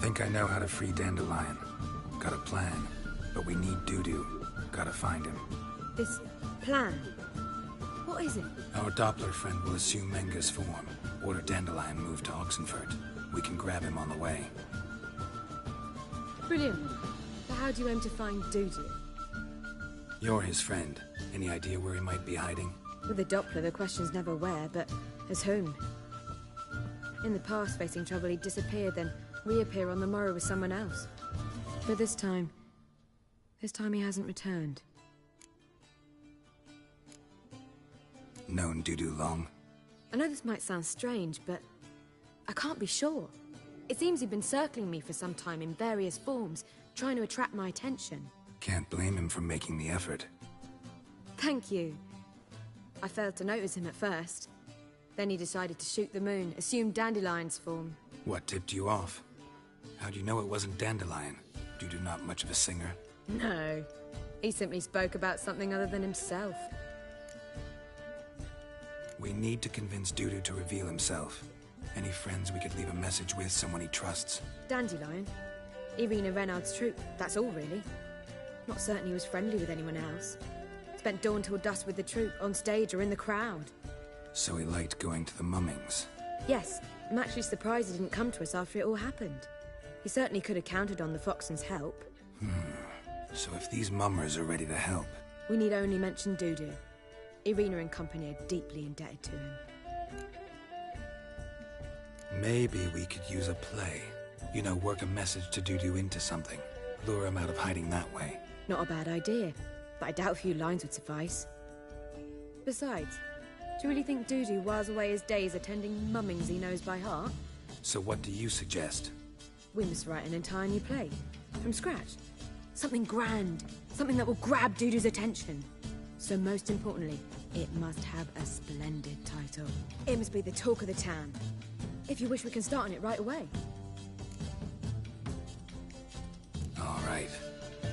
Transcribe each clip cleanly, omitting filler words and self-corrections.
Think I know how to free Dandelion. Got a plan, but we need Dudu. Gotta find him. This plan? What is it? Our Doppler friend will assume Menga's form. Order Dandelion moved to Oxenfurt. We can grab him on the way. Brilliant. But how do you aim to find Dudu? You're his friend. Any idea where he might be hiding? With the Doppler, the question's never where, but as whom. In the past, facing trouble, he'd disappear, then reappear on the morrow with someone else. But this time he hasn't returned. Known Dudu long? I know this might sound strange, but I can't be sure. It seems he'd been circling me for some time in various forms, trying to attract my attention. Can't blame him for making the effort. Thank you. I failed to notice him at first. Then he decided to shoot the moon, assume Dandelion's form. What tipped you off? How'd you know it wasn't Dandelion? Dudu not much of a singer? No. He simply spoke about something other than himself. We need to convince Dudu to reveal himself. Any friends we could leave a message with, someone he trusts? Dandelion? Irina Renard's troupe, that's all really. Not certain he was friendly with anyone else. Spent dawn till dusk with the troupe, on stage or in the crowd. So he liked going to the mummings? Yes, I'm actually surprised he didn't come to us after it all happened. He certainly could have counted on the Foxen's help. So if these mummers are ready to help... We need only mention Dudu. Irina and company are deeply indebted to him. Maybe we could use a play. You know, work a message to Dudu into something. Lure him out of hiding that way. Not a bad idea, but I doubt a few lines would suffice. Besides, do you really think Dudu whiles away his days attending mummings he knows by heart? So what do you suggest? We must write an entire new play. From scratch. Something grand. Something that will grab Dudu's attention. So most importantly, it must have a splendid title. It must be the talk of the town. If you wish, we can start on it right away. All right.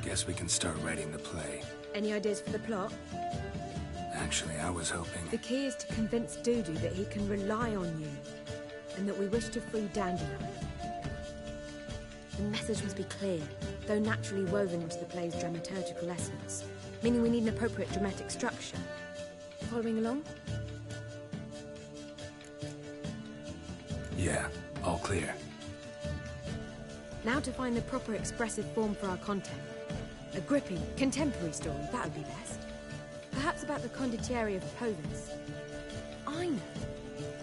Guess we can start writing the play. Any ideas for the plot? Actually, I was hoping... The key is to convince Dudu that he can rely on you, and that we wish to free Dandelion. The message must be clear, though naturally woven into the play's dramaturgical essence, meaning we need an appropriate dramatic structure. Following along? Yeah, all clear. Now to find the proper expressive form for our content. A gripping, contemporary story, that would be best. Perhaps about the condottieri of Povus. I know.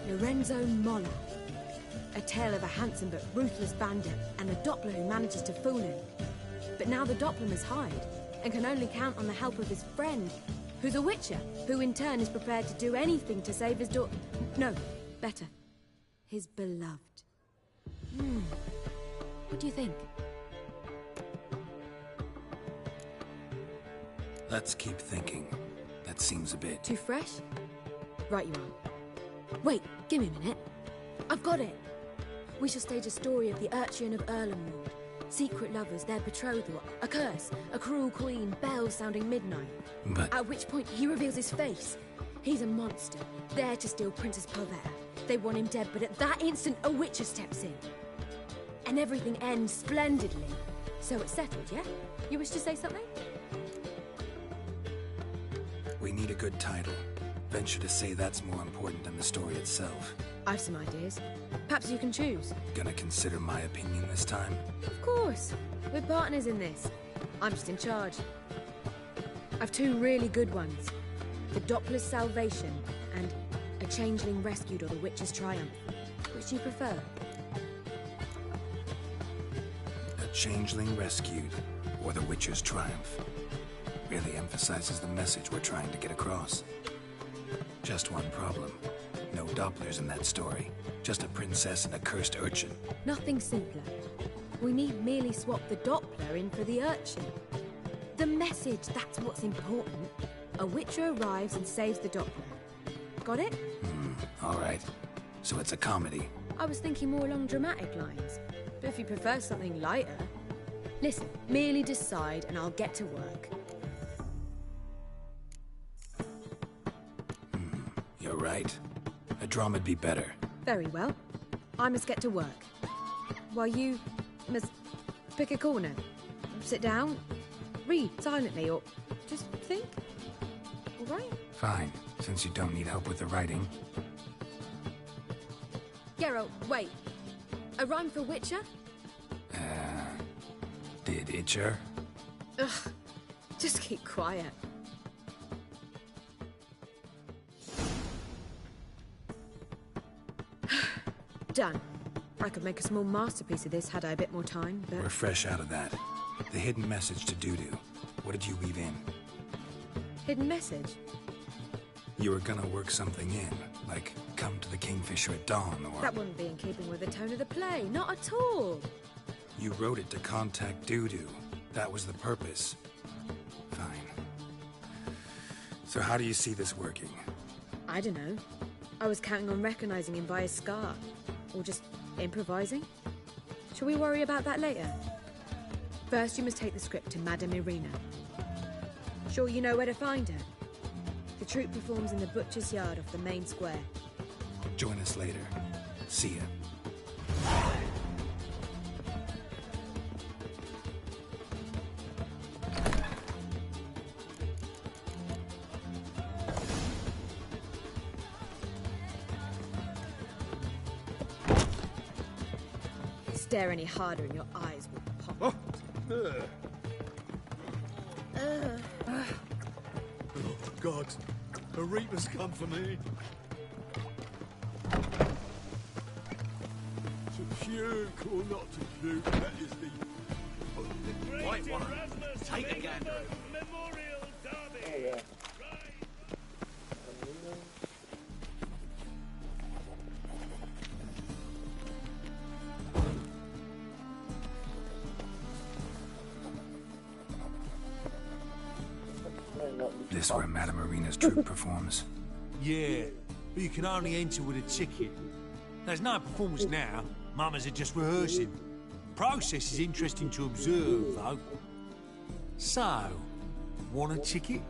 Lorenzo Molla. A tale of a handsome but ruthless bandit and a Doppler who manages to fool him. But now the Doppler must hide, and can only count on the help of his friend, who's a witcher, who in turn is prepared to do anything to save his daughter. No, better. His beloved. What do you think? Let's keep thinking. That seems a bit... Too fresh? Right you are. Wait, give me a minute. I've got it! We shall stage a story of the Urchin of Erlenwald. Secret lovers, their betrothal, a curse, a cruel queen, bells sounding midnight. But... At which point he reveals his face. He's a monster, there to steal Princess Pavetta. They want him dead, but at that instant a witcher steps in. And everything ends splendidly. So it's settled, yeah? You wish to say something? We need a good title. Venture to say that's more important than the story itself. I've some ideas. Perhaps you can choose. Gonna consider my opinion this time? Of course. We're partners in this. I'm just in charge. I've two really good ones. The Doppler's Salvation and A Changeling Rescued or The Witch's Triumph. Which do you prefer? A Changeling Rescued or The Witcher's Triumph. Really emphasizes the message we're trying to get across. Just one problem. No Dopplers in that story. Just a princess and a cursed urchin. Nothing simpler. We need merely swap the Doppler in for the urchin. The message, that's what's important. A witcher arrives and saves the Doppler. Got it? All right. So it's a comedy. I was thinking more along dramatic lines. But if you prefer something lighter... Listen, merely decide and I'll get to work. You're right. A drama'd be better. Very well. I must get to work. While you Must pick a corner. Sit down. Read silently or just think. All right? Fine, since you don't need help with the writing. Geralt, wait. A rhyme for Witcher? Did Itcher? Ugh. Just keep quiet. Done. I could make a small masterpiece of this had I a bit more time, but... We're fresh out of that. The hidden message to Dudu. What did you weave in? Hidden message? You were gonna work something in, like come to the Kingfisher at dawn, or... That wouldn't be in keeping with the tone of the play, not at all. You wrote it to contact Dudu. That was the purpose. Fine. So how do you see this working? I don't know. I was counting on recognizing him by his scar. Or just improvising. Shall we worry about that later? First, you must take the script to Madame Irina. Sure you know where to find her? The troupe performs in the butcher's yard off the main square. Join us later. See ya. Stare any harder and your eyes will pop. Oh, God. A Reaper's come for me. To puke or not to puke, that is the... Right one. Take a gander. Memorial Derby. Yeah. This where Madame Irina's troupe performs? Yeah, but you can only enter with a ticket. There's no performance now. Mamas are just rehearsing. Process is interesting to observe, though. So, want a ticket?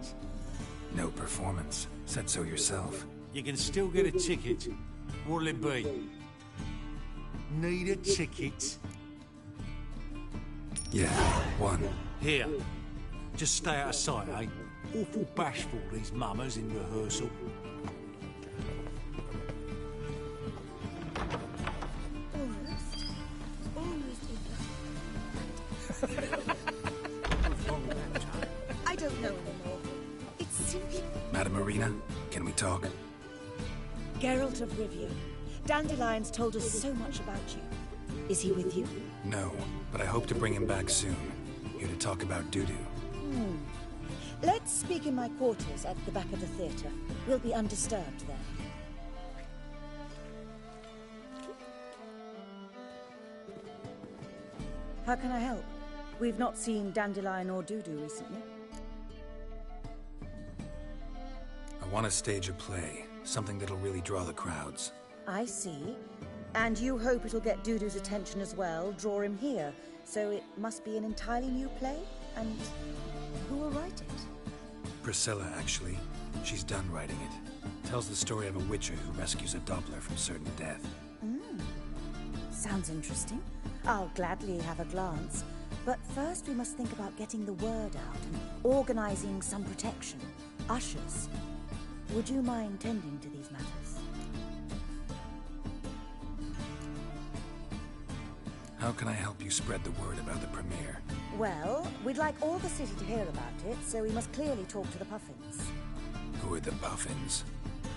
No performance. Said so yourself. You can still get a ticket. What'll it be? Need a ticket? Yeah, one. Here. Just stay out of sight, eh? Awful bashful, these mamas in rehearsal. I don't know anymore. It's simply... Madame Irina, can we talk? Geralt of Rivia. Dandelion's told us so much about you. Is he with you? No, but I hope to bring him back soon. Here to talk about Dudu. Let's speak in my quarters at the back of the theatre. We'll be undisturbed there. How can I help? We've not seen Dandelion or Dudu recently. I want to stage a play. Something that'll really draw the crowds. I see. And you hope it'll get Dudu's attention as well, draw him here. So it must be an entirely new play? And who will write it? Priscilla, actually. She's done writing it. Tells the story of a witcher who rescues a Doppler from certain death. Sounds interesting. I'll gladly have a glance. But first we must think about getting the word out and organizing some protection. Ushers. Would you mind tending to these matters? How can I help you spread the word about the premiere? Well, we'd like all the city to hear about it, so we must clearly talk to the Puffins. Who are the Puffins?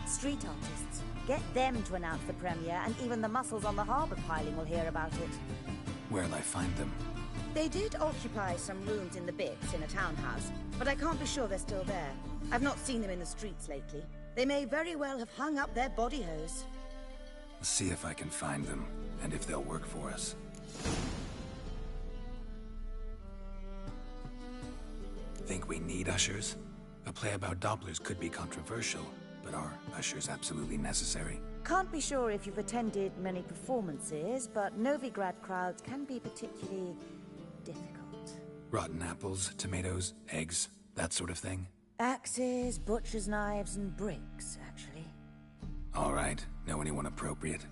Street artists. Get them to announce the premiere, and even the muscles on the harbour piling will hear about it. Where'll I find them? They did occupy some rooms in the Bix in a townhouse, but I can't be sure they're still there. I've not seen them in the streets lately. They may very well have hung up their body hose. See if I can find them, and if they'll work for us. Think we need ushers? A play about Dopplers could be controversial, but are ushers absolutely necessary? Can't be sure if you've attended many performances, but Novigrad crowds can be particularly difficult. Rotten apples, tomatoes, eggs, that sort of thing? Axes, butcher's knives, and bricks, actually. All right. Know anyone appropriate?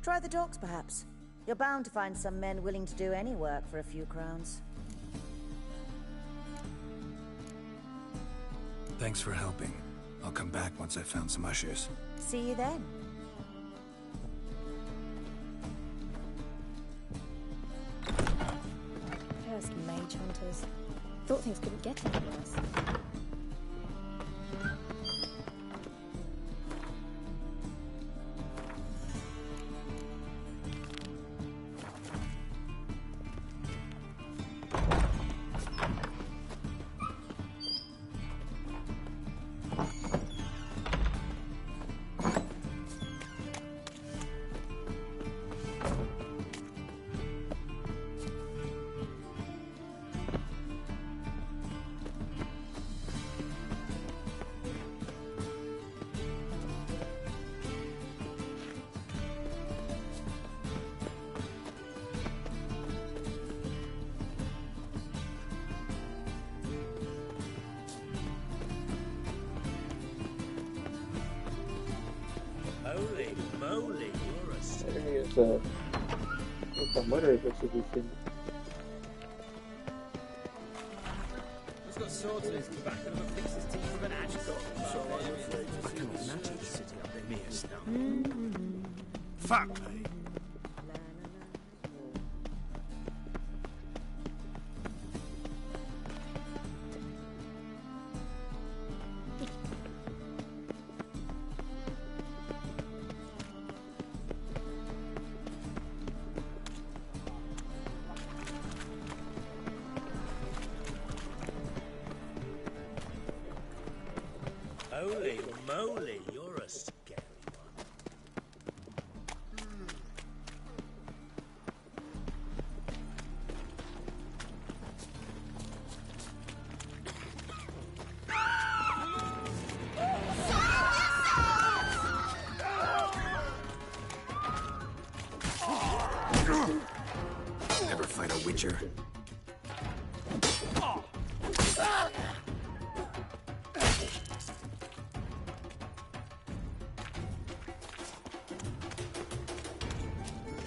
Try the dogs, perhaps. You're bound to find some men willing to do any work for a few crowns. Thanks for helping. I'll come back once I've found some ushers. See you then. Cursed mage hunters. Thought things couldn't get any worse. Holy moly, you're a He's got swords in his back and will fix his teeth with an adjective. I can imagine the city up in mere snow. Fuck me. Holy moly, you're a scary one. Never fight a witcher.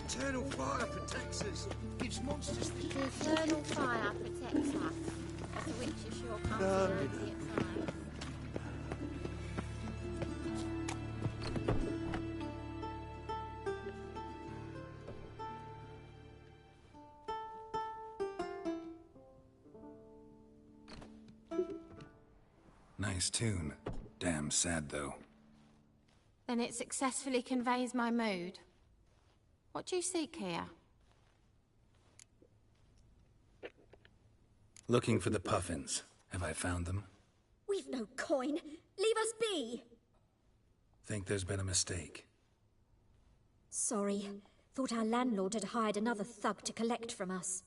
Eternal fire protects us. Gives monsters the Eternal fire protects us. As a witch, you sure can't see it time. Nice tune. Damn sad, though. Then it successfully conveys my mood. What do you seek here? Looking for the puffins. Have I found them? We've no coin. Leave us be. Think there's been a mistake. Sorry. Thought our landlord had hired another thug to collect from us.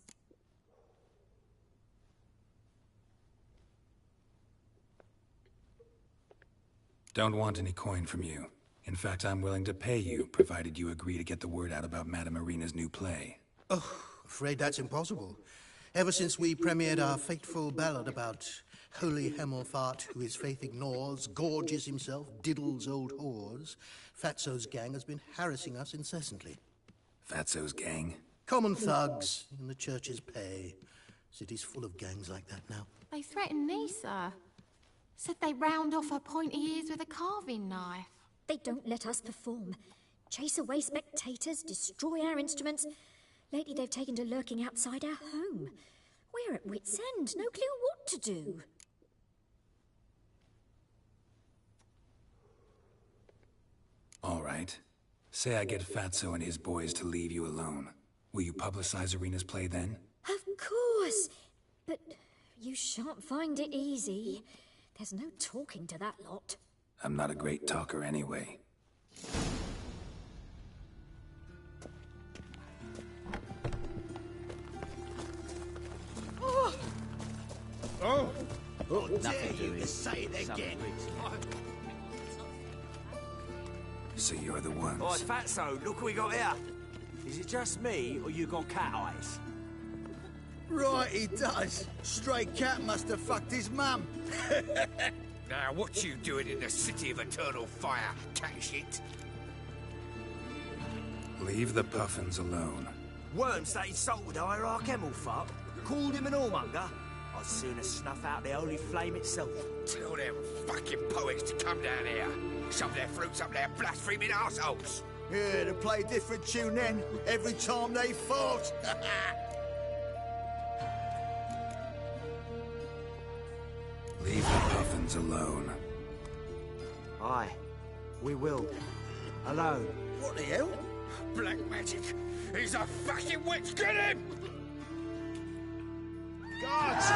Don't want any coin from you. In fact, I'm willing to pay you, provided you agree to get the word out about Madame Irina's new play. Oh, afraid that's impossible. Ever since we premiered our fateful ballad about holy Hemelfart, who his faith ignores, gorges himself, diddles old whores, Fatso's gang has been harassing us incessantly. Fatso's gang? Common thugs in the church's pay. City's full of gangs like that now. They threatened me, sir. Said they round off her pointy ears with a carving knife. They don't let us perform. Chase away spectators, destroy our instruments. Lately they've taken to lurking outside our home. We're at wit's end, no clue what to do. All right. Say I get Fatso and his boys to leave you alone. Will you publicize Irina's play then? Of course. But you shan't find it easy. There's no talking to that lot. I'm not a great talker anyway. Nothing to you say it again. So you're the ones. Oh, Fatso, look what we got here. Is it just me, or you got cat eyes? Right, he does. Stray cat must have fucked his mum. Now, what you doing in the city of eternal fire, cat shit? Leave the puffins alone. Worms that insulted the hierarch Hemmelfart, called him an whoremonger. I'd sooner snuff out the holy flame itself. Tell them fucking poets to come down here. Shove their fruits up their blaspheming arseholes. Yeah, they play a different tune then, every time they fought. Leave the puffins alone. Aye, we will. Alone. What the hell? Black magic. He's a fucking witch. Get him! Guards!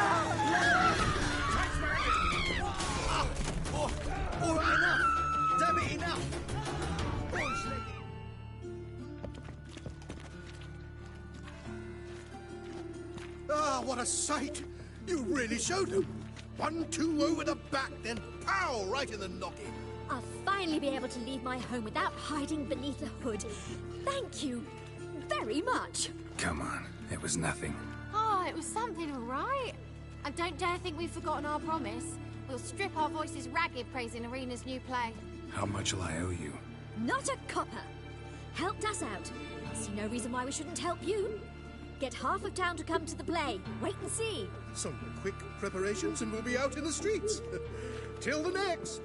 All right, enough! Damn it, enough! Ah, what a sight! You really showed them. 1-2 over the back, then pow, right in the noggin. I'll finally be able to leave my home without hiding beneath a hood. Thank you very much. Come on, it was nothing. Oh, it was something, all right. And don't dare think we've forgotten our promise. We'll strip our voices ragged praising Arena's new play. How much will I owe you? Not a copper. Helped us out. See no reason why we shouldn't help you. Get half of town to come to the play. Wait and see. Some quick preparations and we'll be out in the streets. Till the next.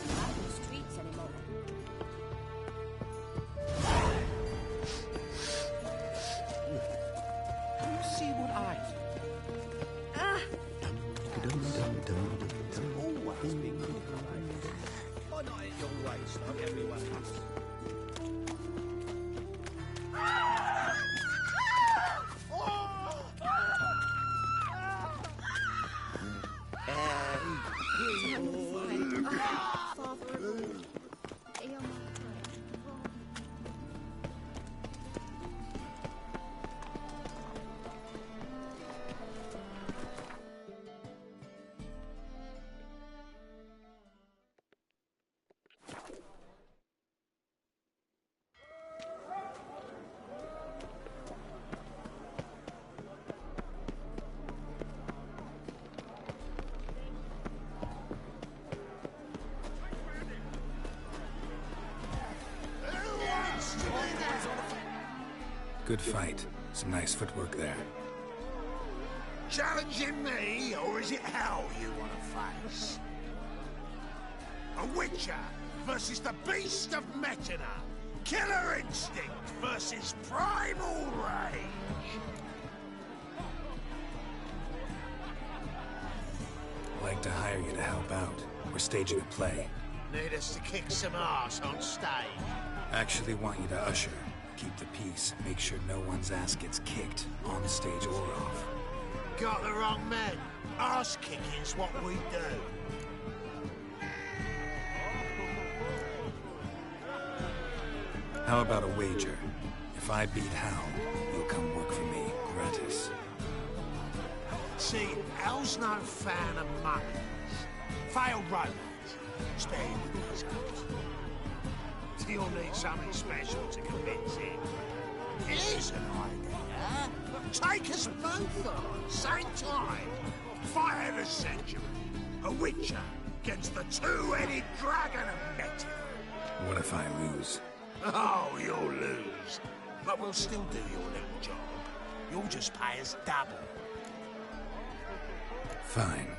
Not in the streets anymore. You see what I... Always been good. Why not in your ways like everyone else? Good fight. Some nice footwork there. Challenging me, or is it hell you want to face? A Witcher versus the Beast of Metina. Killer instinct versus primal rage. I'd like to hire you to help out. We're staging a play. Need us to kick some ass on stage. Actually want you to usher. Keep the peace. Make sure no one's ass gets kicked, on stage or off. Got the wrong men. Ass kicking's what we do. How about a wager? If I beat Hal, you'll come work for me, gratis. See, Hal's no fan of mummies. Failed romance. Spare you with these guys. You'll need something special to convince him. Here's an idea. Take us both on, same time. Fight of the century. A Witcher against the two-headed dragon of Metina. What if I lose? Oh, you'll lose. But we'll still do your little job. You'll just pay us double. Fine.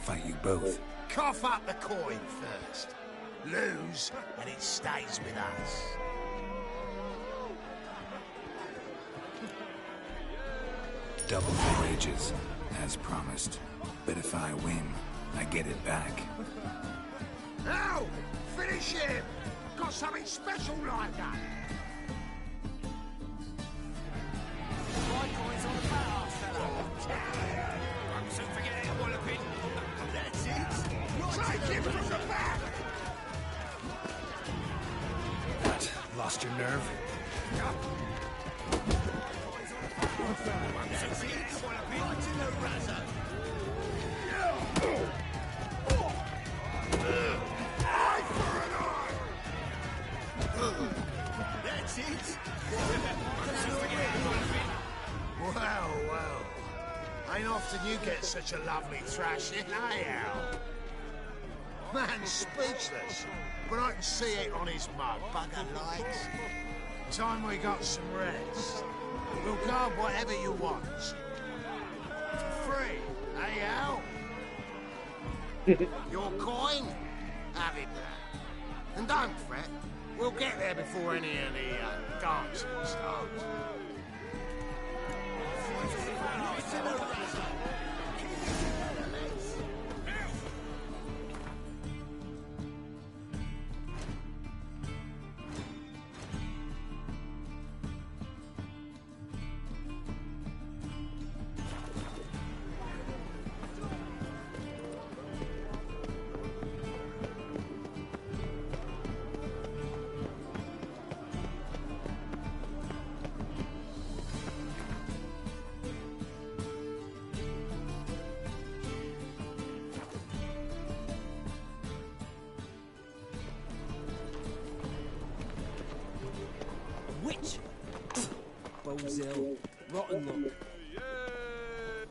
Fight you both. Cough up the coin first. Lose, and it stays with us. Double the wages, as promised. But if I win, I get it back. Now, finish him! Got something special lined up. I'm soon forgetting a walloping. That's it. Take him from the back! What? Lost your nerve? That's it. Right in the razor. Eye for an eye! That's it. Well, well. Ain't often you get such a lovely thrashing, eh, Al? Man's speechless, but I can see it on his mug. Bugger likes it. Time we got some rest. We'll guard whatever you want. For free, eh, Al? Your coin? Have it back. And don't fret. We'll get there before any of the dancing starts. Witch! Bozil. Rotten look.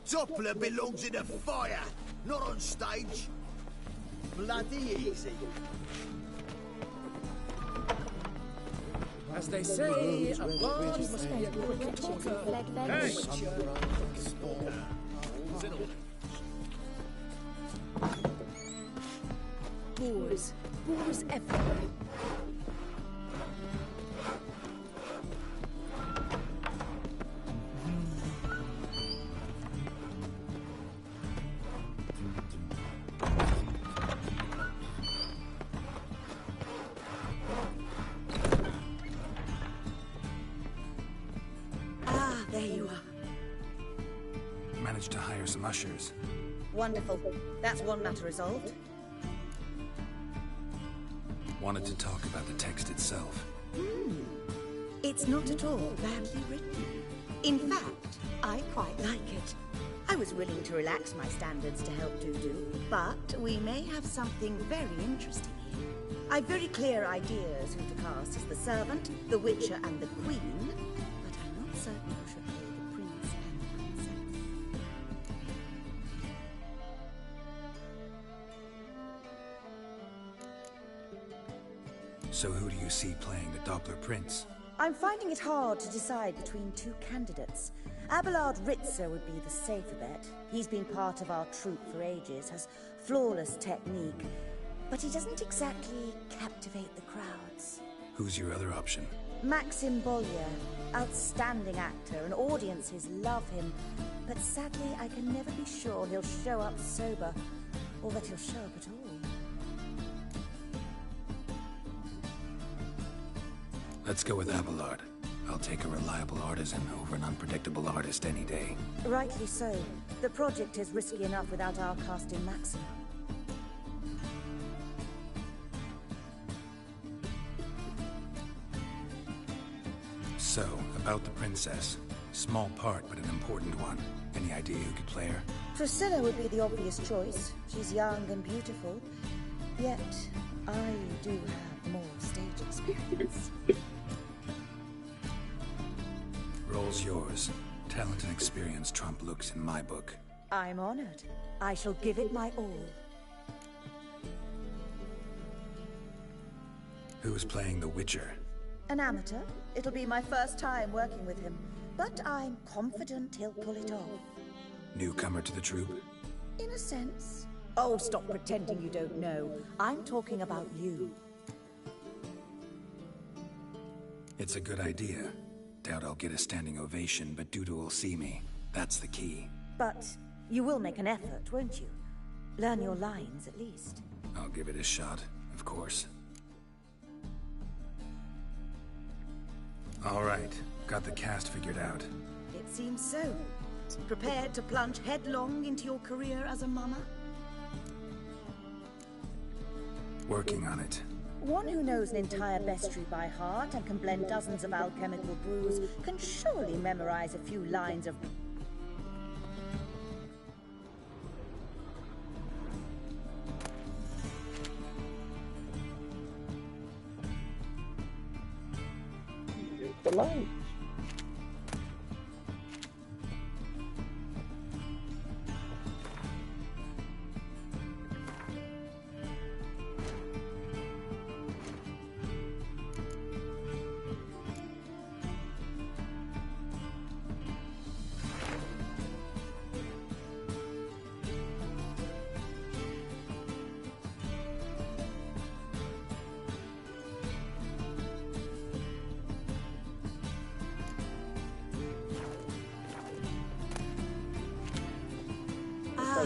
Doppler belongs in a fire, not on stage. Bloody easy. As they say, a barge must be a quick talker. Hey! Boars. Boars everywhere. There you are. Managed to hire some ushers. Wonderful. That's one matter resolved. Wanted to talk about the text itself. It's not at all badly written. In fact, I quite like it. I was willing to relax my standards to help Dudu, but we may have something very interesting here. I've very clear ideas who to cast as the servant, the witcher, and the queen, but I'm not certain who should play the prince and princess. So who do you see playing the Doppler Prince? I'm finding it hard to decide between two candidates. Abelard Ritzer would be the safer bet. He's been part of our troupe for ages, has flawless technique, but he doesn't exactly captivate the crowds. Who's your other option? Maxim Bollier, outstanding actor, and audiences love him, but sadly I can never be sure he'll show up sober, or that he'll show up at all. Let's go with Abelard. I'll take a reliable artisan over an unpredictable artist any day. Rightly so. The project is risky enough without our casting Maxim. So, about the princess. Small part, but an important one. Any idea who could play her? Priscilla would be the obvious choice. She's young and beautiful. Yet, I do have more stage experience. Role's yours. Talent and experience trump looks in my book. I'm honored. I shall give it my all. Who's playing the Witcher? An amateur. It'll be my first time working with him, but I'm confident he'll pull it off. Newcomer to the troupe? In a sense. Oh, stop pretending you don't know. I'm talking about you. It's a good idea. Doubt I'll get a standing ovation, but Dudu will see me. That's the key. But you will make an effort, won't you? Learn your lines, at least. I'll give it a shot, of course. All right, got the cast figured out. It seems so. Prepared to plunge headlong into your career as a mama? Working on it. One who knows an entire bestiary by heart and can blend dozens of alchemical brews can surely memorize a few lines of... The lines.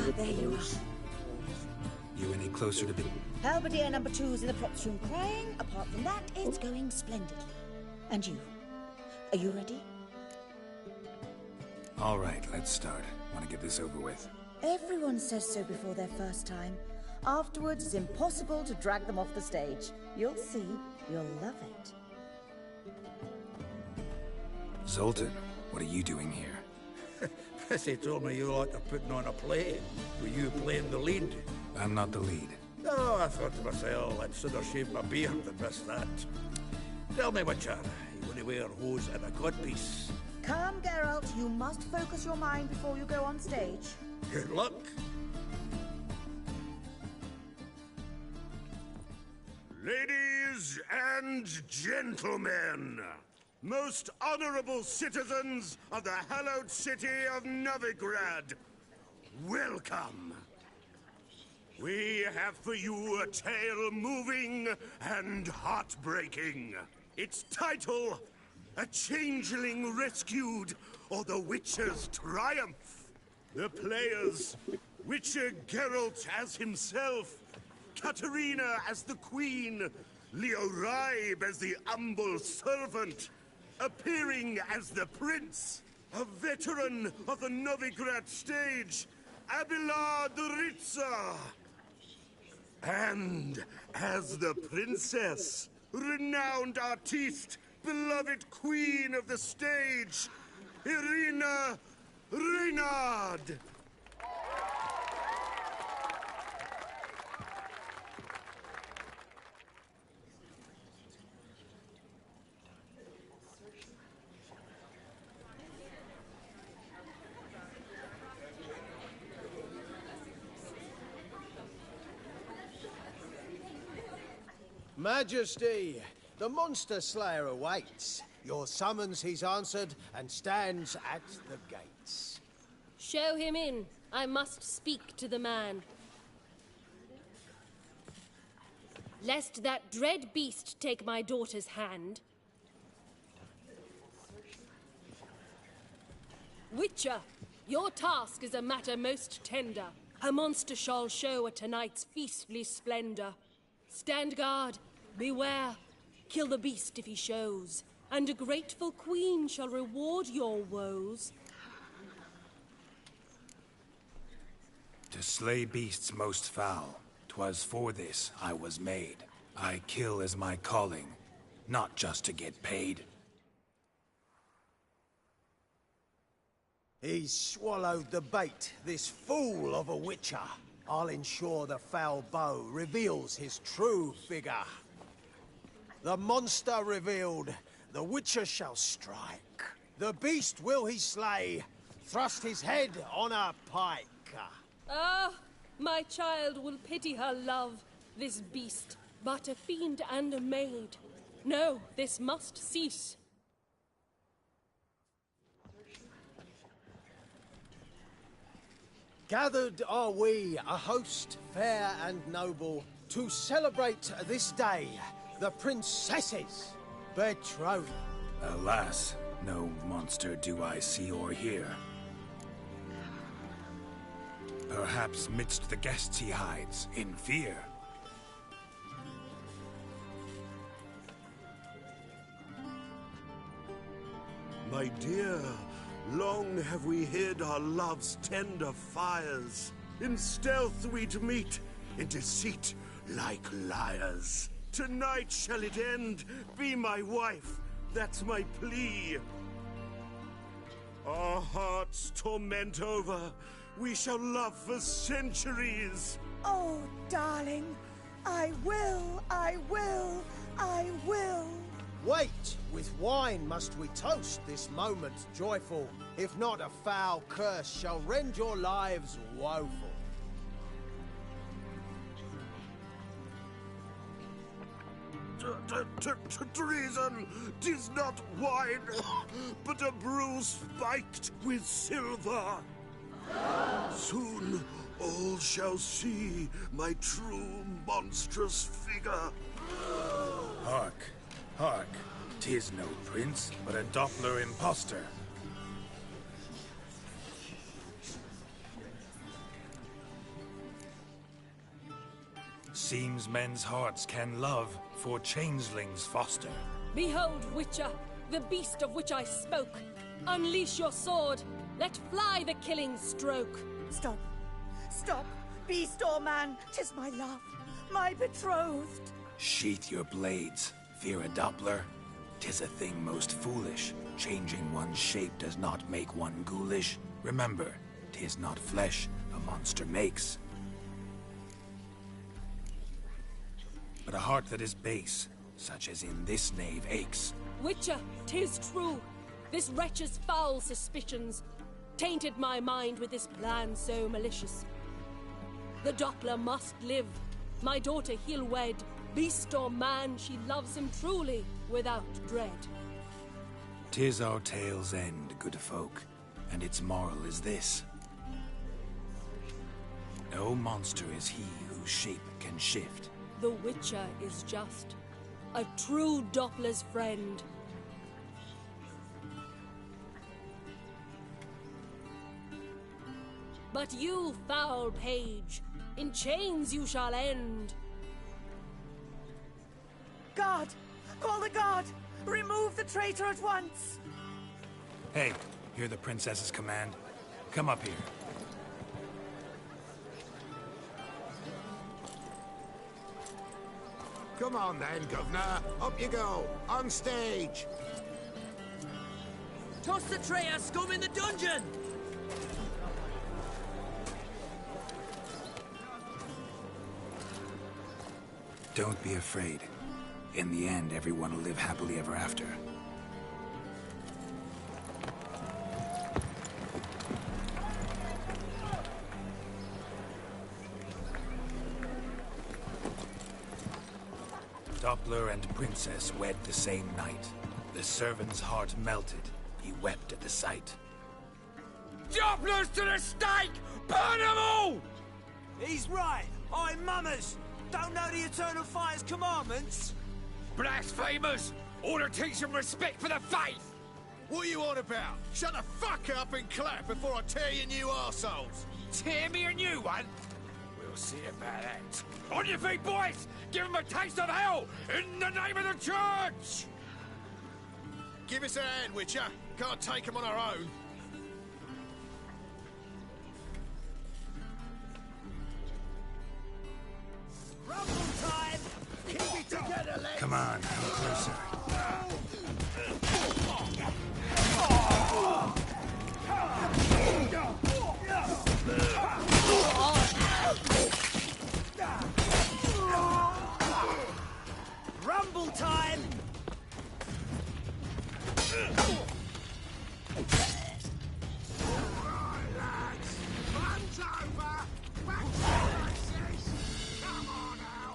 there you are. You any closer to Halberdier number 2's in the props room crying. Apart from that, it's going splendidly. And you? Are you ready? All right, let's start. Want to get this over with? Everyone says so before their first time. Afterwards, it's impossible to drag them off the stage. You'll see. You'll love it. Zoltan, what are you doing here? They told me you like to putting on a play. Were you playing the lead? I'm not the lead. Oh, I thought to myself, I'd sooner shave my beard than miss that. Tell me, Witcher, you want to wear hose and a codpiece? Come, Geralt. You must focus your mind before you go on stage. Good luck. Ladies and gentlemen, most honorable citizens of the hallowed city of Novigrad, welcome. We have for you a tale moving and heartbreaking. Its title, A Changeling Rescued, or the Witcher's Triumph. The players, Witcher Geralt as himself, Katarina as the Queen, Leo Raib as the humble servant, appearing as the Prince, a veteran of the Novigrad stage, Abelard Ritza. And as the Princess, renowned artiste, beloved Queen of the stage, Irina Reynard. Majesty, the monster slayer awaits. Your summons he's answered and stands at the gates. Show him in. I must speak to the man. Lest that dread beast take my daughter's hand. Witcher, your task is a matter most tender. A monster shall show at tonight's feastly splendor. Stand guard, beware, kill the beast if he shows, and a grateful queen shall reward your woes. To slay beasts most foul, 'twas for this I was made. I kill as my calling, not just to get paid. He's swallowed the bait, this fool of a witcher. I'll ensure the foul bow reveals his true figure. The monster revealed, the witcher shall strike. The beast will he slay, thrust his head on a pike. Ah, my child will pity her love, this beast, but a fiend and a maid. No, this must cease. Gathered are we, a host fair and noble, to celebrate this day, the princess's betrothal. Alas, no monster do I see or hear. Perhaps midst the guests he hides, in fear. My dear, long have we hid our love's tender fires. In stealth we'd meet, in deceit like liars. Tonight shall it end, be my wife, that's my plea. Our hearts torment over, we shall love for centuries. Oh, darling, I will, I will, I will. Wait, with wine must we toast this moment joyful. If not, a foul curse shall rend your lives woeful. Treason! 'Tis not wine, but a brew spiked with silver. Soon all shall see my true monstrous figure. Hark, hark. 'Tis no prince, but a Doppler impostor. Seems men's hearts can love, for changelings foster. Behold, Witcher, the beast of which I spoke. Unleash your sword. Let fly the killing stroke. Stop. Stop. Beast or man, 'tis my love, my betrothed. Sheath your blades. Fear a Doppler? 'Tis a thing most foolish. Changing one's shape does not make one ghoulish. Remember, 'tis not flesh a monster makes, but a heart that is base, such as in this knave aches. Witcher, 'tis true. This wretch's foul suspicions tainted my mind with this plan so malicious. The Doppler must live. My daughter he'll wed. Beast or man, she loves him truly, without dread. 'Tis our tale's end, good folk, and its moral is this. No monster is he whose shape can shift. The Witcher is just a true Doppler's friend. But you, foul page, in chains you shall end. Guard! Call the guard! Remove the traitor at once! Hey, hear the princess's command? Come up here. Come on then, Governor. Up you go. On stage. Toss the traitor scum in the dungeon! Don't be afraid. In the end, everyone will live happily ever after. Doppler and princess wed the same night. The servant's heart melted. He wept at the sight. Dopplers to the stake! Burn them all! He's right. I'm mummers. Don't know the Eternal Fire's commandments? Blasphemers! Order teach them respect for the faith! What are you on about? Shut the fuck up and clap before I tear your new arseholes! Tear me a new one? We'll see about that. On your feet, boys! Give them a taste of hell in the name of the church! Give us a hand, Witcher. Can't take them on our own. Rumble time! Keep it together, lads! Come on, come closer. Rumble time! Right, lads. Fun's over. Back to places. Come on now.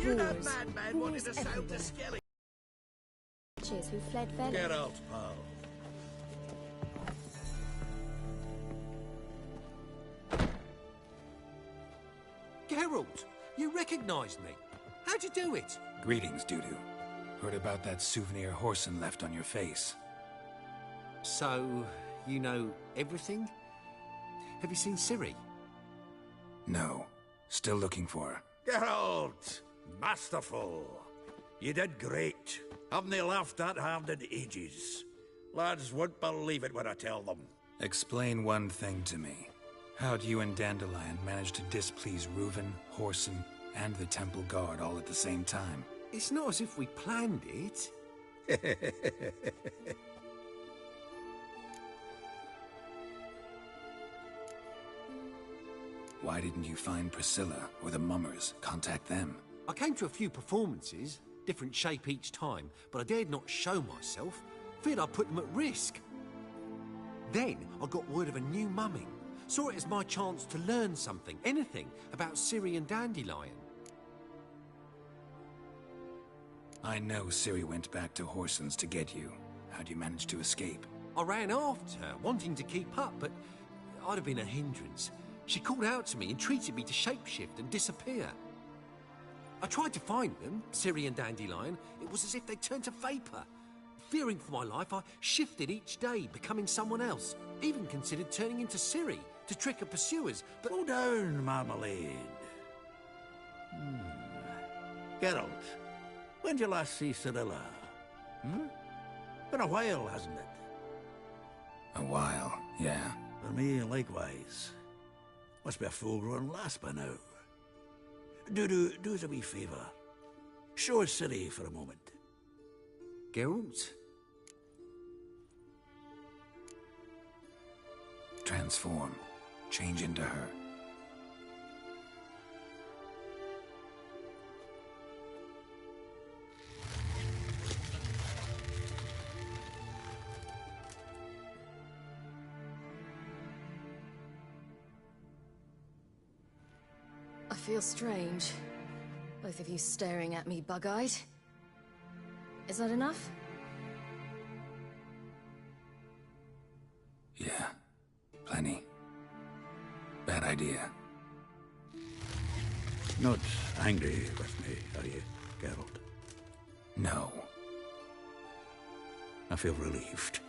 You that madman wanted to sail to Skelly. Who fled Venice. Get out, pal. Geralt, you recognized me. How'd you do it? Greetings, Dudu. Heard about that souvenir Horson left on your face. So, you know everything? Have you seen Ciri? No. Still looking for her. Geralt! Masterful. You did great. Haven't they laughed that hard in ages? Lads won't believe it when I tell them. Explain one thing to me. How'd you and Dandelion manage to displease Reuven, Horson, and the Temple Guard all at the same time? It's not as if we planned it. Why didn't you find Priscilla or the Mummers? Contact them. I came to a few performances, different shape each time, but I dared not show myself. Feared I'd put them at risk. Then I got word of a new mumming, Saw it as my chance to learn something, anything, about Ciri and Dandelion. I know Ciri went back to Horson's to get you. How'd you manage to escape? I ran after her, wanting to keep up, but I'd have been a hindrance. She called out to me and treated me to shapeshift and disappear. I tried to find them, Ciri and Dandelion. It was as if they turned to vapour. Fearing for my life, I shifted each day, becoming someone else. Even considered turning into Ciri to trick her pursuers, but... Slow down, Marmalade. Geralt, when did you last see Cirilla? Been a while, hasn't it? A while, yeah. For me, likewise. Must be a full-grown lass by now. Dudu, do us a wee favour. Show us Ciri for a moment. Geralt? Transform. Change into her. I feel strange. Both of you staring at me bug-eyed. Is that enough? Yeah. Plenty. Bad idea. Not angry with me, are you, Geralt? No. I feel relieved.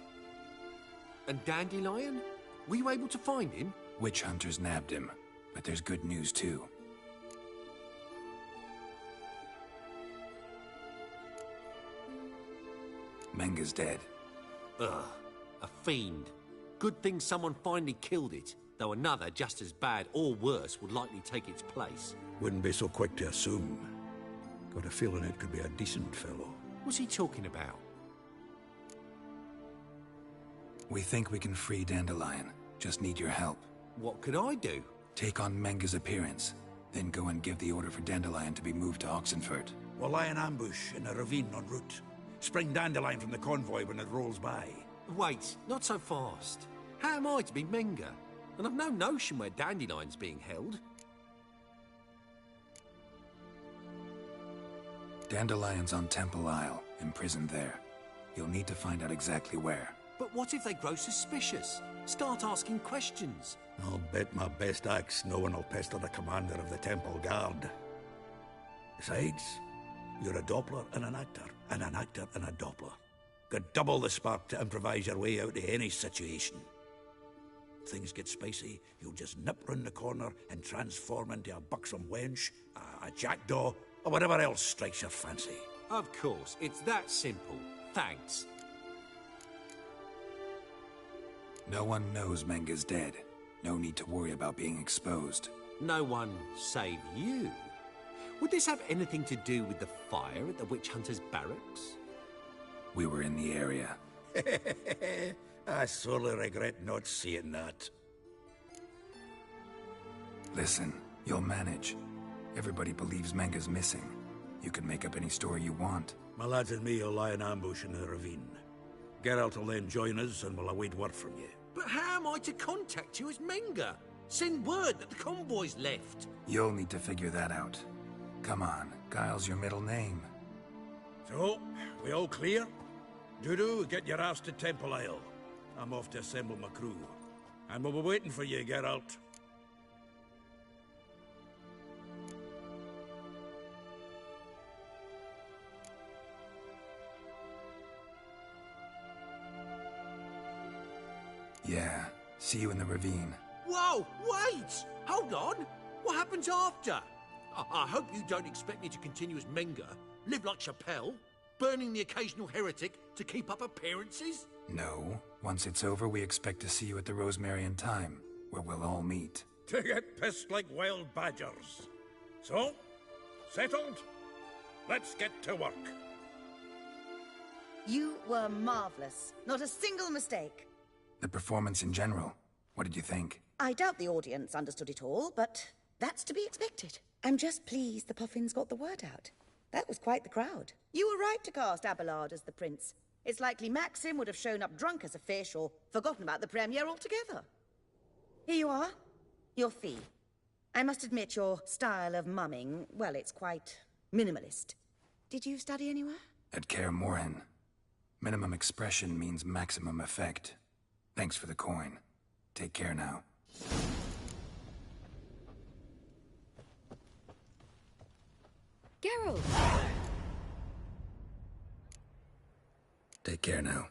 And Dandelion? Were you able to find him? Witch hunters nabbed him, but there's good news too. Menga's dead. Ugh, a fiend. Good thing someone finally killed it, though another just as bad or worse would likely take its place. Wouldn't be so quick to assume. Got a feeling it could be a decent fellow. What's he talking about? We think we can free Dandelion. Just need your help. What could I do? Take on Menga's appearance, then go and give the order for Dandelion to be moved to Oxenfurt. We'll lie in ambush in a ravine en route. Spring Dandelion from the convoy when it rolls by. Wait, not so fast. How am I to be Menga? And I've no notion where Dandelion's being held. Dandelion's on Temple Isle, imprisoned there. You'll need to find out exactly where. But what if they grow suspicious? Start asking questions? I'll bet my best axe no one will pester the commander of the Temple Guard. Besides, you're a Doppler and an actor and a Doppler. Got double the spark to improvise your way out of any situation. If things get spicy, you'll just nip round the corner and transform into a buxom wench, a jackdaw, or whatever else strikes your fancy. Of course, it's that simple. Thanks. No one knows Menga's dead. No need to worry about being exposed. No one save you. Would this have anything to do with the fire at the witch hunter's barracks? We were in the area. I sorely regret not seeing that. Listen, you'll manage. Everybody believes Menga's missing. You can make up any story you want. My lads and me will lie in ambush in the ravine. Geralt will then join us and we'll await word from you. But how am I to contact you as Menga? Send word that the convoy's left. You'll need to figure that out. Come on, Guile's your middle name. So, we all clear? Dudu, get your ass to Temple Isle. I'm off to assemble my crew. And we'll be waiting for you, Geralt. Yeah, see you in the ravine. Whoa, wait! Hold on! What happens after? I hope you don't expect me to continue as Menga, live like Chappelle, burning the occasional heretic to keep up appearances? No. Once it's over, we expect to see you at the Rosemary in Time, where we'll all meet. To get pissed like wild badgers. So, settled? Let's get to work. You were marvelous. Not a single mistake. The performance in general, what did you think? I doubt the audience understood it all, but that's to be expected. I'm just pleased the Puffins got the word out. That was quite the crowd. You were right to cast Abelard as the prince. It's likely Maxim would have shown up drunk as a fish or forgotten about the premiere altogether. Here you are. Your fee. I must admit your style of mumming, well, it's quite minimalist. Did you study anywhere? At Kaer Morhen, minimum expression means maximum effect. Thanks for the coin. Take care now. Geralt! Take care now.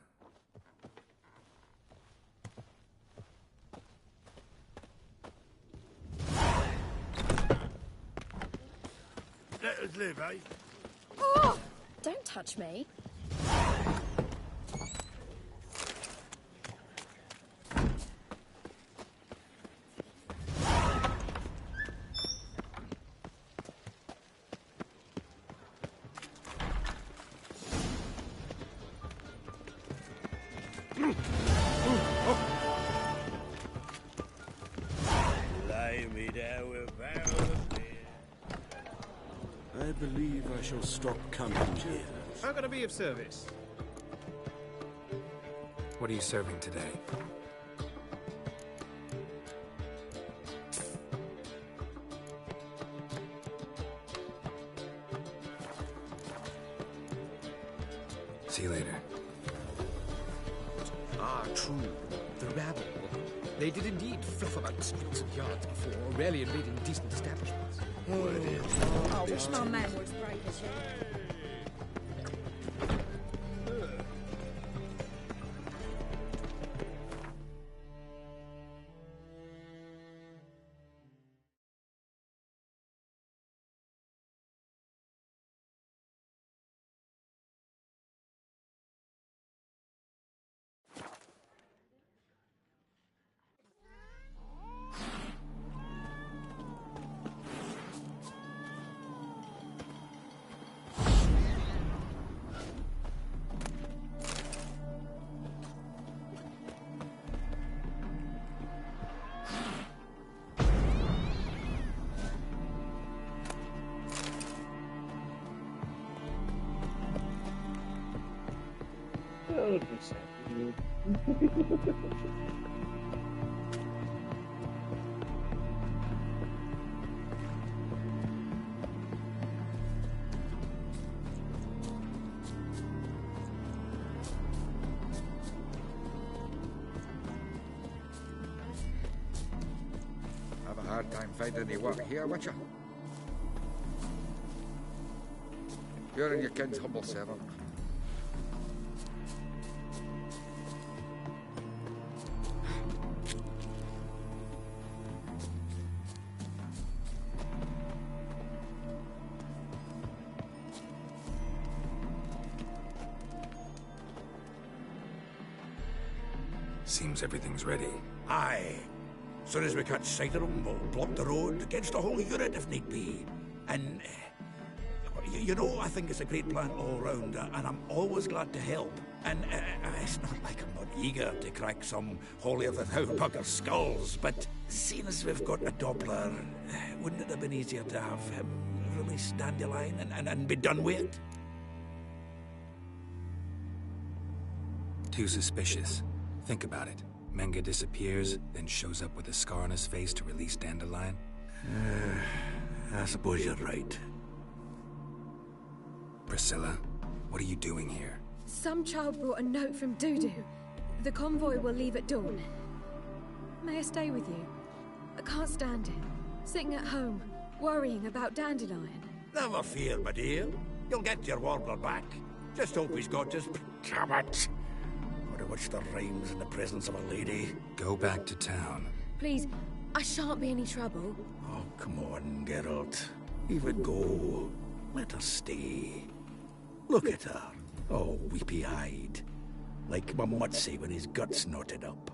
Let us live, eh? Oh! Don't touch me. Lay me down with barrel of beer. I believe I shall stop coming here. How can I be of service? What are you serving today? See you later. Ah, true. The rabble. They did indeed fluff about streets and yards before, rarely invading decent establishments. Oh, wish my man was brave as you. Have a hard time finding any work here, Witcher. You're and your kid's humble servant. Seems everything's ready. Aye. Soon as we catch sight of them, we'll block the road against the whole unit if need be. And, you know, I think it's a great plan all round, and I'm always glad to help. And it's not like I'm not eager to crack some holier-than-thou bugger's skulls, but seeing as we've got a Doppler, wouldn't it have been easier to have him release Dandelion and be done with it? Too suspicious. Think about it. Menga disappears, then shows up with a scar on his face to release Dandelion. I suppose you're right. Priscilla, what are you doing here? Some child brought a note from Dudu. The convoy will leave at dawn. May I stay with you? I can't stand it. Sitting at home, worrying about Dandelion. Never fear, my dear. You'll get your warbler back. Just hope he's got his... Damn it! Would have watched the rhymes in the presence of a lady. Go back to town. Please, I shan't be any trouble. Oh, come on, Geralt. Leave it go. Let her stay. Look at her. Oh, weepy-eyed. Like my Mutsy when his gut's knotted up.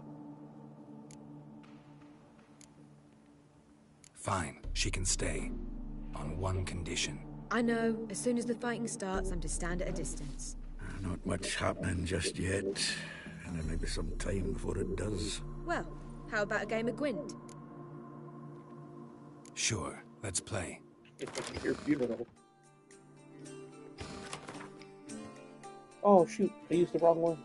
Fine, she can stay. On one condition. I know, as soon as the fighting starts, I'm to stand at a distance. Not much happening just yet. And there may be some time before it does. Well, how about a game of Gwent? Sure, let's play. It's like your funeral. Oh shoot, I used the wrong one.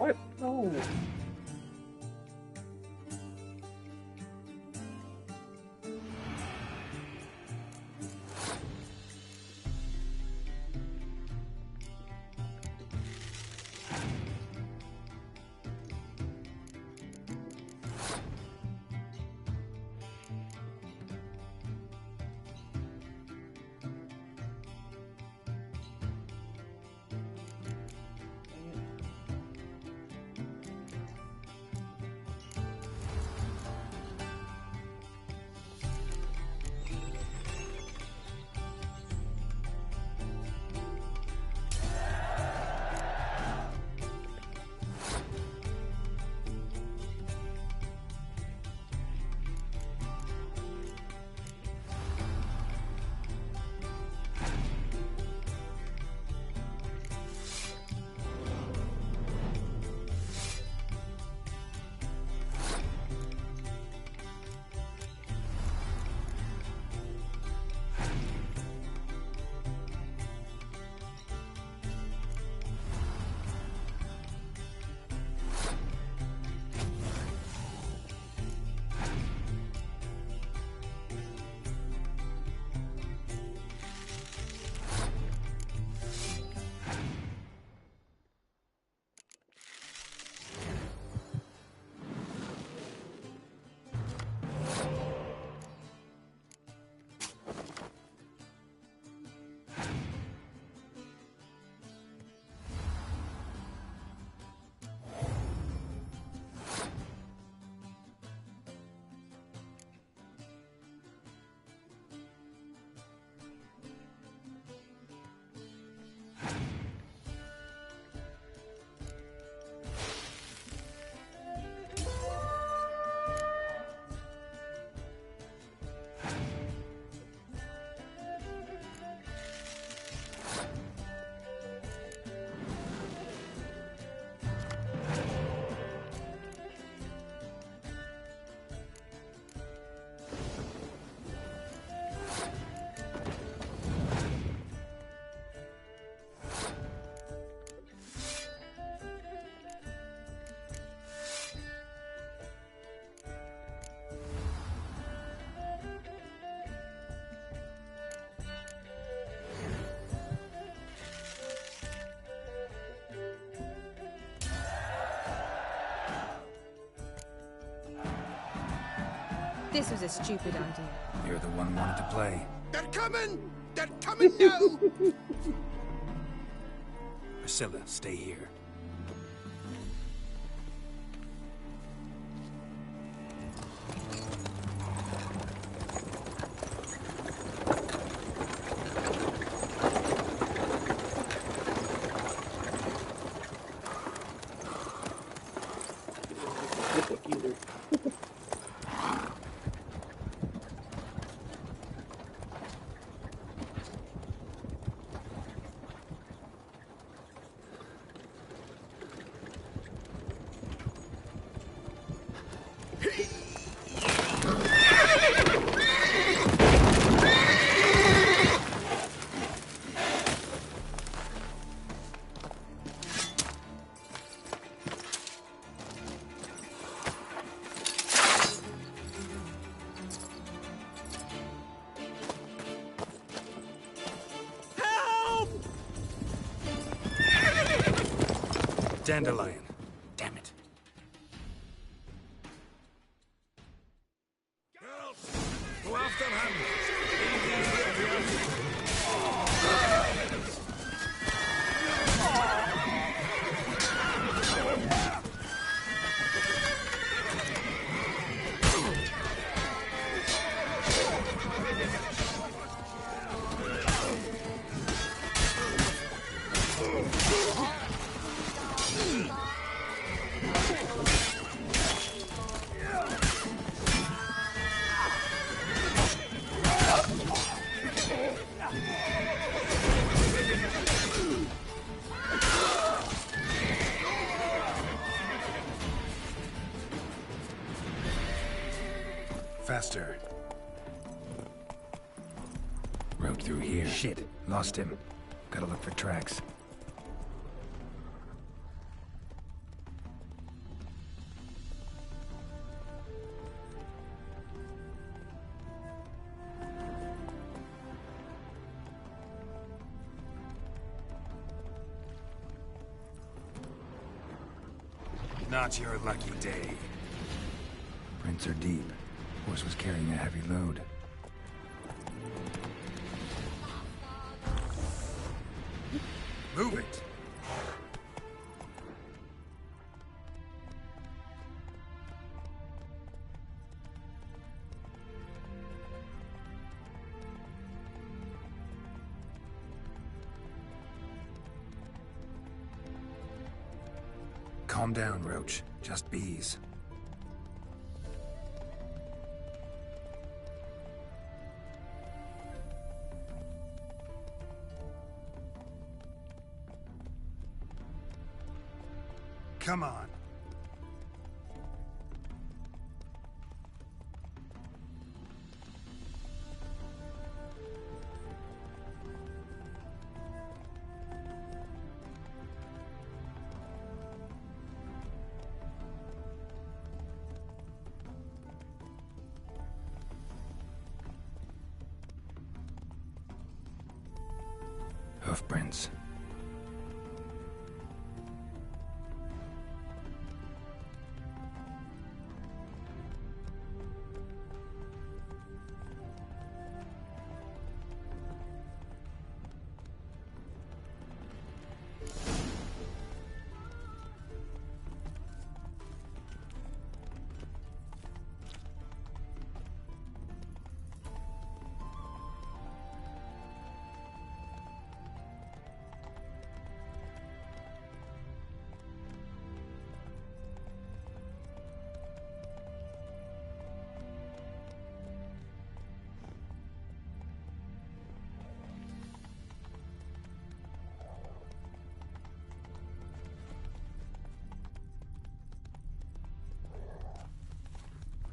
What? No. This was a stupid idea. You're the one wanted to play. They're coming! They're coming now! Priscilla, stay here. Dandelion. Damn it. Girls, go after him! Faster. Road through here. Shit. Lost him. Gotta look for tracks. Not your lucky day. Prints are deep. Horse was carrying a heavy load. Move it! Calm down, Roach. Just bees. Come on. Hoofprints.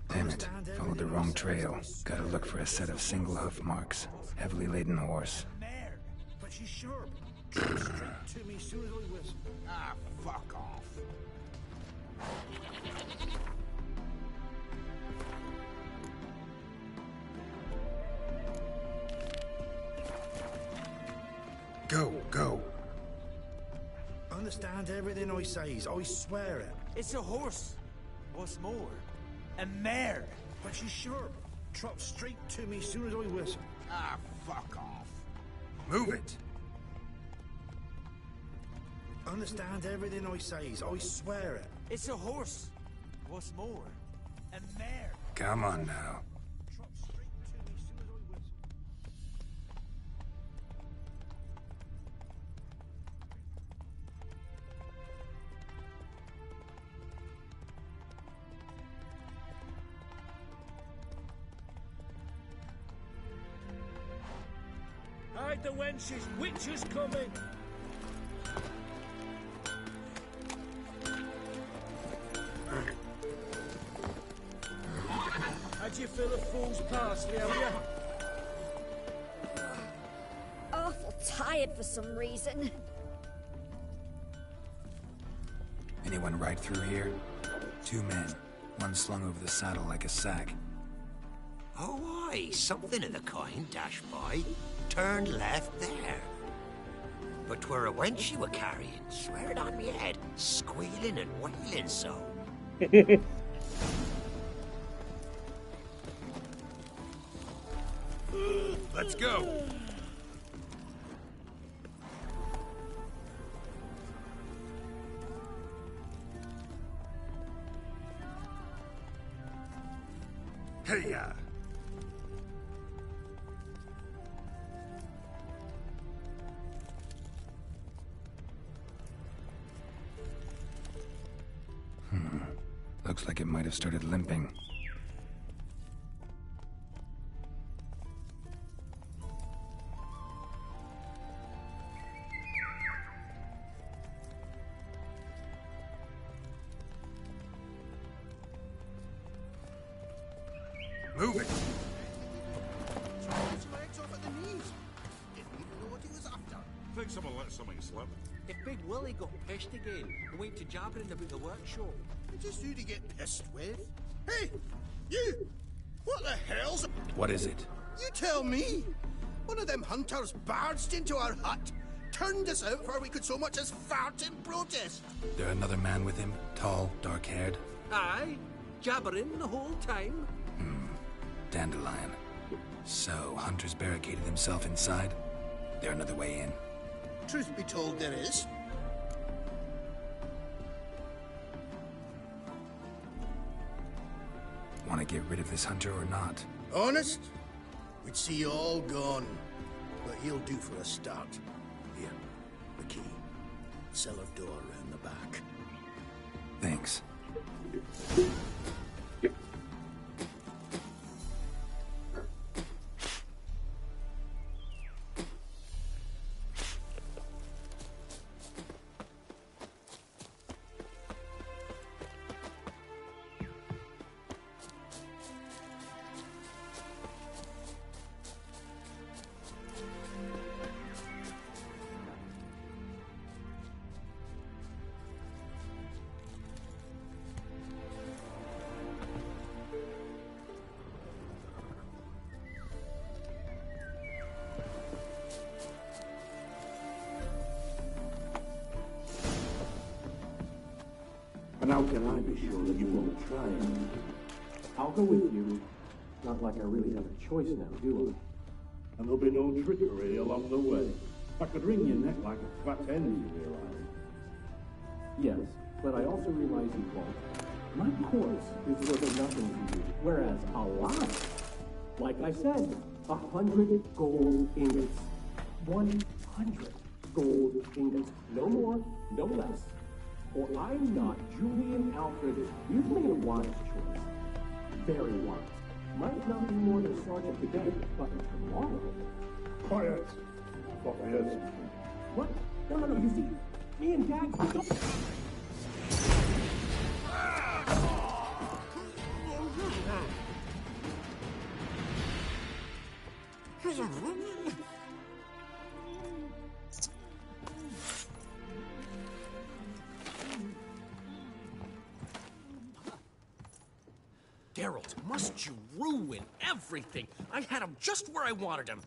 Damn it. Followed the wrong trail. Gotta look for a set of single hoof marks. Heavily laden horse. But she's sharp. Straight to me as soon as I whistle. Ah, fuck off. Go, go. Understand everything I says. I swear it. It's a horse. What's more? A mare. But she's sharp. Trot straight to me as soon as I whistle. Ah, fuck off. Move it. Understand everything I says. I swear it. It's a horse. What's more? A mare. Come on now. Trot straight to me as soon as I whistle. Hide the wenches. Witches coming. How'd you fill a fool's parsley, have you? Awful tired for some reason. Anyone ride through here? 2 men. One slung over the saddle like a sack. Oh, aye, something of the kind dashed by. Turned left there. But 'twere a wench you were carrying, swear it on me head, squealing and wailing so. Let's go. Hey-ya. Looks like it might have started limping. Move it. His legs off at the knees. Didn't even know what he was after. Think someone let something slip. If Big Willie got pissed again and went to jabbering about the workshop. Just who to get pissed with? Hey, you! What the hell's... What is it? You tell me! One of them hunters barged into our hut, turned us out before we could so much as fart in protest. There another man with him? Tall, dark-haired? Aye, jabbering the whole time. Dandelion. So, Hunter's barricaded himself inside? There another way in? Truth be told, there is. Want to get rid of this Hunter or not? Honest? We'd see you all gone. But he'll do for a start. Here, the key. Cellar door around the back. Thanks. And how can I be sure that you won't try it? I'll go with you. Not like I really have a choice now, do I? And there'll be no trickery along the way. I could wring your neck like a fat hen, you realize. Yes, but I also realize you won't. My course is worth nothing to you, whereas a lot, like I said, 100 gold ingots. 100 gold ingots. No more, no less. For I'm not Julian Alfred. You've made a wise choice. Very wise. Might not be more than sergeant today, but tomorrow. Quiet. Quiet. What? No, you see, me and Dad... Geralt, must you ruin everything? I had him just where I wanted him.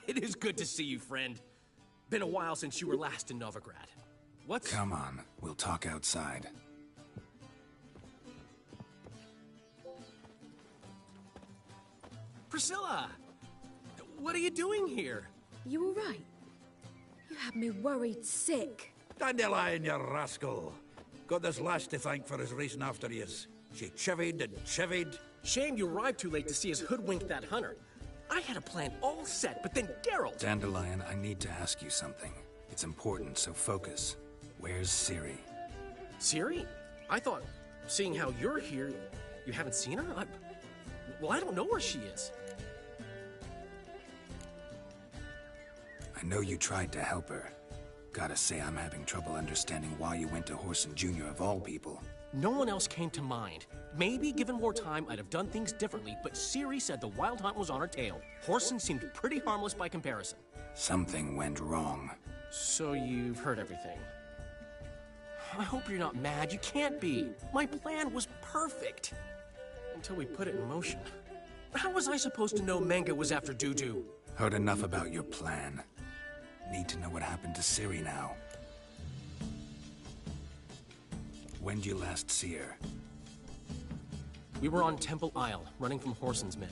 It is good to see you, friend. Been a while since you were last in Novigrad. What's... Come on, we'll talk outside. Priscilla! What are you doing here? You all right? You had me worried sick. Dandelion, you rascal. Got this lass to thank for his racing after yous. She chivied and chivied. Shame you arrived too late to see us hoodwink that hunter. I had a plan all set, but then Geralt... Dandelion, I need to ask you something. It's important, so focus. Where's Ciri? Ciri? I thought, seeing how you're here, you haven't seen her? Well, I don't know where she is. I know you tried to help her. Gotta say, I'm having trouble understanding why you went to Whoreson Jr. of all people. No one else came to mind. Maybe, given more time, I'd have done things differently, but Ciri said the Wild Hunt was on her tail. Whoreson seemed pretty harmless by comparison. Something went wrong. So you've heard everything. I hope you're not mad. You can't be. My plan was perfect. Until we put it in motion. How was I supposed to know Menga was after Dudu? Heard enough about your plan. Need to know what happened to Ciri now. When'd you last see her? We were on Temple Isle, running from Whoreson's men.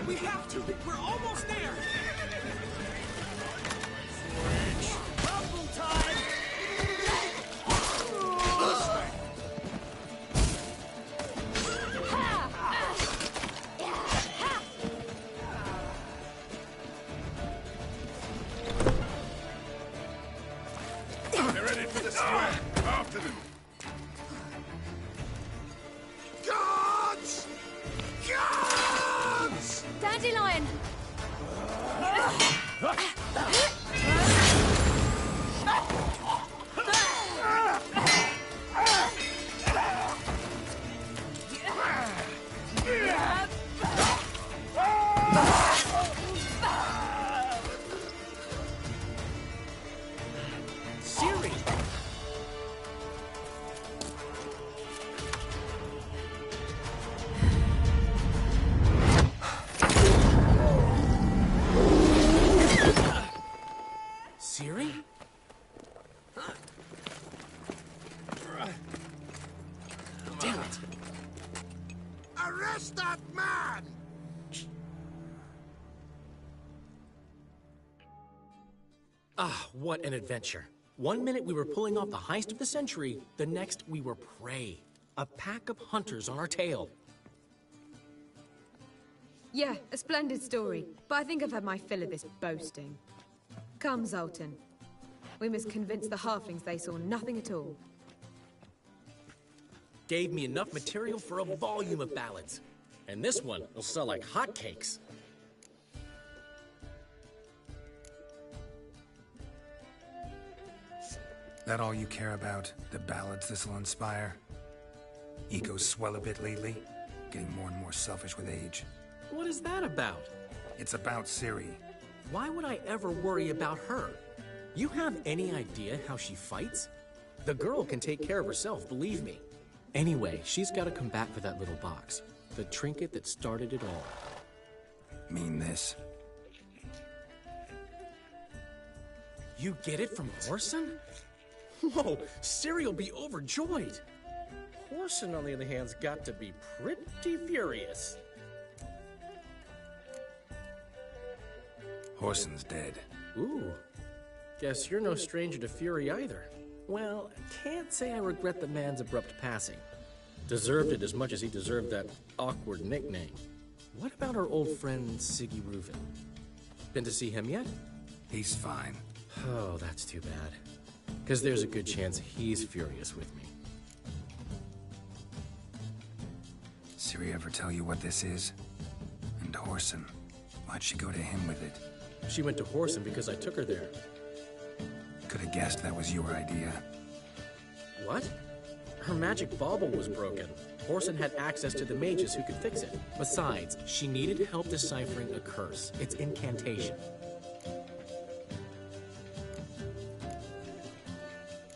We have to! We're almost there! Rumble time! They're ready for the square. After them. Guards! Guards! Dandelion! Siri! Siri? Damn it! Arrest that man! Ah, what an adventure. 1 minute we were pulling off the heist of the century, the next we were prey. A pack of hunters on our tail. Yeah, a splendid story. But I think I've had my fill of this boasting. Come, Zoltan. We must convince the halflings they saw nothing at all. Gave me enough material for a volume of ballads. And this one will sell like hotcakes. That all you care about? The ballads this'll inspire? Egos swell a bit lately? Getting more and more selfish with age. What is that about? It's about Ciri. Why would I ever worry about her? You have any idea how she fights? The girl can take care of herself, believe me. Anyway, she's got to come back for that little box. The trinket that started it all. Mean this? You get it from Whoreson? Whoa, Ciri will be overjoyed. Whoreson, on the other hand, has got to be pretty furious. Whoreson's dead. Ooh. Guess you're no stranger to fury either. Well, can't say I regret the man's abrupt passing. Deserved it as much as he deserved that awkward nickname. What about our old friend Siggy Reuven? Been to see him yet? He's fine. Oh, that's too bad. Because there's a good chance he's furious with me. Ciri ever tell you what this is? And Whoreson? Why'd she go to him with it? She went to Whoreson because I took her there. Could have guessed that was your idea. What? Her magic bauble was broken. Whoreson had access to the mages who could fix it. Besides, she needed help deciphering a curse. It's incantation.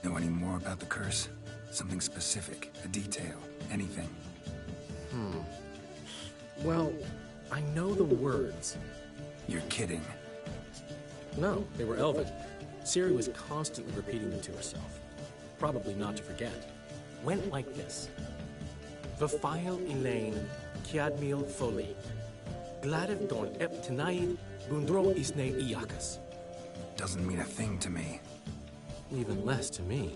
Know any more about the curse? Something specific, a detail, anything? Well, I know the words. You're kidding. No, they were Elven. Ciri was constantly repeating them to herself. Probably not to forget. Went like this. Vafile Elaine, Kiadmil Foli. Gladev don ep tenaid, bundro isne iakas. Doesn't mean a thing to me. Even less to me.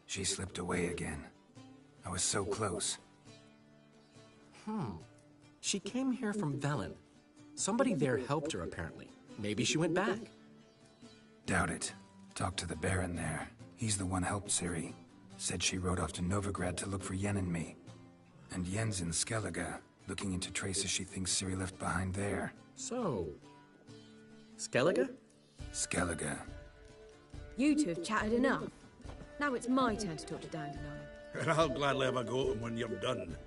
She slipped away again. I was so close. She came here from Velen. Somebody there helped her, apparently. Maybe she went back. Doubt it. Talked to the Baron there. He's the one helped Ciri. Said she rode off to Novigrad to look for Yen and me. And Yen's in Skellige, looking into traces she thinks Ciri left behind there. So... Skellige? Skellige. You two have chatted enough. Now it's my turn to talk to Dandelion. And I'll gladly have a go at him when you're done.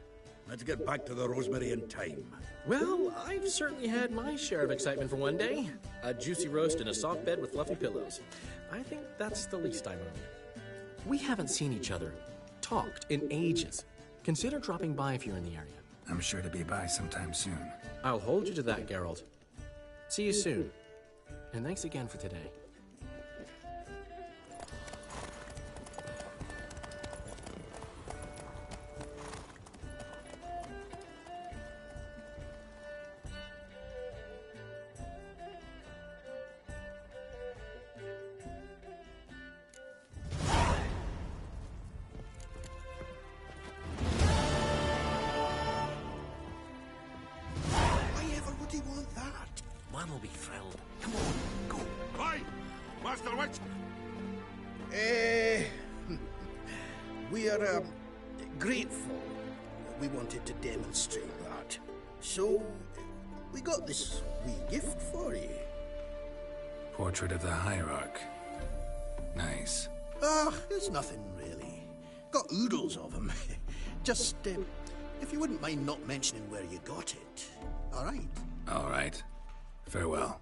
Let's get back to the Rosemary in time. Well, I've certainly had my share of excitement for one day. A juicy roast in a soft bed with fluffy pillows. I think that's the least I own. We haven't seen each other, talked in ages. Consider dropping by if you're in the area. I'm sure to be by sometime soon. I'll hold you to that, Geralt. See you soon. And thanks again for today. man will be thrilled. Come on, go. Aye, Master Witch. We are grateful. We wanted to demonstrate that. So, we got this wee gift for you. Portrait of the Hierarch. Nice. It's nothing really. Got oodles of them. Just, if you wouldn't mind not mentioning where you got it. All right? All right. Farewell.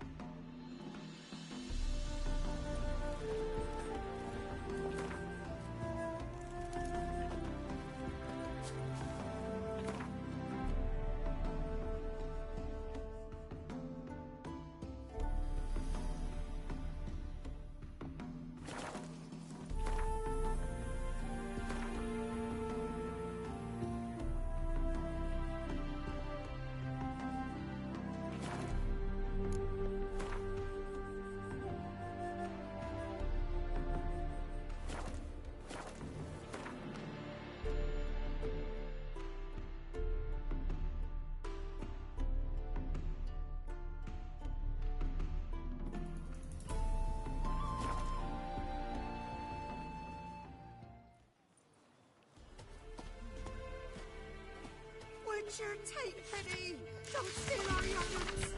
Witcher, take pity! Don't steal our young'uns!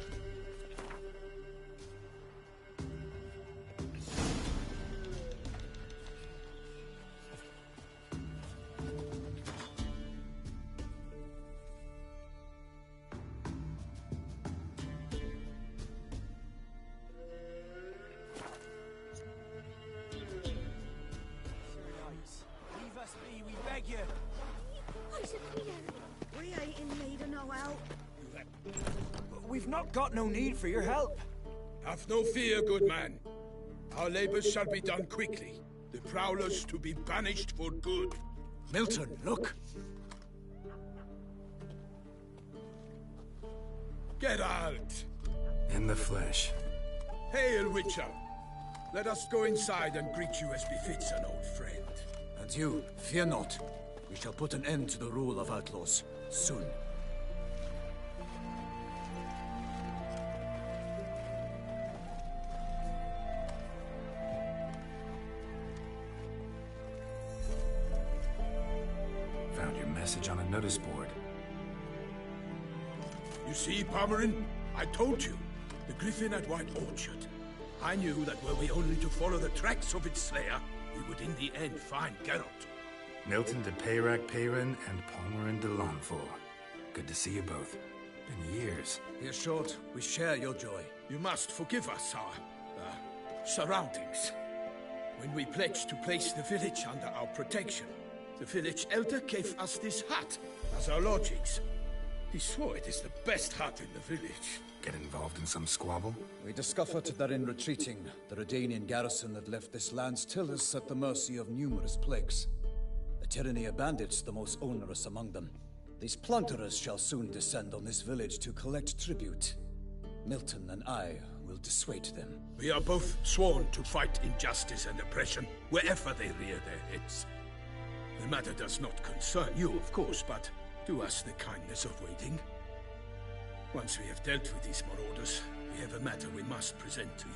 Leave us be, we beg you. We ain't in need of no help. We've not got no need for your help. Have no fear, good man. Our labors shall be done quickly. The prowlers to be banished for good. Milton, look. Get out! In the flesh. Hail, Witcher. Let us go inside and greet you as befits an old friend. And you, fear not. We shall put an end to the rule of outlaws, soon. Found your message on a notice board. You see, Pomeran? I told you. The griffin at White Orchard. I knew that were we only to follow the tracks of its slayer, we would in the end find Geralt. Milton de Peyrac Peyran and Palmerin de Lonfort. Good to see you both. Been years. Be assured, we share your joy. You must forgive us our surroundings. When we pledged to place the village under our protection, the village elder gave us this hut as our lodgings. He swore it is the best hut in the village. Get involved in some squabble? We discovered that in retreating, the Redanian garrison that left this land still is at the mercy of numerous plagues. A tyranny of bandits, the most onerous among them. These plunderers shall soon descend on this village to collect tribute. Milton and I will dissuade them. We are both sworn to fight injustice and oppression wherever they rear their heads. The matter does not concern you, of course, but do us the kindness of waiting. Once we have dealt with these marauders, we have a matter we must present to you.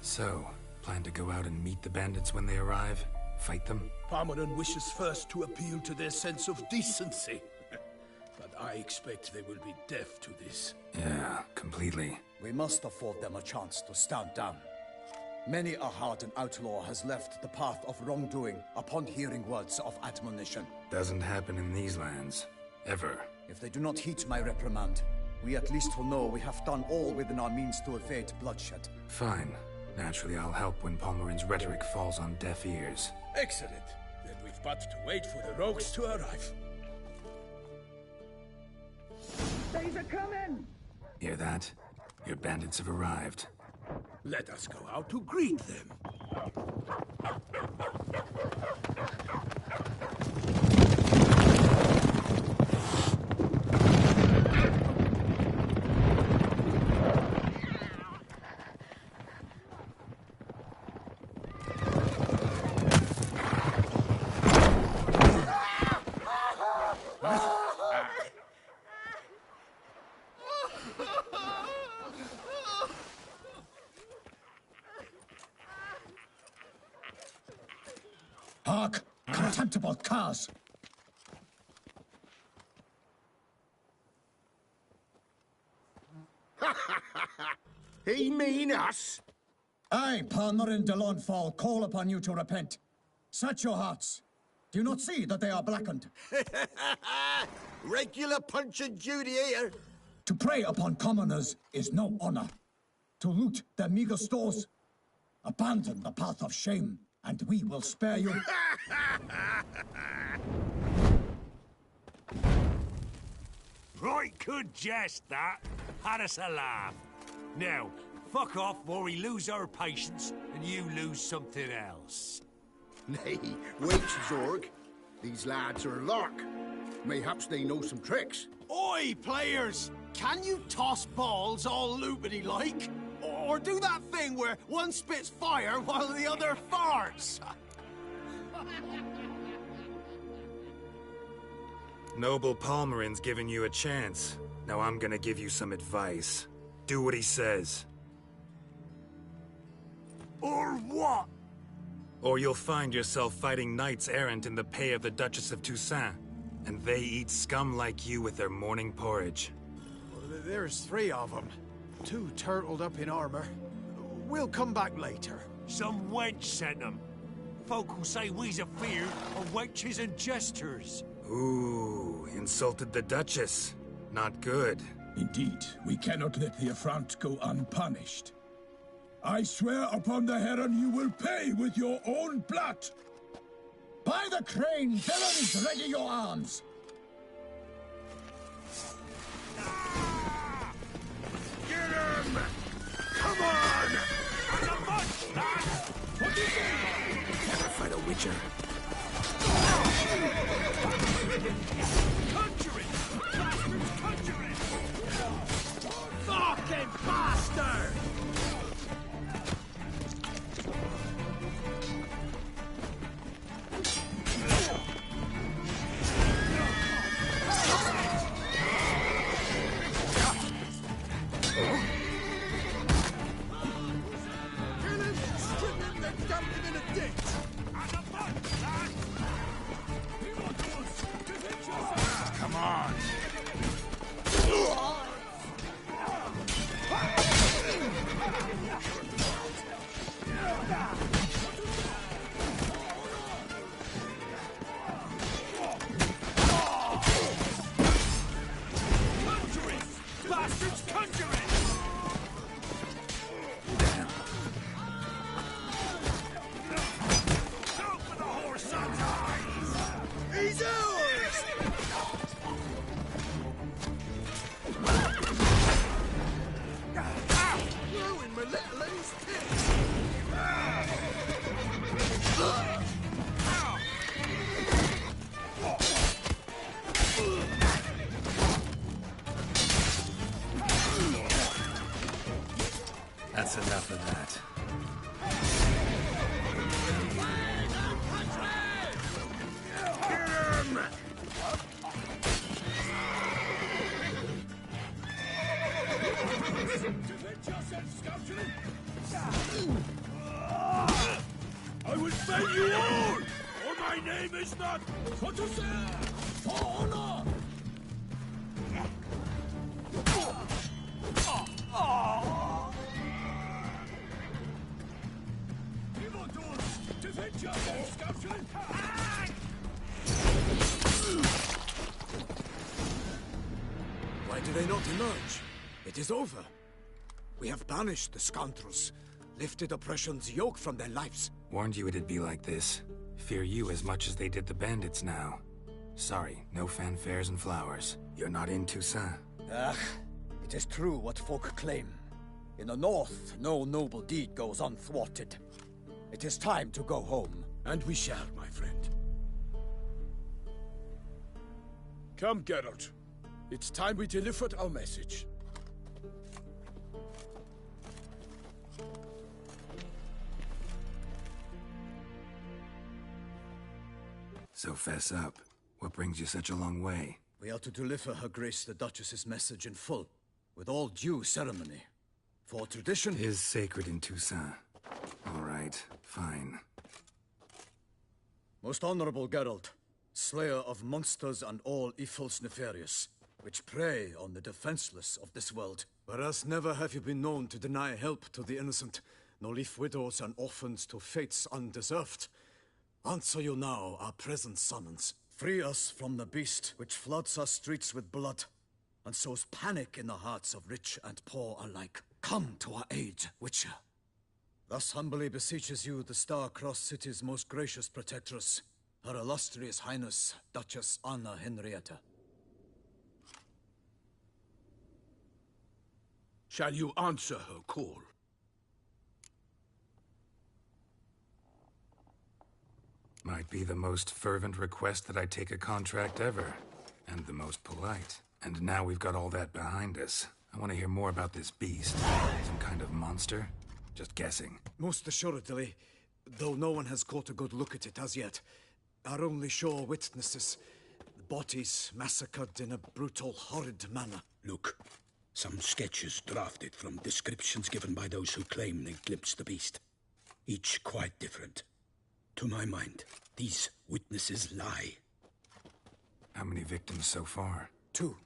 So, plan to go out and meet the bandits when they arrive? Fight them? Parmelan wishes first to appeal to their sense of decency. But I expect they will be deaf to this. Yeah, completely. We must afford them a chance to stand down. Many a hardened outlaw has left the path of wrongdoing upon hearing words of admonition. Doesn't happen in these lands. Ever. If they do not heed my reprimand, we at least will know we have done all within our means to evade bloodshed. Fine. Naturally, I'll help when Palmerin's rhetoric falls on deaf ears. Excellent. Then we've but to wait for the rogues to arrive. They's a coming! Hear that? Your bandits have arrived. Let us go out to greet them. Contemptible curs! He mean us? I, Palmerin de Launfal, call upon you to repent. Set your hearts. Do you not see that they are blackened? Regular Punch and Judy here. To prey upon commoners is no honor. To loot their meager stores, abandon the path of shame, and we will spare you. Right good jest, that. Had us a laugh. Now, fuck off or we lose our patience and you lose something else. Nay, wait, Zorg. These lads are lark. Mayhaps they know some tricks. Oi, players! Can you toss balls all loopity-like? Or do that thing where one spits fire while the other farts? Noble Palmerin's giving you a chance. Now I'm gonna give you some advice. Do what he says. Or what? Or you'll find yourself fighting knights errant in the pay of the Duchess of Toussaint. And they eat scum like you with their morning porridge. There's 3 of them. 2 turtled up in armor. We'll come back later. Some wench sent them. Folk will say we's afeard of wenches and jesters. Ooh, insulted the Duchess. Not good. Indeed, we cannot let the affront go unpunished. I swear upon the Heron you will pay with your own blood! By the crane, villains, ready your arms! Get him! Come on! Never fight a witcher. Conjure it! Bastards, conjure it! Fucking bastard! Come on. Bastards, conjure it! Go for the horse's eyes! He's ours! Ruin my little lady's tits! That's enough of that. Get him! I will slay you all, or my name is not For honor! Defend yourself, Scoutson! Why do they not emerge? It is over. We have banished the scoundrels, lifted oppression's yoke from their lives. Warned you it'd be like this. Fear you as much as they did the bandits now. Sorry, no fanfares and flowers. You're not in Toussaint. Ah, it is true what folk claim. In the north, no noble deed goes unthwarted. It is time to go home. And we shall, my friend. Come, Geralt. It's time we delivered our message. So fess up. What brings you such a long way? We are to deliver Her Grace the Duchess's message in full, with all due ceremony. For tradition is sacred in Toussaint. All right, fine. Most honorable Geralt, slayer of monsters and all evils nefarious, which prey on the defenseless of this world. Whereas never have you been known to deny help to the innocent, nor leave widows and orphans to fates undeserved. Answer you now our present summons. Free us from the beast which floods our streets with blood, and sows panic in the hearts of rich and poor alike. Come to our aid, Witcher. Thus humbly beseeches you the Star-Crossed City's most gracious protectress, Her Illustrious Highness, Duchess Anna Henrietta. Shall you answer her call? Might be the most fervent request that I take a contract ever, and the most polite. And now we've got all that behind us. I want to hear more about this beast. Some kind of monster? Just guessing. Most assuredly, though no one has caught a good look at it as yet. Our only sure witnesses, the bodies massacred in a brutal, horrid manner. Look, some sketches drafted from descriptions given by those who claim they glimpsed the beast. Each quite different. To my mind, these witnesses lie. How many victims so far? 2.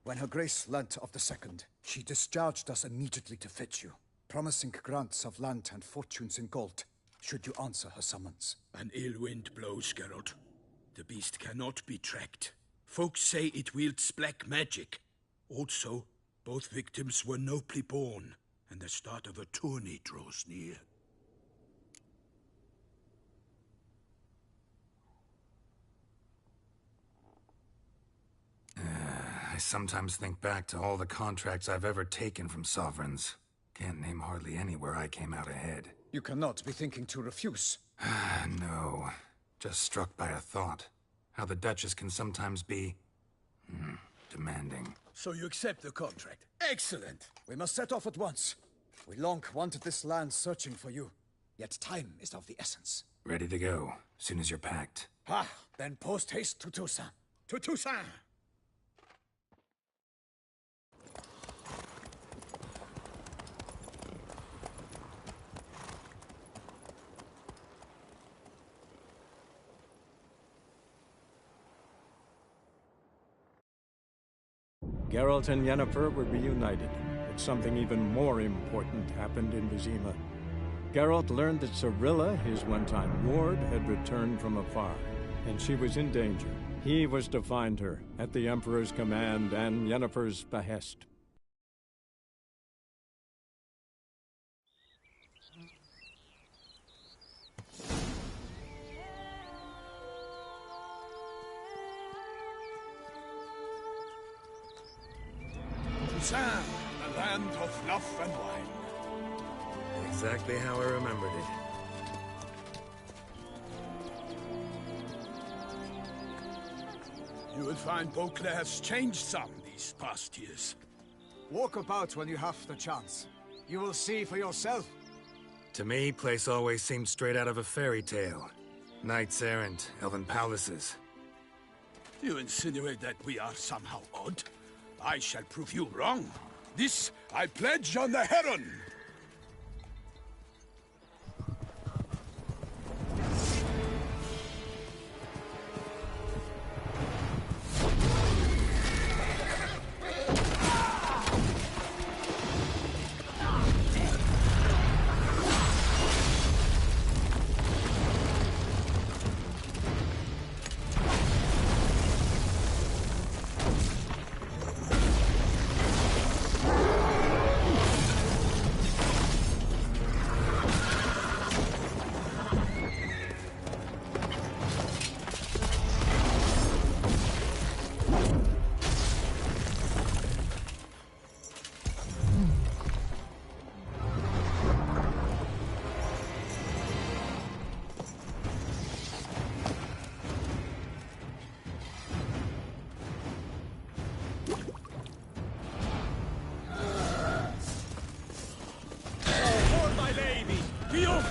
When Her Grace learnt of the second, she discharged us immediately to fetch you, promising grants of land and fortunes in gold, should you answer her summons. An ill wind blows, Geralt. The beast cannot be tracked. Folks say it wields black magic. Also, both victims were nobly born, and the start of a tourney draws near. I sometimes think back to all the contracts I've ever taken from sovereigns. Can't name hardly any where I came out ahead. You cannot be thinking to refuse. No. Just struck by a thought. How the Duchess can sometimes be... demanding. So you accept the contract. Excellent! We must set off at once. We long wanted this land searching for you. Yet time is of the essence. Ready to go, soon as you're packed. Then post haste to Toussaint. To Toussaint! Geralt and Yennefer were reunited, but something even more important happened in Vizima. Geralt learned that Cirilla, his one-time ward, had returned from afar, and she was in danger. He was to find her, at the Emperor's command and Yennefer's behest. Toussaint, the land of love and wine. Exactly how I remembered it. You will find Beauclair has changed some these past years. Walk about when you have the chance. You will see for yourself. To me, place always seemed straight out of a fairy tale. Knights errant, elven palaces. You insinuate that we are somehow odd? I shall prove you wrong. This I pledge on the Heron!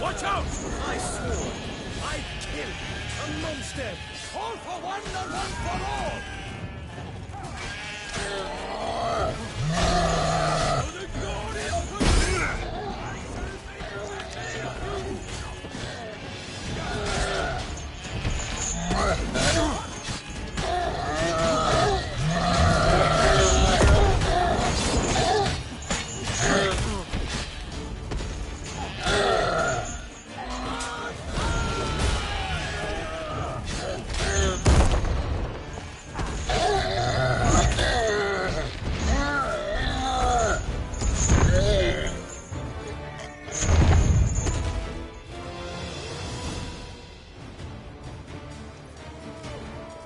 Watch out! I swore I'd kill a monster! All for one and one for all! For the glory of the...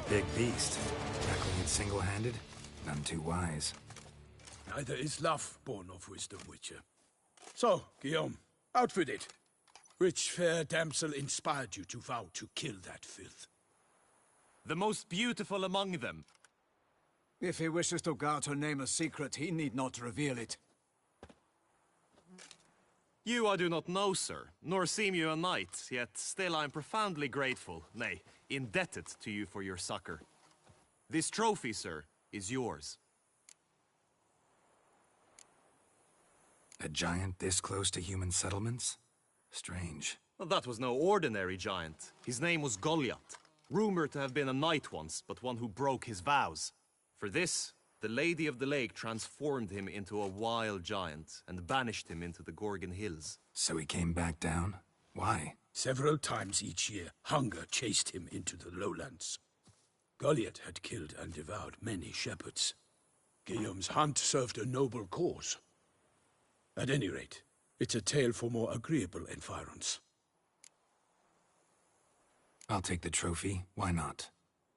Big beast. Tackling it single-handed? None too wise. Neither is love born of wisdom, Witcher. So, Guillaume, out with it. Which fair damsel inspired you to vow to kill that filth? The most beautiful among them. If he wishes to guard her name a secret, he need not reveal it. You I do not know, sir, nor seem you a knight, yet still I am profoundly grateful, nay, indebted to you for your succor. This trophy, sir, is yours. A giant this close to human settlements? Strange. Well, that was no ordinary giant. His name was Goliath, rumored to have been a knight once, but one who broke his vows. For this, the Lady of the Lake transformed him into a wild giant and banished him into the Gorgon Hills. So he came back down? Why? Several times each year, hunger chased him into the lowlands. Goliath had killed and devoured many shepherds. Guillaume's hunt served a noble cause. At any rate, it's a tale for more agreeable environs. I'll take the trophy. Why not?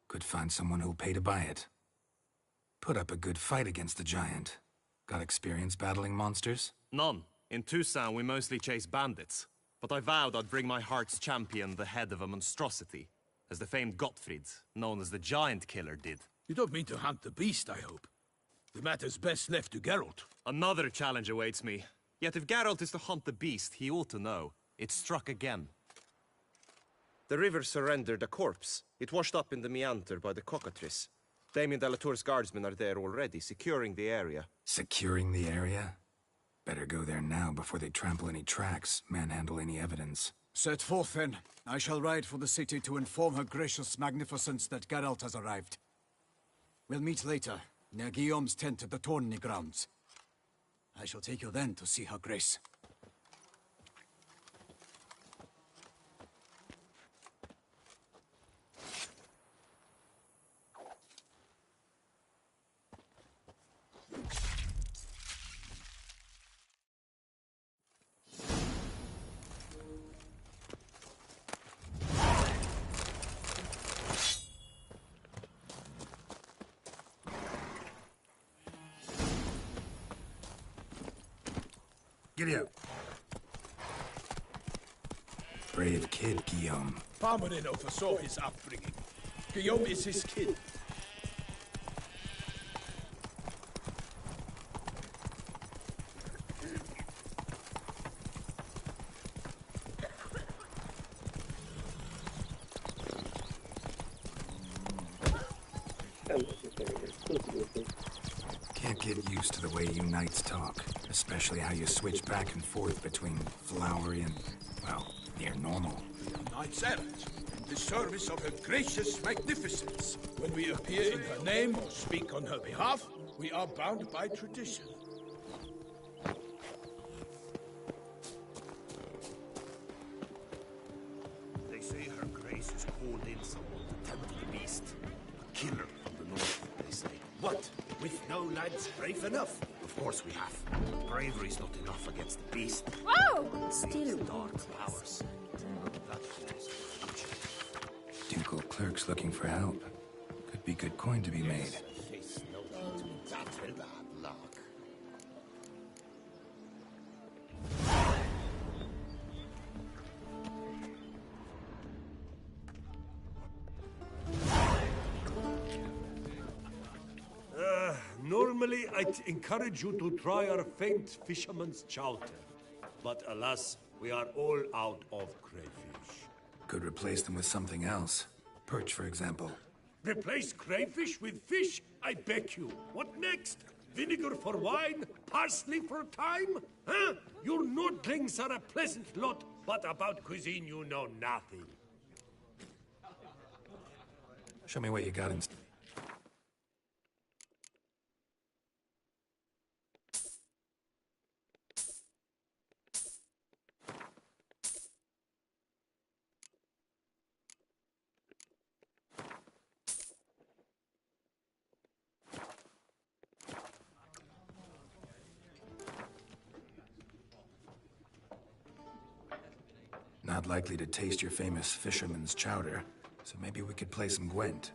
Could find someone who'll pay to buy it. Put up a good fight against the giant. Got experience battling monsters? None. In Toussaint, we mostly chase bandits. But I vowed I'd bring my heart's champion the head of a monstrosity, as the famed Gottfried, known as the Giant Killer, did. You don't mean to hunt the beast, I hope. The matter's best left to Geralt. Another challenge awaits me. Yet if Geralt is to hunt the beast, he ought to know. It struck again. The river surrendered a corpse. It washed up in the meander by the cockatrice. Damien Delatour's guardsmen are there already, securing the area. Securing the area? Better go there now before they trample any tracks, manhandle any evidence. Set forth, then. I shall ride for the city to inform her gracious magnificence that Geralt has arrived. We'll meet later, near Guillaume's tent at the Tourney grounds. I shall take you then to see her grace. Giddy up. Brave kid, Guillaume. Parmanin oversaw his upbringing. Guillaume is his kid. Can't get used to the way you knights talk, especially how you switch back and forth between flowery and, well, near normal. Knights errant, in the service of her gracious magnificence. When we appear in her name or speak on her behalf, we are bound by tradition. They say her grace has called in someone to tempt the beast. A killer from the north, they say. What? With no lads brave enough? Of course we have. Bravery's not enough against the beast. Whoa! Still dark powers. Ducal clerk's looking for help. Could be good coin to be made. Normally, I'd encourage you to try our famed fisherman's chowder. But alas, we are all out of crayfish. Could replace them with something else. Perch, for example. Replace crayfish with fish? I beg you. What next? Vinegar for wine? Parsley for thyme? Huh? Your nordlings are a pleasant lot, but about cuisine you know nothing. Show me what you got in... Not likely to taste your famous fisherman's chowder, so maybe we could play some Gwent.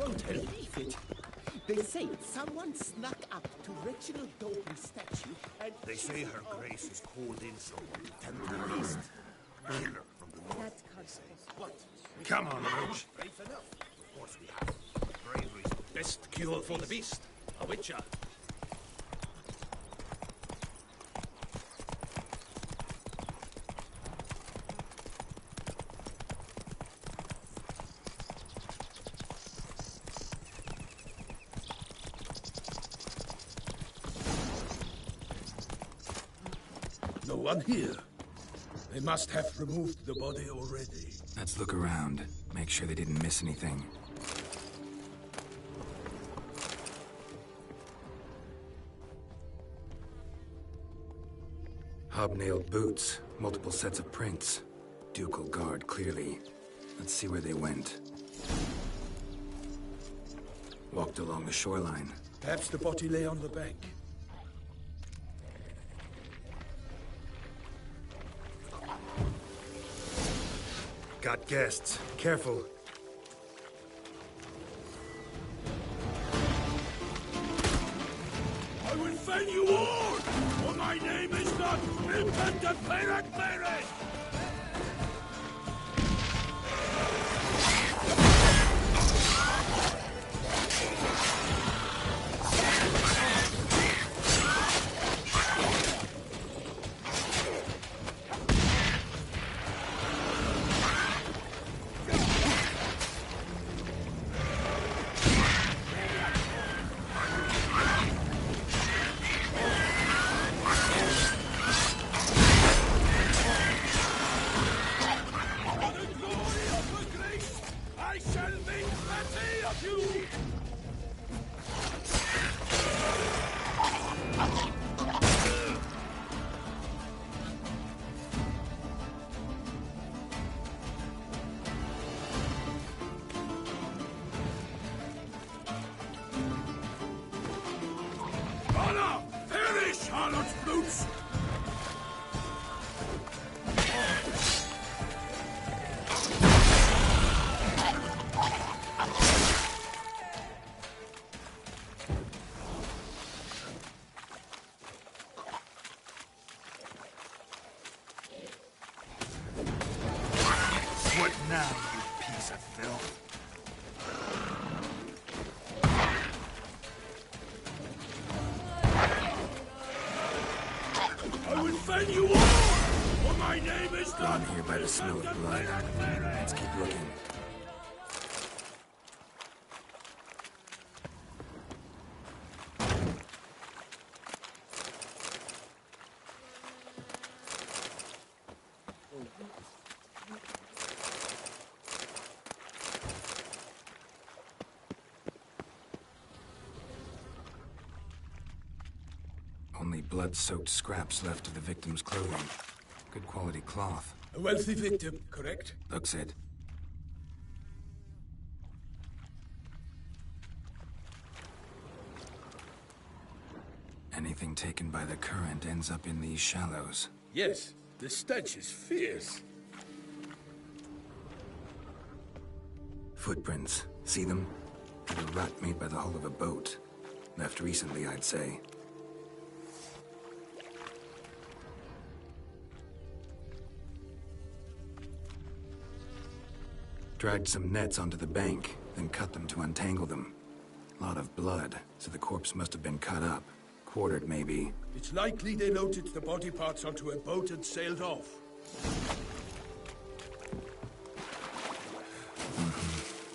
won't believe it. They say someone snuck up to Reginald Doble's statue and... They say her grace is called in someone to tend the beast. Killer from the north. That can't what? Come on, Roach. Brave enough. Of course we have. Bravery's the best cure for the beast. A witcher. No one here. They must have removed the body already. Let's look around. Make sure they didn't miss anything. Hobnailed boots, multiple sets of prints. Ducal guard, clearly. Let's see where they went. Walked along the shoreline. Perhaps the body lay on the bank. Got guests. Careful. I will fell you all, for my name is not Repent Ferret Ferret! What now, you piece of filth? I will fell you all, for my name is not I'm here by the smell of blood. Let's keep looking. Only blood-soaked scraps left of the victim's clothing. Good quality cloth. A wealthy victim, correct? Looks it. Anything taken by the current ends up in these shallows. Yes, the stench is fierce. Footprints. See them? The rut made by the hull of a boat. Left recently, I'd say. Dragged some nets onto the bank, then cut them to untangle them. Lot of blood, so the corpse must have been cut up. Quartered, maybe. It's likely they loaded the body parts onto a boat and sailed off.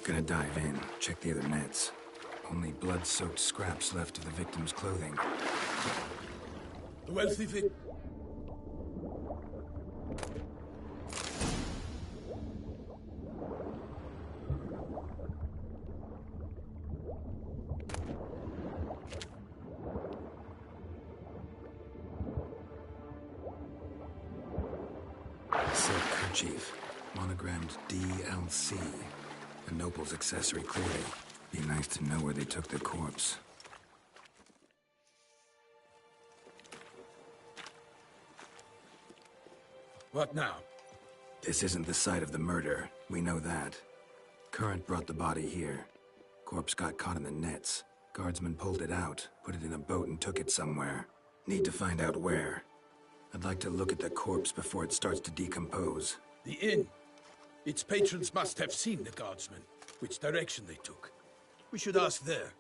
Gonna dive in, check the other nets. Only blood-soaked scraps left of the victim's clothing. A wealthy victim. Silk kerchief, monogrammed DLC. A noble's accessory, clearly. Be nice to know where they took the corpse. What now? This isn't the site of the murder. We know that. Current brought the body here. Corpse got caught in the nets. Guardsmen pulled it out, put it in a boat and took it somewhere. Need to find out where. I'd like to look at the corpse before it starts to decompose. The inn. Its patrons must have seen the guardsmen, which direction they took. We should ask there.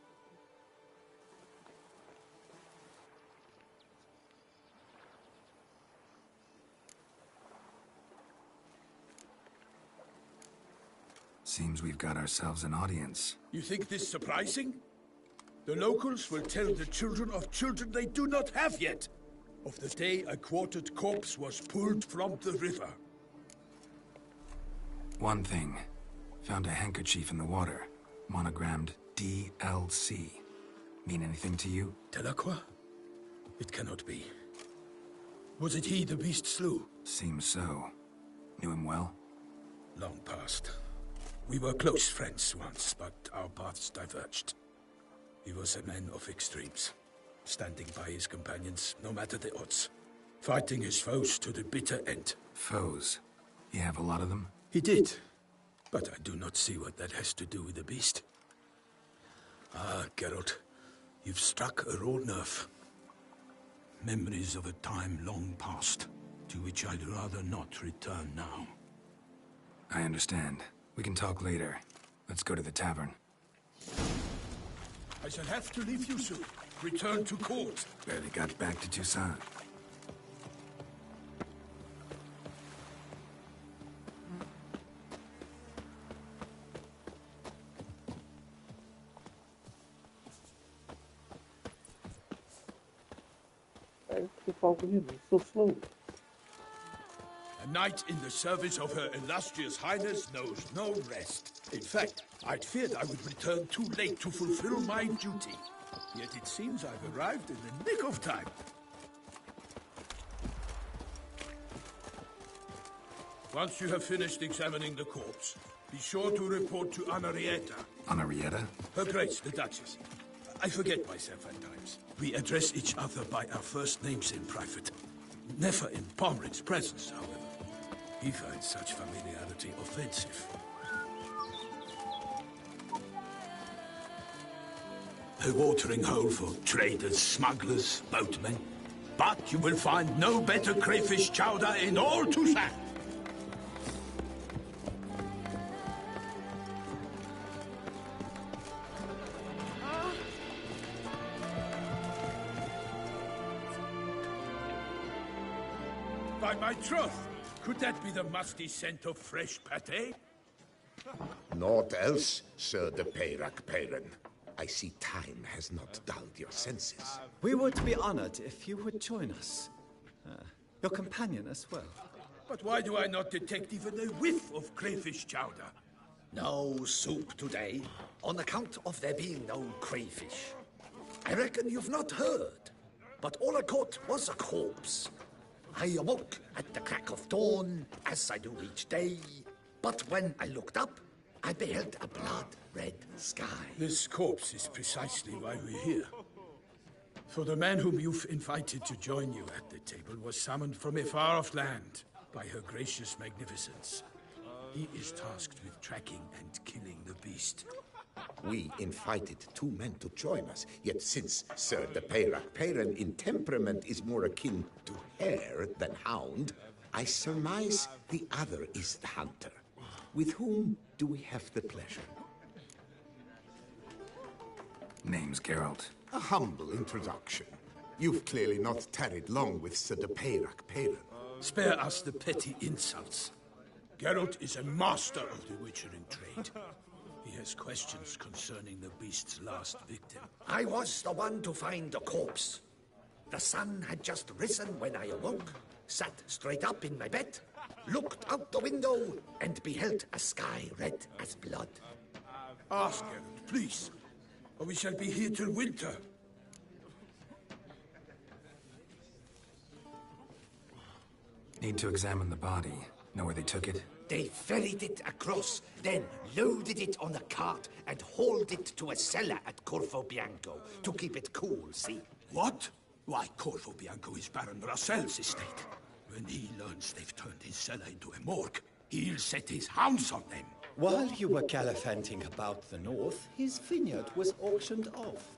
Seems we've got ourselves an audience. You think this surprising? The locals will tell the children of children they do not have yet, of the day a quartered corpse was pulled from the river. One thing. Found a handkerchief in the water. Monogrammed DLC. Mean anything to you? Delacroix? It cannot be. Was it he the beast slew? Seems so. Knew him well? Long past. We were close friends once, but our paths diverged. He was a man of extremes, standing by his companions, no matter the odds. Fighting his foes to the bitter end. Foes? You have a lot of them? He did, but I do not see what that has to do with the beast. Ah, Geralt, you've struck a raw nerve. Memories of a time long past, to which I'd rather not return now. I understand. We can talk later. Let's go to the tavern. I shall have to leave you soon. Return to court. Barely got back to Toussaint. So slow. A knight in the service of Her Illustrious Highness knows no rest. In fact, I'd feared I would return too late to fulfill my duty. Yet it seems I've arrived in the nick of time. Once you have finished examining the corpse, be sure to report to Anarietta. Anarietta? Her Grace, the Duchess. I forget myself at times. We address each other by our first names in private. Never in Pomrin's presence, however. He finds such familiarity offensive. A watering hole for traders, smugglers, boatmen. But you will find no better crayfish chowder in all Toussaint. By my troth, could that be the musty scent of fresh pâté? Naught else, Sir de Peyrac-Peyran. I see time has not dulled your senses. We would be honored if you would join us. Your companion as well. But why do I not detect even a whiff of crayfish chowder? No soup today, on account of there being no crayfish. I reckon you've not heard, but all I caught was a corpse. I awoke at the crack of dawn, as I do each day, but when I looked up, I beheld a blood-red sky. This corpse is precisely why we're here. For the man whom you've invited to join you at the table was summoned from a far-off land by her gracious magnificence. He is tasked with tracking and killing the beast. We invited two men to join us, yet since Sir de Peyrac-Peyran in temperament is more akin to hare than hound, I surmise the other is the hunter. With whom do we have the pleasure? Name's Geralt. A humble introduction. You've clearly not tarried long with Sir de Peyrac-Peyran. Spare us the petty insults. Geralt is a master of the witchering trade. He has questions concerning the beast's last victim. I was the one to find the corpse. The sun had just risen when I awoke, sat straight up in my bed, looked out the window, and beheld a sky red as blood. Ask Geralt, please, or we shall be here till winter. Need to examine the body. Know where they took it? They ferried it across, then loaded it on a cart and hauled it to a cellar at Corvo Bianco to keep it cool, see? What? Why, Corvo Bianco is Baron Rassel's estate. When he learns they've turned his cellar into a morgue, he'll set his hounds on them. While you were gallivanting about the north, his vineyard was auctioned off.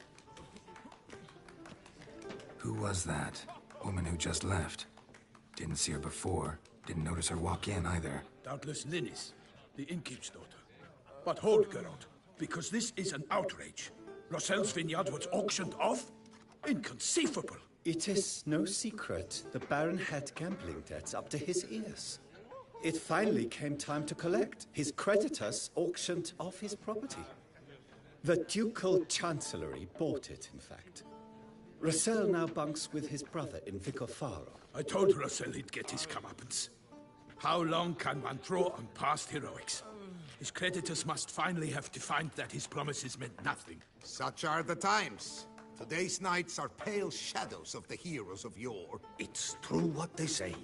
Who was that? Woman who just left. Didn't see her before. Didn't notice her walk in either. Doubtless Linnis, the innkeep's daughter. But hold, Geralt, because this is an outrage. Rossel's vineyard was auctioned off? Inconceivable. It is no secret the Baron had gambling debts up to his ears. It finally came time to collect. His creditors auctioned off his property. The Ducal Chancellery bought it, in fact. Rossel now bunks with his brother in Vicofaro. I told Rossel he'd get his comeuppance. How long can one draw on past heroics? His creditors must finally have defined that his promises meant nothing. Such are the times. Today's knights are pale shadows of the heroes of yore. It's true what they say.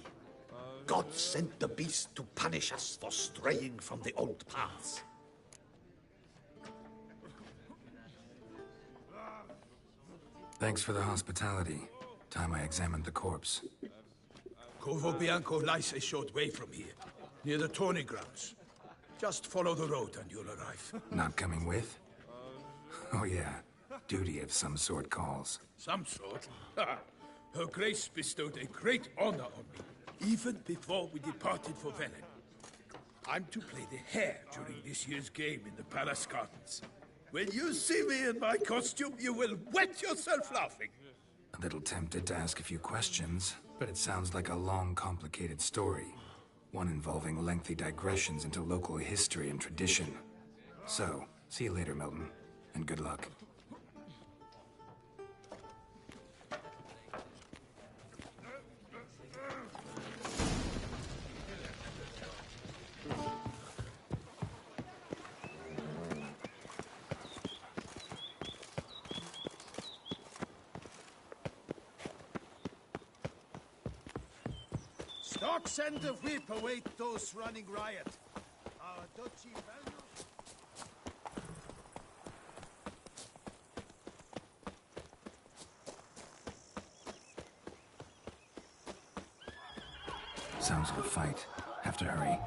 God sent the beast to punish us for straying from the old paths. Thanks for the hospitality. Time I examined the corpse. Corvo Bianco lies a short way from here, near the tourney grounds. Just follow the road and you'll arrive. Not coming with? Oh yeah, duty of some sort calls. Some sort? Her Grace bestowed a great honor on me, even before we departed for Velen. I'm to play the hare during this year's game in the palace gardens. When you see me in my costume, you will wet yourself laughing. A little tempted to ask a few questions, but it sounds like a long, complicated story. One involving lengthy digressions into local history and tradition. So, see you later, Milton, and good luck. Stocks and the whip await those running riot. Our duchy value... Sounds like a fight. Have to hurry.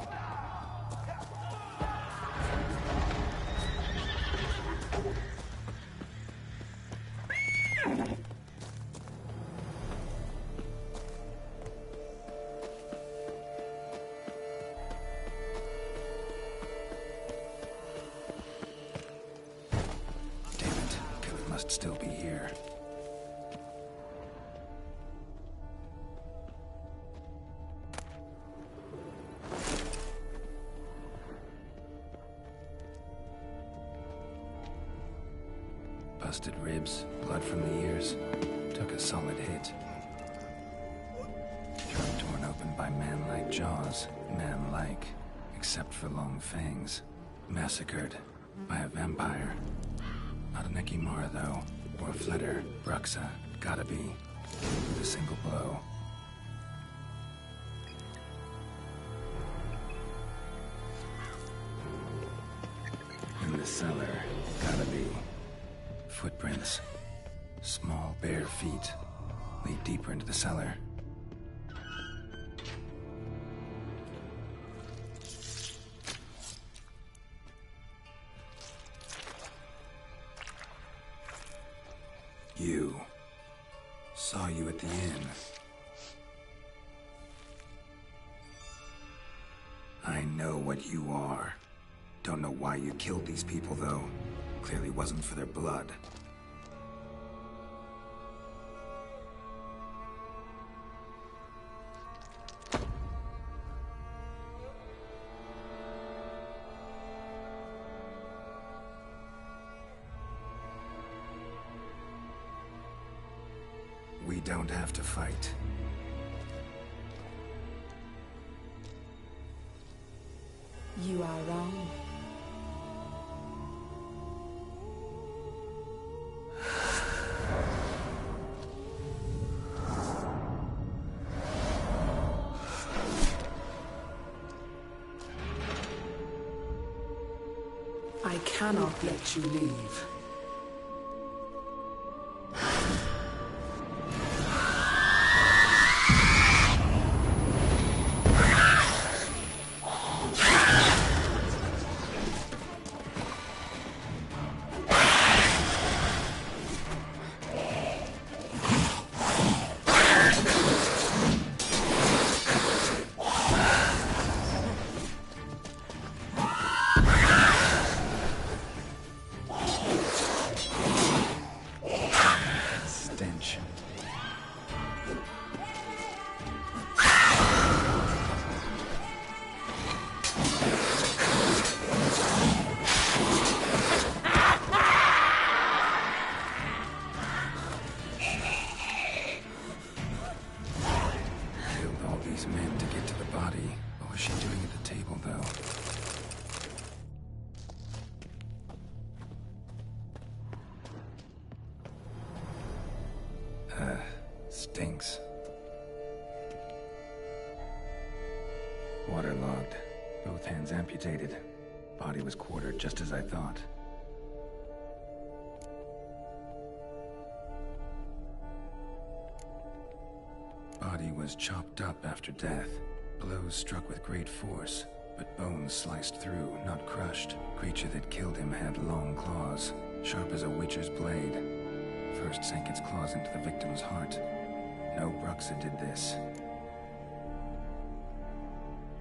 Must still be here. Busted ribs, blood from the ears. Took a solid hit. Throat torn open by man-like jaws. Man-like, except for long fangs. Massacred by a vampire. Not an Ekimara, though, or a Flitter. Bruxa. Gotta be. With a single blow. In the cellar. Gotta be. Footprints. Small, bare feet. Lead deeper into the cellar. You. Saw you at the inn. I know what you are. Don't know why you killed these people, though. Clearly wasn't for their blood. We don't have to fight. You are wrong. I cannot let you leave. stench. Killed all these men to get to the body. What was she doing at the table, though? Stinks. Waterlogged. Both hands amputated. Body was quartered just as I thought. Body was chopped up after death. Blows struck with great force, but bones sliced through, not crushed. Creature that killed him had long claws, sharp as a witcher's blade. First sank its claws into the victim's heart. No Bruxa did this.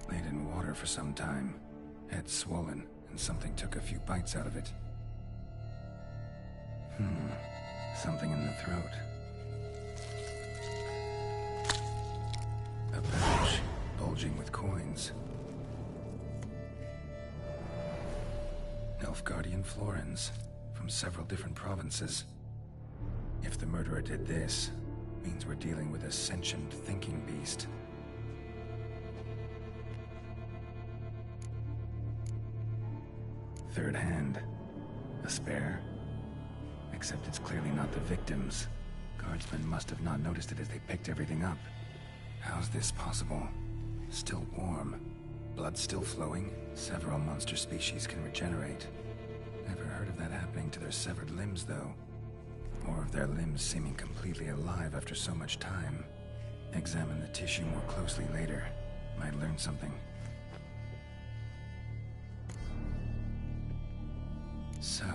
Laid in water for some time. Head swollen, and something took a few bites out of it. Something in the throat. A pouch, bulging with coins. Nilfgaardian florins, from several different provinces. If the murderer did this, means we're dealing with a sentient thinking beast. Third hand. A spare? Except it's clearly not the victim's. Guardsmen must have not noticed it as they picked everything up. How's this possible? Still warm. Blood still flowing? Several monster species can regenerate. Never heard of that happening to their severed limbs, though. Or of their limbs seeming completely alive after so much time. Examine the tissue more closely later. Might learn something. So,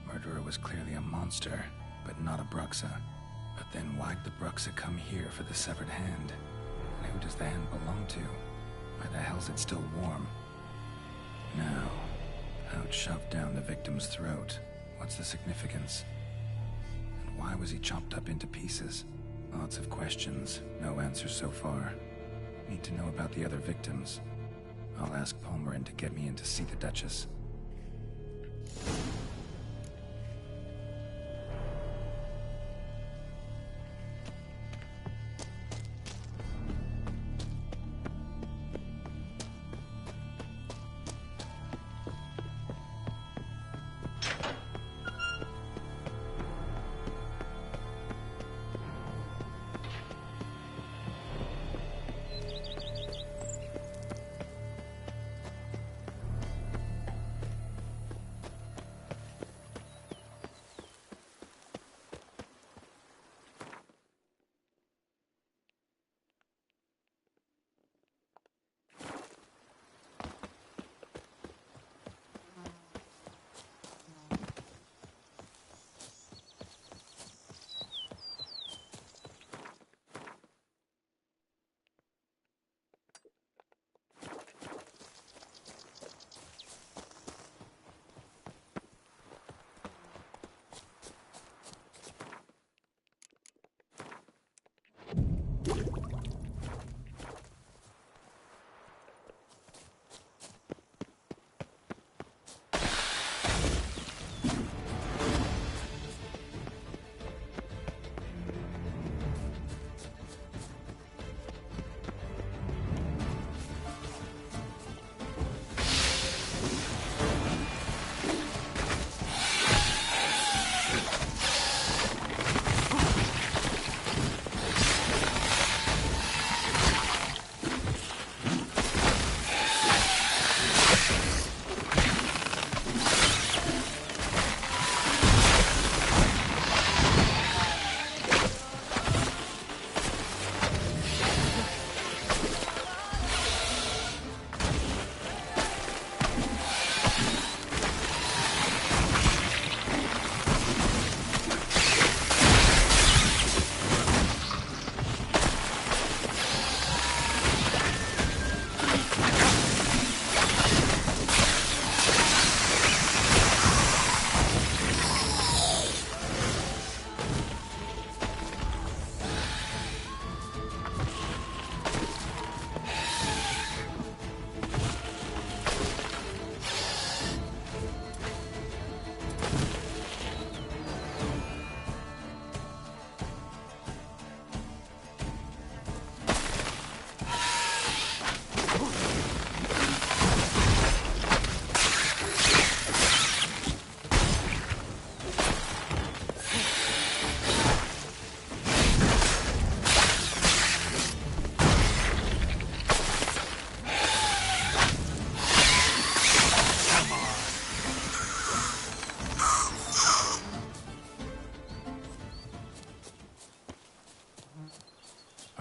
murderer was clearly a monster, but not a Bruxa. But then why'd the Bruxa come here for the severed hand? And who does the hand belong to? Why the hell's it still warm? Now, pouch shoved down the victim's throat. What's the significance? And why was he chopped up into pieces? Lots of questions, no answers so far. Need to know about the other victims. I'll ask Palmerin to get me in to see the Duchess.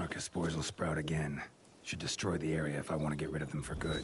Arcus spores will sprout again. Should destroy the area if I want to get rid of them for good.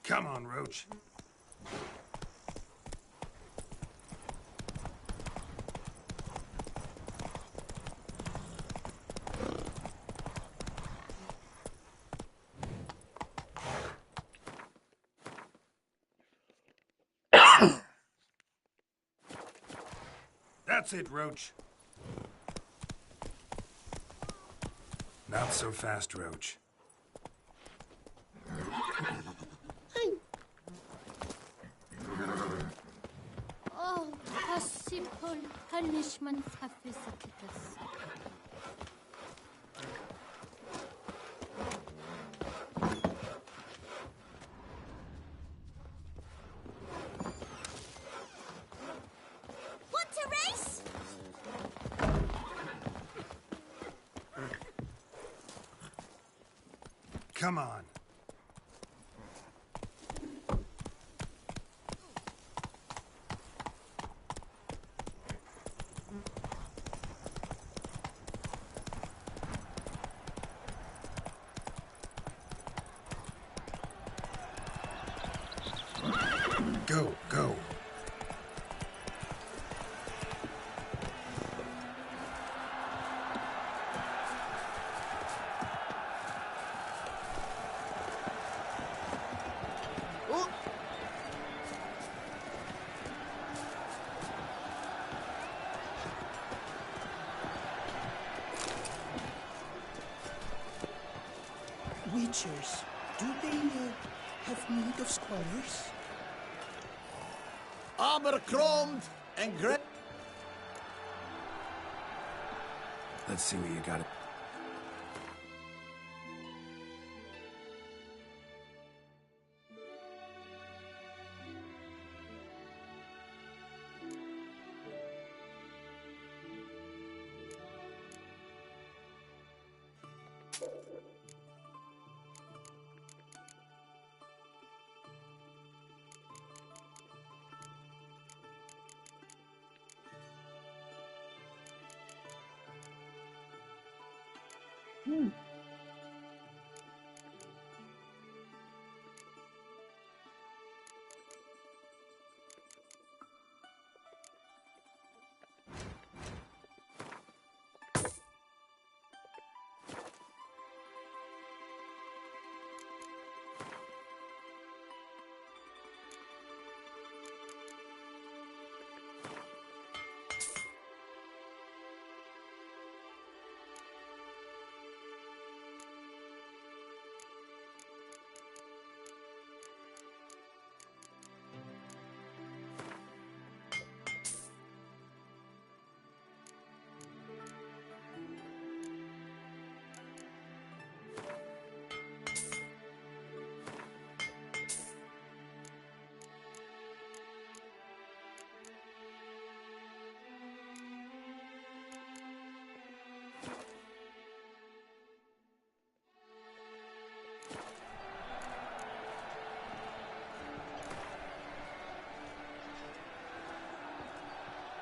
Come on, Roach. That's it, Roach. Not so fast, Roach. Oh, possible punishment have visited us. Want to race? Come on. Go, go. Witchers, do they have need of scholars? Armor chromed and great. Let's see what you got.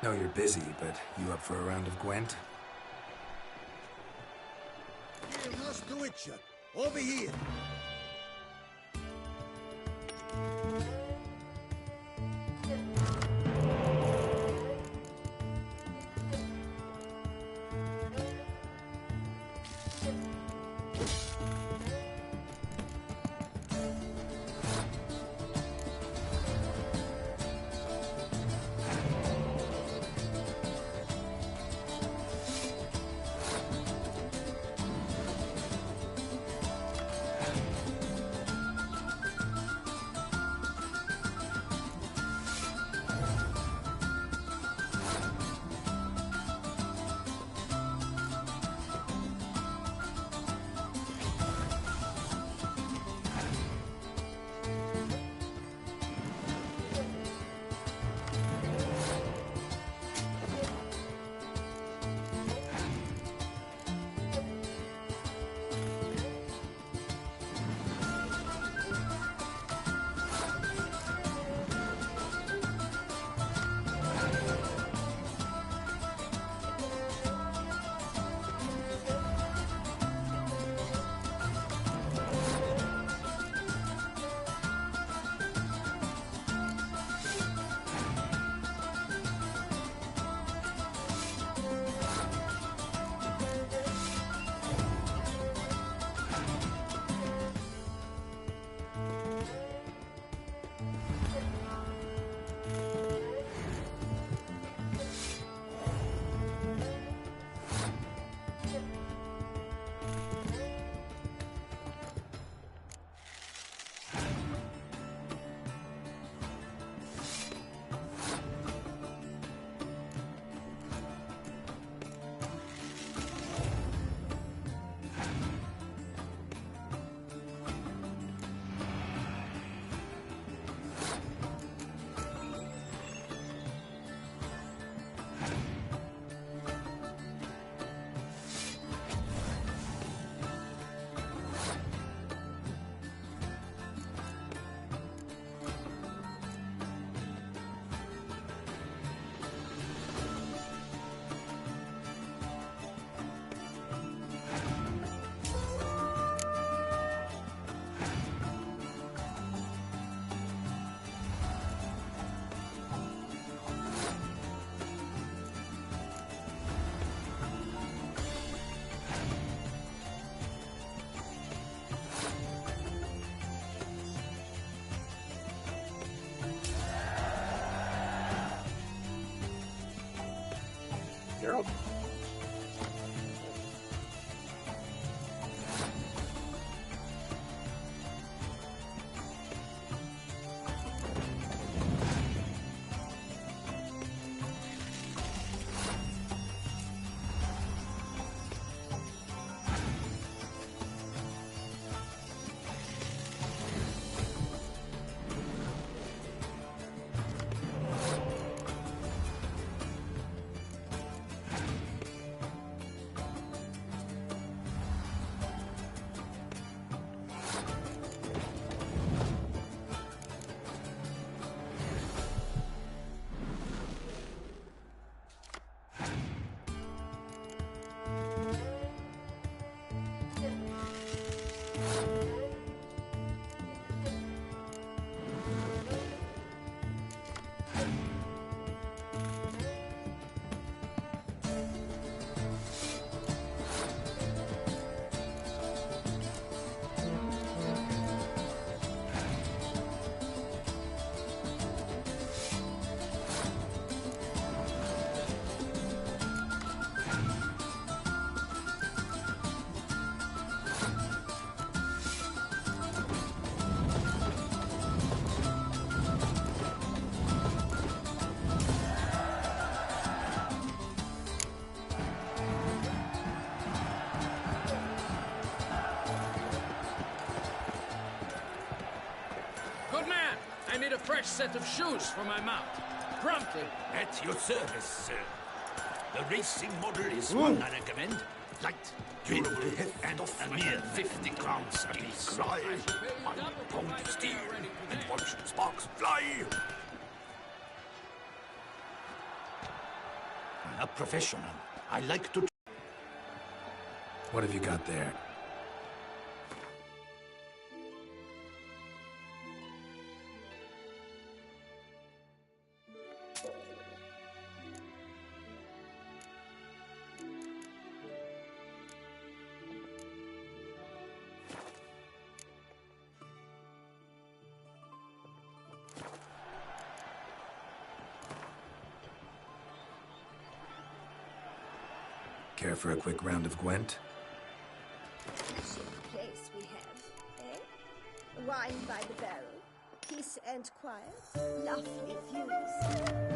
Know you're busy, but you up for a round of Gwent? Here, Master Witcher, over here. Geralt. Good man! I need a fresh set of shoes for my mount. Promptly. At your service, sir. The racing model is one I recommend. Light, durable, and a mere 50 crowns apiece. Drive, one pound of steel, and watch sparks fly. A professional. I like to... What have you got there? Care for a quick round of Gwent? Sort of place we have, eh? Wine by the barrel, peace and quiet, lovely views.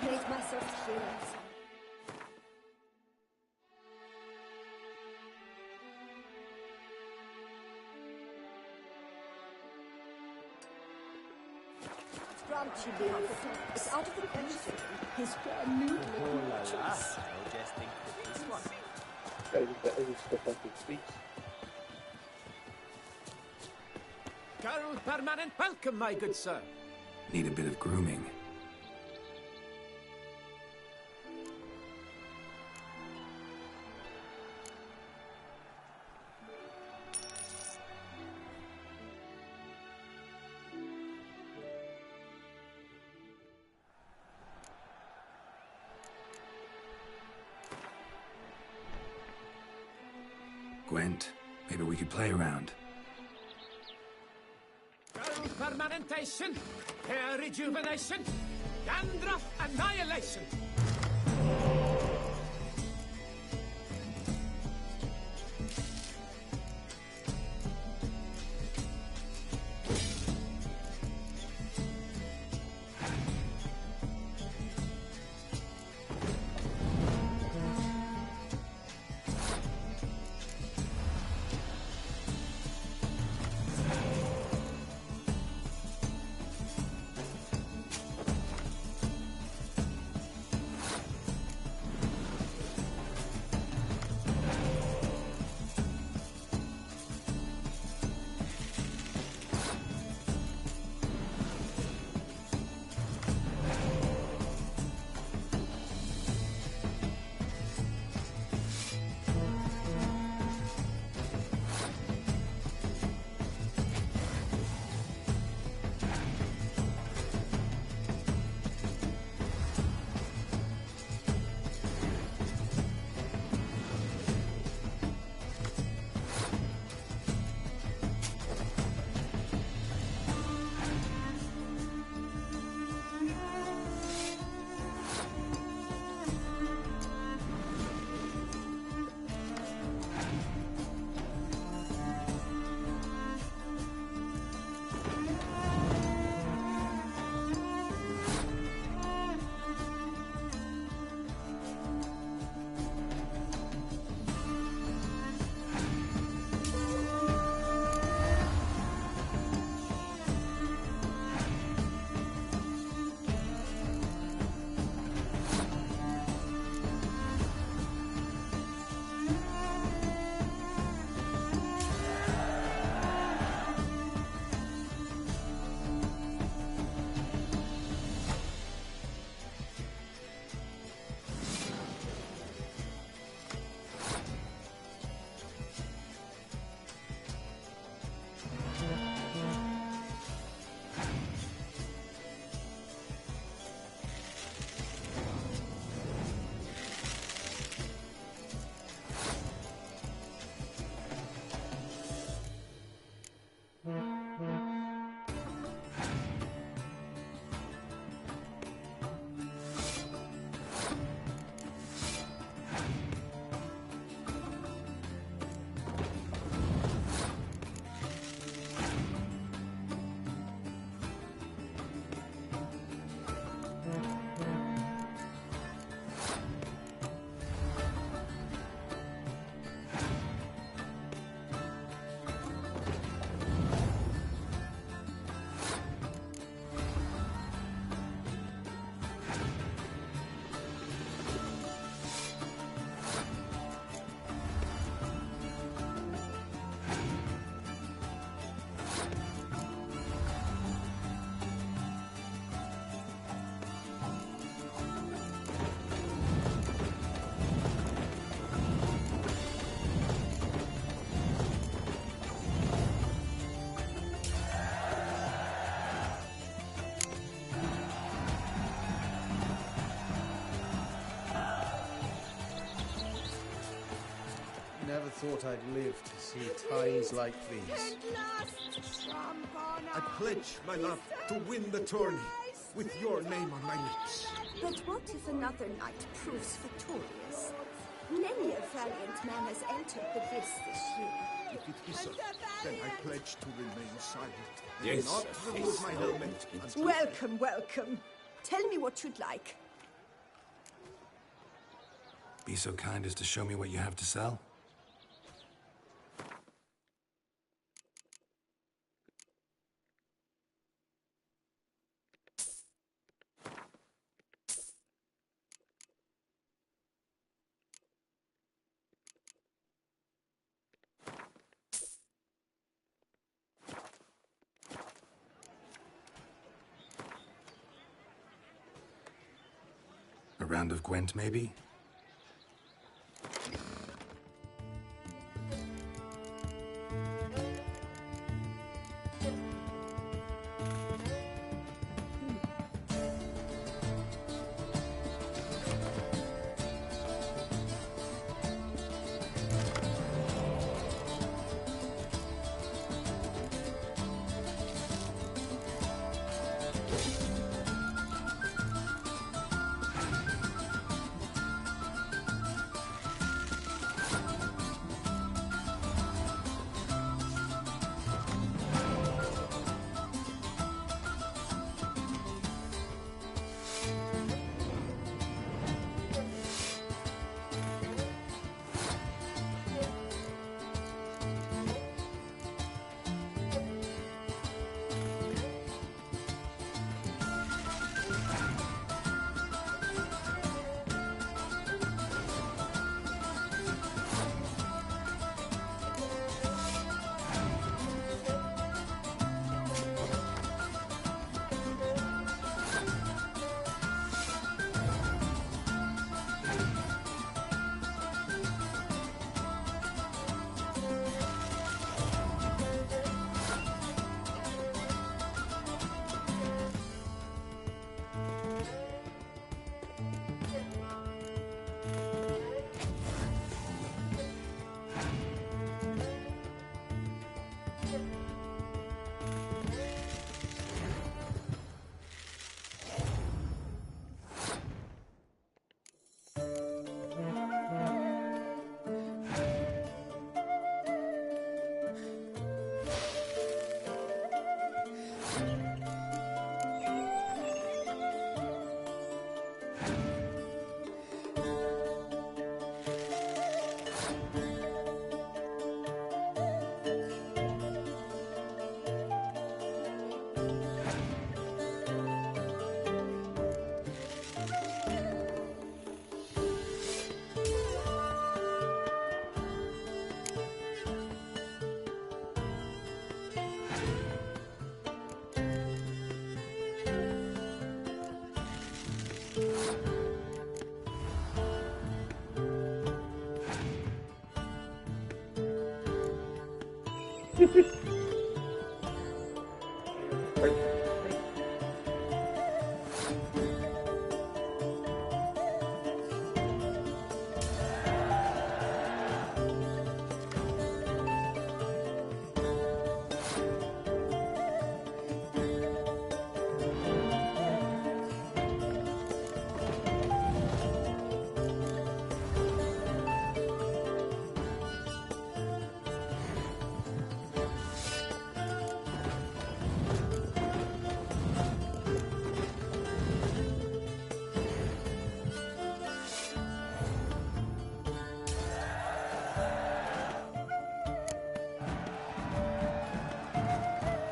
made myself curious. It's out of the question. His brand new choice. Carol Permanent, welcome, my good sir. Need a bit of grooming. Gwent, maybe we could play around. Carol Permanentation, hair rejuvenation, dandruff annihilation. Never thought I'd live to see times like these. I pledge my love to win the tourney with your name on my lips. But what if another knight proves victorious? Many a valiant man has entered the list this year. If it be so, then I pledge to remain silent. Yes, Not remove my helmet until... Welcome, welcome. Tell me what you'd like. Be so kind as to show me what you have to sell? A round of Gwent, maybe?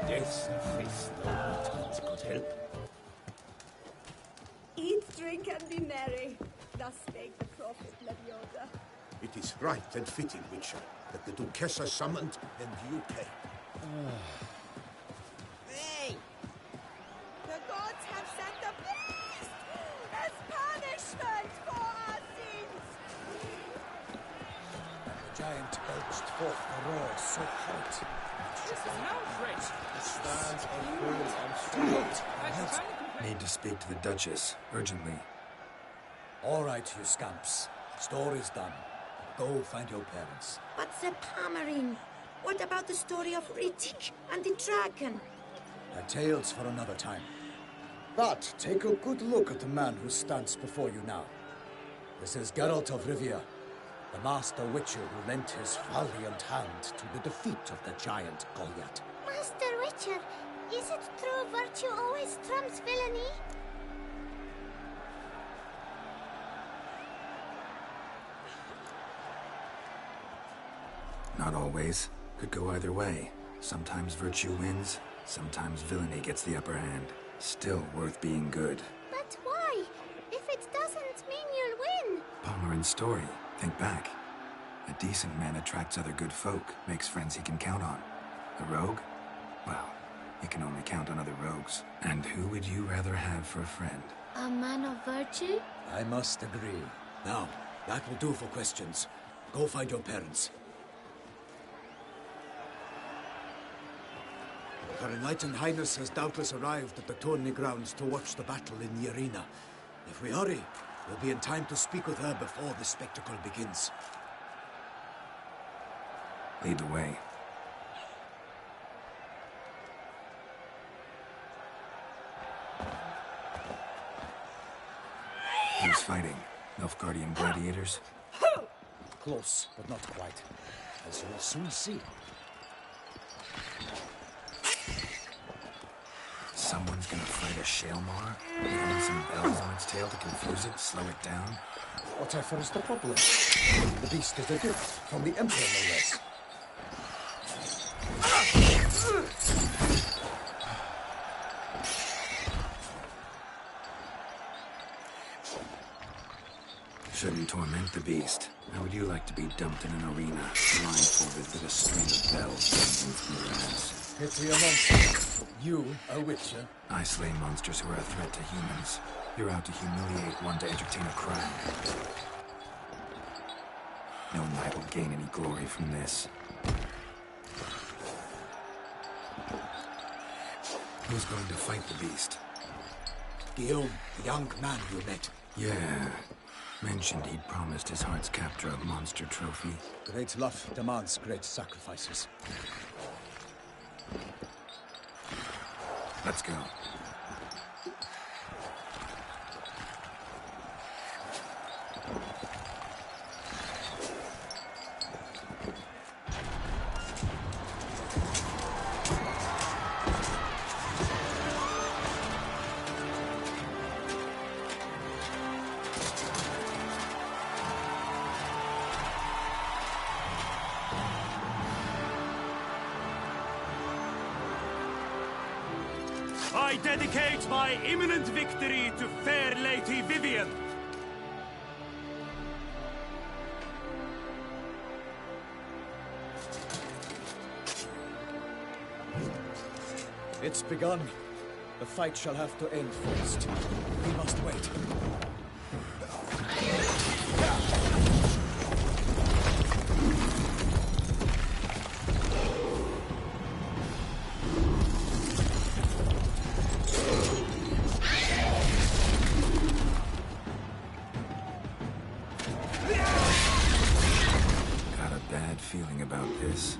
Yes, a feast of what could help. Eat, drink, and be merry. Thus spake the prophet Leviosa. It is right and fitting, Witcher, that the Duchessa summoned and you pay. Hey! The gods have sent the beast as punishment for our sins! The giant belched forth the roar so hot. This is an outrage. Stands a fool on Need to speak to the Duchess, urgently. All right, you scamps. Story's done. Go find your parents. But the Palmerine, what about the story of Ritik and the dragon? They're tales for another time. But take a good look at the man who stands before you now. This is Geralt of Rivia, the master witcher who lent his valiant hand to the defeat of the giant Goliath. Master Witcher, is it true virtue always trumps villainy? Not always. Could go either way. Sometimes virtue wins, sometimes villainy gets the upper hand. Still worth being good. But why? If it doesn't mean you'll win. Palmer and Story. Think back. A decent man attracts other good folk, makes friends he can count on. A rogue? Well, you can only count on other rogues. And who would you rather have for a friend? A man of virtue? I must agree. Now, that will do for questions. Go find your parents. Her Enlightened Highness has doubtless arrived at the tourney grounds to watch the battle in the arena. If we hurry, we'll be in time to speak with her before the spectacle begins. Lead the way. Who's fighting? Nilfgaardian gladiators? Close, but not quite. As you'll soon see. Someone's gonna fight a Shaelmar? With some bells on its tail to confuse it, slow it down? Whatever is the problem? The beast is a gift from the Emperor, no less. Shouldn't torment the beast. How would you like to be dumped in an arena, blindfolded with a string of bells dangling from your ass? Pity a monster. You, a witcher? I slay monsters who are a threat to humans. You're out to humiliate one to entertain a crowd. No knight will gain any glory from this. Who's going to fight the beast? Guillaume, the young man you met. Yeah. Mentioned he'd promised his heart's captor a monster trophy. Great love demands great sacrifices. Let's go. I dedicate my imminent victory to fair Lady Vivian. It's begun. The fight shall have to end first. We must wait. Got a bad feeling about this.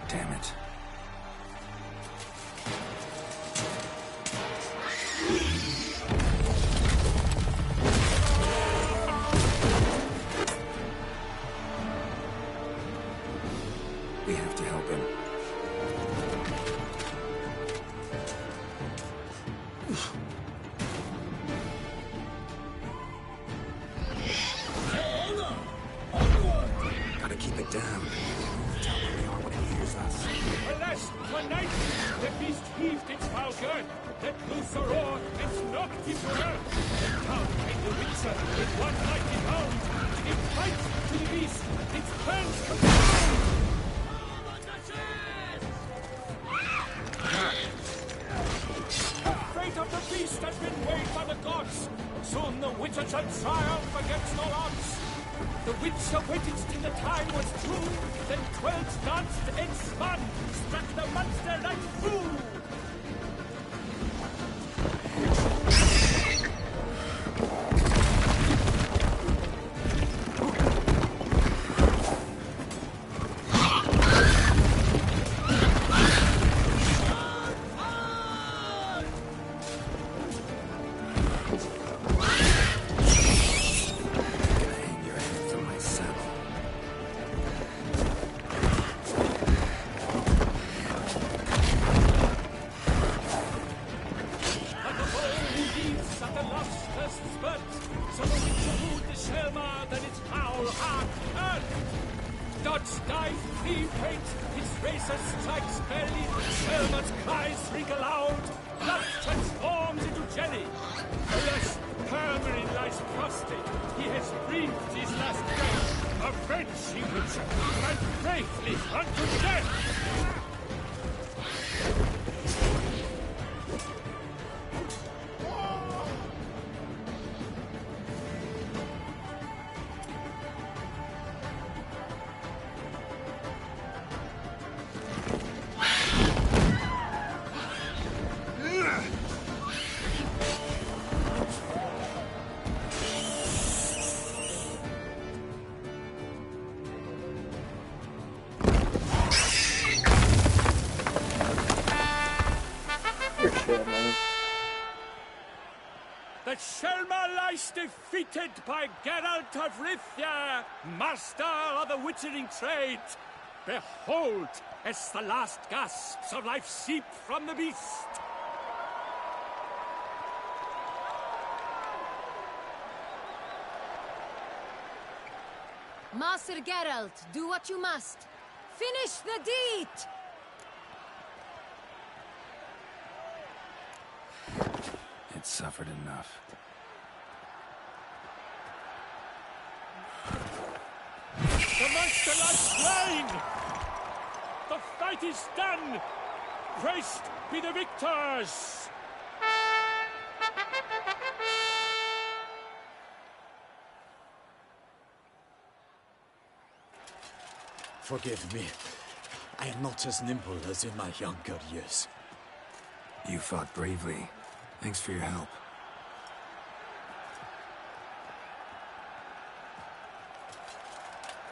Damn it. We have to help him. Gotta keep it down. Tell where we are when it hears us. Alas, one night, the beast heaved its foul girth, let loose a roar, and knocked him to earth. And down came the Witcher with one mighty bound. It fights to the beast, its hands come down. The fate of the beast has been weighed by the gods. Soon the Witcher shall triumph against all odds. The Witcher waited till the time was true, then twirled, danced, and spun, struck the monster like fool. for the witcher who the Selma than its foul heart earth. Dots dive, free paint, its razor strikes belly, Selma's cries ring aloud, blood transforms into jelly. Alas, Hermelin lies prostrate, he has breathed his last breath. Avenge, ye witcher, and bravely unto death! The Selma lies defeated by Geralt of Rithia, master of the witchering trade. Behold, as the last gasps of life seep from the beast. Master Geralt, do what you must. Finish the deed! It suffered enough. The monster lies slain! The fight is done! Praised be the victors! Forgive me. I am not as nimble as in my younger years. You fought bravely. Thanks for your help.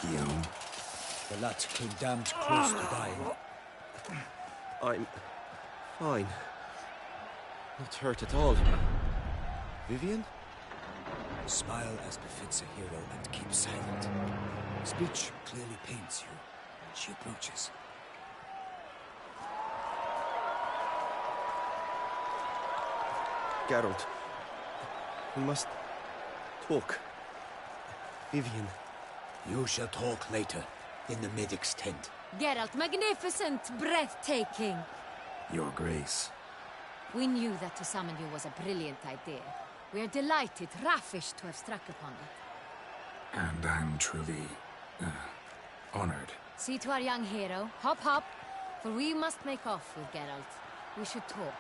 Guillaume? The lad came damned close to dying. I'm fine. Not hurt at all. Vivian? Smile as befits a hero and keep silent. Speech clearly pains you. She approaches. Geralt. We must talk. Vivian. You shall talk later, in the medic's tent. Geralt, magnificent, breathtaking. Your Grace. We knew that to summon you was a brilliant idea. We are delighted, ravished to have struck upon it. And I'm truly, honored. See to our young hero. Hop, hop. For we must make off with Geralt. We should talk.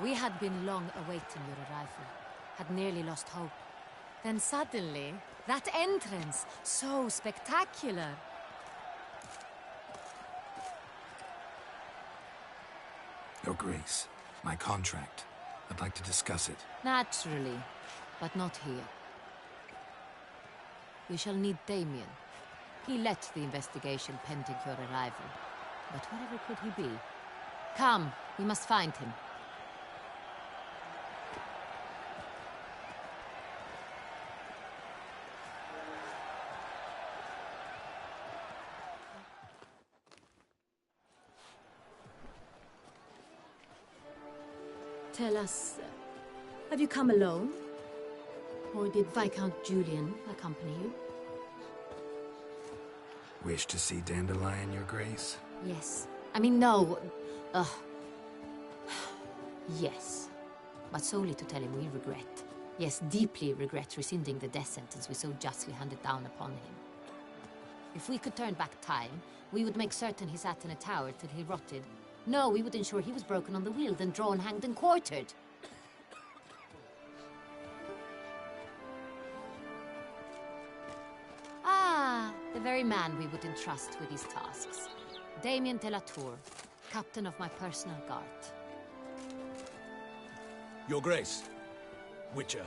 We had been long awaiting your arrival. Had nearly lost hope. Then suddenly, that entrance, so spectacular. Your Grace, my contract. I'd like to discuss it. Naturally, but not here. We shall need Damien. He led the investigation pending your arrival. But wherever could he be? Come, we must find him. Tell us, have you come alone? Or did Viscount Julian accompany you? Wish to see Dandelion, Your Grace? Yes. I mean, no. Yes. But solely to tell him we regret. Yes, deeply regret rescinding the death sentence we so justly handed down upon him. If we could turn back time, we would make certain he sat in a tower till he rotted. No, we would ensure he was broken on the wheel, then drawn, hanged, and quartered. Ah, the very man we would entrust with these tasks. Damien de la Tour, captain of my personal guard. Your Grace, Witcher.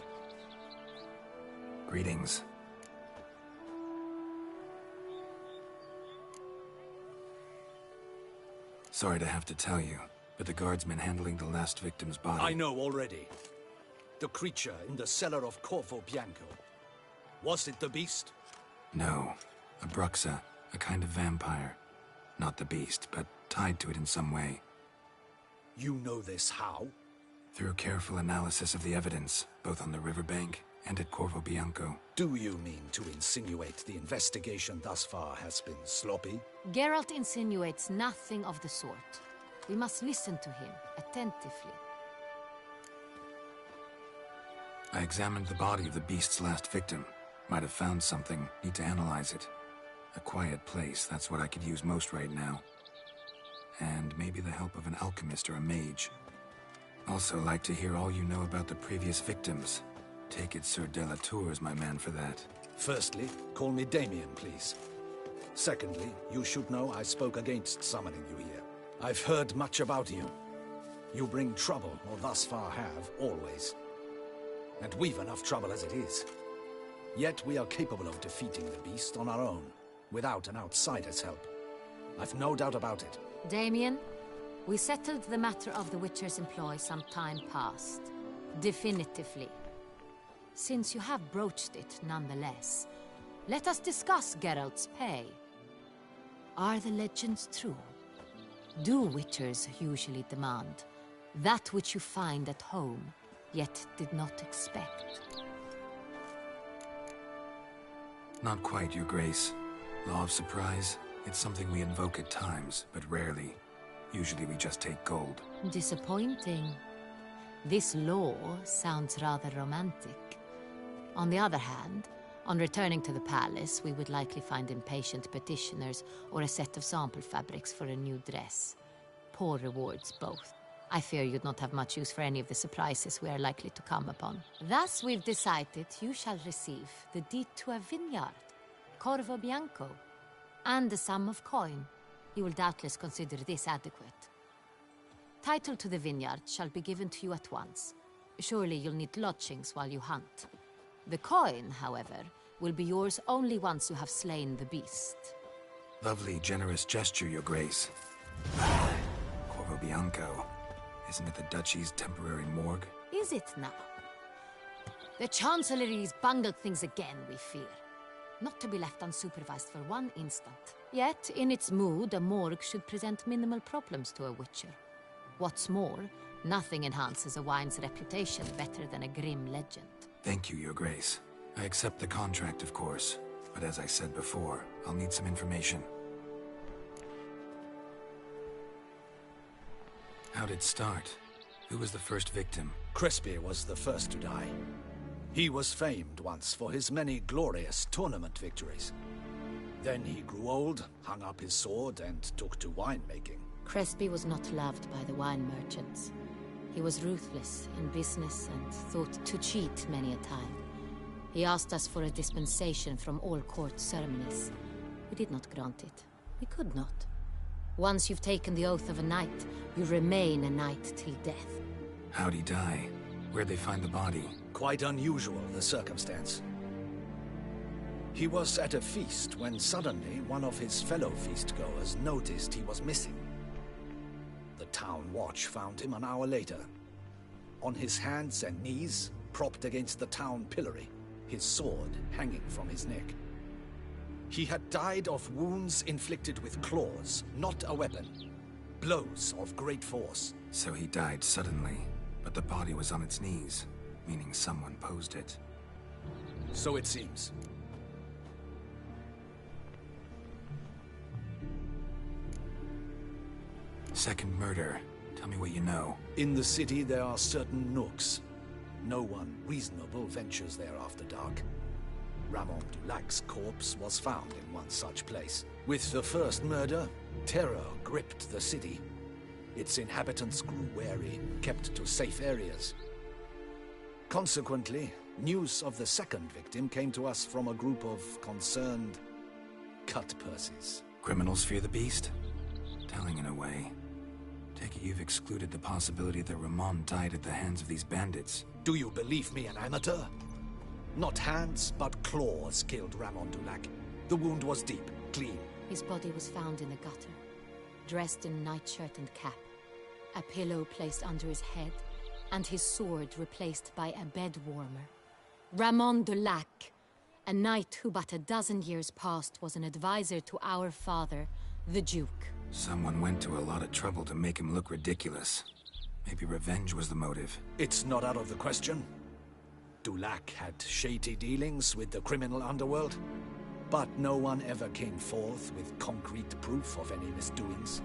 Greetings. Sorry to have to tell you, but the guardsmen handling the last victim's body... I know already. The creature in the cellar of Corvo Bianco. Was it the beast? No. A Bruxa, a kind of vampire. Not the beast, but tied to it in some way. You know this how? Through careful analysis of the evidence, both on the riverbank and at Corvo Bianco. Do you mean to insinuate the investigation thus far has been sloppy? Geralt insinuates nothing of the sort. We must listen to him attentively. I examined the body of the beast's last victim. Might have found something. Need to analyze it. A quiet place, that's what I could use most right now. And maybe the help of an alchemist or a mage. Also like to hear all you know about the previous victims. Take it Sir Delatour is my man for that. Firstly, call me Damien, please. Secondly, you should know I spoke against summoning you here. I've heard much about you. You bring trouble, or thus far have, always. And we've enough trouble as it is. Yet we are capable of defeating the beast on our own, without an outsider's help. I've no doubt about it. Damien, we settled the matter of the Witcher's employ some time past. Definitively. Since you have broached it nonetheless, let us discuss Geralt's pay. Are the legends true? Do Witchers usually demand that which you find at home, yet did not expect? Not quite, Your Grace. Law of surprise, it's something we invoke at times, but rarely. Usually we just take gold. Disappointing. This law sounds rather romantic. On the other hand, on returning to the palace, we would likely find impatient petitioners or a set of sample fabrics for a new dress. Poor rewards, both. I fear you'd not have much use for any of the surprises we are likely to come upon. Thus, we've decided you shall receive the deed to a vineyard, Corvo Bianco, and a sum of coin. You will doubtless consider this adequate. Title to the vineyard shall be given to you at once. Surely you'll need lodgings while you hunt. The coin, however, will be yours only once you have slain the beast. Lovely, generous gesture, Your Grace. Corvo Bianco. Isn't it the Duchy's temporary morgue? Is it now? The Chancellery's bungled things again, we fear. Not to be left unsupervised for one instant. Yet, in its mood, a morgue should present minimal problems to a Witcher. What's more, nothing enhances a wine's reputation better than a grim legend. Thank you, Your Grace. I accept the contract, of course. But as I said before, I'll need some information. How'd it start? Who was the first victim? Crespi was the first to die. He was famed once for his many glorious tournament victories. Then he grew old, hung up his sword, and took to winemaking. Crespi was not loved by the wine merchants. He was ruthless in business and thought to cheat many a time. He asked us for a dispensation from all court ceremonies. We did not grant it. We could not. Once you've taken the oath of a knight, you remain a knight till death. How'd he die? Where'd they find the body? Quite unusual, the circumstance. He was at a feast when suddenly one of his fellow feastgoers noticed he was missing. The town watch found him an hour later. On his hands and knees, propped against the town pillory, his sword hanging from his neck. He had died of wounds inflicted with claws, not a weapon. Blows of great force. So he died suddenly, but the body was on its knees, meaning someone posed it. So it seems. Second murder. Tell me what you know. In the city there are certain nooks. No one reasonable ventures there after dark. Ramon Dulac's corpse was found in one such place. With the first murder, terror gripped the city. Its inhabitants grew wary, kept to safe areas. Consequently, news of the second victim came to us from a group of concerned cut-purses. Criminals fear the beast? Telling in a way. Take it you've excluded the possibility that Ramon died at the hands of these bandits. Do you believe me an amateur? Not hands, but claws killed Ramon Dulac. The wound was deep, clean. His body was found in the gutter, dressed in nightshirt and cap, a pillow placed under his head, and his sword replaced by a bed warmer. Ramon Dulac, a knight who but a dozen years past was an advisor to our father, the Duke. Someone went to a lot of trouble to make him look ridiculous. Maybe revenge was the motive. It's not out of the question. Dulac had shady dealings with the criminal underworld, but no one ever came forth with concrete proof of any misdoings.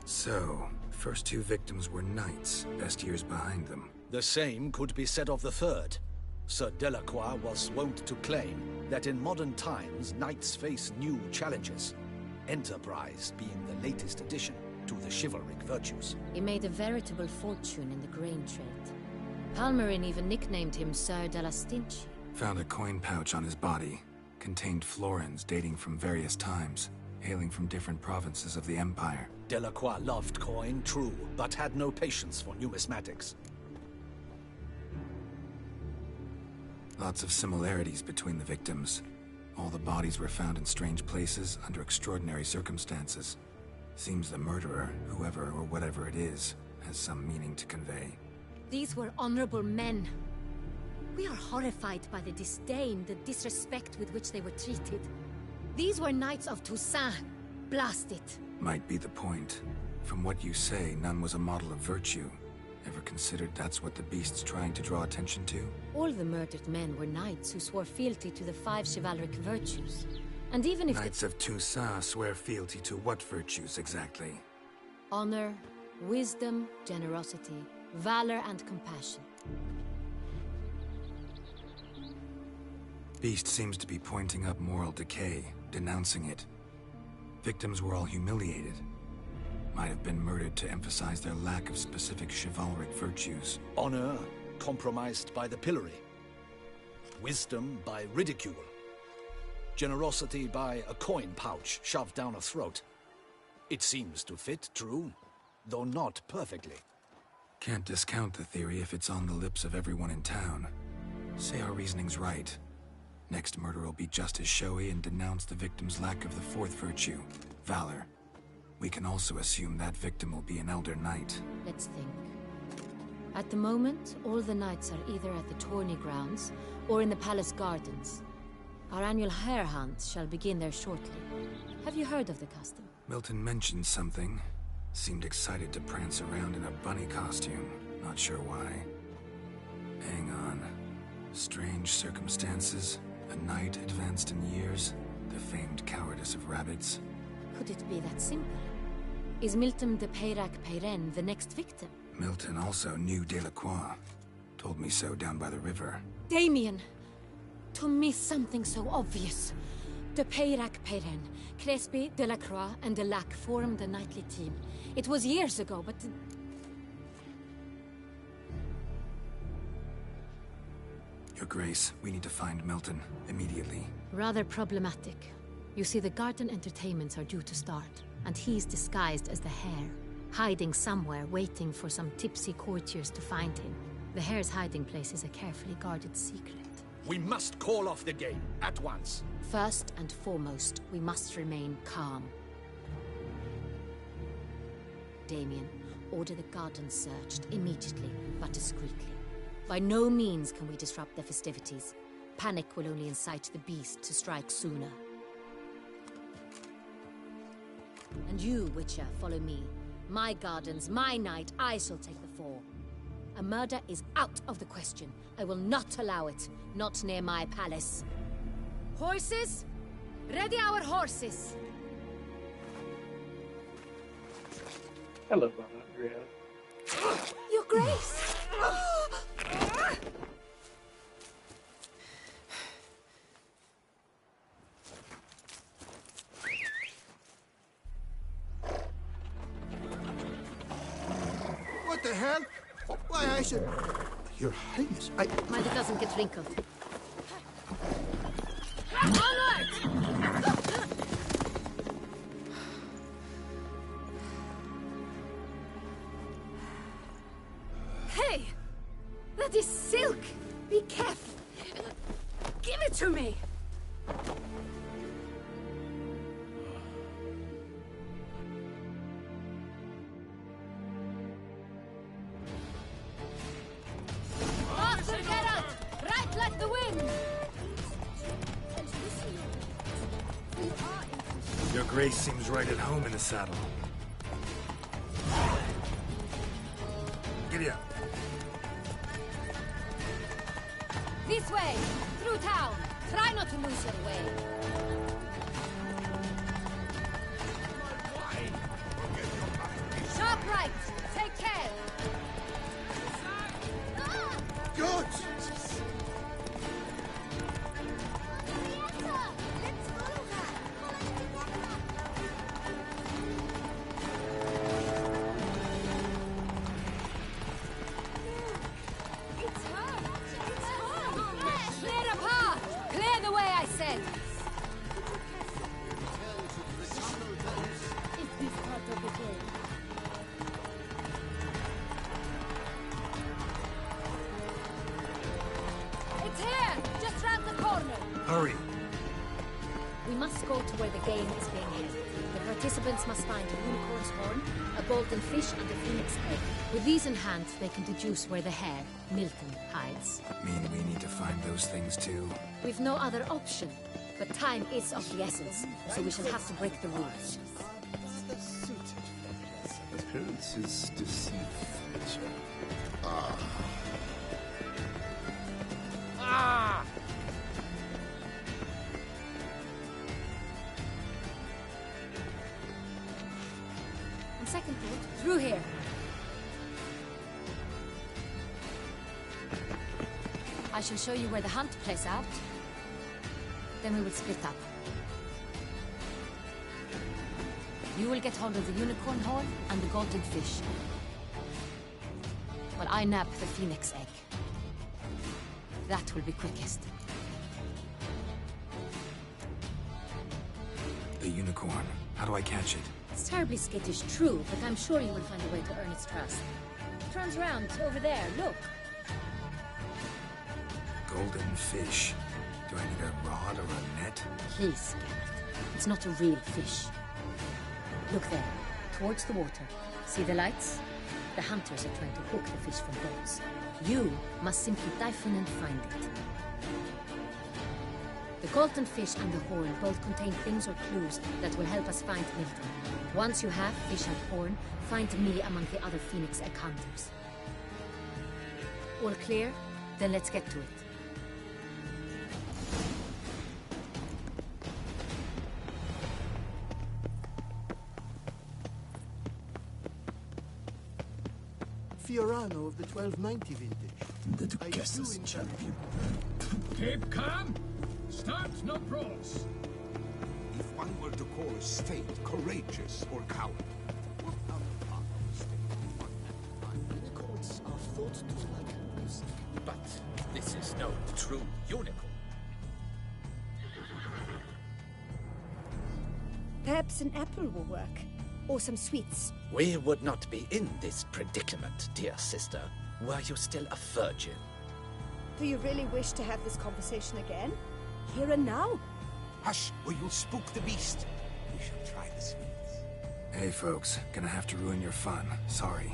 So, first two victims were knights, best years behind them. The same could be said of the third. Sir Delacroix was wont to claim that in modern times, knights face new challenges, enterprise being the latest addition to the chivalric virtues. He made a veritable fortune in the grain trade. Palmerin even nicknamed him Sir de la Stinchi. Found a coin pouch on his body. Contained florins dating from various times, hailing from different provinces of the Empire. Delacroix loved coin, true, but had no patience for numismatics. Lots of similarities between the victims. All the bodies were found in strange places under extraordinary circumstances. Seems the murderer, whoever or whatever it is, has some meaning to convey. These were honorable men. We are horrified by the disdain, the disrespect with which they were treated. These were knights of Toussaint. Blast it. Might be the point. From what you say, none was a model of virtue. Ever considered that's what the beast's trying to draw attention to? All the murdered men were knights who swore fealty to the 5 chivalric virtues. And even if Knights of Toussaint swear fealty to what virtues exactly? honor, wisdom, generosity, valor, and compassion. Beast seems to be pointing up moral decay, denouncing it. Victims were all humiliated. Might have been murdered to emphasize their lack of specific chivalric virtues. Honor compromised by the pillory. Wisdom by ridicule. Generosity by a coin pouch shoved down a throat. It seems to fit, true, though not perfectly. Can't discount the theory if it's on the lips of everyone in town. Say our reasoning's right. Next murder will be just as showy and denounce the victim's lack of the 4th virtue, valor. We can also assume that victim will be an elder knight. Let's think. At the moment, all the knights are either at the tourney grounds or in the palace gardens. Our annual hare hunt shall begin there shortly. Have you heard of the custom? Milton mentioned something. Seemed excited to prance around in a bunny costume. Not sure why. Hang on. Strange circumstances. A knight advanced in years. The famed cowardice of rabbits. Could it be that simple? Is Milton de Peyrac-Peyren the next victim? Milton also knew Delacroix. Told me so down by the river. Damien! To miss something so obvious. De Peyrac-Peyren, Crespi, Delacroix, and Delac formed a knightly team. It was years ago, but... Your Grace, we need to find Milton, immediately. Rather problematic. You see, the garden entertainments are due to start, and he's disguised as the hare, hiding somewhere, waiting for some tipsy courtiers to find him. The hare's hiding place is a carefully guarded secret. We must call off the game, at once. First and foremost, we must remain calm. Damien, order the garden searched immediately, but discreetly. By no means can we disrupt the festivities. Panic will only incite the beast to strike sooner. And you, Witcher, follow me. My gardens, my night, I shall take the fall. A murder is out of the question. I will not allow it. Not near my palace. Horses? Ready our horses! Hello, Andrea. Your Grace! What the hell? Why, I said... Your Highness, Mind it doesn't get wrinkled. Onward! Hey! That is silk! Be careful! Give it to me! Off to Geralt! Right like the wind! Your Grace seems right at home in the saddle. Giddy up. This way! Through town! Try not to lose your way. Sharp right! Take care! Good! Clear the path! Clear the way, I said! Is this part of the game? It's here! Just round the corner! Hurry. We must go to where the game is being held. The participants must find a unicorn's horn, a golden fish, and a phoenix egg. With these in hand, they can deduce where the hare, Milton, hides. Mean we need to find those things too? We've no other option. But time is of the essence, so we shall have to break the rules. Appearances deceive. Ah! On second thought, through here. I shall show you where the hunt plays out. Then we will split up. You will get hold of the unicorn horn and the golden fish. While I nab the phoenix egg. That will be quickest. The unicorn. How do I catch it? It's terribly skittish, true, but I'm sure you will find a way to earn its trust. It runs round over there, look. Golden fish. Do I need a rod or a net? Please, Garrett. It's not a real fish. Look there, towards the water. See the lights? The hunters are trying to hook the fish from boats. You must simply dive in and find it. The golden fish and the horn both contain things or clues that will help us find Milton. Once you have fish and horn, find me among the other phoenix egg hunters. All clear? Then let's get to it. Fiorano of the 1290 vintage. The Duchess's champion. Keep calm. Start no brawls. If one were to call a state courageous or coward, what other part of the state? Unicorns are thought to like music. But this is no true unicorn. Perhaps an apple will work. Or some sweets. We would not be in this predicament, dear sister, were you still a virgin. Do you really wish to have this conversation again? Here and now? Hush, or you'll spook the beast. We shall try the sweets. Hey folks, gonna have to ruin your fun. Sorry.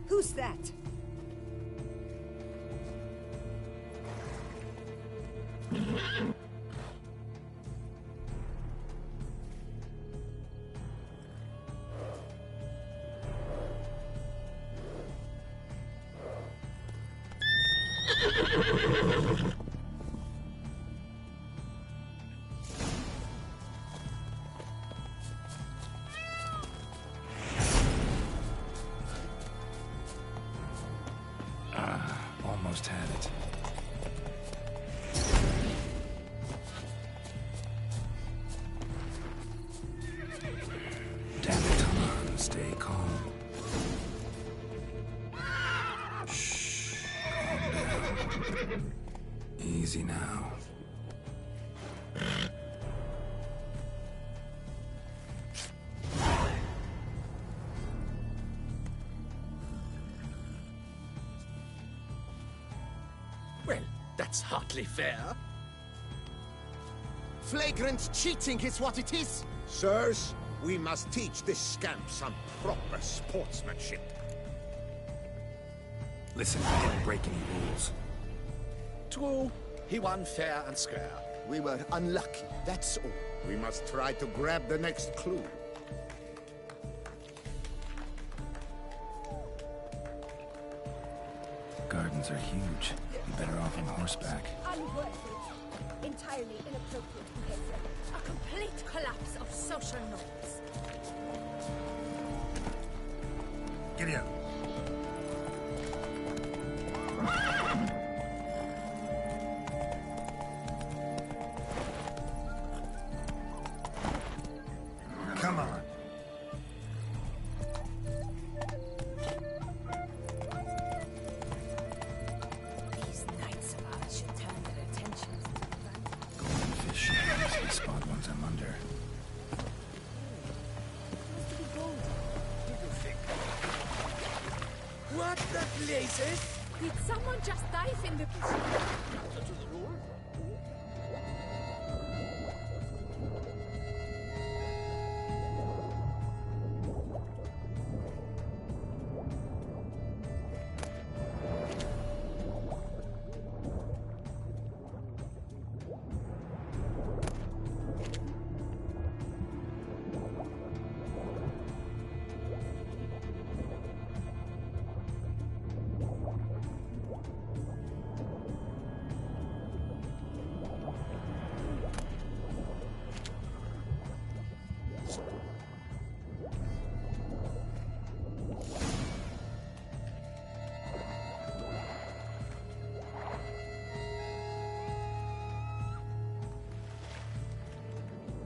Who's that? Almost had it. Damn it, come on, stay calm. Shh, calm down. Easy now. Well, that's hardly fair. Flagrant cheating is what it is! Sirs, we must teach this scamp some proper sportsmanship. Listen, I didn't break any rules. True, he won fair and square. We were unlucky, that's all. We must try to grab the next clue. mountains are huge. You're better off on horseback. Unworthy. Entirely inappropriate behavior. A complete collapse of social norms. Giddy up. Come on. These knights of ours should turn their attentions to the Golden fish. Easily spot once I'm under. What the blazes? Did someone just dive in the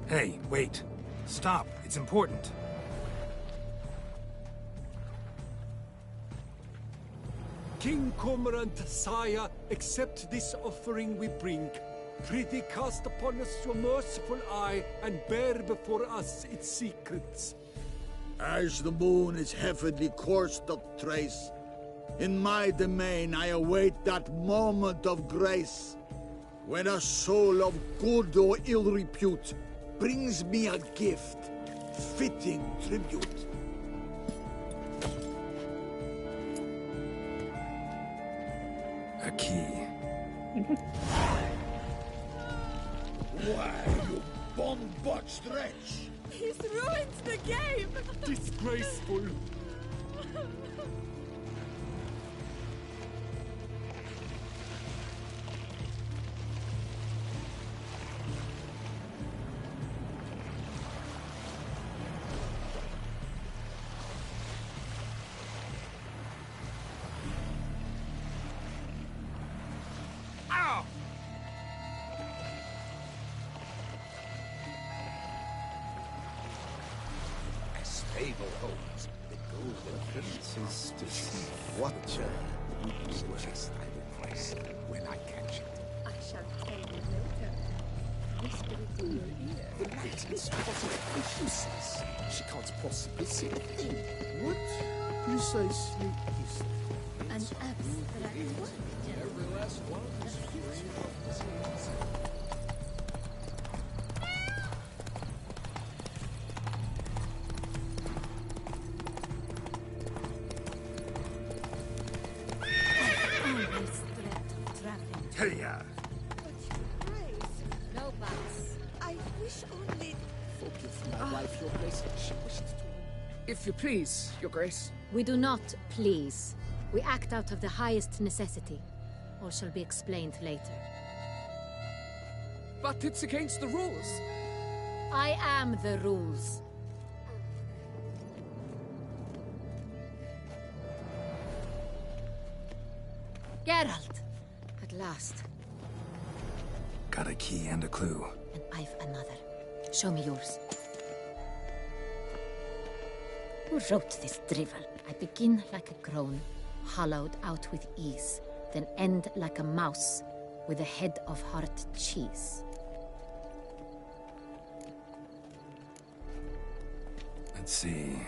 Hey, wait. Stop. It's important. King Cormorant, sire, accept this offering we bring. Prithee cast upon us your merciful eye, and bear before us its secrets. As the moon is heavenly course doth trace, in my domain I await that moment of grace, when a soul of good or ill repute brings me a gift, fitting tribute. A key. Why, you bomb-botched wretch! He's ruined the game! Disgraceful! Stable holds the golden prince's deceit. What you suggest I request when I catch it? I shall tell you later. Whisper it in your ear. The lady's possibly useless. She can't possibly see a thing. What precisely is An abstract word. Every last one is free of disease. Hey-ya! No buts. I wish only... Forgive my wife, Your Grace. She wished to... If you please, Your Grace. We do not please. We act out of the highest necessity. All shall be explained later. But it's against the rules. I am the rules. Geralt! At last. Got a key and a clue. And I've another. Show me yours. Who wrote this drivel? I begin like a crone, hollowed out with ease, then end like a mouse, with a head of hard cheese. Let's see.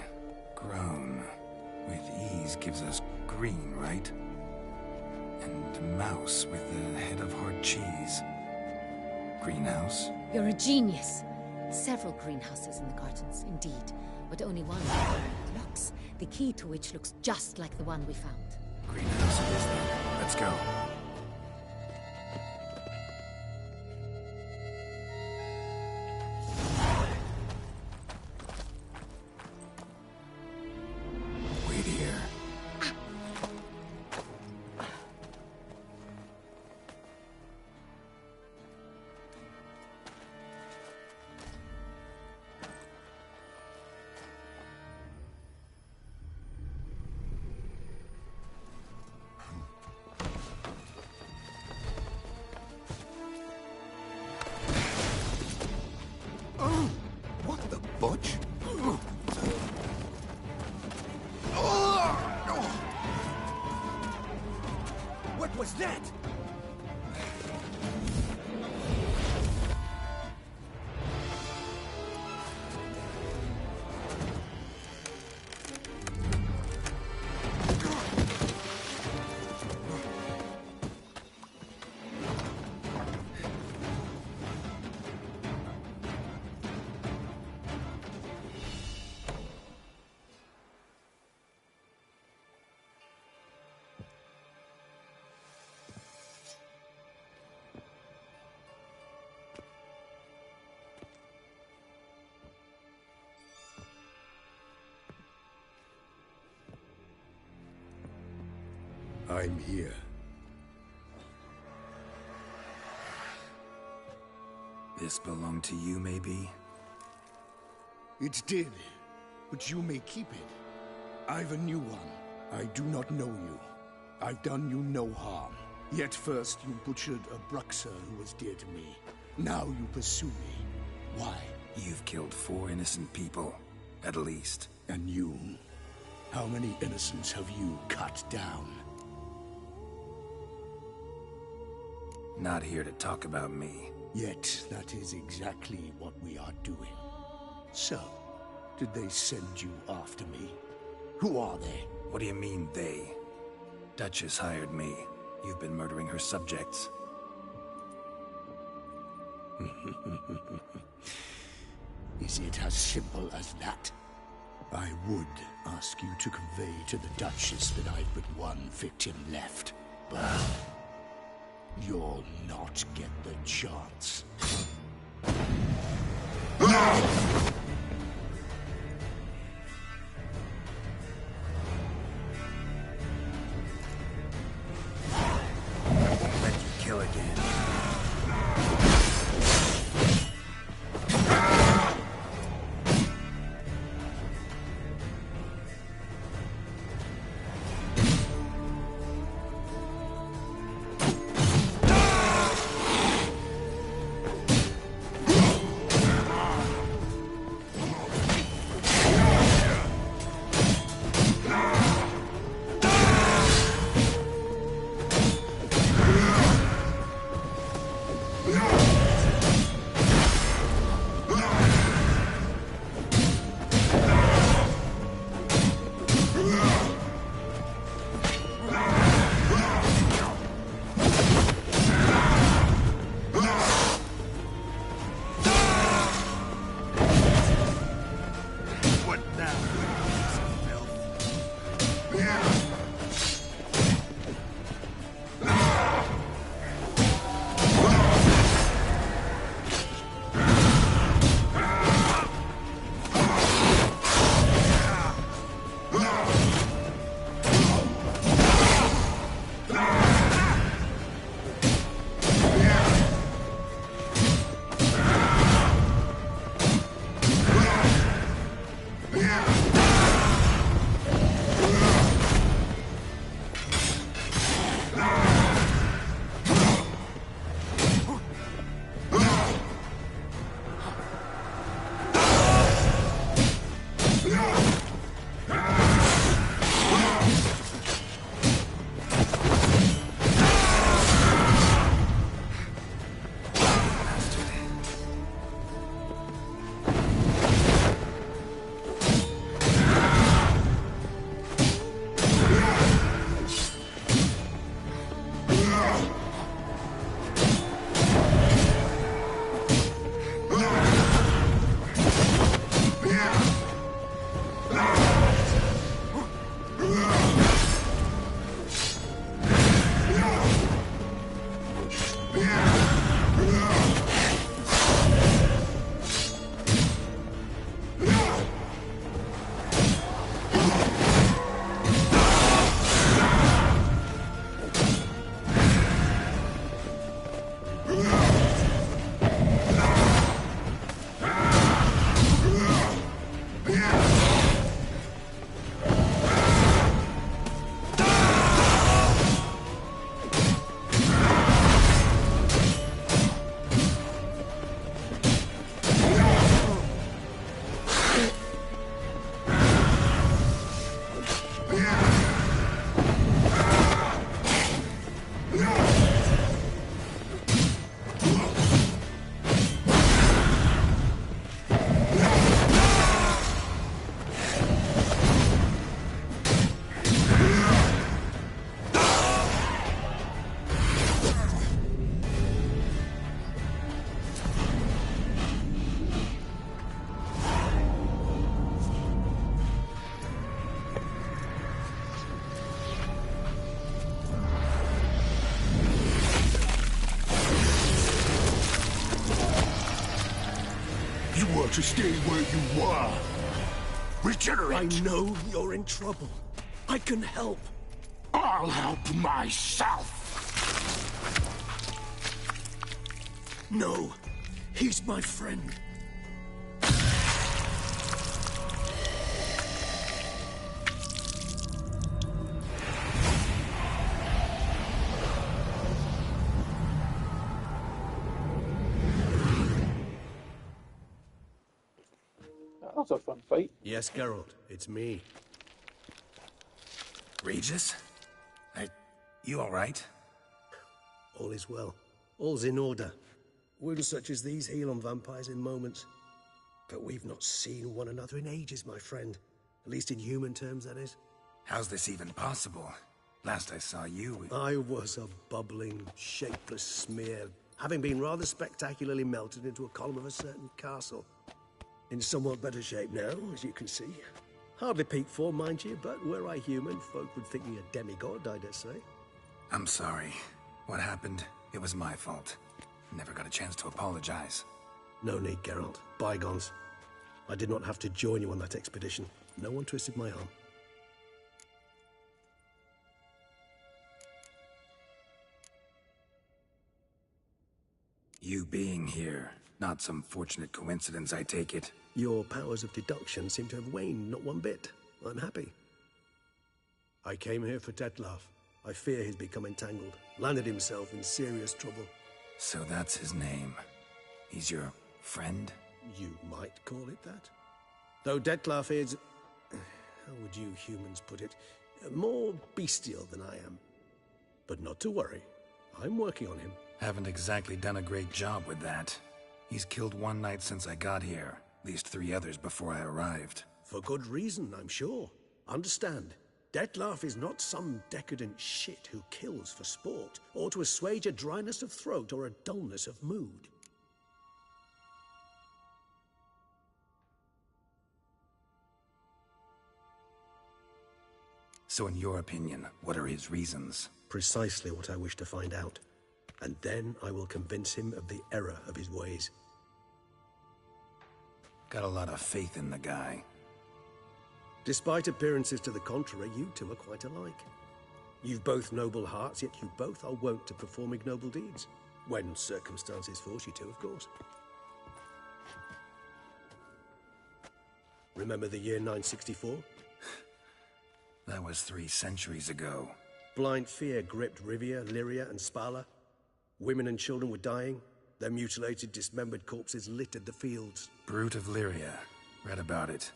Grown. With ease gives us green, right? And mouse with the head of hard cheese. Greenhouse? You're a genius. Several greenhouses in the gardens, indeed, but only one locks, the key to which looks just like the one we found. Greenhouse it is then. Let's go. Wait here. was that? I'm here. This belonged to you, maybe? It did, but you may keep it. I've a new one. I do not know you. I've done you no harm. Yet first you butchered a Bruxer who was dear to me. Now you pursue me. Why? You've killed 4 innocent people, at least. And you? How many innocents have you cut down? Not here to talk about me. Yet that is exactly what we are doing. So, did they send you after me? Who are they? What do you mean, they? Duchess hired me. You've been murdering her subjects. Is it as simple as that? I would ask you to convey to the Duchess that I've but one victim left, but you'll not get the chance. Let you kill again. to stay where you were. Regenerate. I know you're in trouble. I can help. I'll help myself. No, he's my friend. That was a fun fight. Yes, Geralt, it's me. Regis? You all right? All is well. All's in order. Wounds such as these heal on vampires in moments. But we've not seen one another in ages, my friend. At least in human terms, that is. How's this even possible? Last I saw you... I was a bubbling, shapeless smear, having been rather spectacularly melted into a column of a certain castle. In somewhat better shape now, as you can see. Hardly peak form, mind you, but were I human, folk would think me a demigod, I dare say. I'm sorry. What happened, it was my fault. Never got a chance to apologize. No need, Geralt. Bygones. I did not have to join you on that expedition. No one twisted my arm. You being here, not some fortunate coincidence, I take it. Your powers of deduction seem to have waned not one bit. I'm happy. I came here for Detlaf. I fear he's become entangled, landed himself in serious trouble. So that's his name. He's your friend? You might call it that. Though Detlaf is... how would you humans put it? More bestial than I am. But not to worry. I'm working on him. Haven't exactly done a great job with that. He's killed one knight since I got here. At least 3 others before I arrived. For good reason, I'm sure. Understand, Detlaf is not some decadent shit who kills for sport, or to assuage a dryness of throat or a dullness of mood. So in your opinion, what are his reasons? Precisely what I wish to find out. And then I will convince him of the error of his ways. Got a lot of faith in the guy. Despite appearances to the contrary, you two are quite alike. You've both noble hearts, yet you both are wont to perform ignoble deeds. When circumstances force you to, of course. Remember the year 964? That was 3 centuries ago. Blind fear gripped Rivia, Lyria, and Spala. Women and children were dying. Their mutilated, dismembered corpses littered the fields. Brute of Lyria. Read about it.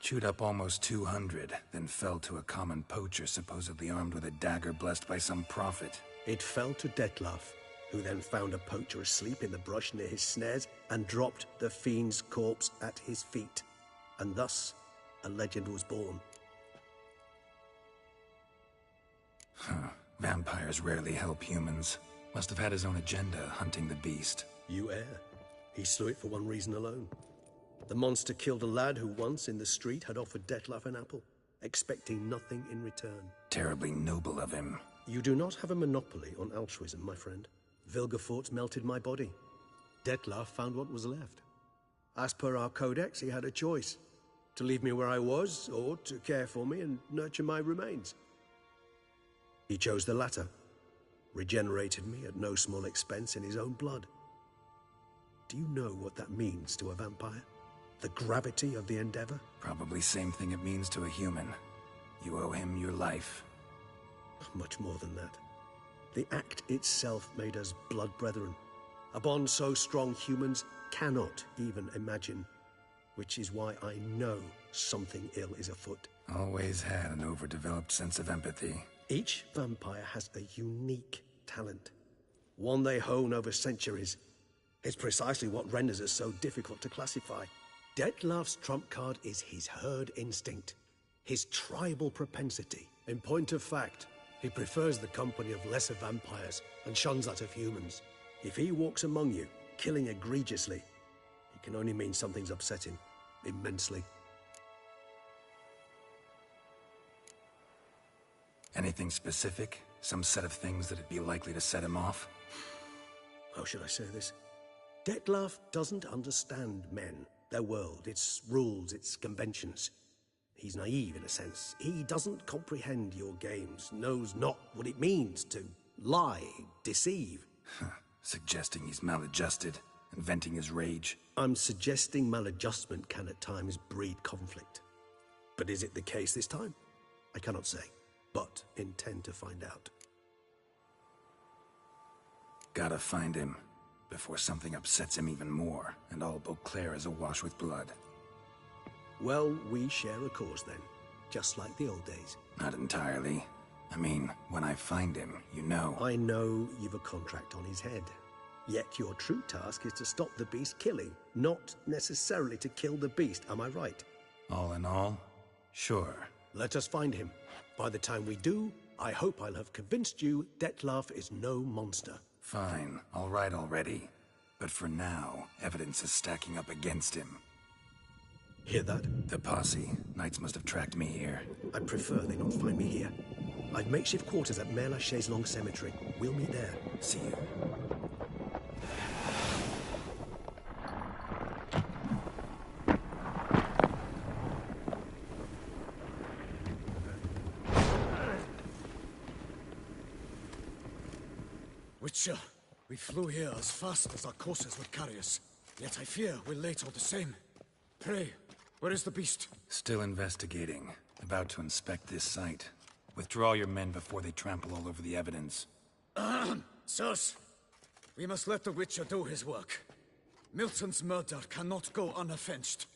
Chewed up almost 200, then fell to a common poacher supposedly armed with a dagger blessed by some prophet. It fell to Detlaf, who then found a poacher asleep in the brush near his snares and dropped the fiend's corpse at his feet. And thus, a legend was born. Huh. Vampires rarely help humans. Must have had his own agenda, hunting the beast. You err. He slew it for one reason alone. The monster killed a lad who once, in the street, had offered Detlaf an apple, expecting nothing in return. Terribly noble of him. You do not have a monopoly on altruism, my friend. Vilgefortz melted my body. Detlaf found what was left. As per our codex, he had a choice. To leave me where I was, or to care for me and nurture my remains. He chose the latter. Regenerated me at no small expense in his own blood. Do you know what that means to a vampire? The gravity of the endeavor? Probably same thing it means to a human. You owe him your life. Much more than that. The act itself made us blood brethren. A bond so strong humans cannot even imagine. Which is why I know something ill is afoot. Always had an overdeveloped sense of empathy. Each vampire has a unique talent. One they hone over centuries. It's precisely what renders us so difficult to classify. Detlaf's trump card is his herd instinct. His tribal propensity. In point of fact, he prefers the company of lesser vampires and shuns that of humans. If he walks among you, killing egregiously, it can only mean something's upset him. Immensely. Anything specific? Some set of things that'd be likely to set him off? How should I say this? Detlaf doesn't understand men. Their world, its rules, its conventions. He's naive in a sense. He doesn't comprehend your games, knows not what it means to lie, deceive. Suggesting he's maladjusted and venting his rage. I'm suggesting maladjustment can at times breed conflict. But is it the case this time? I cannot say, but intend to find out. Gotta find him before something upsets him even more, and all Beauclair is awash with blood. Well, we share a cause then, just like the old days. Not entirely. I mean, when I find him, you know. I know you've a contract on his head. Yet your true task is to stop the beast killing, not necessarily to kill the beast, am I right? All in all, sure. Let us find him. By the time we do, I hope I'll have convinced you Dettlaff is no monster. Fine, all right already. But for now, evidence is stacking up against him. Hear that? The posse. Knights must have tracked me here. I'd prefer they not find me here. I've makeshift quarters at Mère Lachaise Long Cemetery. We'll meet there. See you. Witcher, we flew here as fast as our courses would carry us. Yet I fear we're late all the same. Pray, where is the beast? Still investigating. About to inspect this site. Withdraw your men before they trample all over the evidence. Sirs, we must let the Witcher do his work. Milton's murder cannot go unavenged.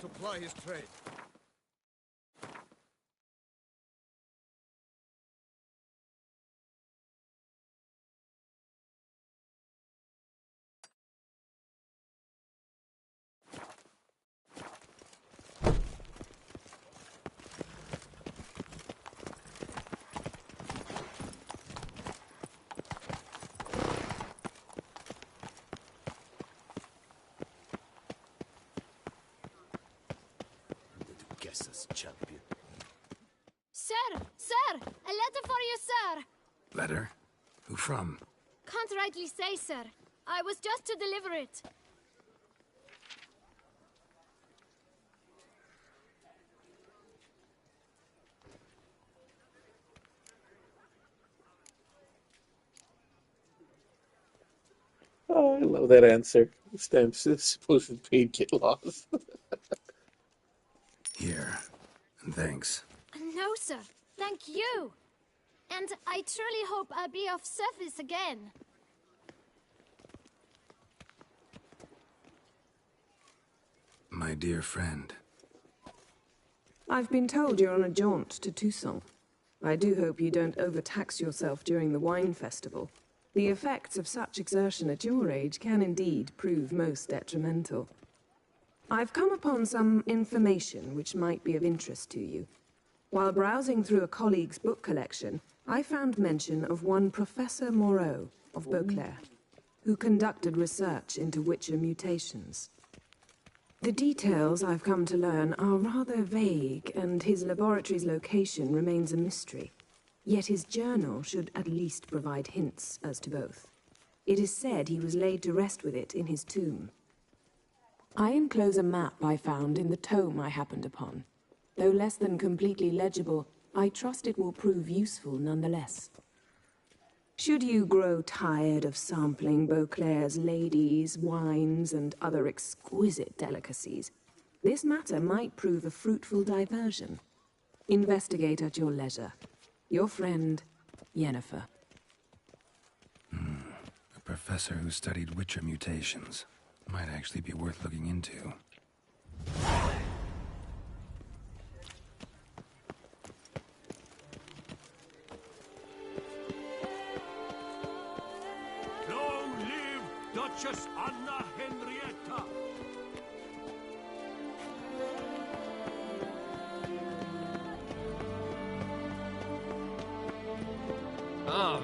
To ply his trade. Champion. Sir! Sir! A letter for you, sir! Letter? Who from? Can't rightly say, sir. I was just to deliver it. Oh, I love that answer. Stamps supposed paid get lost. Here, and thanks. No, sir. Thank you. And I truly hope I'll be of service again. My dear friend. I've been told you're on a jaunt to Toussaint. I do hope you don't overtax yourself during the wine festival. The effects of such exertion at your age can indeed prove most detrimental. I've come upon some information which might be of interest to you. While browsing through a colleague's book collection, I found mention of one Professor Moreau of Beauclair, who conducted research into Witcher mutations. The details I've come to learn are rather vague, and his laboratory's location remains a mystery. Yet his journal should at least provide hints as to both. It is said he was laid to rest with it in his tomb. I enclose a map I found in the tome I happened upon. Though less than completely legible, I trust it will prove useful nonetheless. Should you grow tired of sampling Beauclair's ladies, wines, and other exquisite delicacies, this matter might prove a fruitful diversion. Investigate at your leisure. Your friend, Yennefer. A professor who studied Witcher mutations. Might actually be worth looking into. Long live Duchess Anna Henrietta! Ah.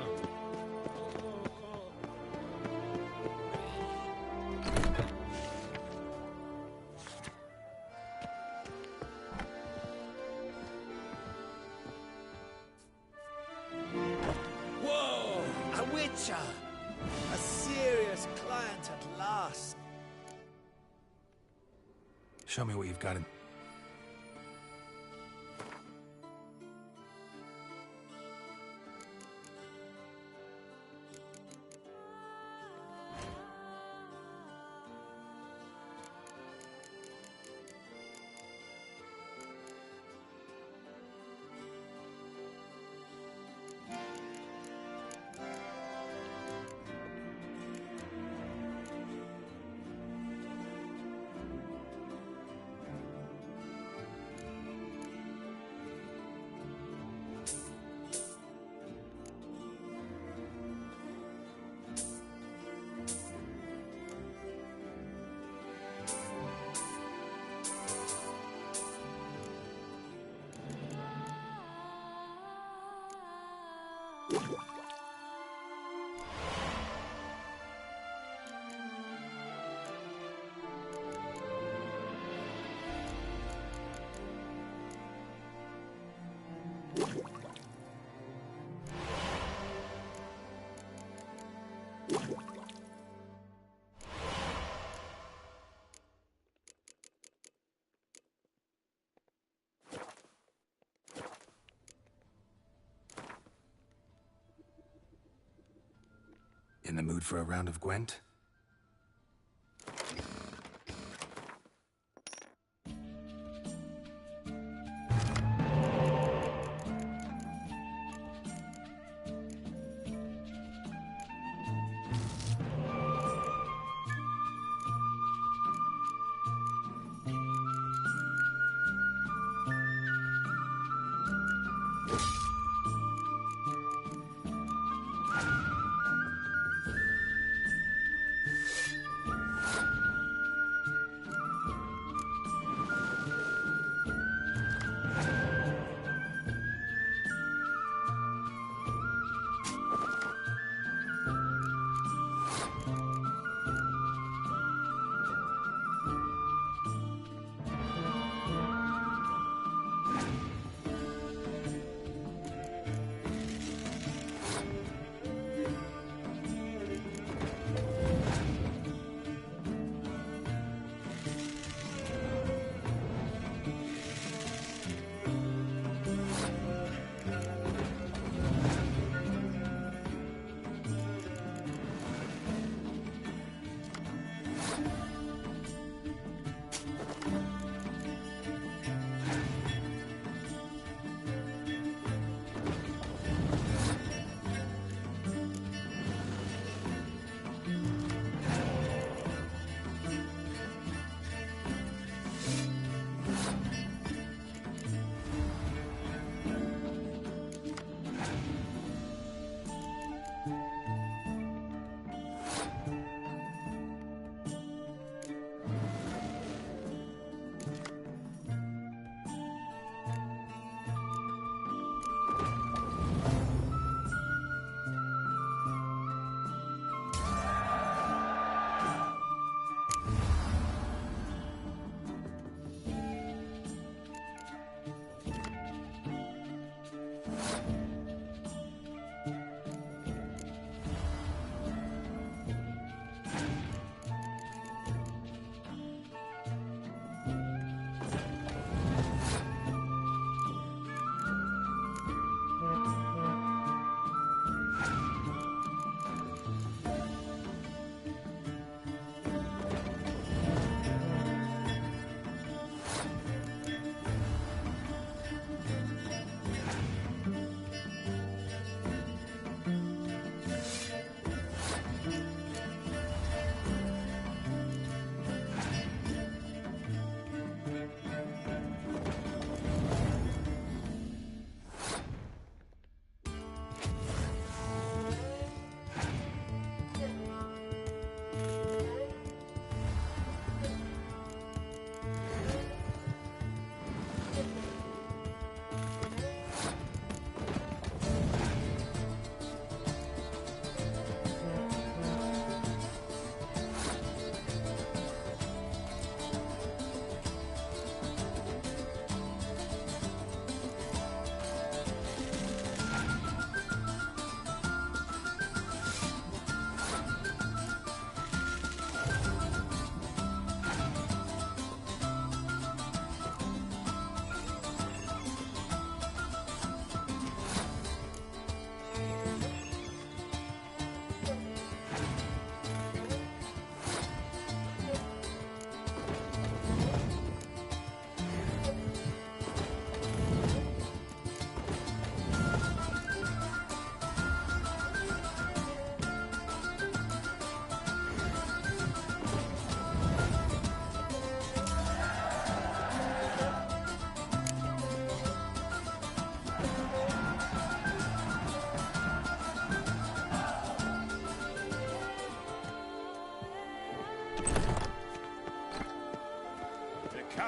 Whoa! A witcher! A serious client at last. Show me what you've got in... In the mood for a round of Gwent?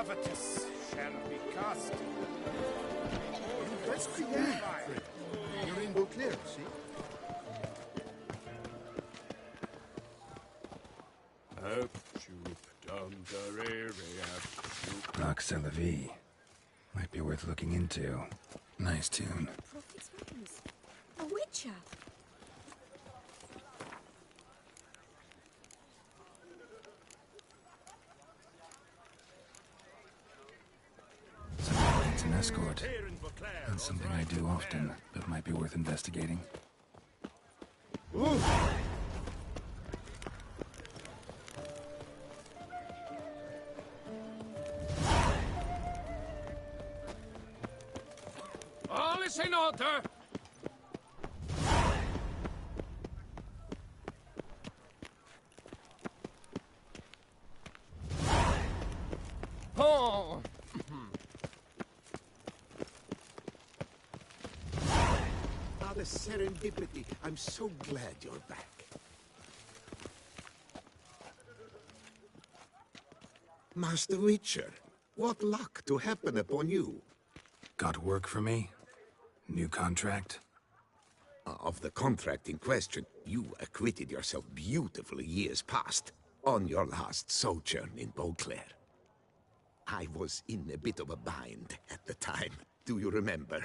covetous shall be cast. That's clear. You're in Beauclair, see? Up, shoop, dum, da, re, up, Rock C'est la Vie. Might be worth looking into. Nice tune. Prophet's wings. A witcher. Something needs an escort. That's something I do often, but might be worth investigating. Ooh. All is in order. Oh. Ah, the serendipity. I'm so glad you're back. Master Witcher, what luck to happen upon you. Got work for me? New contract? Of the contract in question, you acquitted yourself beautifully years past, on your last sojourn in Beauclair. I was in a bit of a bind at the time, do you remember?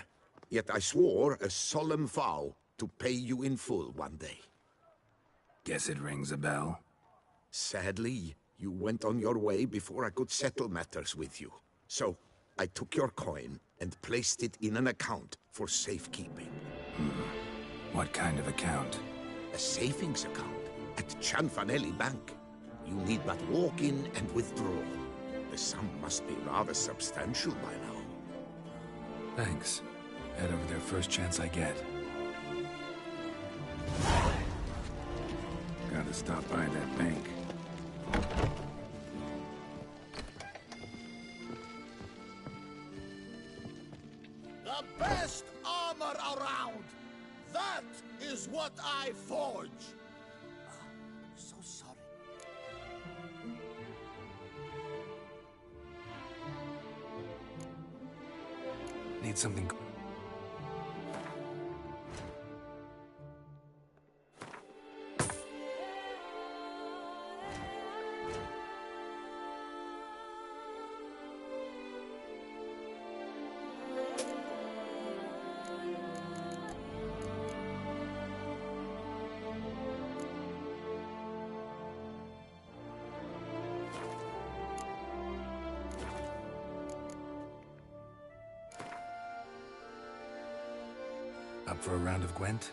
Yet I swore a solemn vow to pay you in full one day. Guess it rings a bell. Sadly, you went on your way before I could settle matters with you. So, I took your coin and placed it in an account for safekeeping. What kind of account? A savings account at Cianfanelli Bank. You need but walk in and withdraw. The sum must be rather substantial by now. Thanks. Head over there first chance I get. Gotta stop by that bank. The best armor around! That is what I forge! So sorry. Need something... Up for a round of Gwent?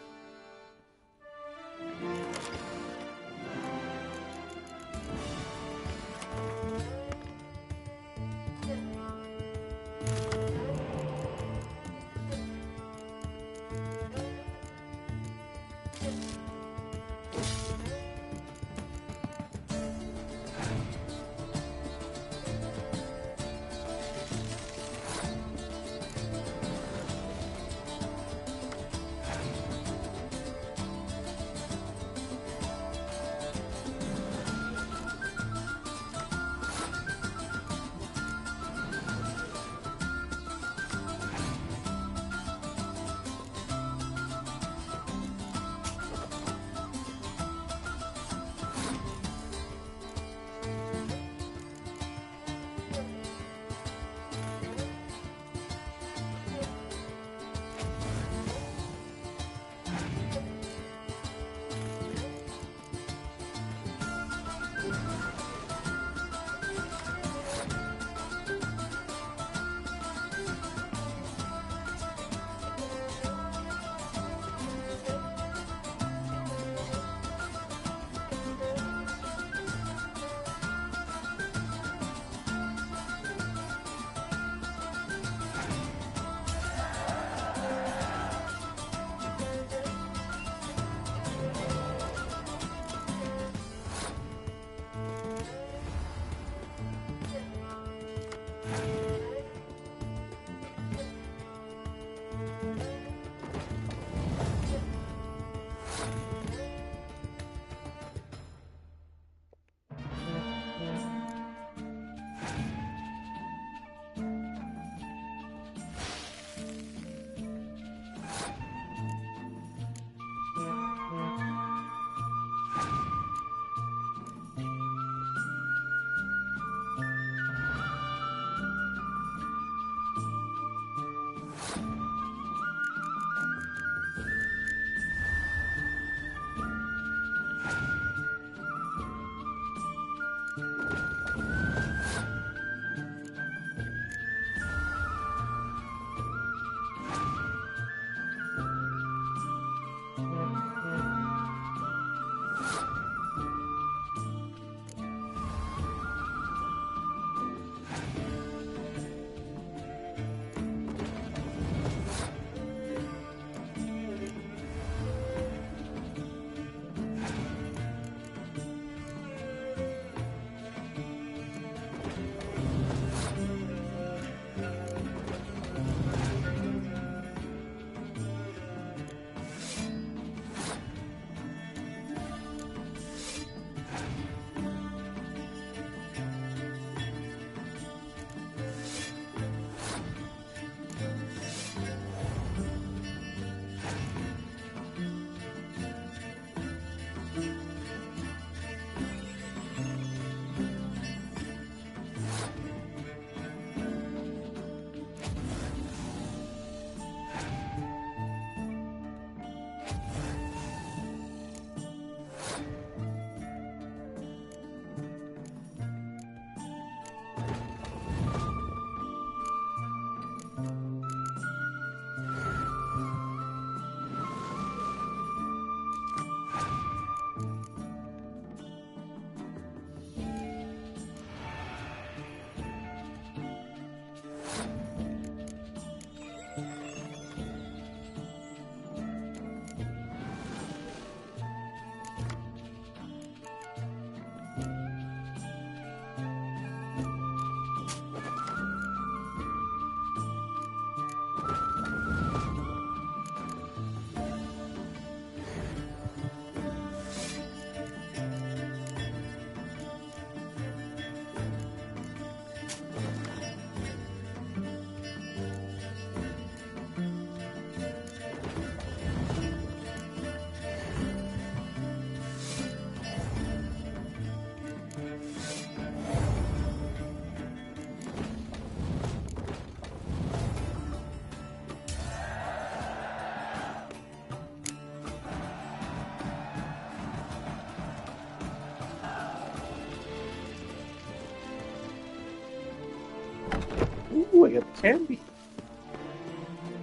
Ooh, I got candy.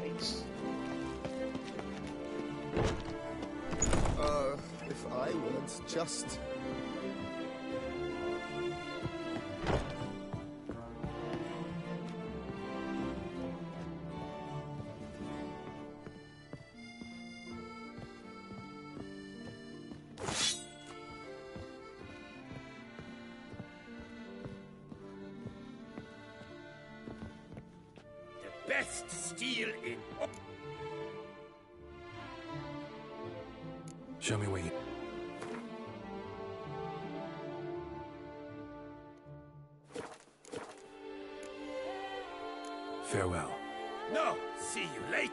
Nice. If I weren't just... Best steel in... Show me where you... Farewell. No, see you later.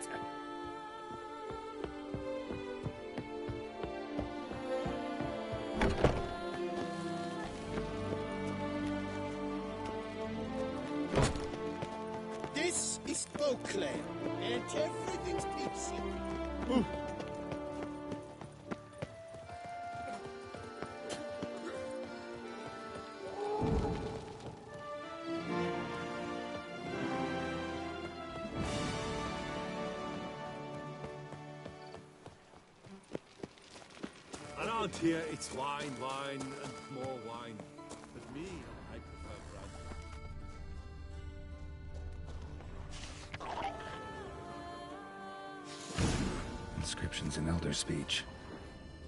This is Beauclair, and everything's peachy. Around here, it's wine, wine, and more wine. But me, I prefer brandy. Inscriptions in Elder speech.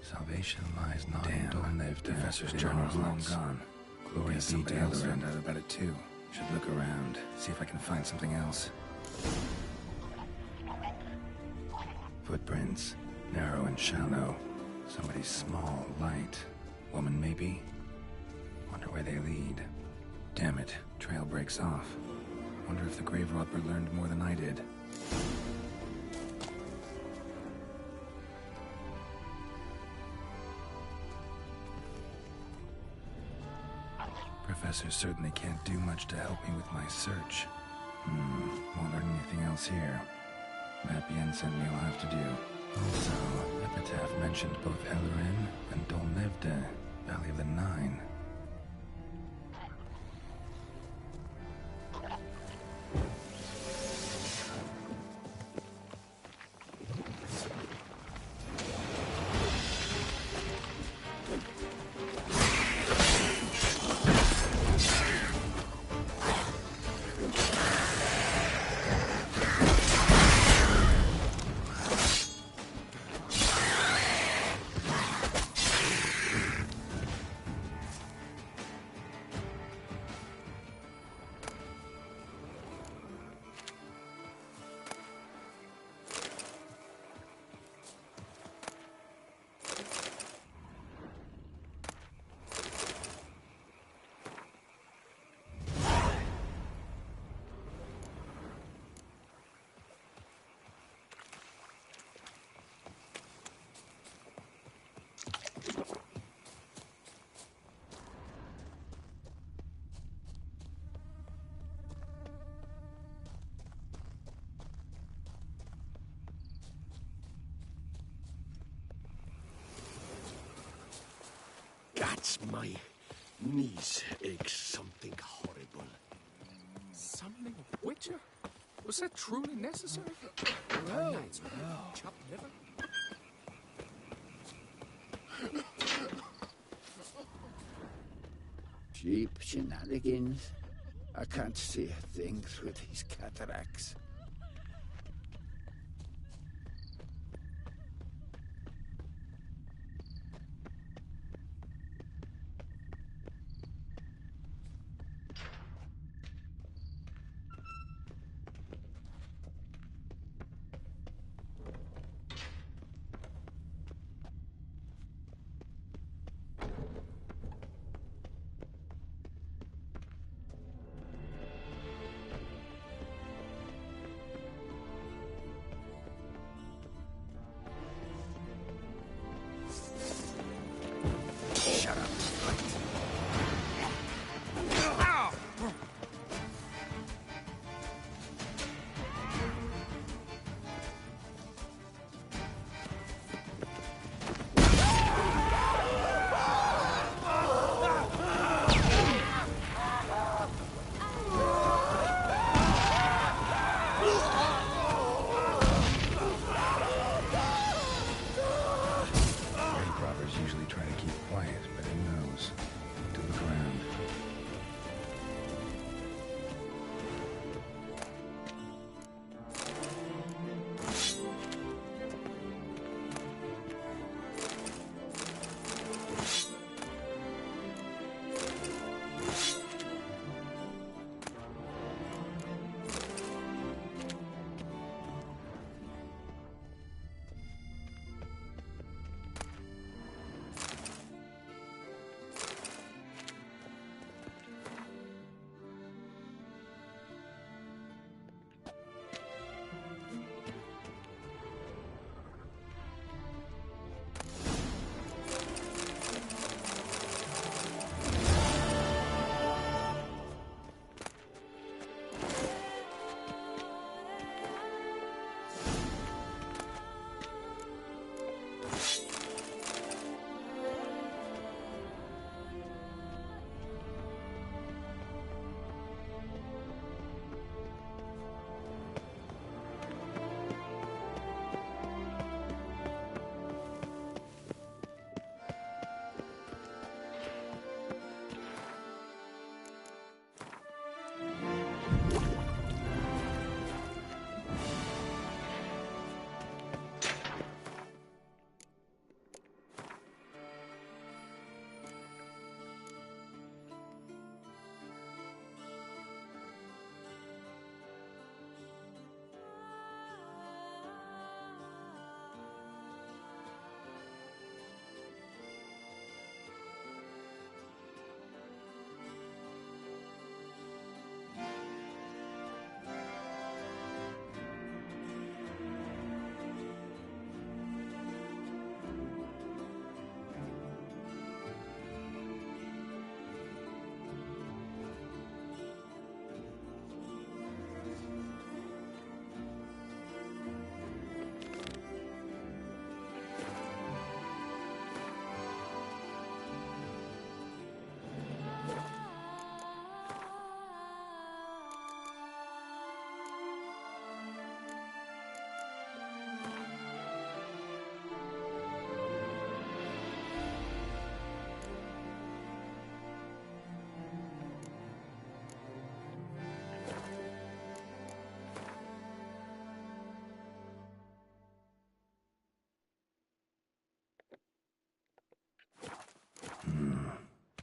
Salvation lies not in Don't Live. Professor's journal's long gone. Glory be to else found out about it too. Should look around, see if I can find something else. Footprints, narrow and shallow. Somebody small, light. Woman, maybe? Wonder where they lead. Damn it, trail breaks off. Wonder if the grave robber learned more than I did. Professor certainly can't do much to help me with my search. Won't learn anything else here. That Bien sent me will have to do. Also, Epitaph mentioned both Ellerin and Dolnevde, Valley of the Nine. That's my knees ache something horrible. Summoning a witcher? Was that truly necessary? No, Knights with chopped liver? Cheap shenanigans. I can't see a thing through these cataracts. Shut up. Grave robbers usually try to keep quiet, but who knows? To look around.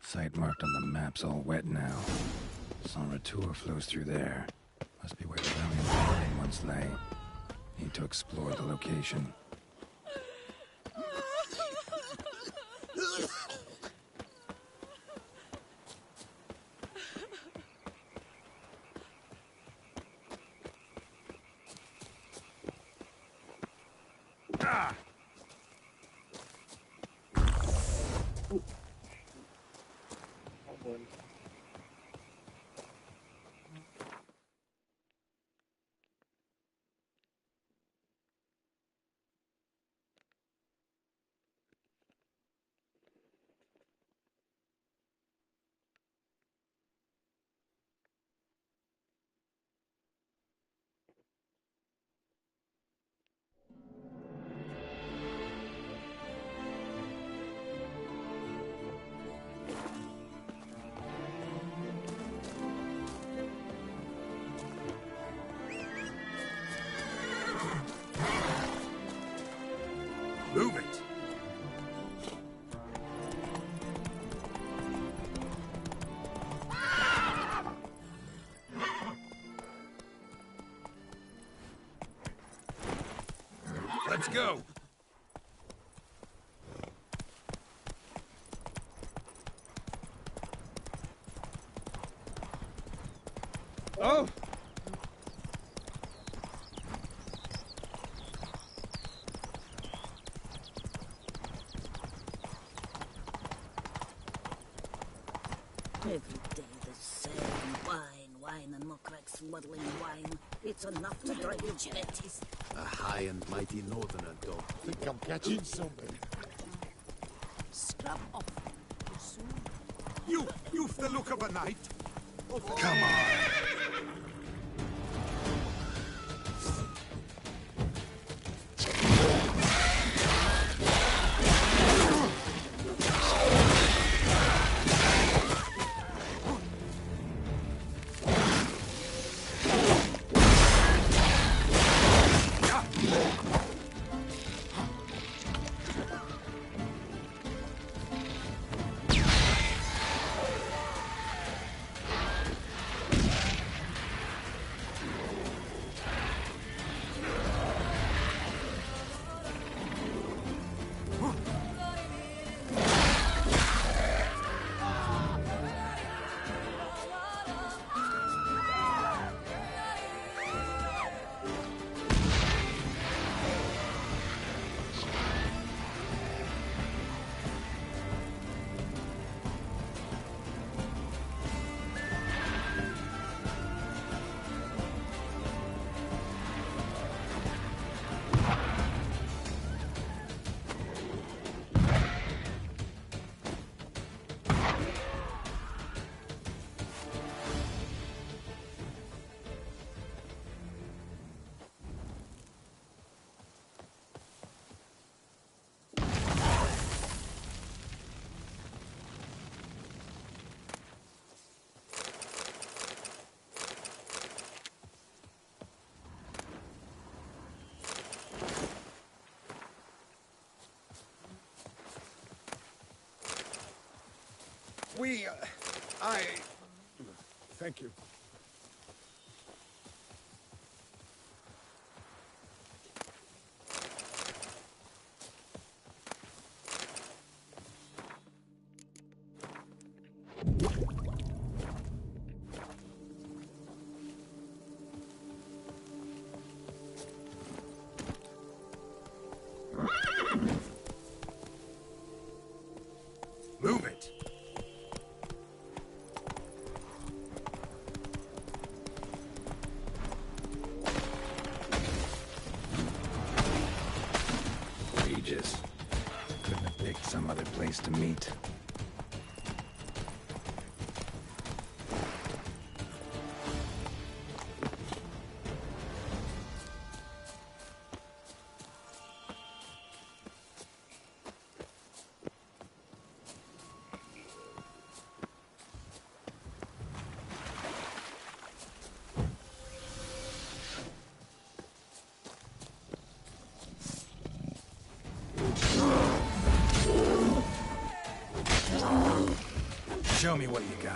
Site marked on the map's all wet now. Sans Retour flows through there. Must be where the valiant Paladin once lay. Need to explore the location. Let's go. Oh! Every day the same. Wine, and more cracks muddling wine. It's enough to drive you jetties. A high and mighty northerner, dog. Think I'm catching something. Scrub off. You've the look of a knight. Come on. Thank you. Move it. Regis. Couldn't have picked some other place to meet. Show me what you got.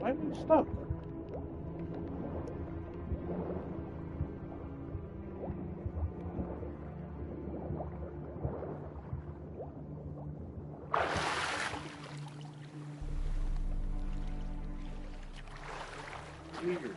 Why am I stuck? Weird.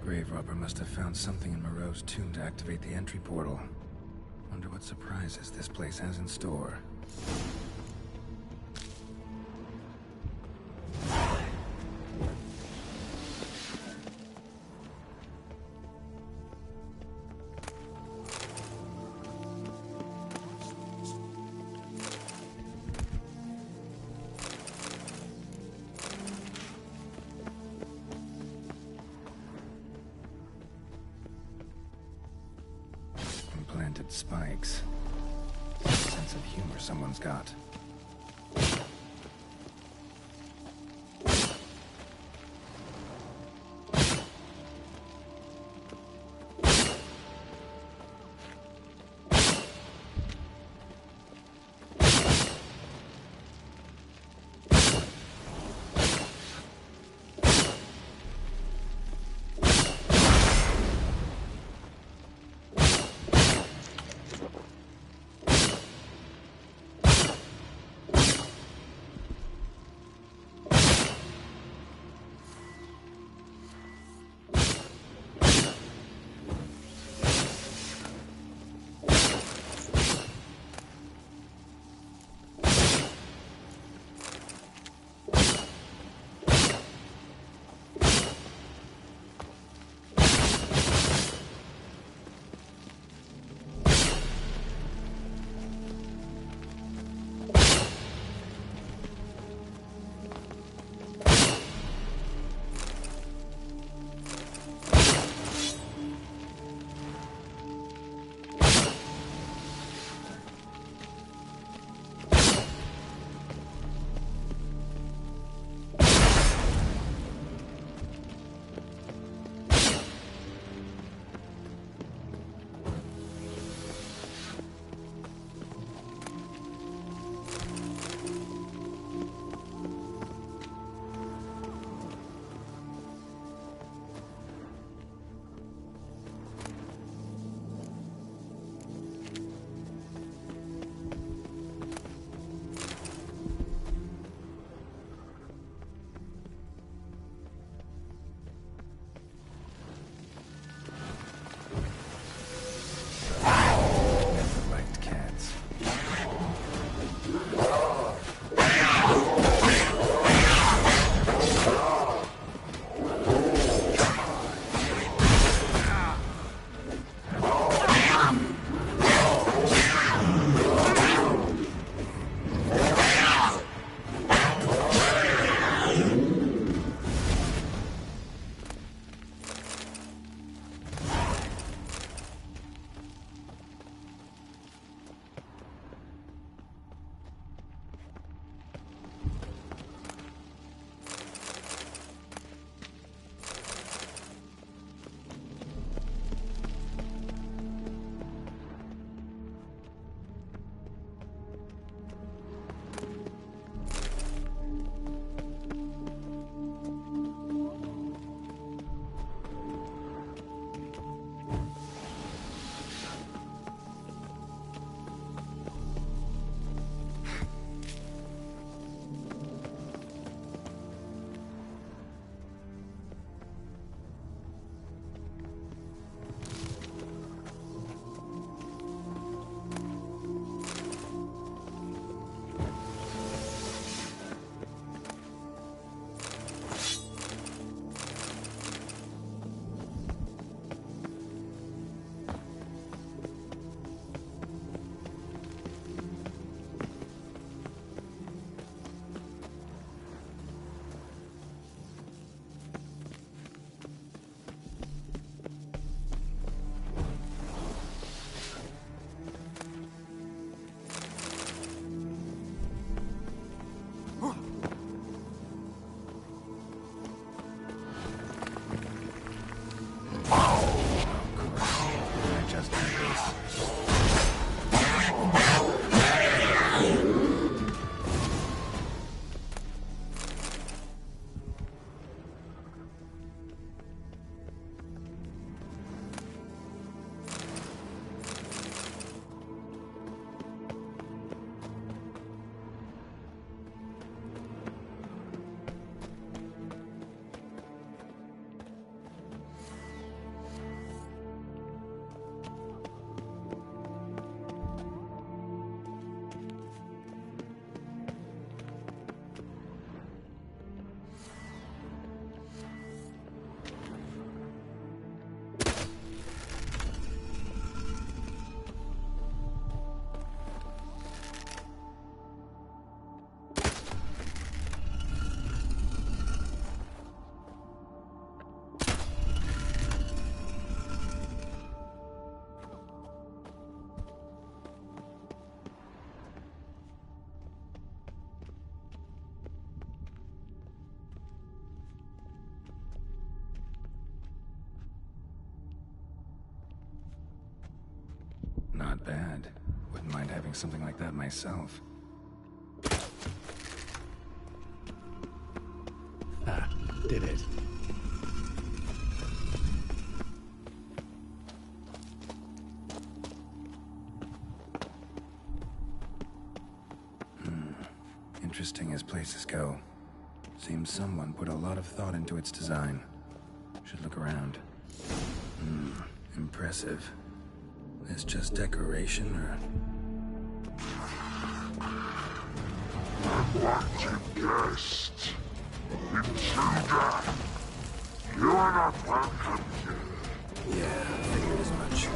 Grave robber must have found something in Moreau's tomb to activate the entry portal. Wonder what surprises this place has in store. Implanted spikes. Sense of humor someone's got. I just do this. Not bad. Wouldn't mind having something like that myself. Ah, did it. Interesting as places go. Seems someone put a lot of thought into its design. Should look around. Impressive. Is just decoration, or... Unwanted guest. Intruder. You are not welcome here. Yeah, figured as much.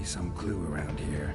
Some clue around here.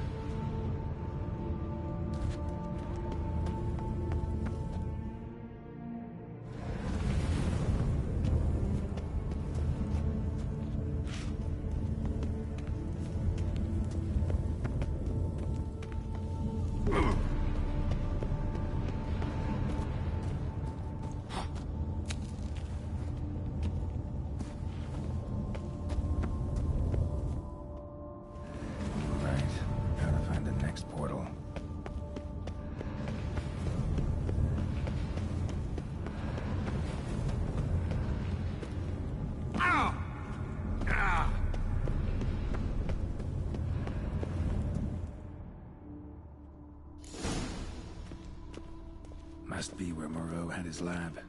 Must be where Moreau had his lab.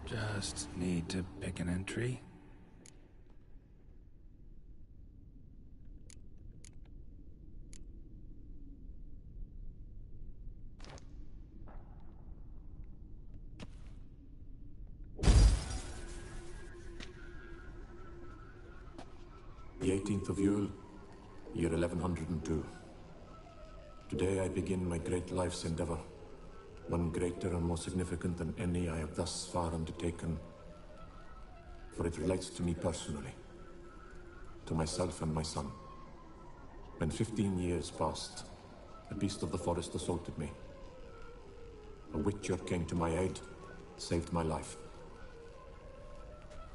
Just need to pick an entry. 18th of Yule, year 1102. Today I begin my great life's endeavor, one greater and more significant than any I have thus far undertaken, for it relates to me personally, to myself and my son. When 15 years passed, a beast of the forest assaulted me. A witcher came to my aid, saved my life.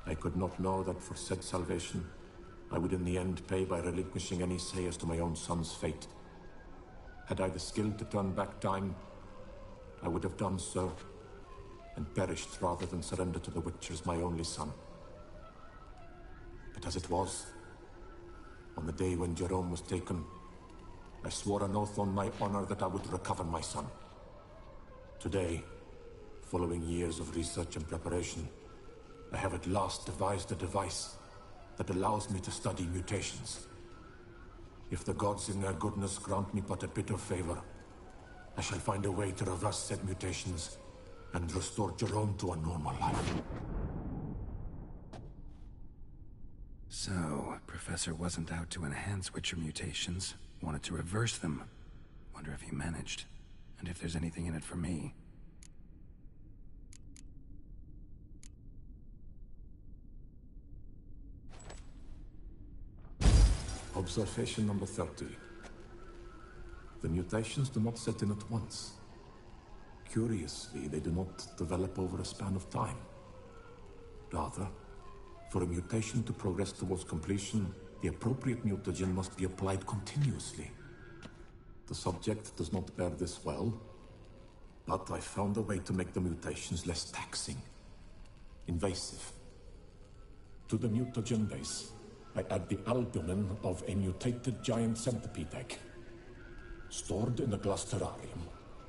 I could not know that for said salvation, I would in the end pay by relinquishing any say as to my own son's fate. Had I the skill to turn back time, I would have done so, and perished rather than surrender to the Witchers my only son. But as it was, on the day when Jerome was taken, I swore an oath on my honor that I would recover my son. Today, following years of research and preparation, I have at last devised a device that allows me to study mutations. If the gods in their goodness grant me but a bit of favor, I shall find a way to reverse said mutations and restore Jerome to a normal life. So, Professor wasn't out to enhance Witcher mutations, wanted to reverse them. Wonder if he managed, and if there's anything in it for me. Observation number 30. The mutations do not set in at once. Curiously, they do not develop over a span of time. Rather, for a mutation to progress towards completion, the appropriate mutagen must be applied continuously. The subject does not bear this well, but I found a way to make the mutations less taxing, invasive. To the mutagen base, I add the albumin of a mutated giant centipede egg. Stored in a glass terrarium,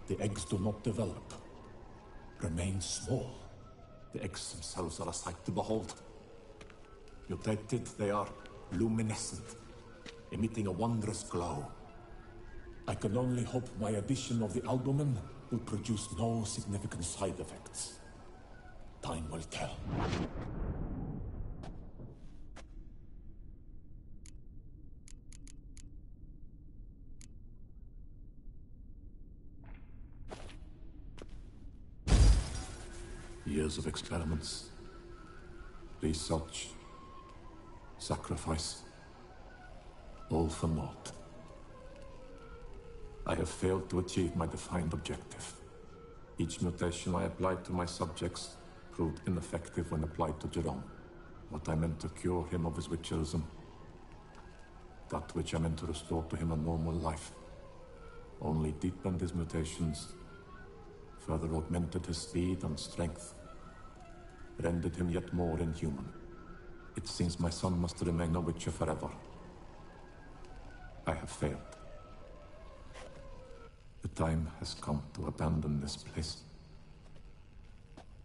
the eggs do not develop, remain small. The eggs themselves are a sight to behold. Mutated, they are luminescent, emitting a wondrous glow. I can only hope my addition of the albumin will produce no significant side effects. Time will tell. Years of experiments, research, sacrifice, all for naught. I have failed to achieve my defined objective. Each mutation I applied to my subjects proved ineffective when applied to Jerome. What I meant to cure him of his witcherism, that which I meant to restore to him a normal life, only deepened his mutations, further augmented his speed and strength, rendered him yet more inhuman. It seems my son must remain a witcher forever. I have failed. The time has come to abandon this place.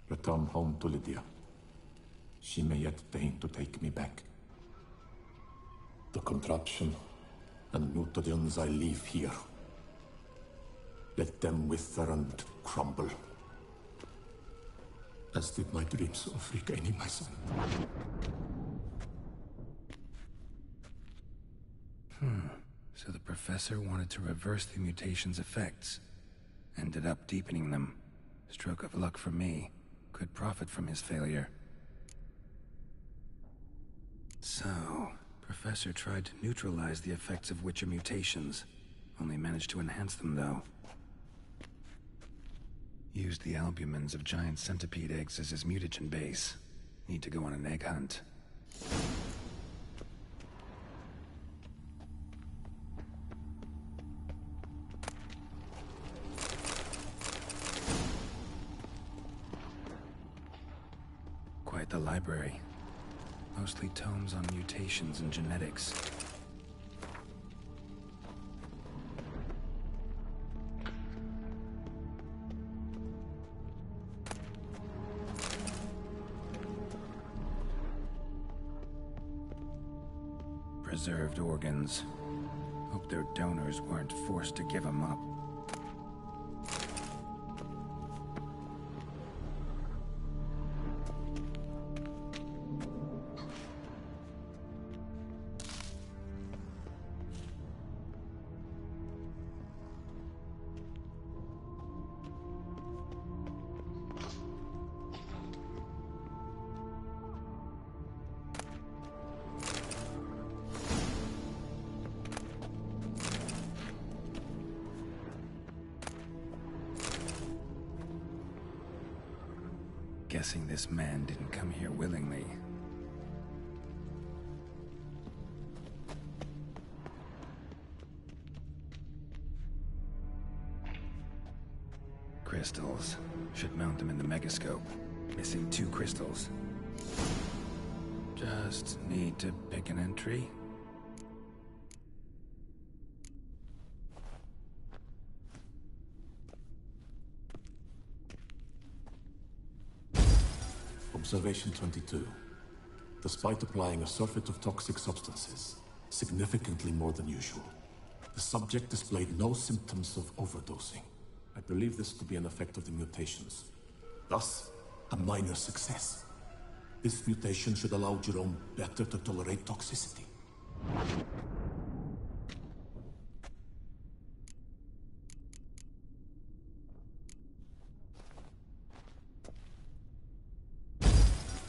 Return home to Lydia. She may yet deign to take me back. The contraption and mutagens I leave here, let them wither and crumble, as did my dreams of regaining my son. So the Professor wanted to reverse the mutation's effects. Ended up deepening them. Stroke of luck for me. Could profit from his failure. So, Professor tried to neutralize the effects of Witcher mutations. Only managed to enhance them, though. Used the albumins of giant centipede eggs as his mutagen base. Need to go on an egg hunt. Quite the library. Mostly tomes on mutations and genetics. Preserved organs. Hope their donors weren't forced to give them up. guessing this man didn't come here willingly. Crystals. Should mount them in the megascope. Missing 2 crystals. Just need to pick an entry. Observation 22. Despite applying a surfeit of toxic substances, significantly more than usual, the subject displayed no symptoms of overdosing. I believe this to be an effect of the mutations. Thus, a minor success. This mutation should allow Jerome better to tolerate toxicity.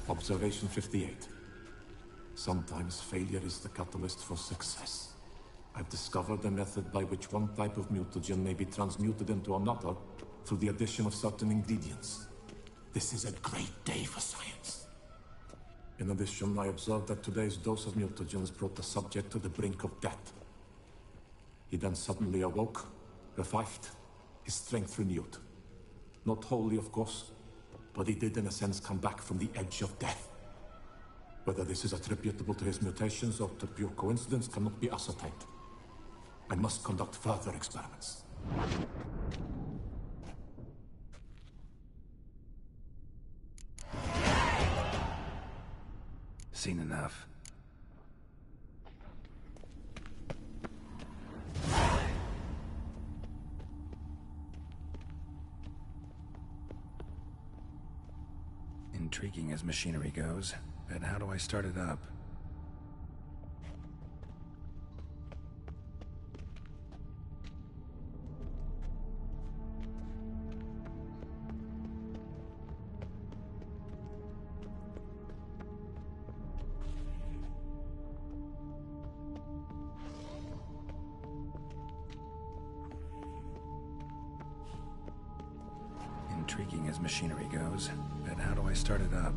Observation 58. Sometimes failure is the catalyst for success. I've discovered a method by which one type of mutagen may be transmuted into another through the addition of certain ingredients. This is a great day for science. In addition, I observed that today's dose of mutagens brought the subject to the brink of death. He then suddenly awoke, revived, his strength renewed. Not wholly, of course, but he did in a sense come back from the edge of death. Whether this is attributable to his mutations or to pure coincidence cannot be ascertained. I must conduct further experiments. Seen enough. Intriguing as machinery goes, but how do I start it up? Intriguing as machinery goes, but how do I start it up?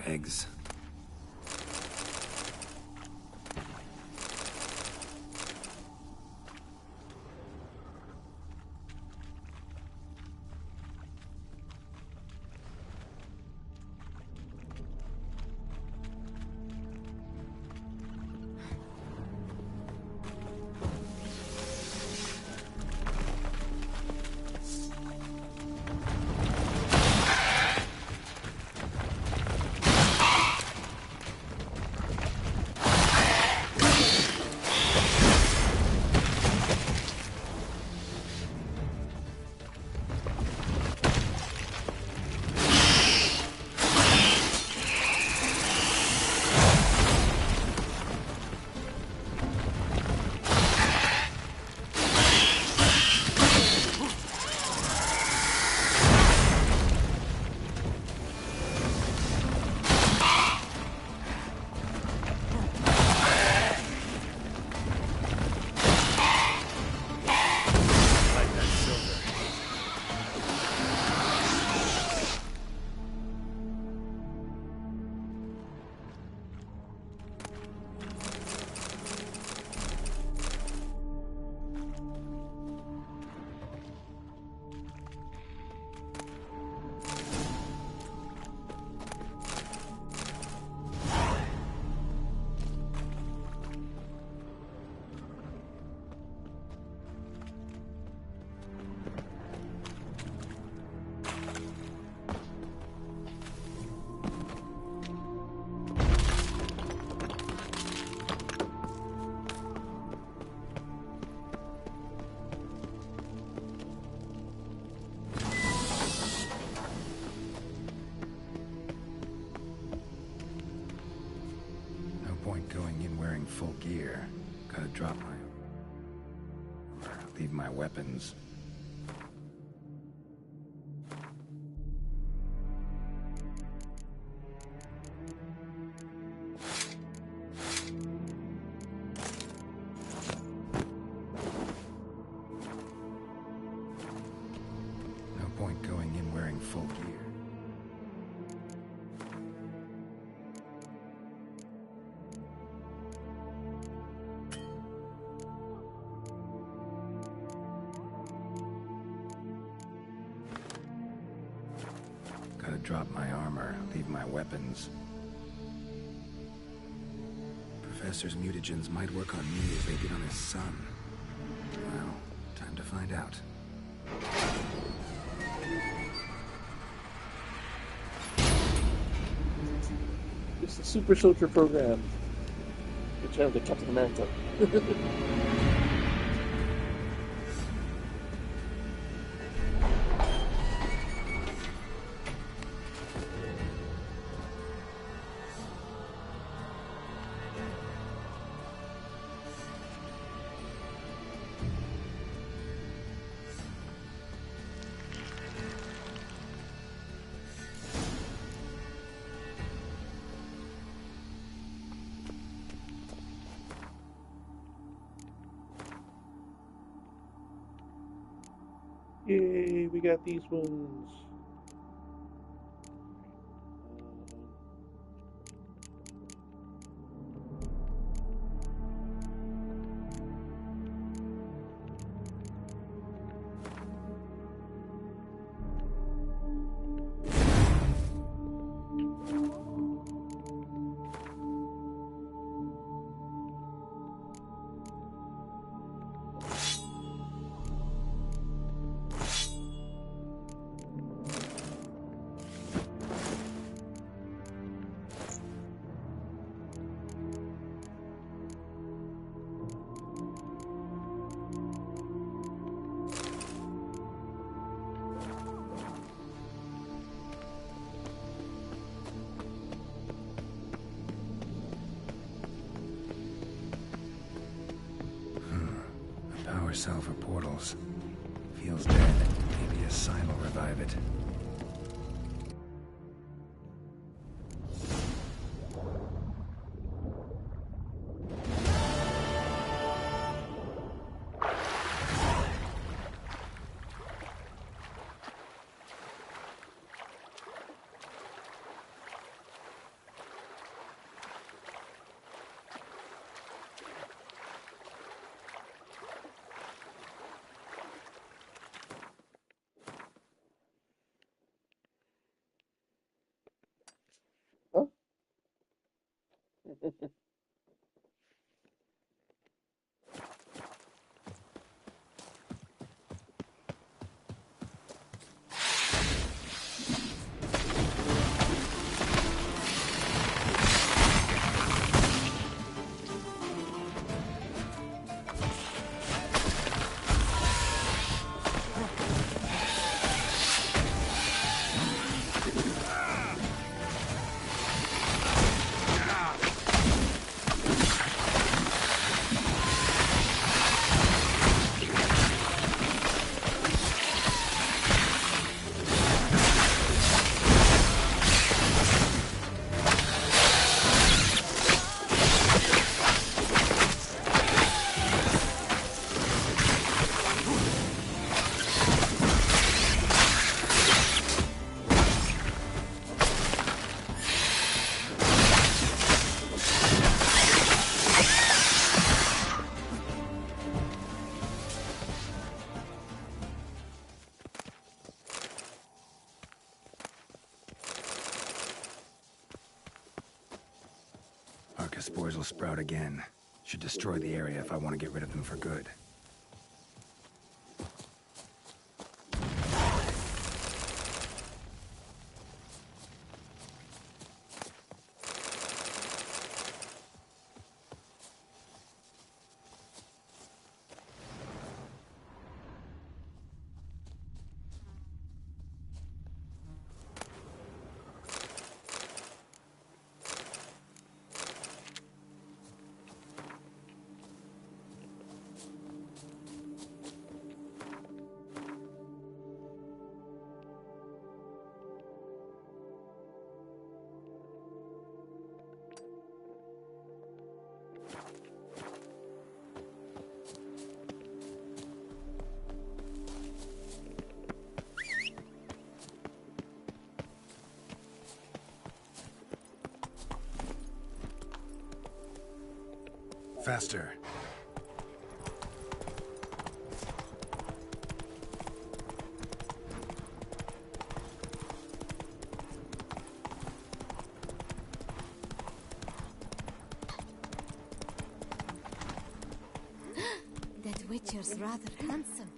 Eggs. point going in wearing full gear. Gotta drop my... leave my weapons. No point going in wearing full gear. Gotta drop my armor, leave my weapons. Professor's mutagens might work on me as they did on his son. Well, time to find out. It's the Super Soldier Program. Return to Captain America. Yay, we got these ones. Power cell for portals. Feels dead. Maybe a sign will revive it. Spores will sprout again. Should destroy the area if I want to get rid of them for good. Faster. That Witcher's rather handsome.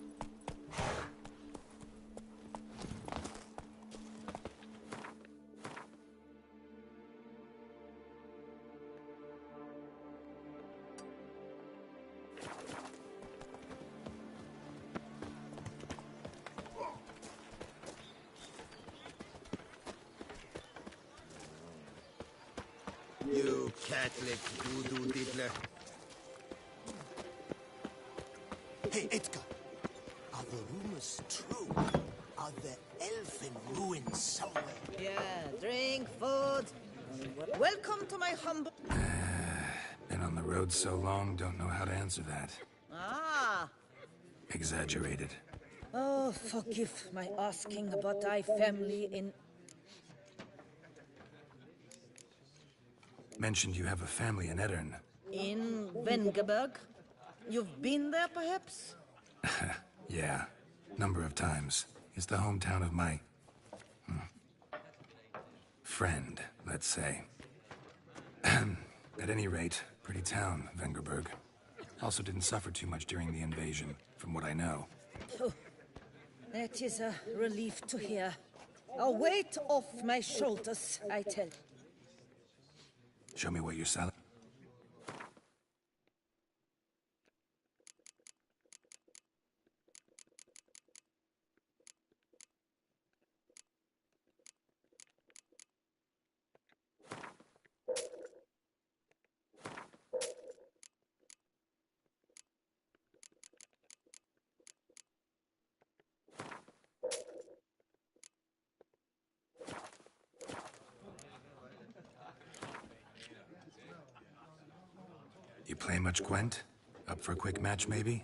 You Catholic Dudu diddler. Hey, Edgar. Are the rumors true? Are there elfin ruins somewhere? Yeah, drink, food. Welcome to my humble... Been on the road so long, don't know how to answer that. Ah. Exaggerated. Oh, forgive my asking about thy family in... Mentioned you have a family in Edirn. In Vengerberg? You've been there, perhaps? Yeah, number of times. It's the hometown of my... friend, let's say. At any rate, pretty town, Vengerberg. Also didn't suffer too much during the invasion, from what I know. Oh, that is a relief to hear. A weight off my shoulders, I tell. Show me what you're selling. You play much, Gwent? Up for a quick match, maybe?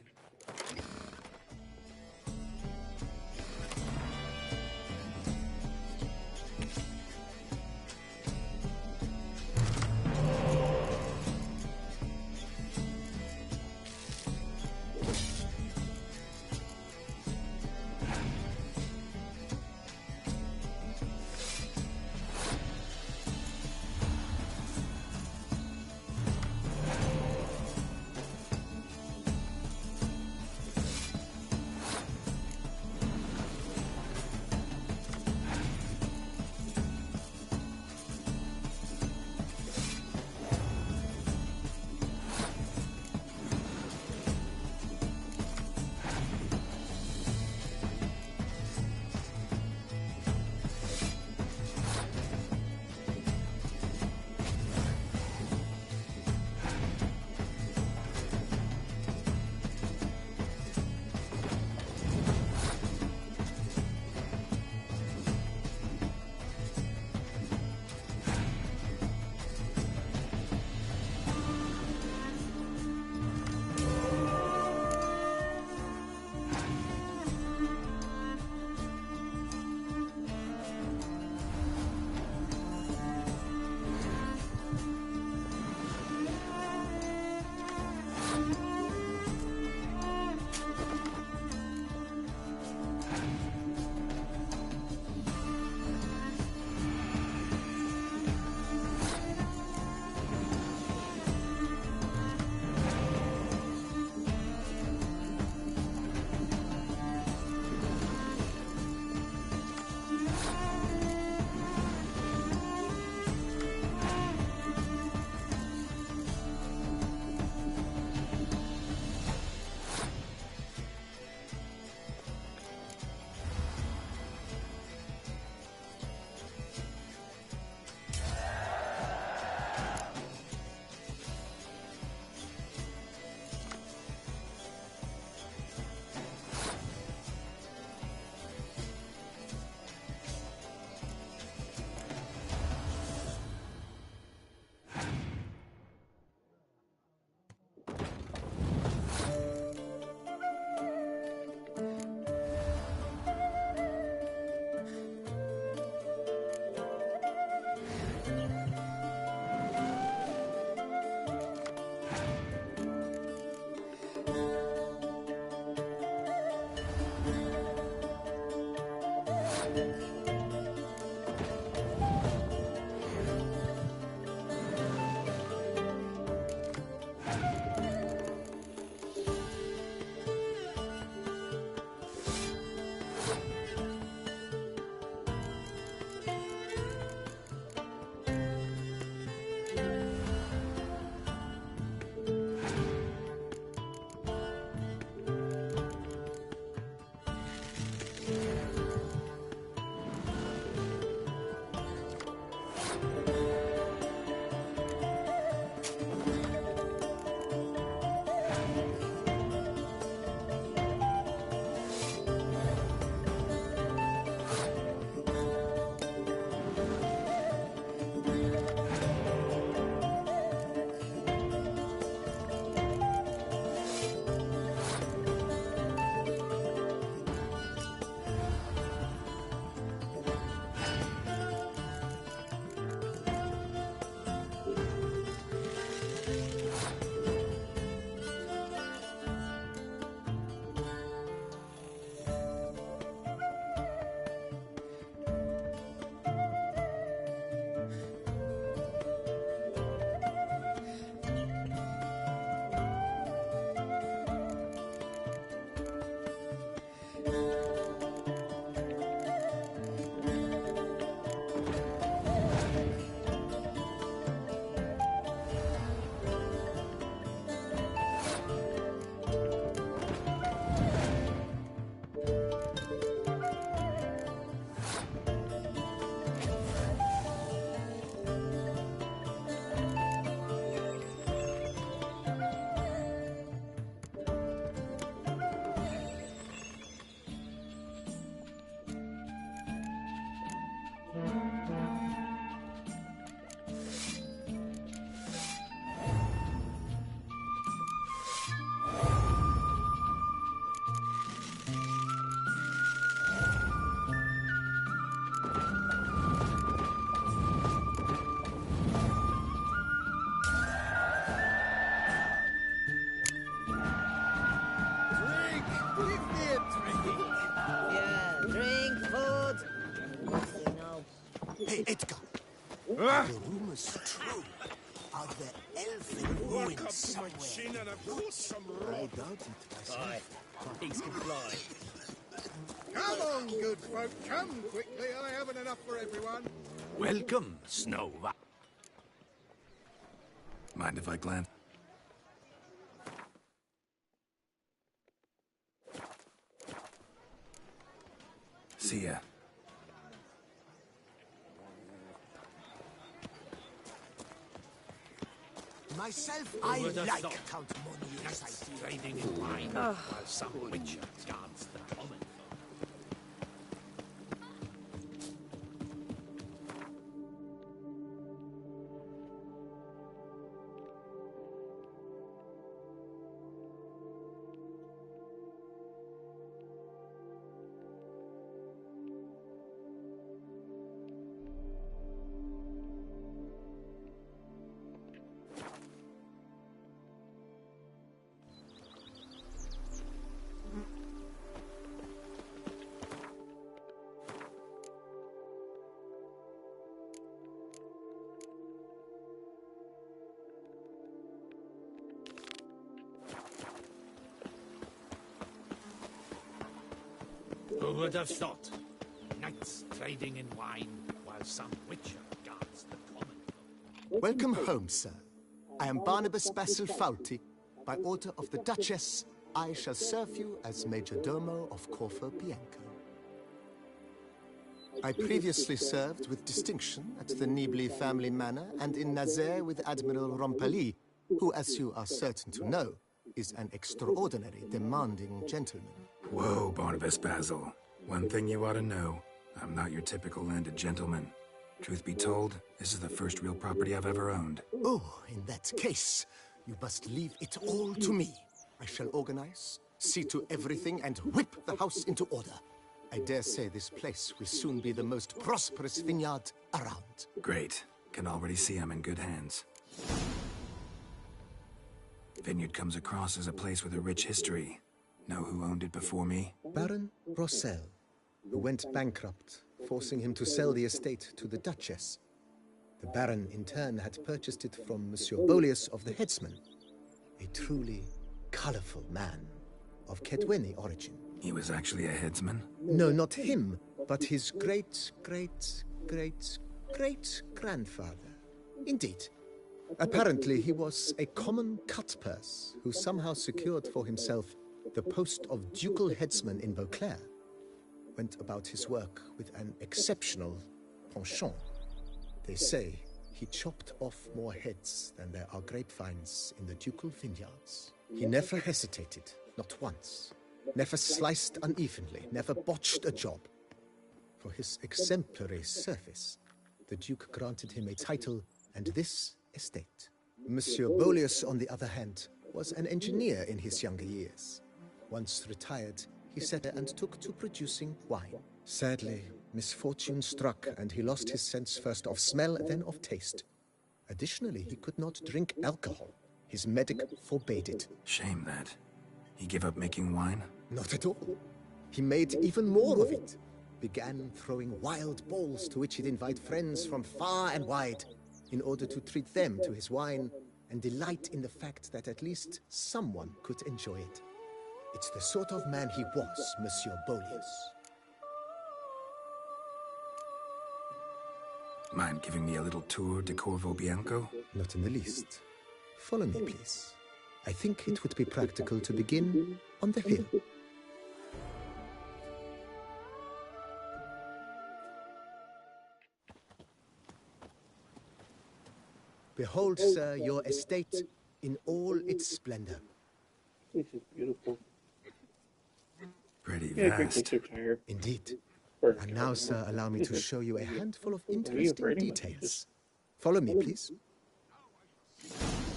The rumors true of the elfin ruins somewhere. I doubt it myself. Pigs can fly. Come on, good folk, come quickly. I haven't enough for everyone. Welcome, Snow. Mind if I glance? See ya. Myself, I Who would have like thought? Count Monier's idea. Trading in wine while some witcher guards the common. Who would have thought? Knights trading in wine while some witcher guards the common. Welcome home, sir. I am Barnabas Basil Fawlty. By order of the Duchess, I shall serve you as Major Domo of Corfu Bianco. I previously served with distinction at the Nibley family manor and in Nazaire with Admiral Rompali, who, as you are certain to know, is an extraordinary, demanding gentleman. Whoa, Barnabas Basil. One thing you ought to know. I'm not your typical landed gentleman. Truth be told, this is the first real property I've ever owned. Oh, in that case, you must leave it all to me. I shall organize, see to everything, and whip the house into order. I dare say this place will soon be the most prosperous vineyard around. Great. Can already see I'm in good hands. Vineyard comes across as a place with a rich history. Know who owned it before me? Baron Rossel, who went bankrupt, forcing him to sell the estate to the Duchess. The Baron, in turn, had purchased it from Monsieur Bolius of the Headsman, a truly colorful man of Kedweni origin. He was actually a headsman? No, not him, but his great-great-great-great-grandfather. Indeed. Apparently, he was a common cutpurse who somehow secured for himself the post of ducal headsman in Beauclair. Went about his work with an exceptional penchant. They say he chopped off more heads than there are grapevines in the ducal vineyards. He never hesitated, not once. Never sliced unevenly, never botched a job. For his exemplary service, the Duke granted him a title and this estate. Monsieur Bolius, on the other hand, was an engineer in his younger years. Once retired, he set and took to producing wine. Sadly, misfortune struck and he lost his sense first of smell, then of taste. Additionally, he could not drink alcohol. His medic forbade it. Shame that. He gave up making wine? Not at all. He made even more of it. Began throwing wild balls to which he'd invite friends from far and wide in order to treat them to his wine and delight in the fact that at least someone could enjoy it. It's the sort of man he was, Monsieur Bolius. Mind giving me a little tour de Corvo Bianco? Not in the least. Follow me, please. I think it would be practical to begin on the hill. Behold, sir, your estate in all its splendor. This is beautiful. Pretty Yeah, great vast. picture here. Indeed. Perfect. And now, sir, allow me to show you a handful of What are you interesting afraid of? details. Follow me, please.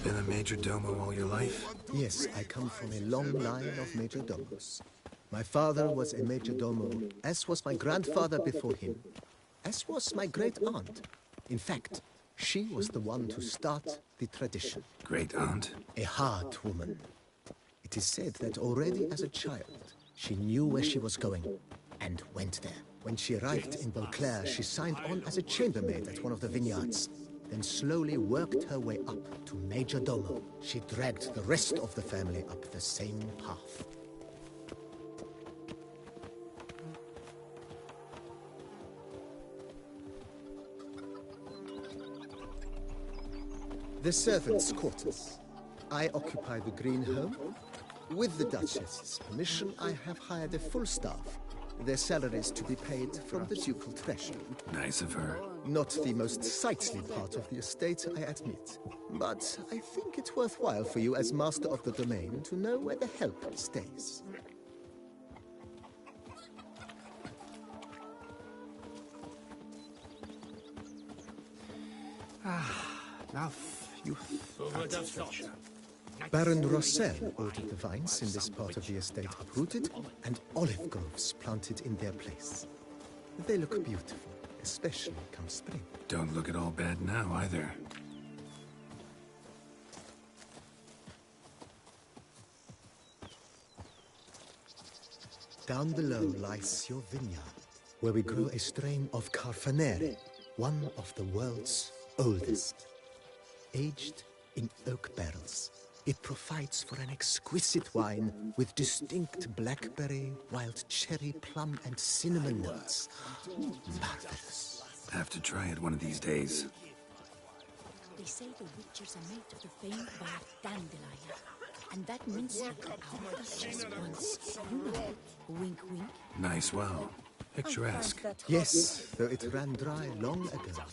Been a major domo all your life? Yes, I come from a long line of major domos. My father was a major domo, as was my grandfather before him, as was my great aunt. In fact, she was the one to start the tradition. Great aunt? A hard woman. It is said that already as a child, she knew where she was going and went there. When she arrived in Beauclair, she signed on as a chambermaid at one of the vineyards, then slowly worked her way up to Major Domo. She dragged the rest of the family up the same path. The servants' quarters. I occupy the green home. With the Duchess's permission, I have hired a full staff. Their salaries to be paid from the ducal treasury. Nice of her. Not the most sightly part of the estate, I admit. But I think it's worthwhile for you as master of the domain to know where the help stays. Now, you... Baron Rossel ordered the vines in this part of the estate uprooted and olive groves planted in their place. They look beautiful, especially come spring. Don't look at all bad now, either. Down below lies your vineyard, where we grow a strain of Carfanere, one of the world's oldest. Aged in oak barrels, it provides for an exquisite wine with distinct blackberry, wild cherry, plum, and cinnamon notes. Marvelous. Have to try it one of these days. They say the witches are made of the famed bark dandelion, and that means that our Duchess once grew. Wink, wink. Nice well. Picturesque. Yes, though it ran dry long ago.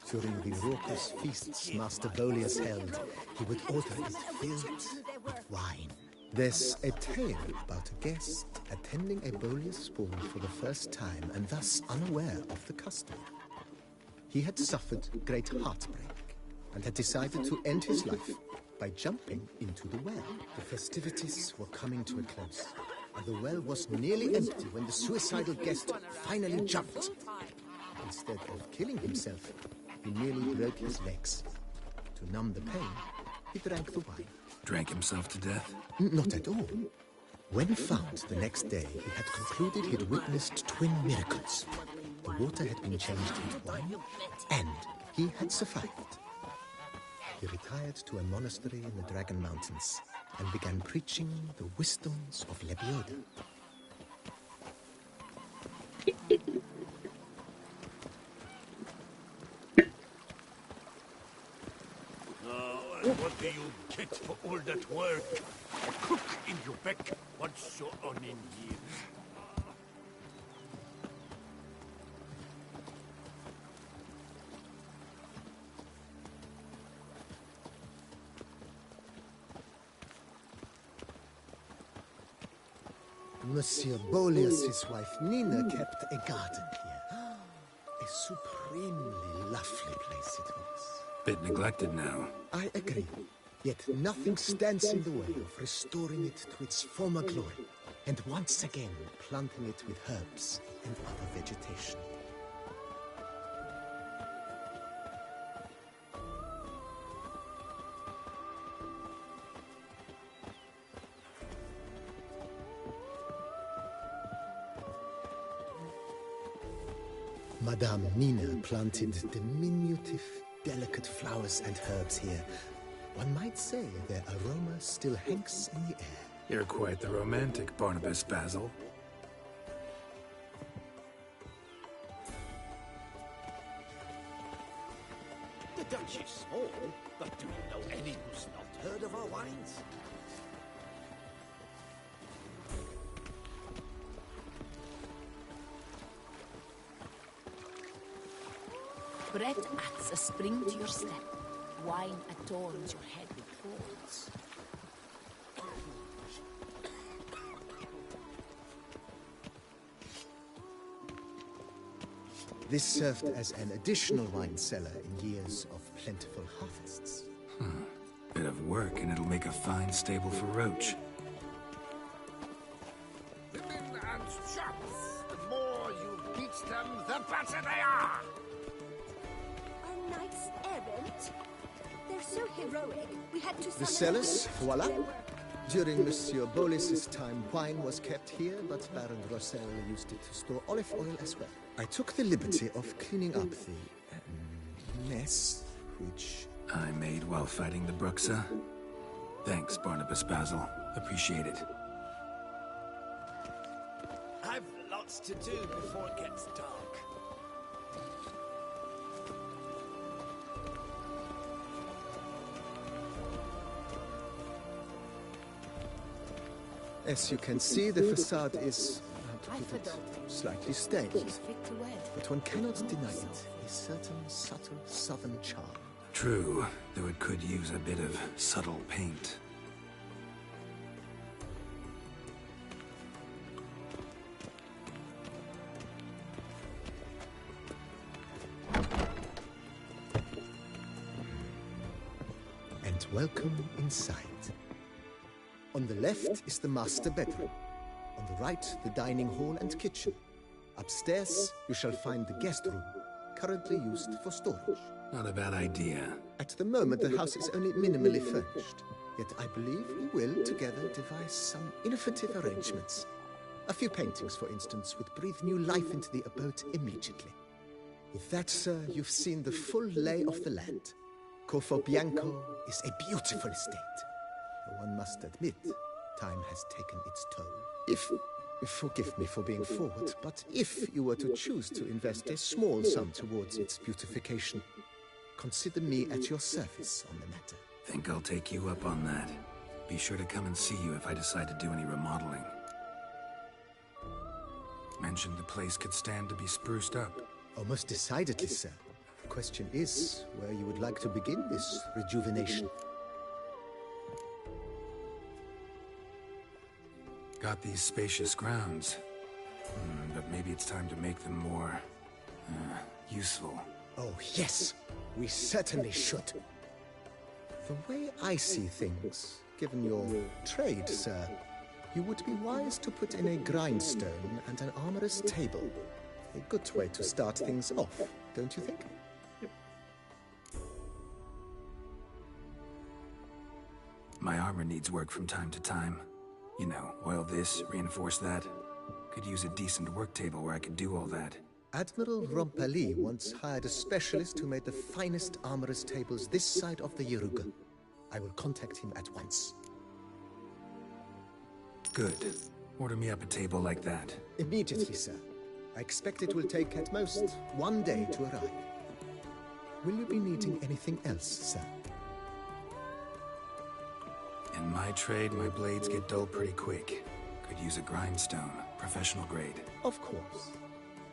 During the raucous feasts Master Bolius held, he would order it filled with wine. There's a tale about a guest attending a Bolius ball for the first time and thus unaware of the custom. He had suffered great heartbreak and had decided to end his life by jumping into the well. The festivities were coming to a close, and the well was nearly empty when the suicidal guest finally jumped. Instead of killing himself, he nearly broke his legs. To numb the pain, he drank the wine. Drank himself to death? Not at all. When found the next day, he had concluded he'd witnessed twin miracles. The water had been changed into wine, and he had survived. He retired to a monastery in the Dragon Mountains and began preaching the wisdoms of Lebioda. What do you get for all that work? A cook in your beck. What's your on in here? Monsieur Bolius' wife Nina kept a garden here. A supremely lovely place it was. Bit neglected now. I agree. Yet nothing stands in the way of restoring it to its former glory, and once again planting it with herbs and other vegetation. Madame Nina planted diminutive, delicate flowers and herbs here. One might say their aroma still hangs in the air. You're quite the romantic, Barnabas Basil. The Dutch is small, but do you know any who's not heard of our wines? Bread adds a spring to your step. Wine adorns your head with thorns. This served as an additional wine cellar in years of plentiful harvests. Bit of work, and it'll make a fine stable for Roach. Women and chaps, the more you beat them, the better they are! Our knights errant? They're so heroic, we had to The summon cellars, voila. During Monsieur Bolis's time, wine was kept here, but Baron Rossel used it to store olive oil as well. I took the liberty of cleaning up the mess, which I made while fighting the Bruxa. Thanks, Barnabas Basil. Appreciate it. I've lots to do before it gets dark. As you can see, the facade is, how to put it, slightly stained. But one cannot deny it, a certain subtle southern charm. True, though it could use a bit of subtle paint. And welcome inside. On the left is the master bedroom. On the right, the dining hall and kitchen. Upstairs, you shall find the guest room, currently used for storage. Not a bad idea. At the moment, the house is only minimally furnished. Yet I believe we will, together, devise some innovative arrangements. A few paintings, for instance, would breathe new life into the abode immediately. With that, sir, you've seen the full lay of the land. Corfo Bianco is a beautiful estate. One must admit, time has taken its toll. Forgive me for being forward, but if you were to choose to invest a small sum towards its beautification, consider me at your service on the matter. Think I'll take you up on that. Be sure to come and see you if I decide to do any remodeling. Mentioned the place could stand to be spruced up. Oh, most decidedly, sir. The question is where you would like to begin this rejuvenation. Got these spacious grounds, but maybe it's time to make them more, useful. Oh, yes, we certainly should. The way I see things, given your trade, sir, you would be wise to put in a grindstone and an armorer's table. A good way to start things off, don't you think? My armor needs work from time to time. You know, oil this, reinforce that. Could use a decent work table where I could do all that. Admiral Rompali once hired a specialist who made the finest armorer's tables this side of the Yaruga. I will contact him at once. Good. Order me up a table like that. Immediately, sir. I expect it will take at most 1 day to arrive. Will you be needing anything else, sir? In my trade, my blades get dull pretty quick. Could use a grindstone, professional grade. Of course.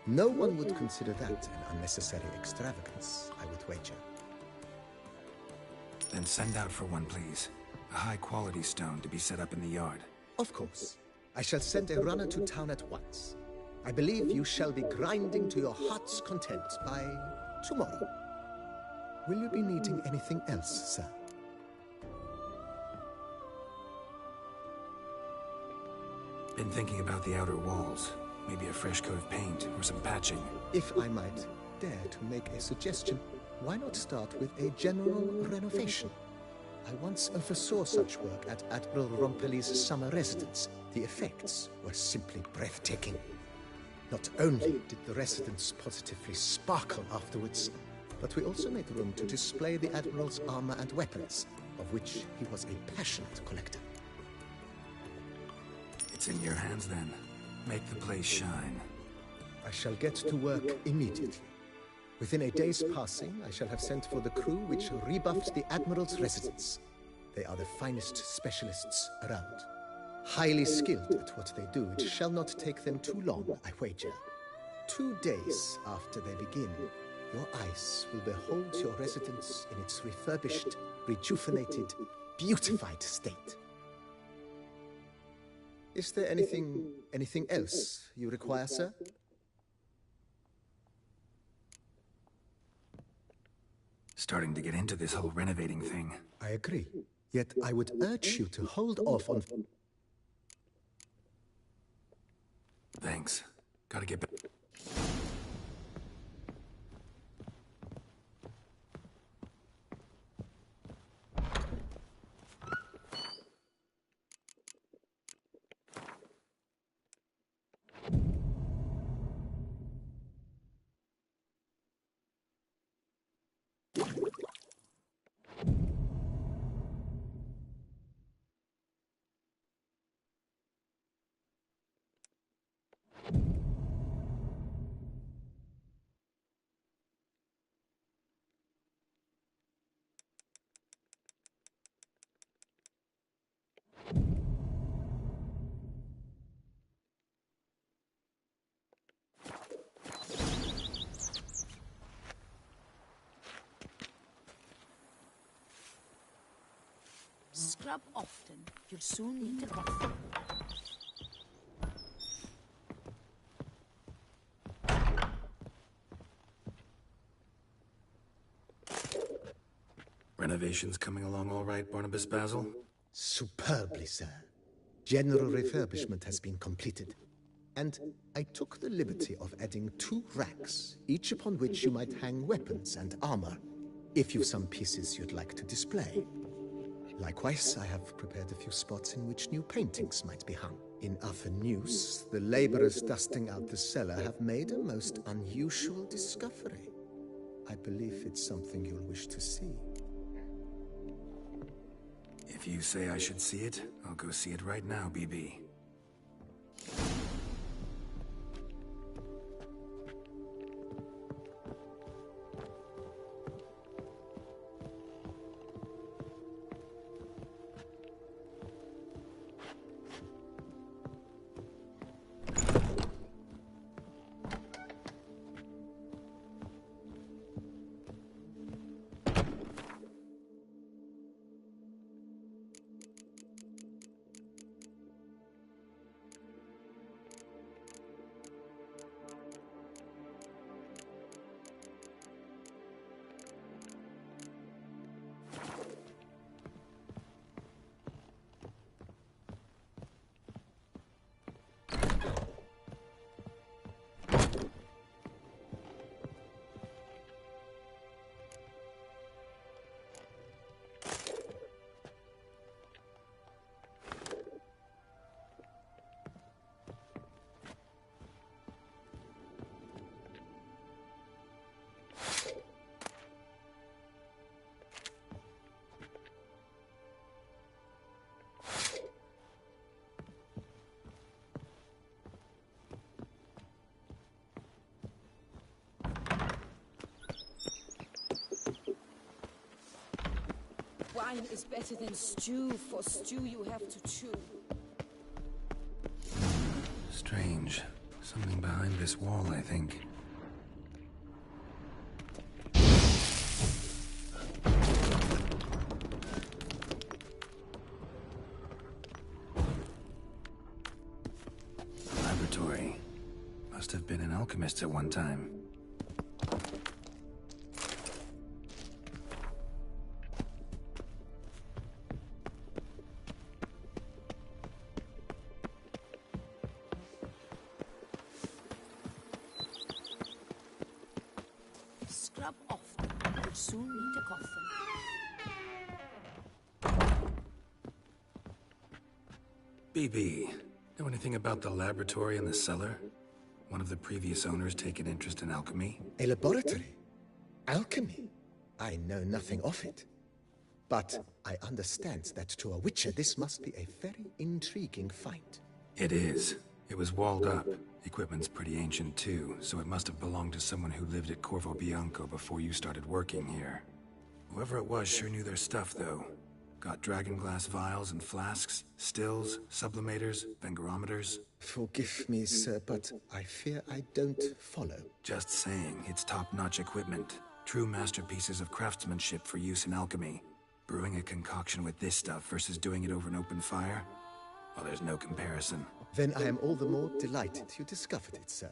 No one would consider that an unnecessary extravagance, I would wager. Then send out for one, please. A high-quality stone to be set up in the yard. Of course. I shall send a runner to town at once. I believe you shall be grinding to your heart's content by tomorrow. Will you be needing anything else, sir? Been thinking about the outer walls. Maybe a fresh coat of paint or some patching. If I might dare to make a suggestion, why not start with a general renovation? I once oversaw such work at Admiral Rompeli's summer residence. The effects were simply breathtaking. Not only did the residence positively sparkle afterwards, but we also made room to display the Admiral's armor and weapons, of which he was a passionate collector. It's in your hands then. Make the place shine. I shall get to work immediately. Within a day's passing, I shall have sent for the crew which rebuffed the Admiral's residence. They are the finest specialists around. Highly skilled at what they do, it shall not take them too long, I wager. 2 days after they begin, your eyes will behold your residence in its refurbished, rejuvenated, beautified state. Is there anything else you require, sir? Starting to get into this whole renovating thing. I agree. Yet I would urge you to hold off on... Thanks. Gotta get back. Scrub often. You'll soon need a coffin. Renovations coming along all right, Barnabas Basil? Superbly, sir. General refurbishment has been completed. And I took the liberty of adding 2 racks, each upon which you might hang weapons and armor, if you've some pieces you'd like to display. Likewise, I have prepared a few spots in which new paintings might be hung. In other news, the laborers dusting out the cellar have made a most unusual discovery. I believe it's something you'll wish to see. If you say I should see it, I'll go see it right now, BB. Wine is better than stew. For stew you have to chew. Strange. Something behind this wall, I think. Laboratory. Must have been an alchemist at one time. Scrub often. You'll soon need a coffin. BB, know anything about the laboratory in the cellar? One of the previous owners take an interest in alchemy? A laboratory? Alchemy? I know nothing of it. But I understand that to a witcher this must be a very intriguing find. It is. It was walled up. Equipment's pretty ancient too, so it must have belonged to someone who lived at Corvo Bianco before you started working here. Whoever it was sure knew their stuff, though. Got dragonglass vials and flasks, stills, sublimators, vengerometers. Forgive me, sir, but I fear I don't follow. Just saying, it's top-notch equipment. True masterpieces of craftsmanship for use in alchemy. Brewing a concoction with this stuff versus doing it over an open fire? Well, there's no comparison. Then I am all the more delighted you discovered it, sir.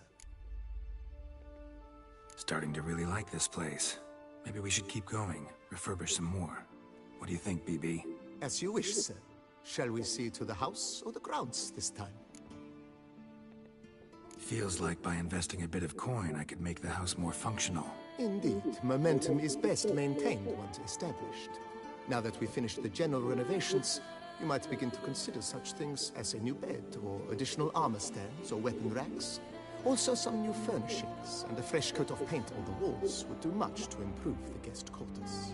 Starting to really like this place. Maybe we should keep going, refurbish some more. What do you think, BB? As you wish, sir. Shall we see to the house or the grounds this time? Feels like by investing a bit of coin, I could make the house more functional. Indeed, momentum is best maintained once established. Now that we've finished the general renovations, you might begin to consider such things as a new bed, or additional armor stands, or weapon racks. Also some new furnishings, and a fresh coat of paint on the walls would do much to improve the guest quarters.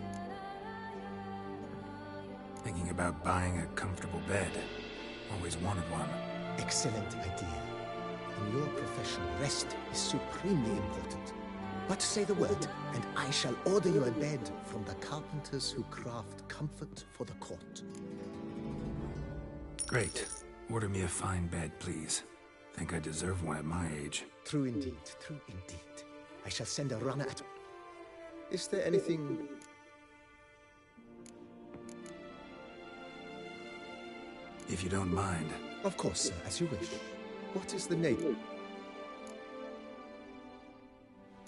Thinking about buying a comfortable bed. Always wanted one. Excellent idea. In your profession, rest is supremely important. But say the word, and I shall order you a bed from the carpenters who craft comfort for the court. Great. Order me a fine bed, please. Think I deserve one at my age. True indeed, true indeed. I shall send a runner at... Is there anything... If you don't mind. Of course, sir, as you wish. What is the name?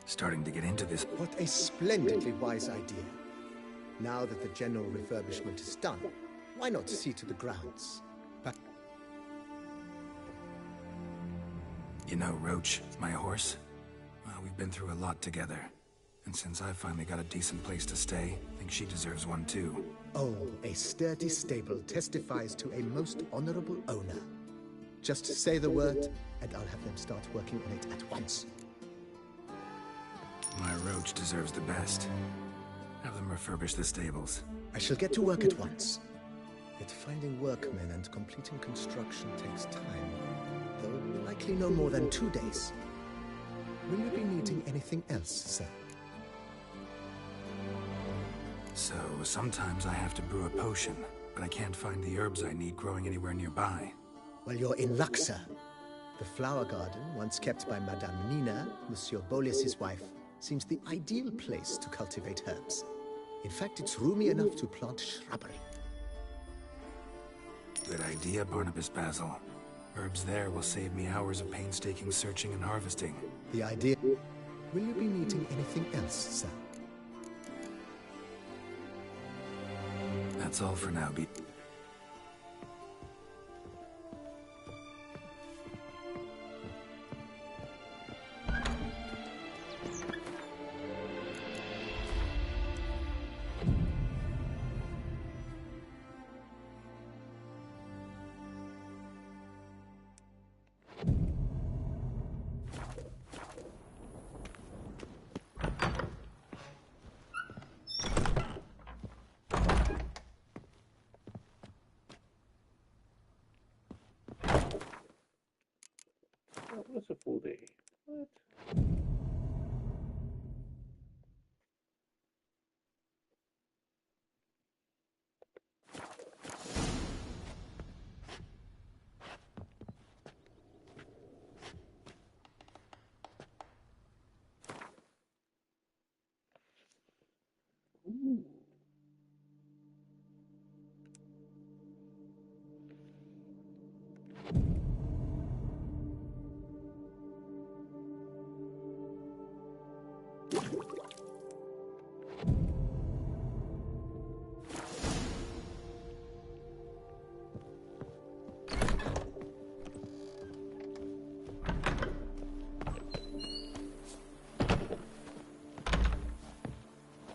Starting to get into this. What a splendidly wise idea. Now that the general refurbishment is done, why not see to the grounds? You know, Roach, my horse? Well, we've been through a lot together. And since I've finally got a decent place to stay, I think she deserves one too. Oh, a sturdy stable testifies to a most honorable owner. Just say the word, and I'll have them start working on it at once. My Roach deserves the best. Have them refurbish the stables. I shall get to work at once. Yet finding workmen and completing construction takes time, though likely no more than 2 days. Will you be needing anything else, sir? So, sometimes I have to brew a potion, but I can't find the herbs I need growing anywhere nearby. Well, you're in luck, sir. The flower garden, once kept by Madame Nina, Monsieur Bolis's wife, seems the ideal place to cultivate herbs. In fact, it's roomy enough to plant shrubbery. Good idea, Barnabas Basil. Herbs there will save me hours of painstaking searching and harvesting. The idea... Will you be needing anything else, sir? That's all for now, What's a full day? What? Ooh.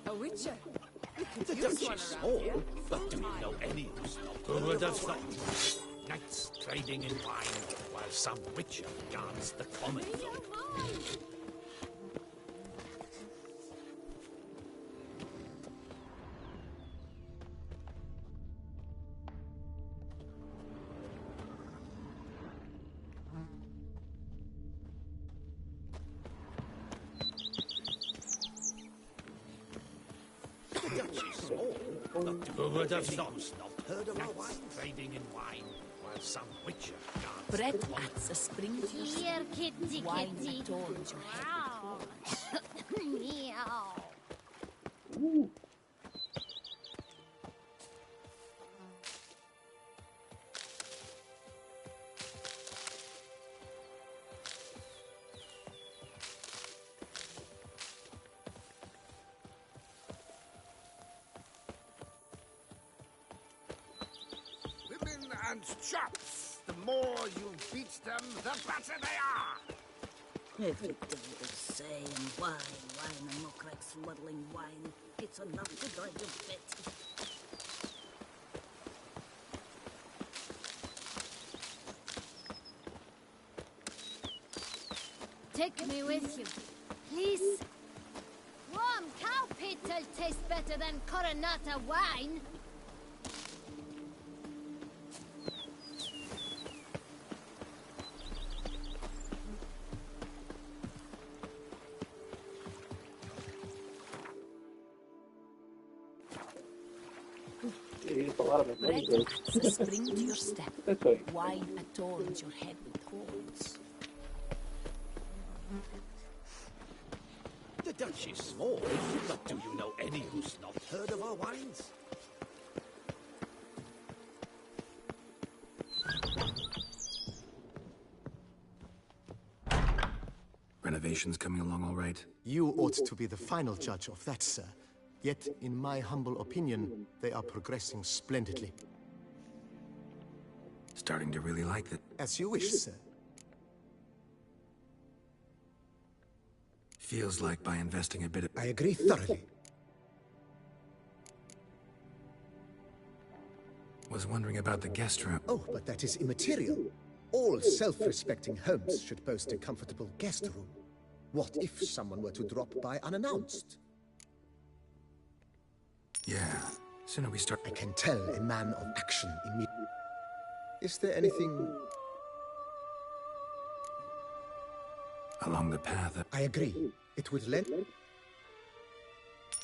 A witcher? The Duchy's small, but do you know any who's not? Who would have thought? Knights trading in wine, while some witcher guards the common folk. Who would have thought? Heard of our wine trading in wine, while some witcher guards Bread at the spring to your Here, kitty, wine kitty. adorns your head. Meow. Ooh. Women and chops. The more you beat them, the better they are. Every day the same. Wine, and look like swirling wine. It's enough to drive you fit. Take me with you, please. Warm cow pit'll taste better than Coronata wine. A lot of Bread money, though. adds a spring to your step. That's right. Wine adorns your head with horns. The Dutch is small, but do you know any who's not heard of our wines? Renovations coming along all right? You ought to be the final judge of that, sir. Yet, in my humble opinion, they are progressing splendidly. Starting to really like that. As you wish, sir. Feels like by investing a bit of... I agree thoroughly. Was wondering about the guest room. Oh, but that is immaterial. All self-respecting homes should boast a comfortable guest room. What if someone were to drop by unannounced? Yeah, sooner we start... I can tell a man of action immediately. Is there anything... along the path of... I agree. It would lend...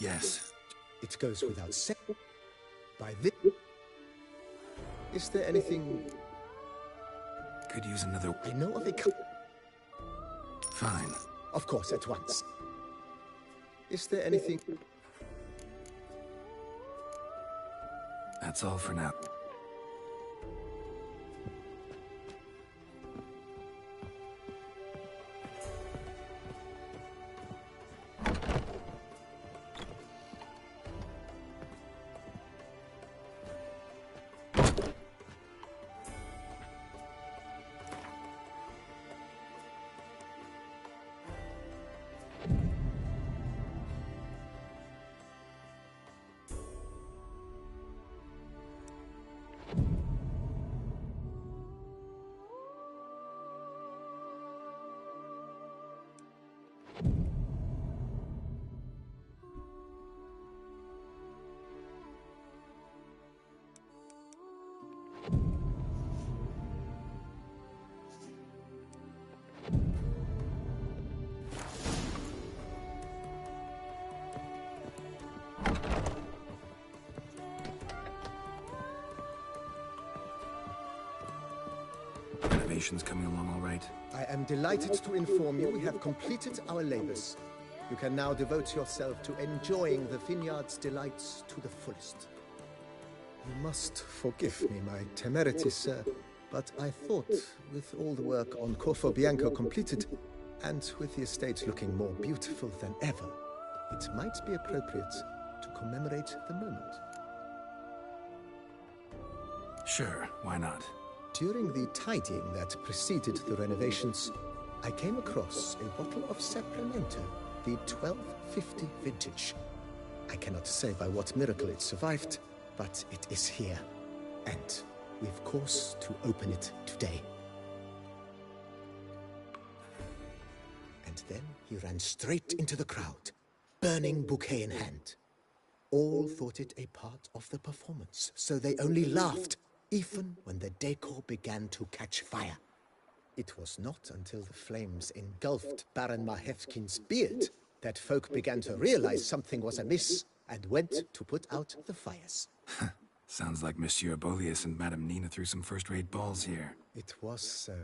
Yes. It goes without saying. By this... Is there anything... Could use another... I know of a... Fine. Of course, at once. Is there anything... That's all for now. Renovations coming along all right? I am delighted to inform you we have completed our labors. You can now devote yourself to enjoying the vineyard's delights to the fullest. You must forgive me my temerity, sir, but I thought, with all the work on Corfo Bianco completed, and with the estate looking more beautiful than ever, it might be appropriate to commemorate the moment. Sure, why not? During the tidying that preceded the renovations, I came across a bottle of Sacramento, the 1250 vintage. I cannot say by what miracle it survived, but it is here, and we've cause to open it today. And then he ran straight into the crowd, burning bouquet in hand. All thought it a part of the performance, so they only laughed, even when the decor began to catch fire. It was not until the flames engulfed Baron Mahevkin's beard that folk began to realize something was amiss and went to put out the fires. Sounds like Monsieur Bolius and Madame Nina threw some first-rate balls here. It was so.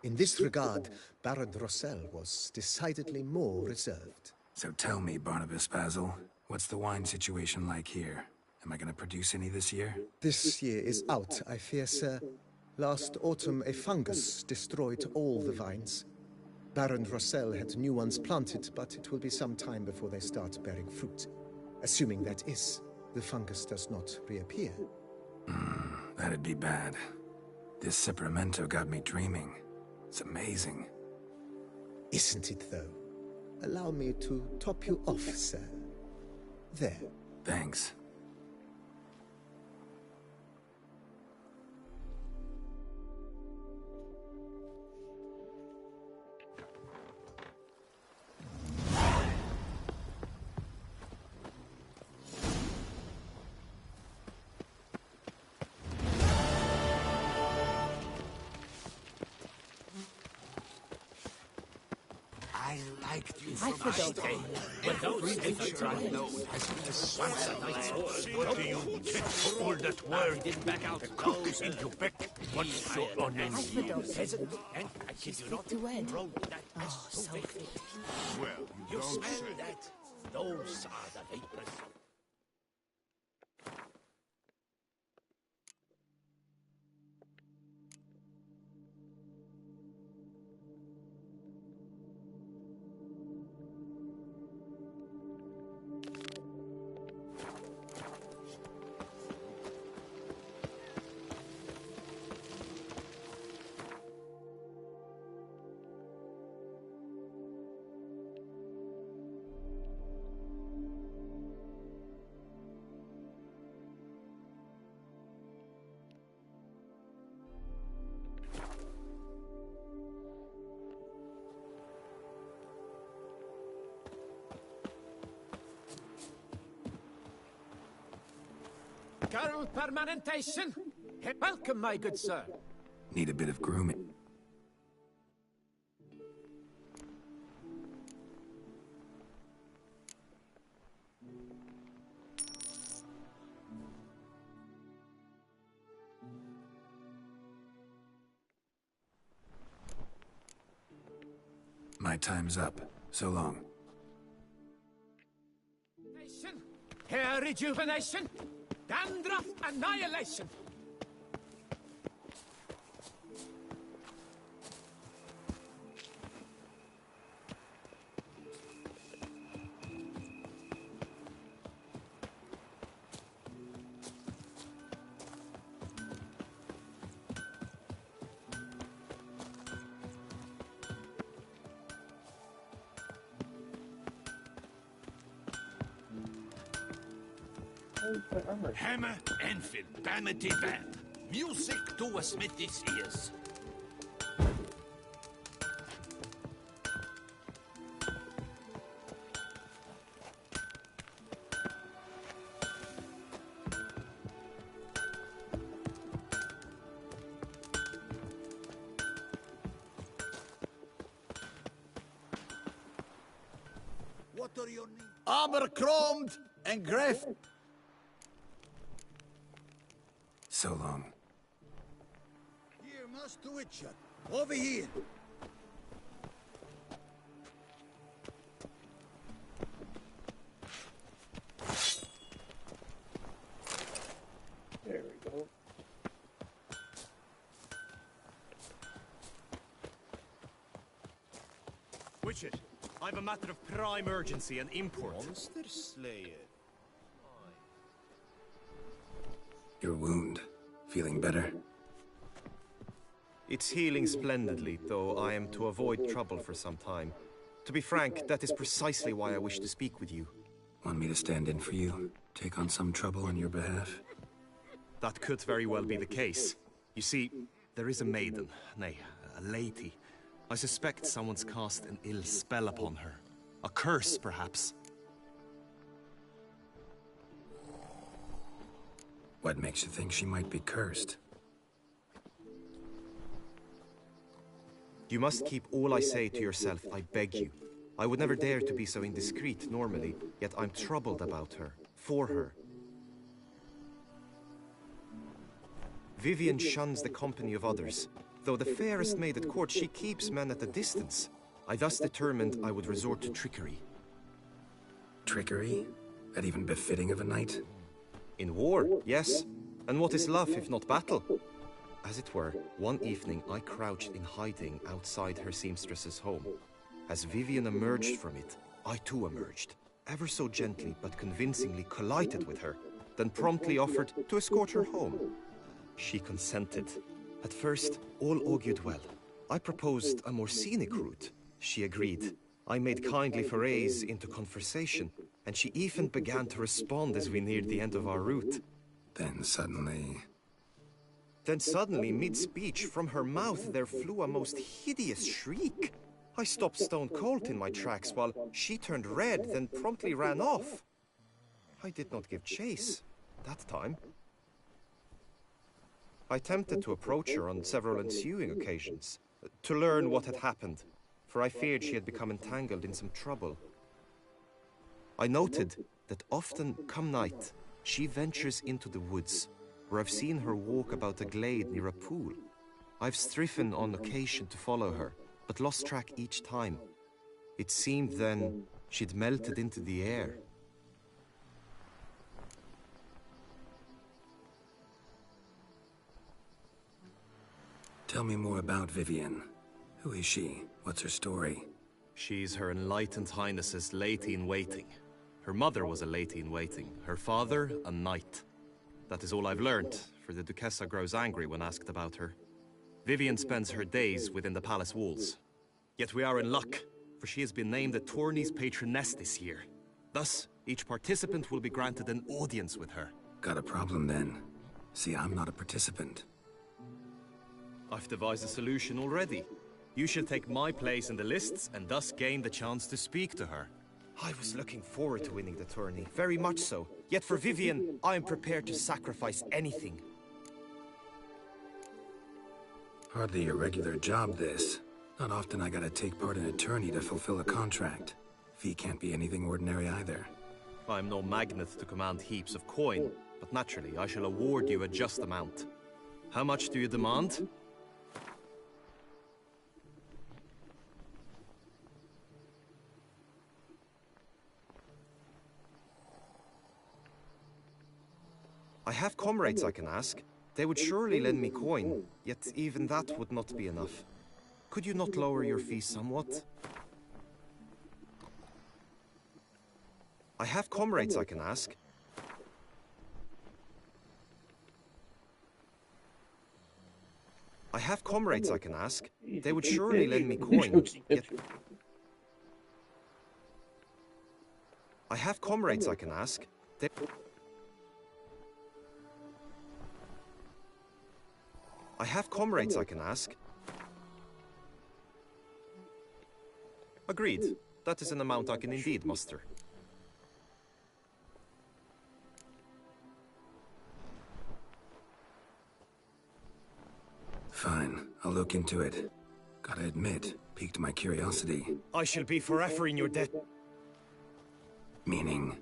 In this regard, Baron Rossel was decidedly more reserved. So tell me, Barnabas Basil, what's the wine situation like here? Am I gonna produce any this year? This year is out, I fear, sir. Last autumn, a fungus destroyed all the vines. Baron Rossel had new ones planted, but it will be some time before they start bearing fruit. Assuming that is, the fungus does not reappear. That'd be bad. This Sacramento got me dreaming. It's amazing. Isn't it, though? Allow me to top you off, sir. There. Thanks. I liked you from our day. But every venture I've known has been a once a night. What do you get for all that word? A cook in Quebec. What's your honor? Peasant, and I kid you not, wrote that as so fitting. Well, you smell that? Those are the vapors. Girl permanentation. Welcome, my good sir. Need a bit of grooming. My time's up. So long. Hair rejuvenation. Dandruff annihilation. Hammer, Anvil, Bamity Bam. Music to a smithy's ears. What are your names? Armor chromed and greft. So long. Here, Master Witcher. Over here. There we go. Witcher, I've a matter of prime urgency and import. Monster Slayer. Your wound. Feeling better? It's healing splendidly, though I am to avoid trouble for some time. To be frank, that is precisely why I wish to speak with you. Want me to stand in for you? Take on some trouble on your behalf? That could very well be the case. You see, there is a maiden, nay, a lady. I suspect someone's cast an ill spell upon her. A curse, perhaps. What makes you think she might be cursed? You must keep all I say to yourself, I beg you. I would never dare to be so indiscreet normally, yet I'm troubled about her, for her. Vivian shuns the company of others. Though the fairest maid at court, she keeps men at a distance. I thus determined I would resort to trickery. Trickery? That even befitting of a knight? In war, yes. And what is love if not battle? As it were, one evening I crouched in hiding outside her seamstress's home. As Vivian emerged from it, I too emerged. Ever so gently but convincingly collided with her, then promptly offered to escort her home. She consented. At first, all augured well. I proposed a more scenic route. She agreed. I made kindly forays into conversation, and she even began to respond as we neared the end of our route. Then suddenly, mid-speech, from her mouth there flew a most hideous shriek. I stopped stone cold in my tracks while she turned red, then promptly ran off. I did not give chase that time. I attempted to approach her on several ensuing occasions, to learn what had happened, for I feared she had become entangled in some trouble. I noted that often, come night, she ventures into the woods, where I've seen her walk about a glade near a pool. I've striven on occasion to follow her, but lost track each time. It seemed then she'd melted into the air. tell me more about Vivian. Who is she? What's her story? She's Her Enlightened Highness's lady-in-waiting. Her mother was a lady-in-waiting, her father a knight. That is all I've learned, for the Duchessa grows angry when asked about her. Vivian spends her days within the palace walls. Yet we are in luck, for she has been named the tourney's patroness this year. Thus, each participant will be granted an audience with her. Got a problem then. See, I'm not a participant. I've devised a solution already. You shall take my place in the lists and thus gain the chance to speak to her. I was looking forward to winning the tourney, very much so. Yet for Vivian, I am prepared to sacrifice anything. Hardly a regular job, this. Not often I gotta take part in a tourney to fulfill a contract. Fee can't be anything ordinary either. I am no magnet to command heaps of coin, but naturally I shall award you a just amount. How much do you demand? I have comrades I can ask. They would surely lend me coin, yet even that would not be enough. Could you not lower your fees somewhat? I have comrades I can ask. I have comrades I can ask. They would surely lend me coin, yet... I have comrades I can ask. They... I have comrades I can ask. Agreed. That is an amount I can indeed muster. Fine, I'll look into it. Gotta admit, piqued my curiosity. I shall be forever in your debt. Meaning?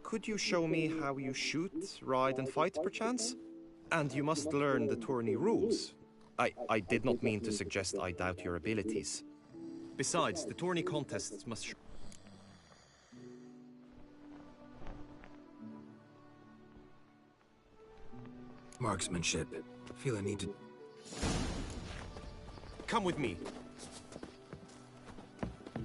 Could you show me how you shoot, ride and fight, perchance? And you must learn the tourney rules. I did not mean to suggest I doubt your abilities. Besides, the tourney contests must... Marksmanship. Feel a need to... Come with me.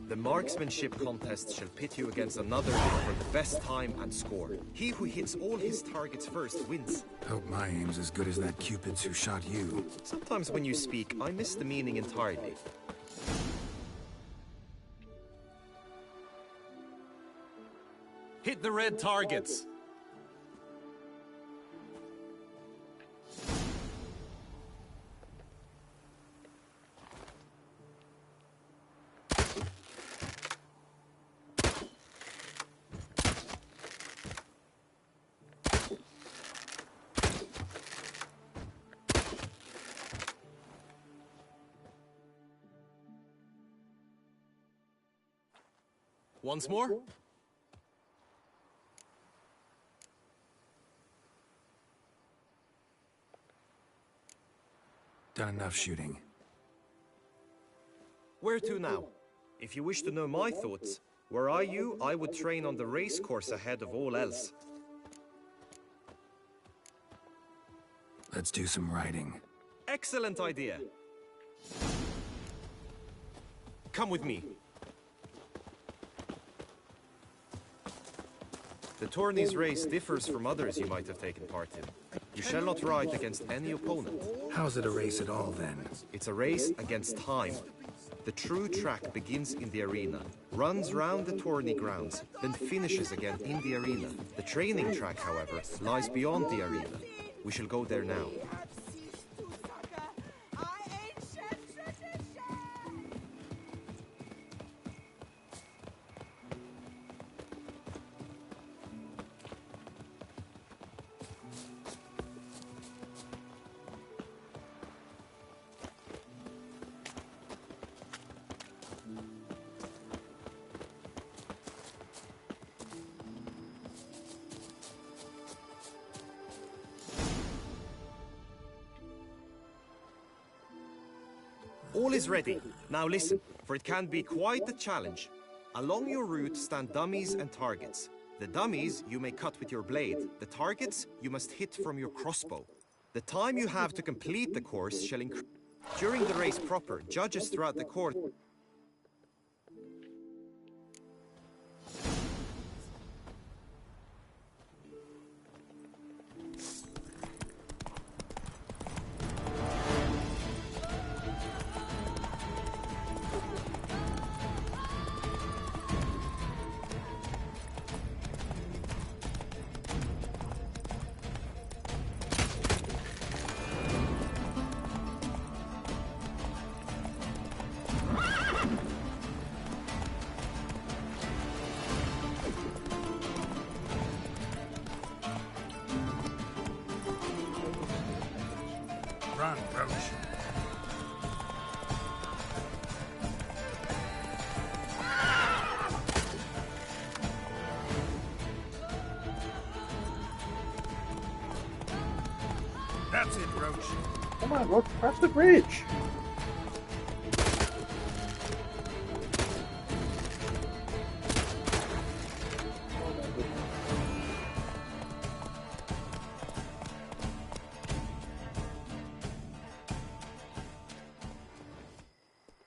The marksmanship contest shall pit you against another for the best time and score. He who hits all his targets first wins. Hope my aim's as good as that Cupid's who shot you. Sometimes when you speak, I miss the meaning entirely. Hit the red targets! Once more? Done enough shooting. Where to now? If you wish to know my thoughts, were I you, I would train on the race course ahead of all else. Let's do some riding. Excellent idea. Come with me. The tourney's race differs from others you might have taken part in. You shall not ride against any opponent. How's it a race at all, then? It's a race against time. The true track begins in the arena, runs round the tourney grounds, then finishes again in the arena. The training track, however, lies beyond the arena. We shall go there now. All is ready. Now listen, for it can be quite the challenge. Along your route stand dummies and targets. The dummies you may cut with your blade. The targets you must hit from your crossbow. The time you have to complete the course shall increase. During the race proper, judges throughout the course... Run, Roach. That's it, Roach. Come on, Roach, cross the bridge.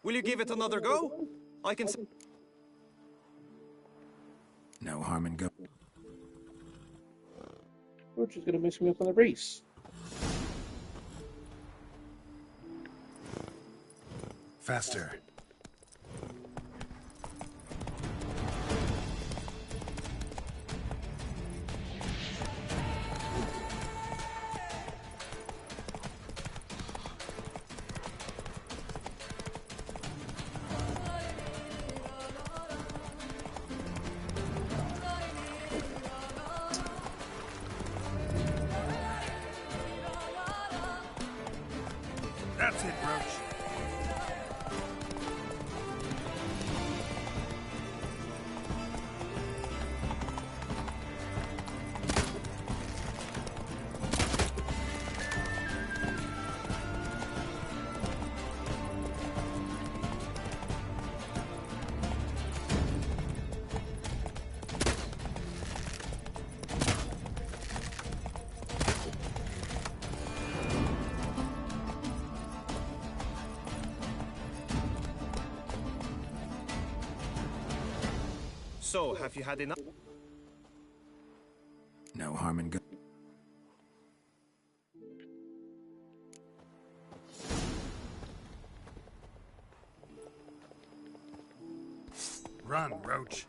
Will you give it another go? I can... No harm in go. Roach is going to mess me up on the race. Faster. That's it, Roach. So, have you had enough? No harm in go. Run, Roach.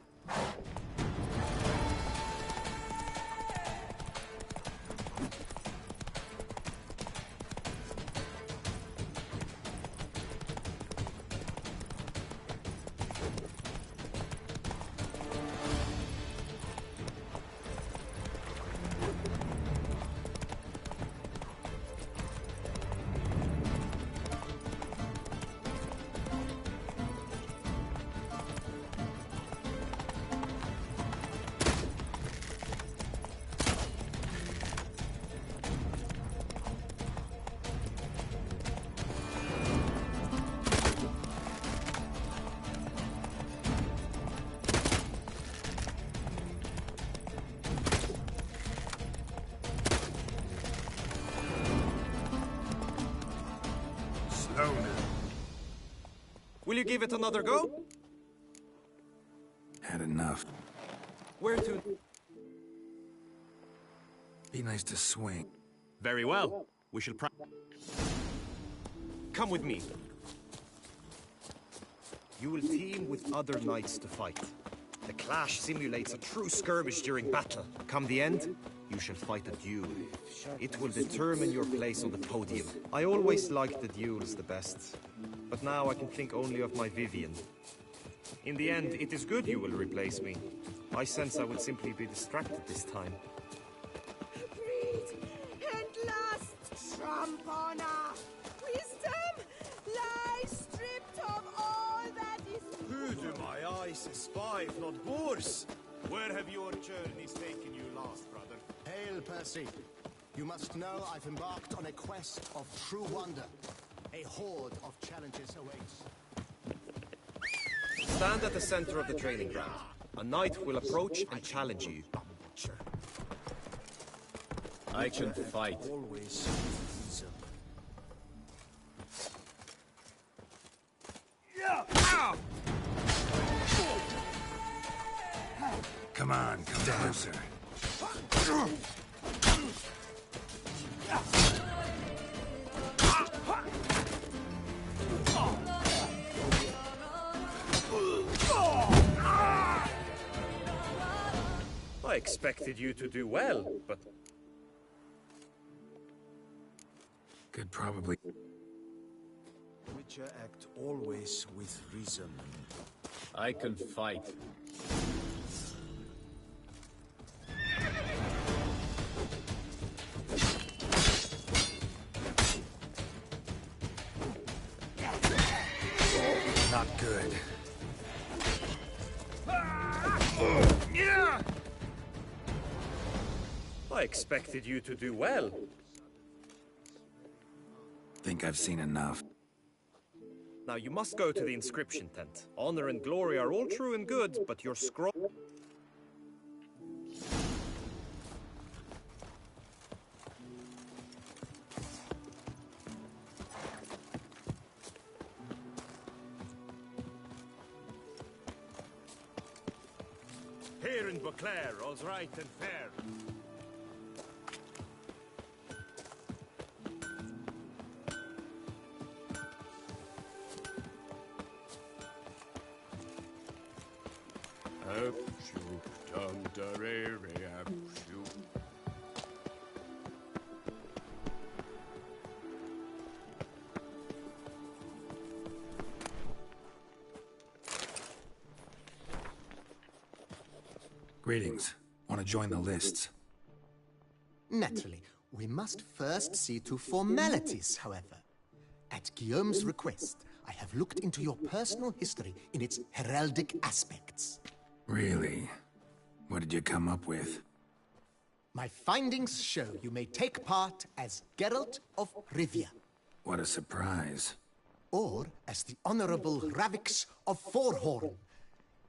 Slow now. Will you give it another go? Had enough. Where to? Be nice to swing. Very well. We shall Come with me. You will team with other knights to fight. The clash simulates a true skirmish during battle. Come the end, you shall fight a duel. It will determine your place on the podium. I always liked the duels the best, but now I can think only of my Vivian. In the end, it is good you will replace me. I sense I will simply be distracted this time. Greed and lust trump honor. Wisdom lies stripped of all that is. Who do my eyes espy if not boors? Where have your journeys taken you last, brother? Hail, Percy. You must know I've embarked on a quest of true wonder. A horde of challenges awaits. Stand at the center of the training ground. A knight will approach and challenge you. I can fight. Always reason. Come on, come closer. I expected you to do well, but... Could probably... Witcher act always with reason. I can fight. Not good. I expected you to do well. Think I've seen enough. Now you must go to the inscription tent. Honor and glory are all true and good, but your scroll... Here in Beauclair, all's right and fair. Greetings. Want to join the lists? Naturally, we must first see to formalities, however. At Guillaume's request, I have looked into your personal history in its heraldic aspects. Really? What did you come up with? My findings show you may take part as Geralt of Rivia. What a surprise. Or as the Honorable Ravix of Forhorn.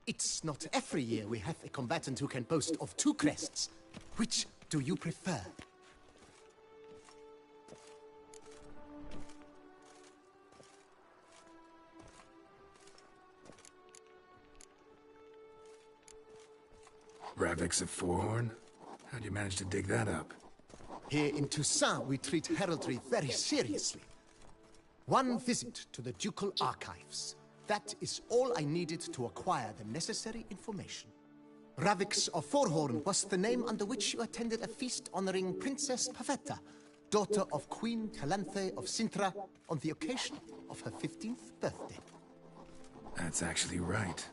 It's not every year we have a combatant who can boast of 2 crests. Which do you prefer? Ravix of Forhorn? How'd you manage to dig that up? Here in Toussaint, we treat heraldry very seriously. One visit to the Ducal Archives. That is all I needed to acquire the necessary information. Ravix of Forhorn was the name under which you attended a feast honoring Princess Pavetta, daughter of Queen Calanthe of Sintra, on the occasion of her 15th birthday. That's actually right.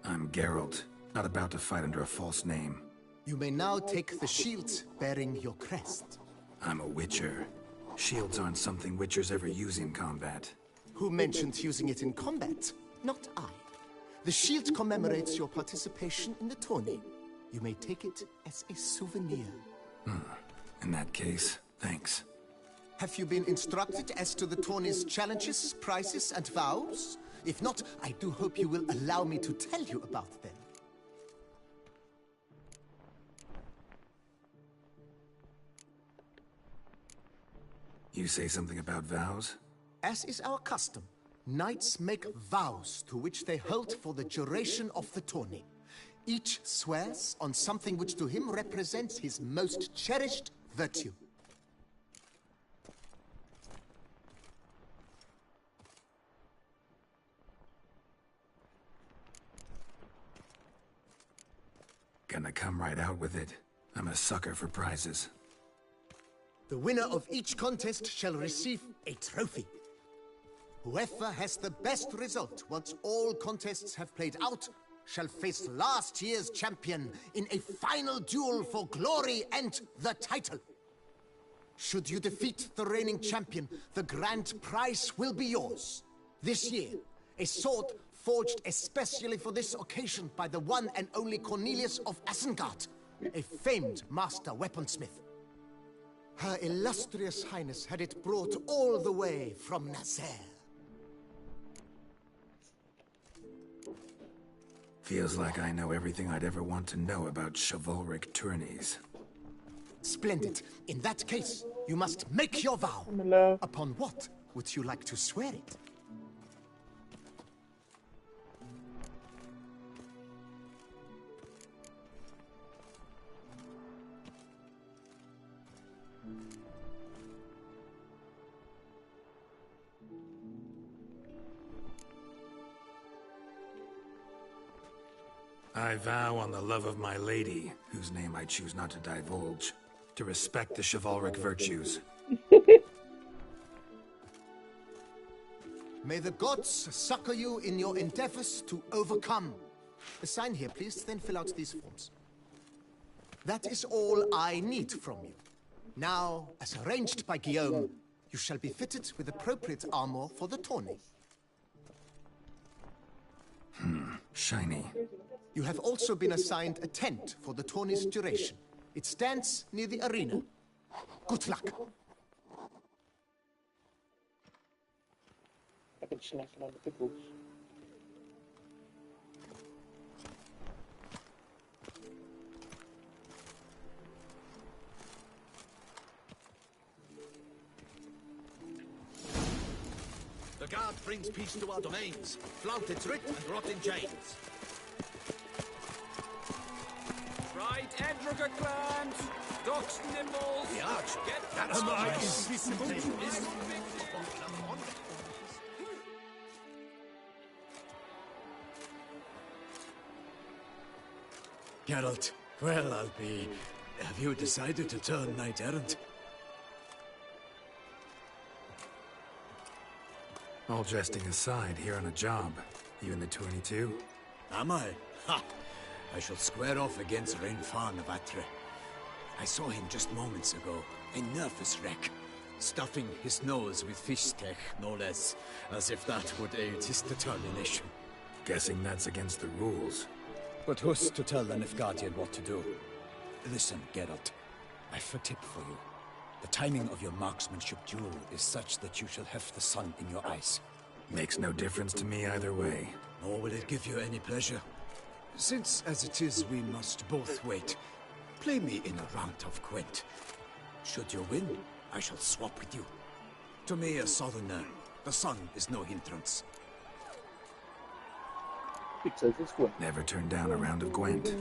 I'm Geralt, not about to fight under a false name. You may now take the shield bearing your crest. I'm a Witcher. Shields aren't something Witchers ever use in combat. Who mentioned using it in combat? Not I. The shield commemorates your participation in the tourney. You may take it as a souvenir. In that case, thanks. Have you been instructed as to the tourney's challenges, prizes, and vows? If not, I do hope you will allow me to tell you about them. You say something about vows? As is our custom, knights make vows to which they hold for the duration of the tourney. Each swears on something which to him represents his most cherished virtue. Gonna come right out with it. I'm a sucker for prizes. The winner of each contest shall receive a trophy. Whoever has the best result once all contests have played out shall face last year's champion in a final duel for glory and the title. Should you defeat the reigning champion, the grand prize will be yours. This year, a sword forged especially for this occasion by the one and only Cornelius of Isengard, a famed master weaponsmith. Her illustrious highness had it brought all the way from Nazaire. Feels like I know everything I'd ever want to know about chivalric tourneys. Splendid. In that case, you must make your vow. Upon what would you like to swear it? I vow on the love of my lady, whose name I choose not to divulge, to respect the chivalric virtues. May the gods succor you in your endeavors to overcome. Sign here, please, then fill out these forms. That is all I need from you. Now, as arranged by Guillaume, you shall be fitted with appropriate armor for the tourney. Shiny. You have also been assigned a tent for the tourney's duration. It stands near the arena. Good luck. I've been snacking on the pickles. The guard brings peace to our domains. Flout its writ and rot in chains. Right, Edrica clans, ducks nibbles. The archer. Get That's am I nice. invisible? Geralt, well, I'll be... Have you decided to turn knight-errant? All jesting aside, here on a job. You in the 22? Am I? Ha! I shall square off against Rainfan of Atre. I saw him just moments ago. A nervous wreck. Stuffing his nose with fish tech, no less. As if that would aid his determination. Guessing that's against the rules. But who's to tell the Nilfgaardian what to do? Listen, Geralt. I've a tip for you. The timing of your marksmanship duel is such that you shall have the sun in your eyes. Makes no difference to me either way. Nor will it give you any pleasure. Since, as it is, we must both wait, play me in a round of Gwent. Should you win, I shall swap with you. To me, a southerner, the sun is no hindrance. Never turn down a round of Gwent.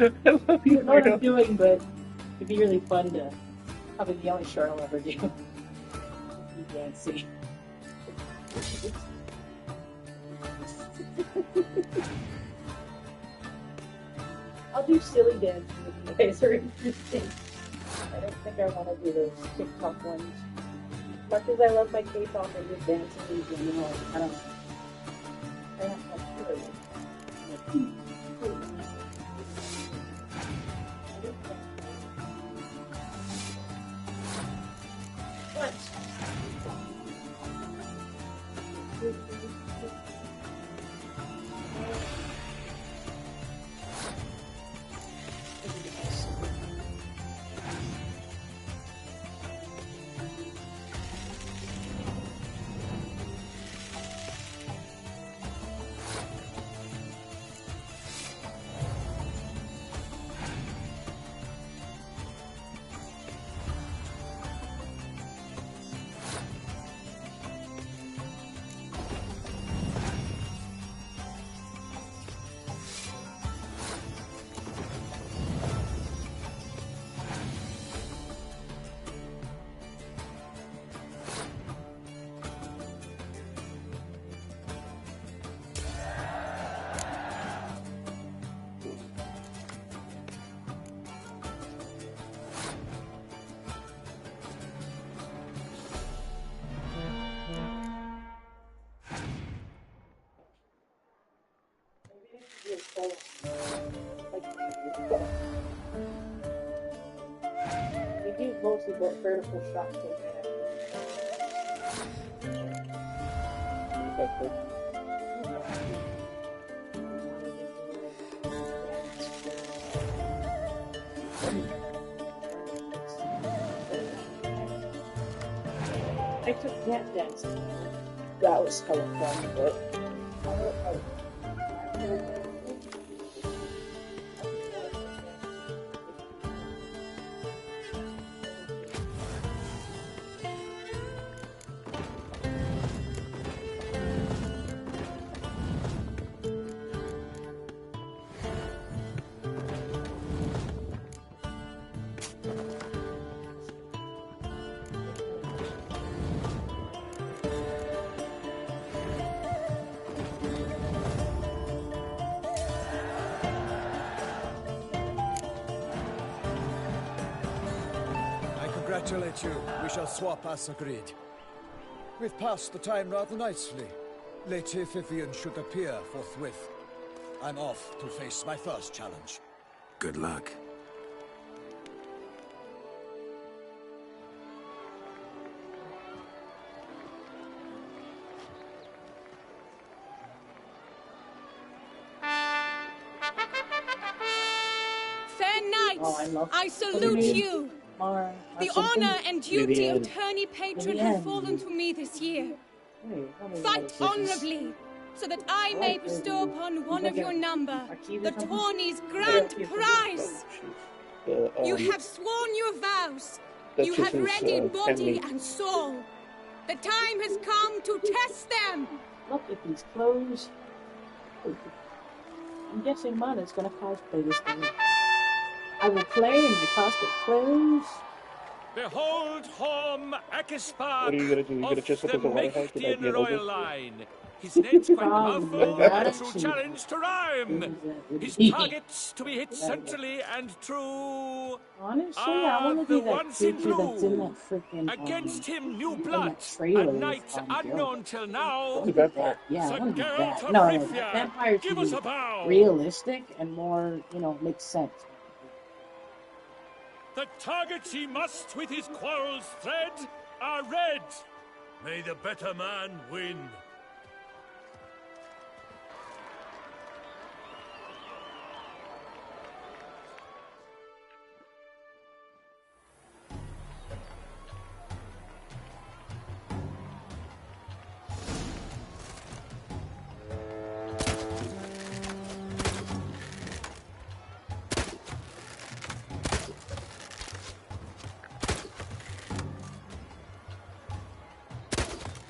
I love you. I don't know what I'm doing, but it'd be really fun to. Probably the only short I'll ever do. You can't see. I'll do silly dances if you guys are interested. I don't think I want to do those TikTok ones. As much as I love my K-pop and just dancing, you know, I don't know. I have to What? We do mostly vertical shots. I took tap dancing. That was hella fun, but. congratulate you. We shall swap as agreed. We've passed the time rather nicely. Lady Vivian should appear forthwith. I'm off to face my first challenge. Good luck. Fair knights, Oh, I salute you. Mara, The something? honor and duty of Vivian. tourney patron Vivian. have fallen to me this year. Wait, Fight honorably, so that I may bestow upon one of your number the tourney's grand prize. You have sworn your vows. You have ready body and soul. The time has come to test them. Look at these clothes. I'm guessing Mana's gonna cosplay this game. I will play in the cosplay clothes. Behold home Akispark What are you gonna do? You gonna of just look the at the water tank? Mechtian royal line. His name's quite powerful and a true challenge to rhyme. His targets to be hit centrally and true Honestly, I are want the to be that ones in creature that's in blue. that freaking Against him, new in blood, that trailer a with, knight unknown till now. Yeah, I Sir want to be Geralt that. of No, Rivia, vampires give should us be a bow. realistic and more, makes sense. The targets he must with his quarrels thread are red. May the better man win.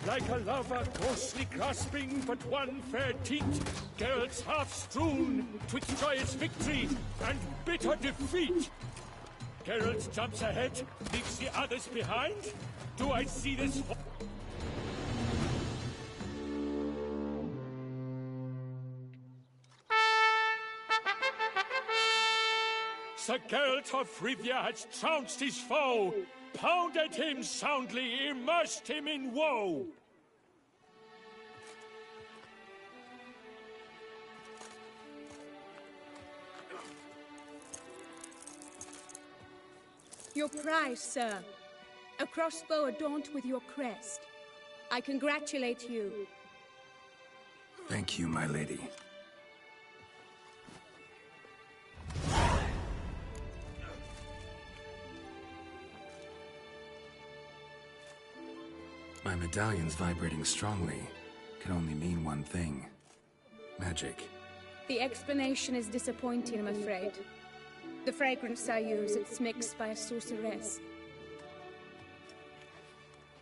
Like a lover ghostly grasping but one fair teat, Geralt's half strewn twixt joyous victory and bitter defeat. Geralt jumps ahead, leaves the others behind. Do I see this? Sir Geralt of Rivia has trounced his foe, pounded him soundly, immersed him in woe. Your prize, sir. A crossbow adorned with your crest. I congratulate you. Thank you, my lady. My medallion's vibrating strongly. Can only mean one thing. Magic. The explanation is disappointing, I'm afraid. The fragrance I use, it's mixed by a sorceress.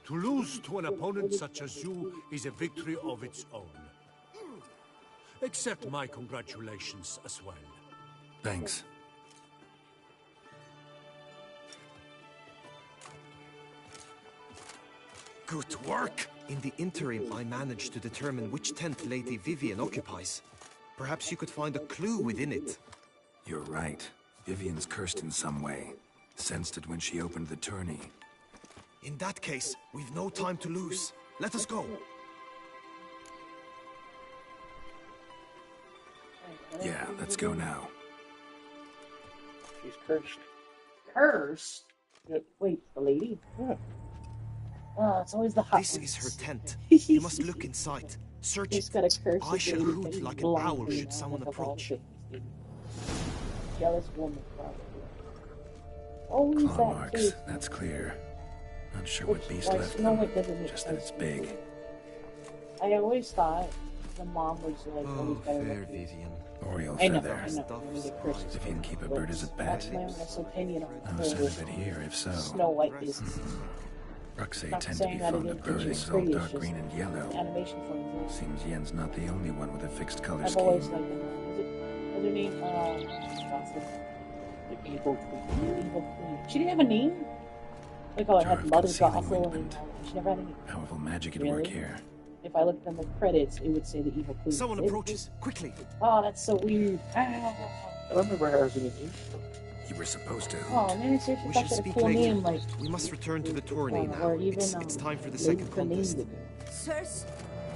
To lose to an opponent such as you is a victory of its own. Accept my congratulations as well. Thanks. Good work! In the interim, I managed to determine which tent Lady Vivian occupies. Perhaps you could find a clue within it. You're right. Vivian's cursed in some way. Sensed it when she opened the tourney. In that case, we've no time to lose. Let us go. Yeah, let's go now. She's cursed. Cursed? Yep. Wait, the lady? Yeah. Oh, it's always the hot This ones. is her tent. You must look inside. Search She's it. got a curse. I shall hoot like an owl should someone approach. Jealous woman, probably. Oh, who's Claw that marks, too? that's clear. Not sure what beast Why left Snow them. White doesn't make Just that it's big. I always thought the mom was like always better fair looking. Vivian. Oriole I know, feather. I know. When you get cursed, If you can keep a bird as a bat. that's my honest opinion on No the sign whole of it here, if so. Snow White business. Ruxay Not tend to be saying that fond it of is birds just all pretty, it's dark just green and yellow. animation for it. Seems Yen's not the only one with a fixed color I've always scheme. liked it. What's her name? Gossip. The Evil Queen. Evil Queen. She didn't have a name? Like, oh, it had Mother Gothel and she never had any. Powerful magic at Really? work here. If I looked in the credits, it would say the Evil Queen. Someone approaches. Quickly. Oh, that's so weird. Ah. I remember her as an You were supposed to. Oh man, I seriously We thought should that a speak cool later. name like. We must return to the tourney now. Or even, It's time for the Lady second contest. Fernanda. Sirs,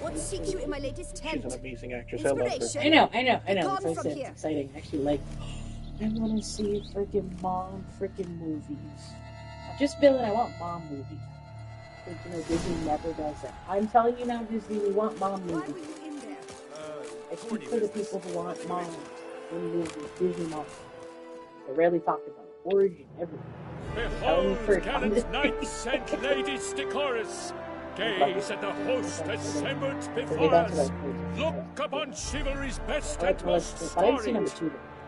what seek you in my latest tent? She's an amazing actress. I love her. Inspiration. I know. That's Come why I from said here. it's exciting. Actually, like, I want to see freaking mom freaking movies. Not just Bill and I want mom movies. But, you know, Disney never does that. I'm telling you now, Disney, we want mom movies. I speak for the people who want mom movies, Disney mom. They rarely talk about origin, everything. Behold, gallant knights and ladies decorous, gaze at the host assembled before us. Look upon chivalry's best and most storied.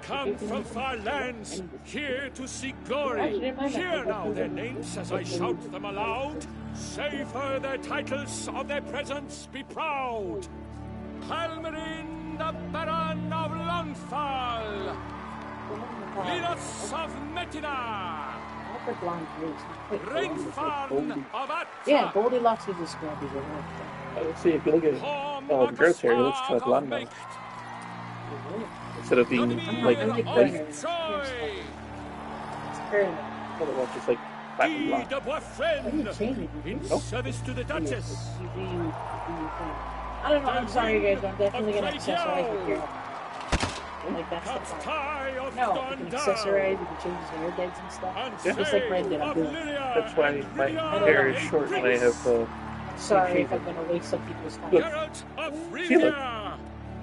Come from far lands, here to seek glory. Hear now their names as I shout them aloud. Savor their titles, of their presence be proud. Halmarin, the Baron of Longfall. Linos of Metina. Rainfarn of Atta. Yeah, Goldilocks is a scrappy girl. Let's see, if you look at the girl's hair, it looks kind of blonde now. Instead of being like white. It's curly. Well, it was just like black and blonde. In service to the Duchess. I don't know, I'm sorry guys, but I'm definitely gonna accessorize with your like that's the point. No, you can accessorize, you can change his hair beds and stuff. Yeah. Just like Red did, I'm doing. That's why my hair is short and I have sorry if I'm gonna waste some people's time.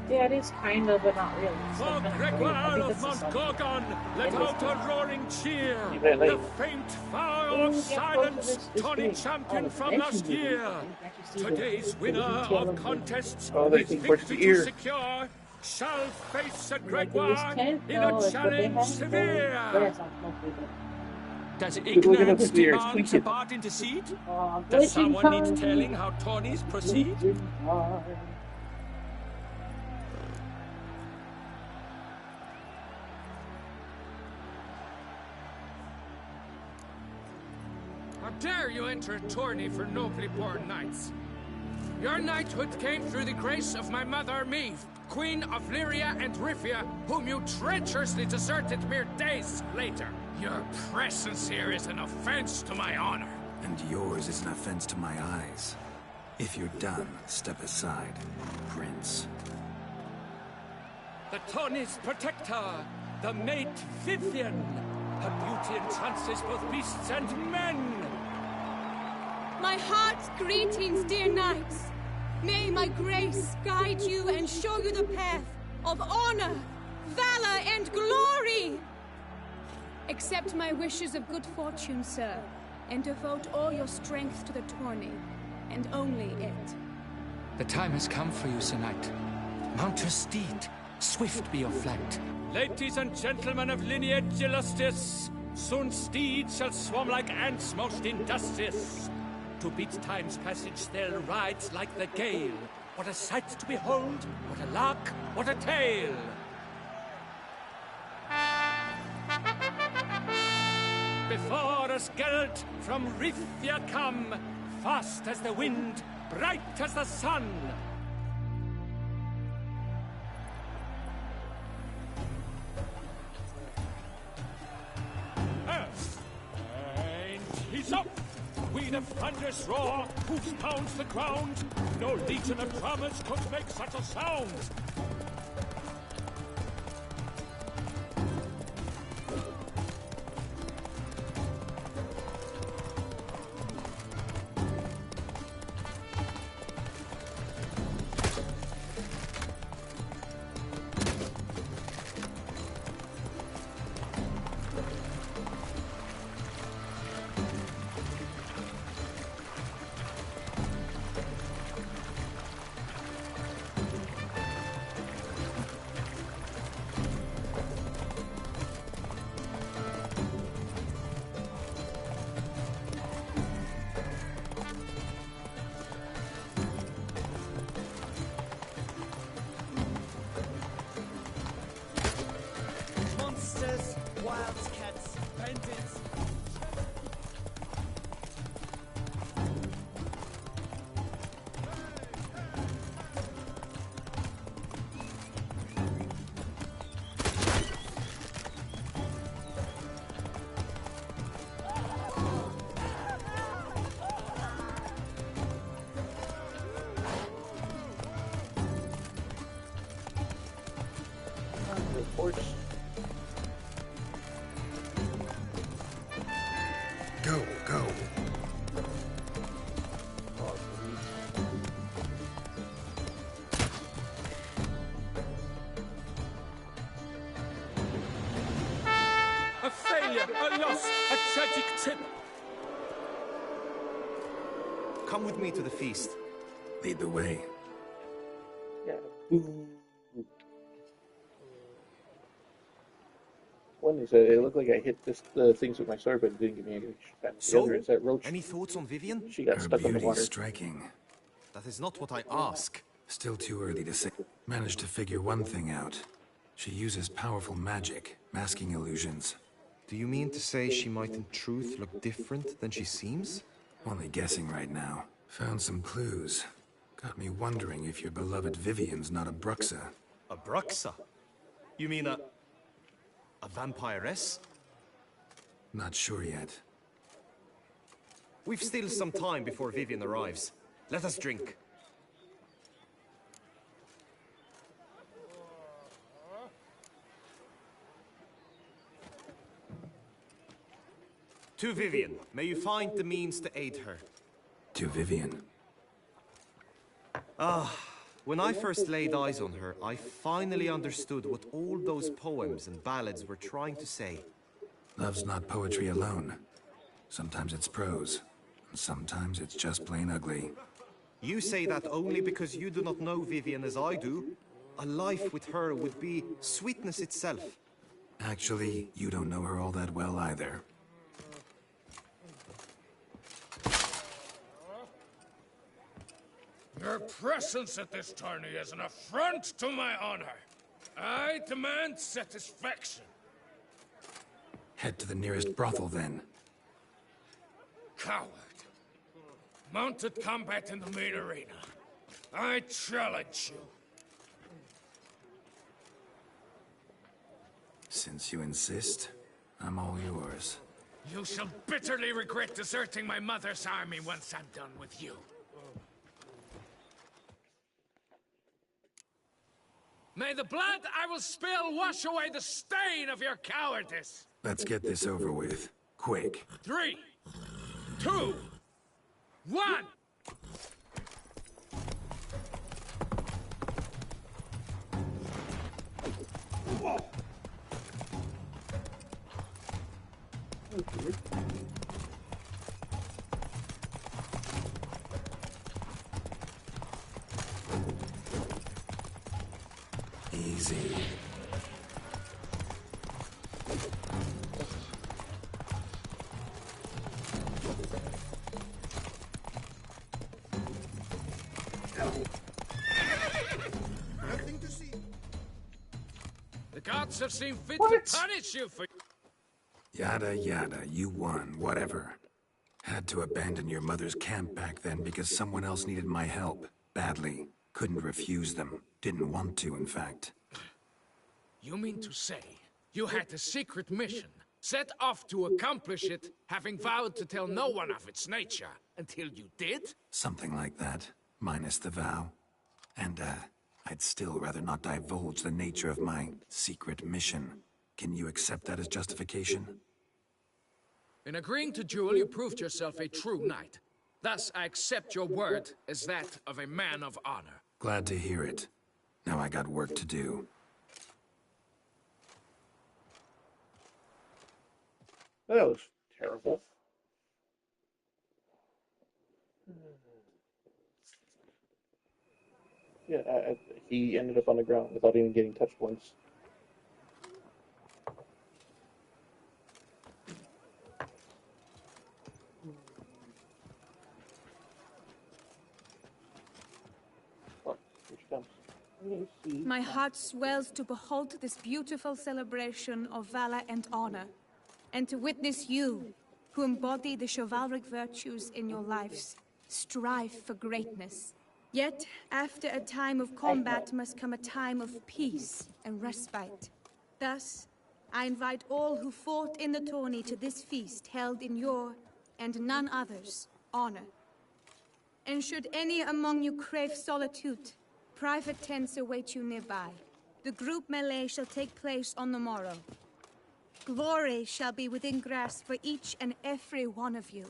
Yeah, it is kind of, but not really. For Gregoire of Mount Gorgon, let out a roaring cheer. Yeah, like, The faint fire of silence, Tony champion from last year. Today's winner of contests with victory to secure shall face a Gregoire in a challenge severe. Does ignorance demand to part intercede? Does someone need telling how tourneys proceed? How dare you enter a tourney for nobly born knights? Your knighthood came through the grace of my mother Meek, Queen of Lyria and Rifia, whom you treacherously deserted mere days later. Your presence here is an offense to my honor. And yours is an offense to my eyes. If you're done, step aside, Prince. The tourney's protector, the mate Vivian. Her beauty entrances both beasts and men. My heart's greetings, dear knights. May my grace guide you and show you the path of honor, valor, and glory. Accept my wishes of good fortune, sir, and devote all your strength to the tourney, and only it. The time has come for you, Sir Knight. Mount your steed. Swift be your flight. Ladies and gentlemen of lineage illustrious, soon steeds shall swarm like ants most industrious. To beat time's passage they'll ride like the gale. What a sight to behold, what a lark, what a tale! Before us Geralt from Rifia come, fast as the wind, bright as the sun. And he's up! With a thunderous roar, hoofs pounds the ground. No legion of drummers could make such a sound. works. Go, go. A failure, a loss, a tragic tip. Come with me to the feast. Lead the way. Yeah. Boom. One is it looked like I hit the things with my sword, but it didn't give me any damage. The other is that roach. Any thoughts on Vivian? She got stuck in the water. Striking. That is not what I ask. Still too early to say. Managed to figure one thing out. She uses powerful magic, masking illusions. Do you mean to say she might in truth look different than she seems? Only guessing right now. Found some clues. Got me wondering if your beloved Vivian's not a Bruxa. A Bruxa? You mean a vampiress? Not sure yet. We've still some time before Vivian arrives. Let us drink. To Vivian, may you find the means to aid her. To Vivian. When I first laid eyes on her, I finally understood what all those poems and ballads were trying to say. Love's not poetry alone. Sometimes it's prose, and sometimes it's just plain ugly. You say that only because you do not know Vivian as I do. A life with her would be sweetness itself. Actually, you don't know her all that well either. Your presence at this tourney is an affront to my honor. I demand satisfaction. Head to the nearest brothel, then. Coward. Mounted combat in the main arena. I challenge you. Since you insist, I'm all yours. You shall bitterly regret deserting my mother's army once I'm done with you. May the blood I will spill wash away the stain of your cowardice! Let's get this over with. Quick. 3, 2, 1! Easy. Nothing to see. The gods have seen fit to punish you for... Yada yada, you won, whatever. Had to abandon your mother's camp back then because someone else needed my help, badly. Couldn't refuse them. Didn't want to, in fact. You mean to say you had a secret mission, set off to accomplish it, having vowed to tell no one of its nature, until you did? Something like that, minus the vow. And, I'd still rather not divulge the nature of my secret mission. Can you accept that as justification? In agreeing to duel, you proved yourself a true knight. Thus, I accept your word as that of a man of honor. Glad to hear it. Now I got work to do. That was terrible. Yeah, he ended up on the ground without even getting touched once. My heart swells to behold this beautiful celebration of valor and honor, and to witness you, who embody the chivalric virtues in your lives, strive for greatness. Yet, after a time of combat must come a time of peace and respite. Thus, I invite all who fought in the tourney to this feast held in your, and none other's, honor. And should any among you crave solitude, private tents await you nearby. The group melee shall take place on the morrow. Glory shall be within grasp for each and every one of you.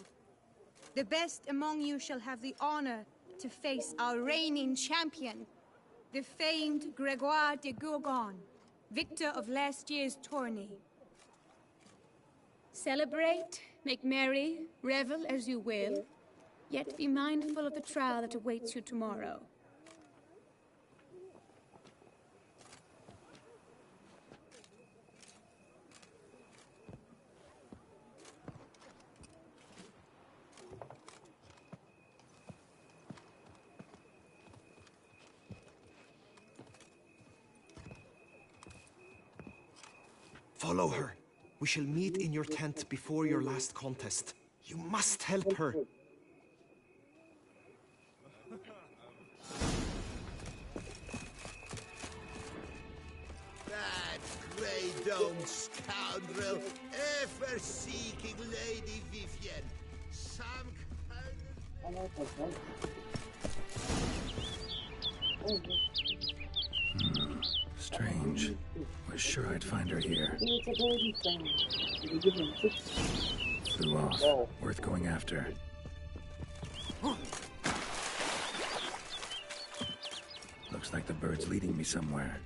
The best among you shall have the honor to face our reigning champion, the famed Gregoire de Gourgon, victor of last year's tourney. Celebrate, make merry, revel as you will, yet be mindful of the trial that awaits you tomorrow. Follow her. We shall meet in your tent before your last contest. You must help her. That grey domed scoundrel, ever seeking Lady Vivienne. Some kind of... Strange. Was sure I'd find her here. Flew off. Worth going after. Looks like the bird's leading me somewhere.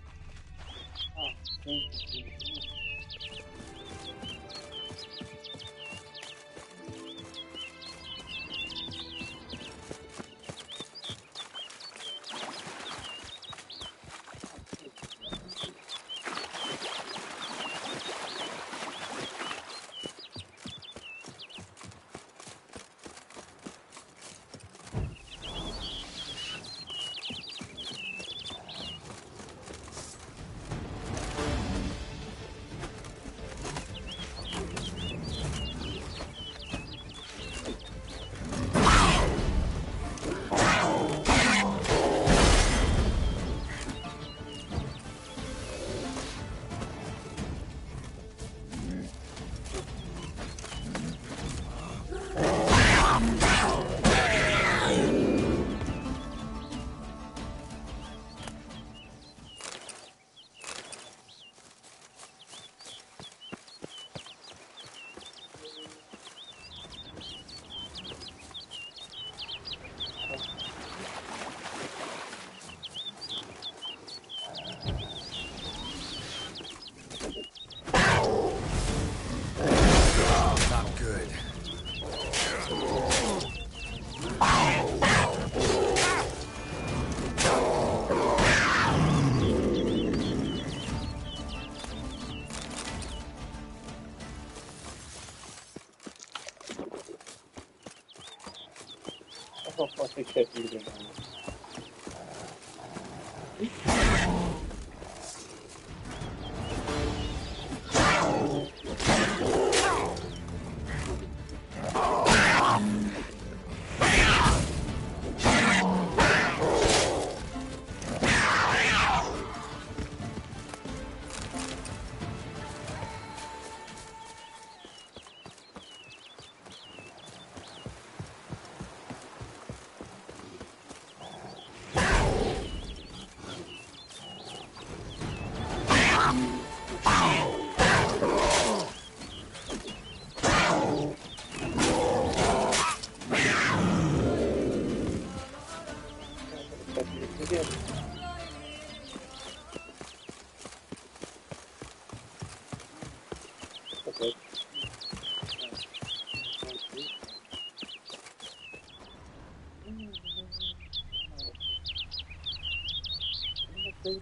Bird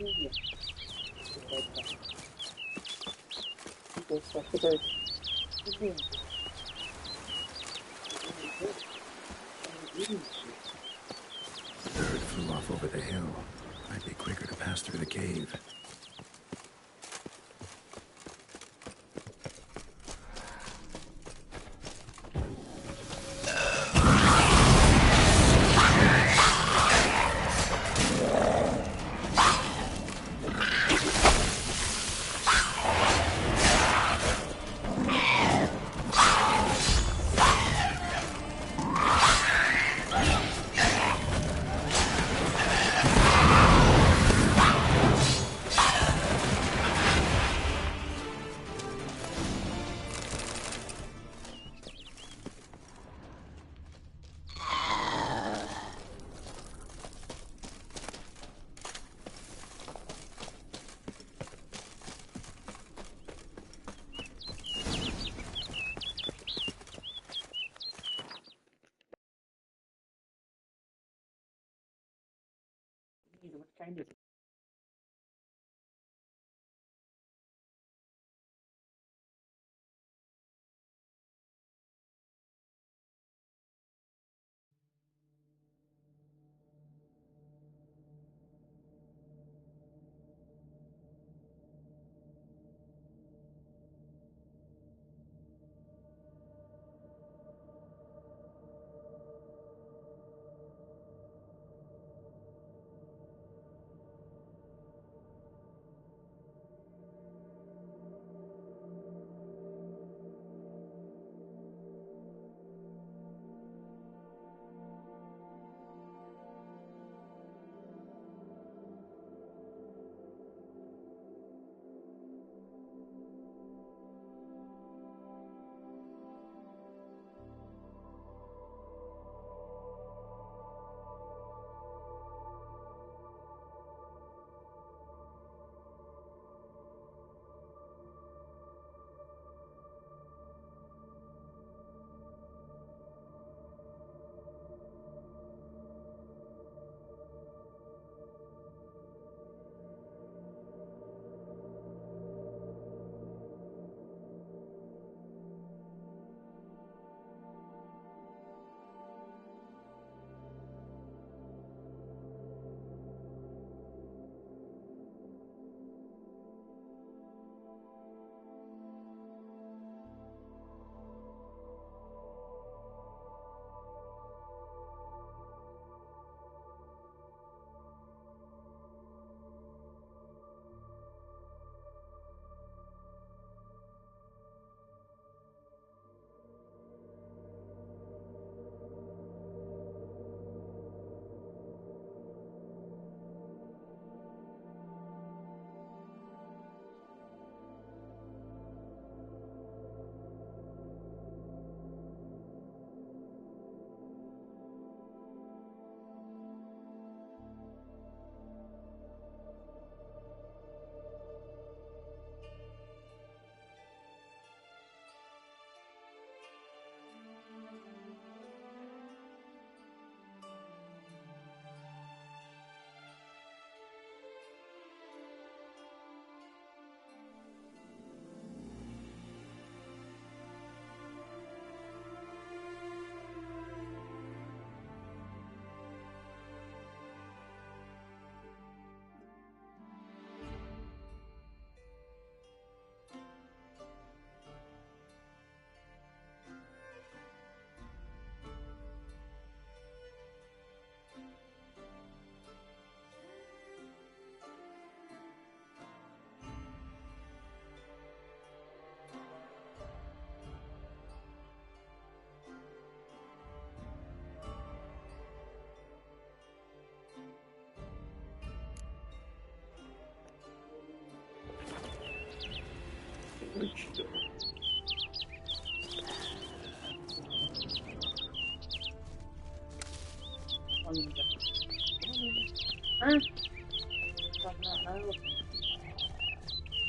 flew off over the hill. Might be quicker to pass through the cave. kind of.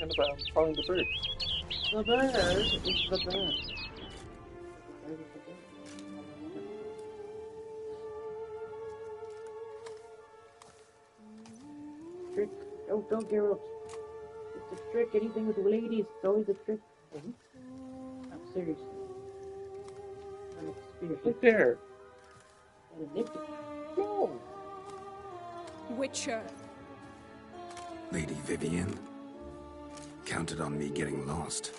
And about following the bird. The bird is the bird. Trick. Don't get ropes. It's a trick. Anything with ladies, it's always a trick. I'm serious. I'm experienced. Look there. No. Witcher. Lady Vivian counted on me getting lost.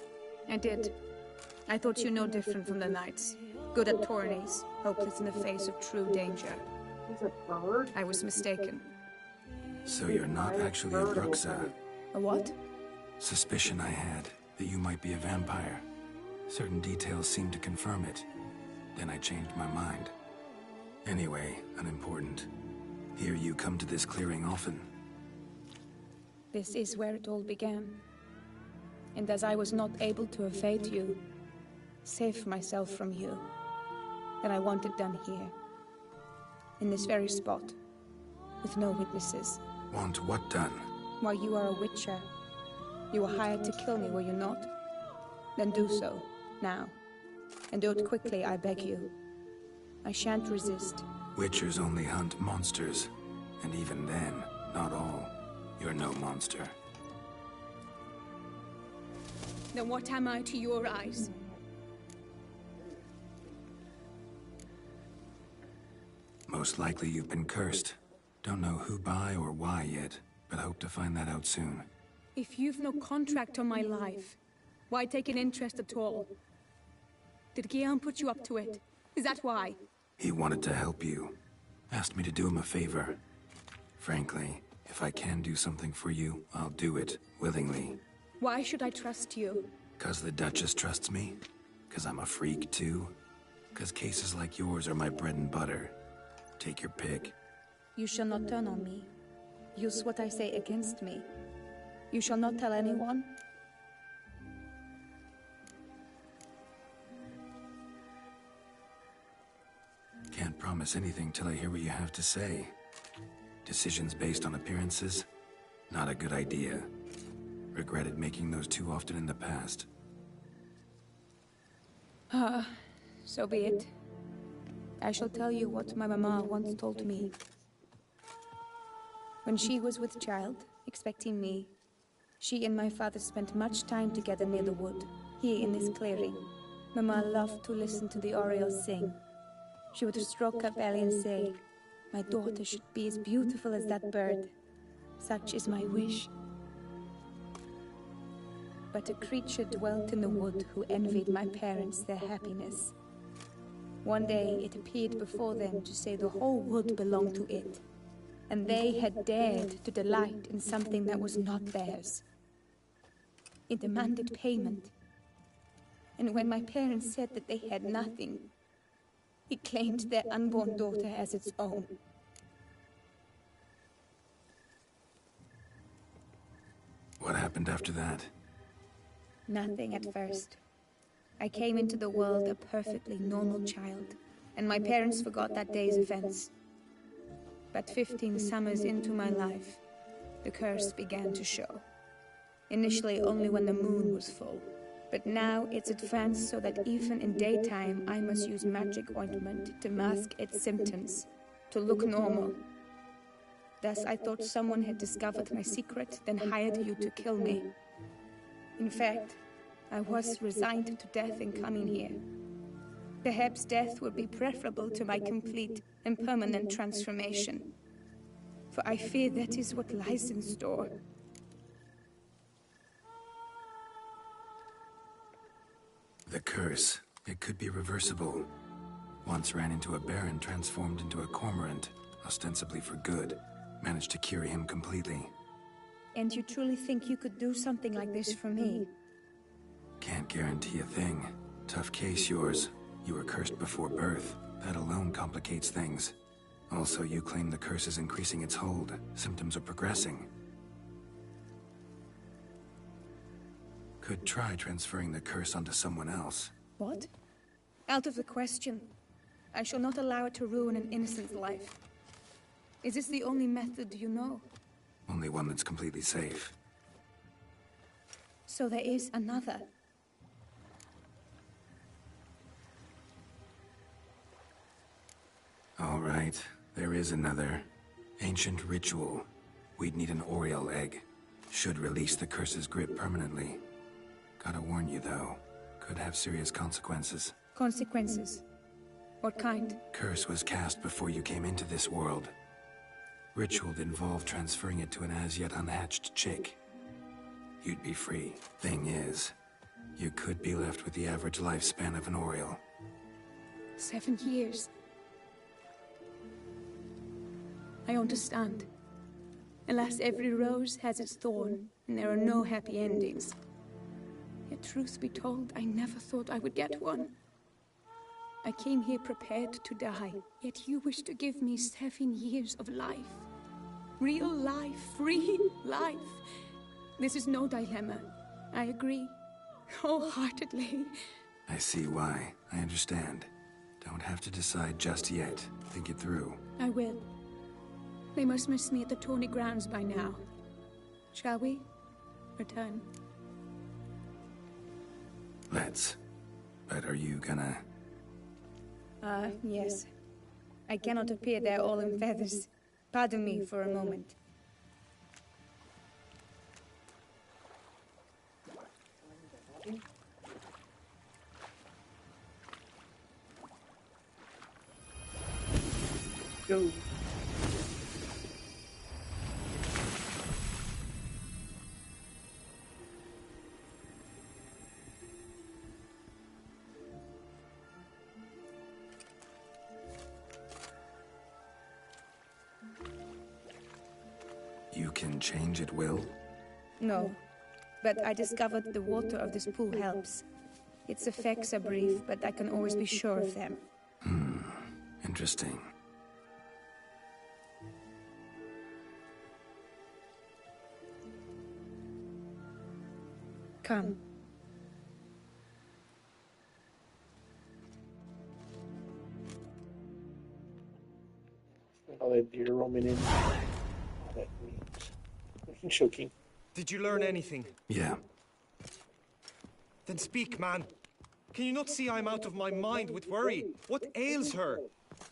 I did. I thought you no different from the knights. Good at tourneys, hopeless in the face of true danger. He's a bird? I was mistaken. So you're not actually a Bruxa. A what? Suspicion I had that you might be a vampire. Certain details seemed to confirm it. Then I changed my mind. Anyway, unimportant. Here you come to this clearing often. This is where it all began. And as I was not able to evade you, save myself from you, then I want it done here. In this very spot. With no witnesses. Want what done? Why, you are a witcher. You were hired to kill me, were you not? Then do so, now. And do it quickly, I beg you. I shan't resist. Witchers only hunt monsters. And even then, Not all. You're no monster. Then what am I to your eyes? Most likely you've been cursed. Don't know who by or why yet, but hope to find that out soon. If you've no contract on my life, why take an interest at all? Did Guillaume put you up to it? Is that why? He wanted to help you. Asked me to do him a favor. Frankly, if I can do something for you, I'll do it, willingly. Why should I trust you? 'Cause the Duchess trusts me? 'Cause I'm a freak, too? 'Cause cases like yours are my bread and butter. Take your pick. You shall not turn on me. Use what I say against me. You shall not tell anyone. Can't promise anything till I hear what you have to say. Decisions based on appearances? Not a good idea. Regretted making those too often in the past. So be it. I shall tell you what my mama once told me. When she was with child, expecting me, she and my father spent much time together near the wood, here in this clearing. Mama loved to listen to the orioles sing. She would stroke her belly and say, "My daughter should be as beautiful as that bird. Such is my wish." But a creature dwelt in the wood who envied my parents their happiness. One day it appeared before them to say the whole wood belonged to it, and they had dared to delight in something that was not theirs. It demanded payment, and when my parents said that they had nothing, it claimed their unborn daughter as its own. What happened after that? Nothing at first. I came into the world a perfectly normal child, and my parents forgot that day's events. But 15 summers into my life, the curse began to show. Initially only when the moon was full, but now it's advanced so that even in daytime I must use magic ointment to mask its symptoms, to look normal. Thus I thought someone had discovered my secret, then hired you to kill me. In fact, I was resigned to death in coming here. Perhaps death would be preferable to my complete and permanent transformation, for I fear that is what lies in store. The curse. It could be reversible. Once ran into a baron transformed into a cormorant, ostensibly for good. Managed to cure him completely. And you truly think you could do something like this for me? Can't guarantee a thing. Tough case, yours. You were cursed before birth. That alone complicates things. Also, you claim the curse is increasing its hold. Symptoms are progressing. Could try transferring the curse onto someone else. What? Out of the question. I shall not allow it to ruin an innocent life. Is this the only method you know? Only one that's completely safe. So there is another. All right, there is another. Ancient ritual. We'd need an Oriole egg. Should release the curse's grip permanently. Gotta warn you, though. Could have serious consequences. Consequences? What kind? Curse was cast before you came into this world. Ritual involved transferring it to an as-yet unhatched chick. You'd be free. Thing is, you could be left with the average lifespan of an Oriole. 7 years. I understand. Alas, every rose has its thorn, and there are no happy endings. Yet truth be told, I never thought I would get one. I came here prepared to die, yet you wish to give me 7 years of life. Real life, free life. This is no dilemma. I agree, wholeheartedly. I see why. I understand. Don't have to decide just yet. Think it through. I will. They must miss me at the tourney grounds by now. Shall we? Return. Let's. But are you gonna... Yes. I cannot appear there all in feathers. Pardon me for a moment. Go. You can change at will? No, but I discovered the water of this pool helps. Its effects are brief, but I can always be sure of them. Interesting. Come. All that deer roaming in. All that means. Choking. Did you learn anything? Yeah. Then speak, man. Can you not see I'm out of my mind with worry? What ails her?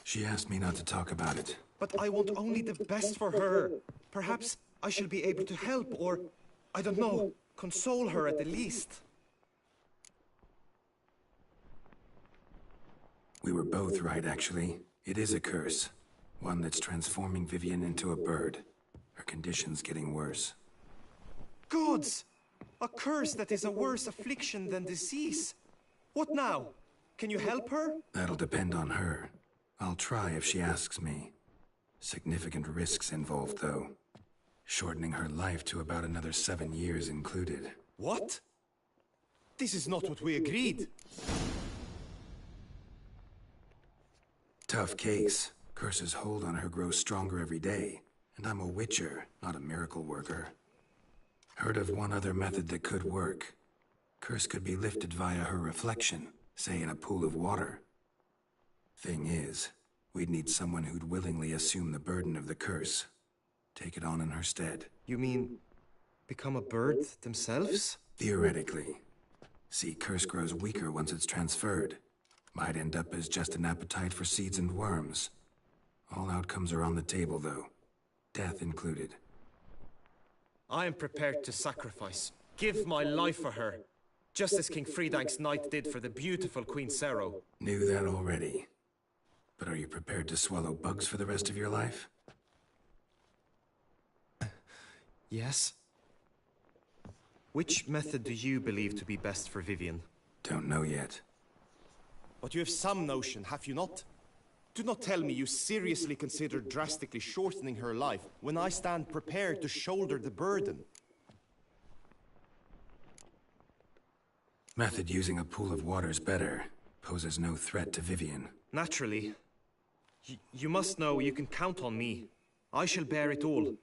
She asked me not to talk about it. But I want only the best for her. Perhaps I shall be able to help, or, I don't know, console her at the least. We were both right, actually. It is a curse. One that's transforming Vivian into a bird. Her condition's getting worse. Gods! A curse that is a worse affliction than disease. What now? Can you help her? That'll depend on her. I'll try if she asks me. Significant risks involved, though. Shortening her life to about another 7 years included. What? This is not what we agreed. Tough case. Curse's hold on her grows stronger every day. And I'm a witcher, not a miracle worker. Heard of one other method that could work. Curse could be lifted via her reflection, say in a pool of water. Thing is, we'd need someone who'd willingly assume the burden of the curse. Take it on in her stead. You mean, become a bird themselves? Theoretically. See, curse grows weaker once it's transferred. Might end up as just an appetite for seeds and worms. All outcomes are on the table, though. Death included. I am prepared to sacrifice. Give my life for her. Just as King Fridank's knight did for the beautiful Queen Sero. Knew that already. But are you prepared to swallow bugs for the rest of your life? Yes. Which method do you believe to be best for Vivian? Don't know yet. But you have some notion, have you not? Do not tell me you seriously consider drastically shortening her life when I stand prepared to shoulder the burden. Method using a pool of water's better. Poses no threat to Vivian. Naturally. You must know you can count on me. I shall bear it all.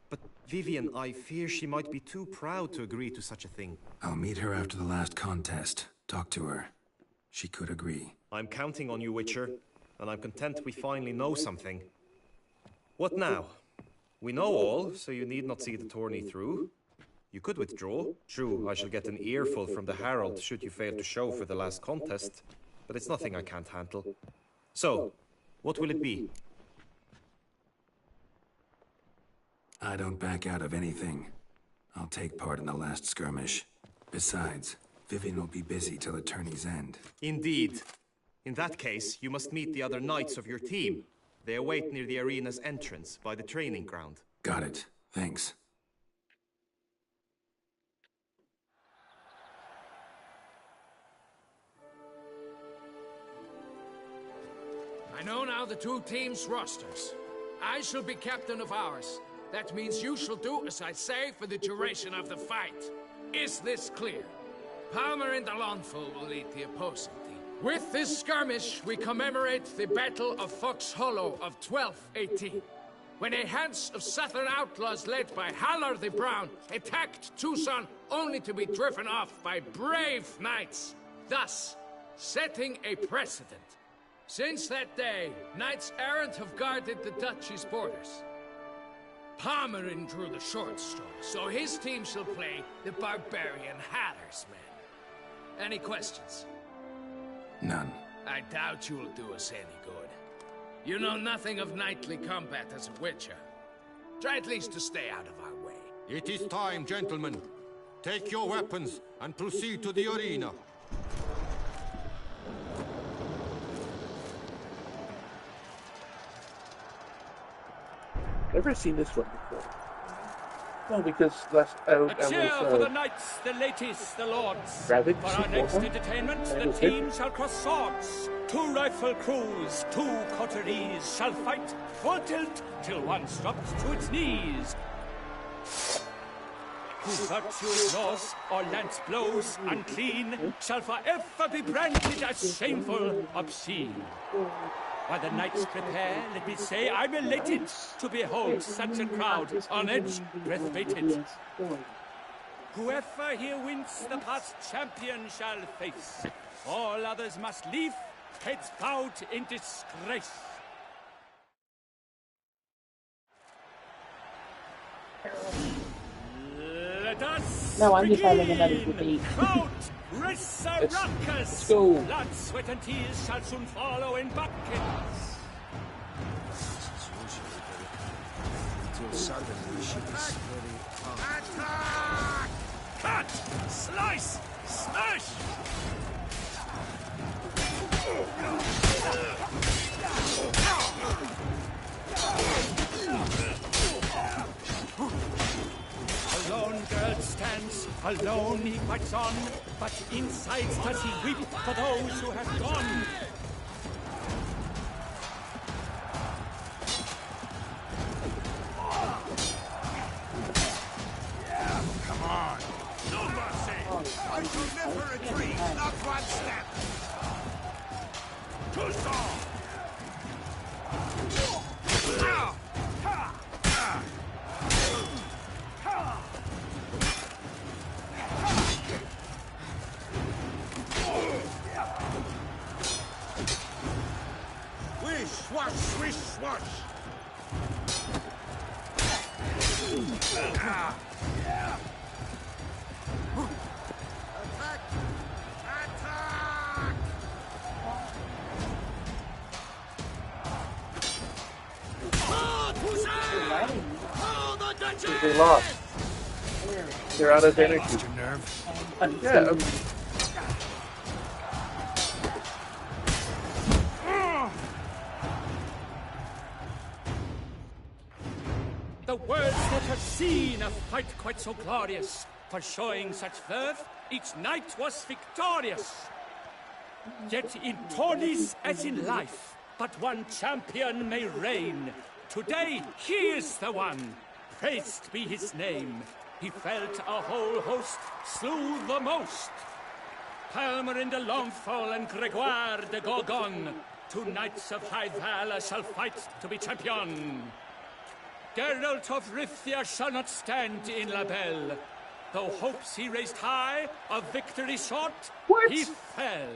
But Vivian, I fear she might be too proud to agree to such a thing. I'll meet her after the last contest. Talk to her. She could agree. I'm counting on you, Witcher. And I'm content we finally know something. What now? We know all, so you need not see the tourney through. You could withdraw. True, I shall get an earful from the Herald should you fail to show for the last contest, but it's nothing I can't handle. So, what will it be? I don't back out of anything. I'll take part in the last skirmish. Besides, Vivian will be busy till the tourney's end. Indeed. In that case, you must meet the other knights of your team. They await near the arena's entrance, by the training ground. Got it. Thanks. I know now the two teams' rosters. I shall be captain of ours. That means you shall do as I say for the duration of the fight. Is this clear? Palmer and Alonfo will lead the opposing team. With this skirmish, we commemorate the Battle of Fox Hollow of 1218, when a hands of southern outlaws led by Haller the Brown attacked Tucson only to be driven off by brave knights, thus setting a precedent. Since that day, knights errant have guarded the duchy's borders. Palmerin drew the short straw, so his team shall play the barbarian Haller's men. Any questions? None. I doubt you will do us any good. You know nothing of knightly combat as a witcher. Try at least to stay out of our way. It is time, gentlemen. Take your weapons and proceed to the arena. Never seen this one before. No, because last A cheer for the knights, the ladies, the lords. For our next entertainment, the team shall cross swords. 2 rifle crews, 2 coteries shall fight full tilt till one drops to its knees. Who virtue ignores or lance blows unclean shall forever be branded as shameful, obscene. While the knights prepare, let me say I'm elated to behold such a crowd on edge, breath baited. Whoever here wins the past champion shall face. All others must leave, heads bowed in disgrace. Let us No, I'm just having another debate. Crowd, race a ruckus. Let's go. Blood, sweat, and tears shall soon follow in buckets. Until suddenly she was Attack! Cut! Slice! Smash! A lone girl stands, alone he fights on, but inside does he weep for those who have gone. Come on. No mercy. I shall never retreat. Not one step. Too strong. Wish, swash, swish, swash. They lost. They're out of energy. Yeah. The world's never seen a fight quite so glorious. For showing such verve, each knight was victorious. Yet in tourneys as in life, but one champion may reign. Today he is the one. Praised be his name. He felt a whole host, slew the most. Palmer in the Longfall and Gregoire de Gorgon. 2 knights of high valor shall fight to be champion. Geralt of Rivia shall not stand in La Belle. Though hopes he raised high, of victory short, he fell.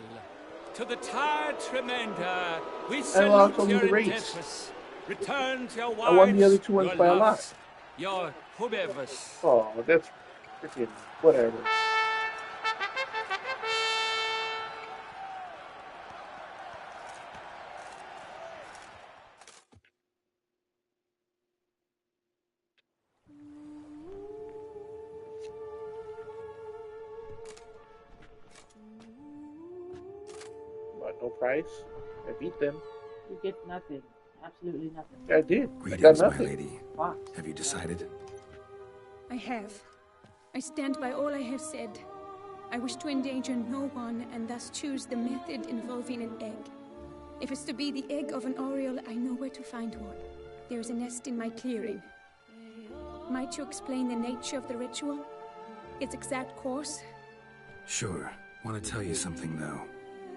To the tired Tremenda, we salute your endeavors. Return to your wives, I won the other 2 ones your by a lot. loves, your whomevers. Oh, that's freaking whatever. What, no price? I beat them. You get nothing. Absolutely nothing. I did. Greetings, I got my nothing. lady. Have you decided? I have. I stand by all I have said. I wish to endanger no one and thus choose the method involving an egg. If it's to be the egg of an oriole, I know where to find one. There is a nest in my clearing. Might you explain the nature of the ritual? Its exact course? Sure. Want to tell you something, though.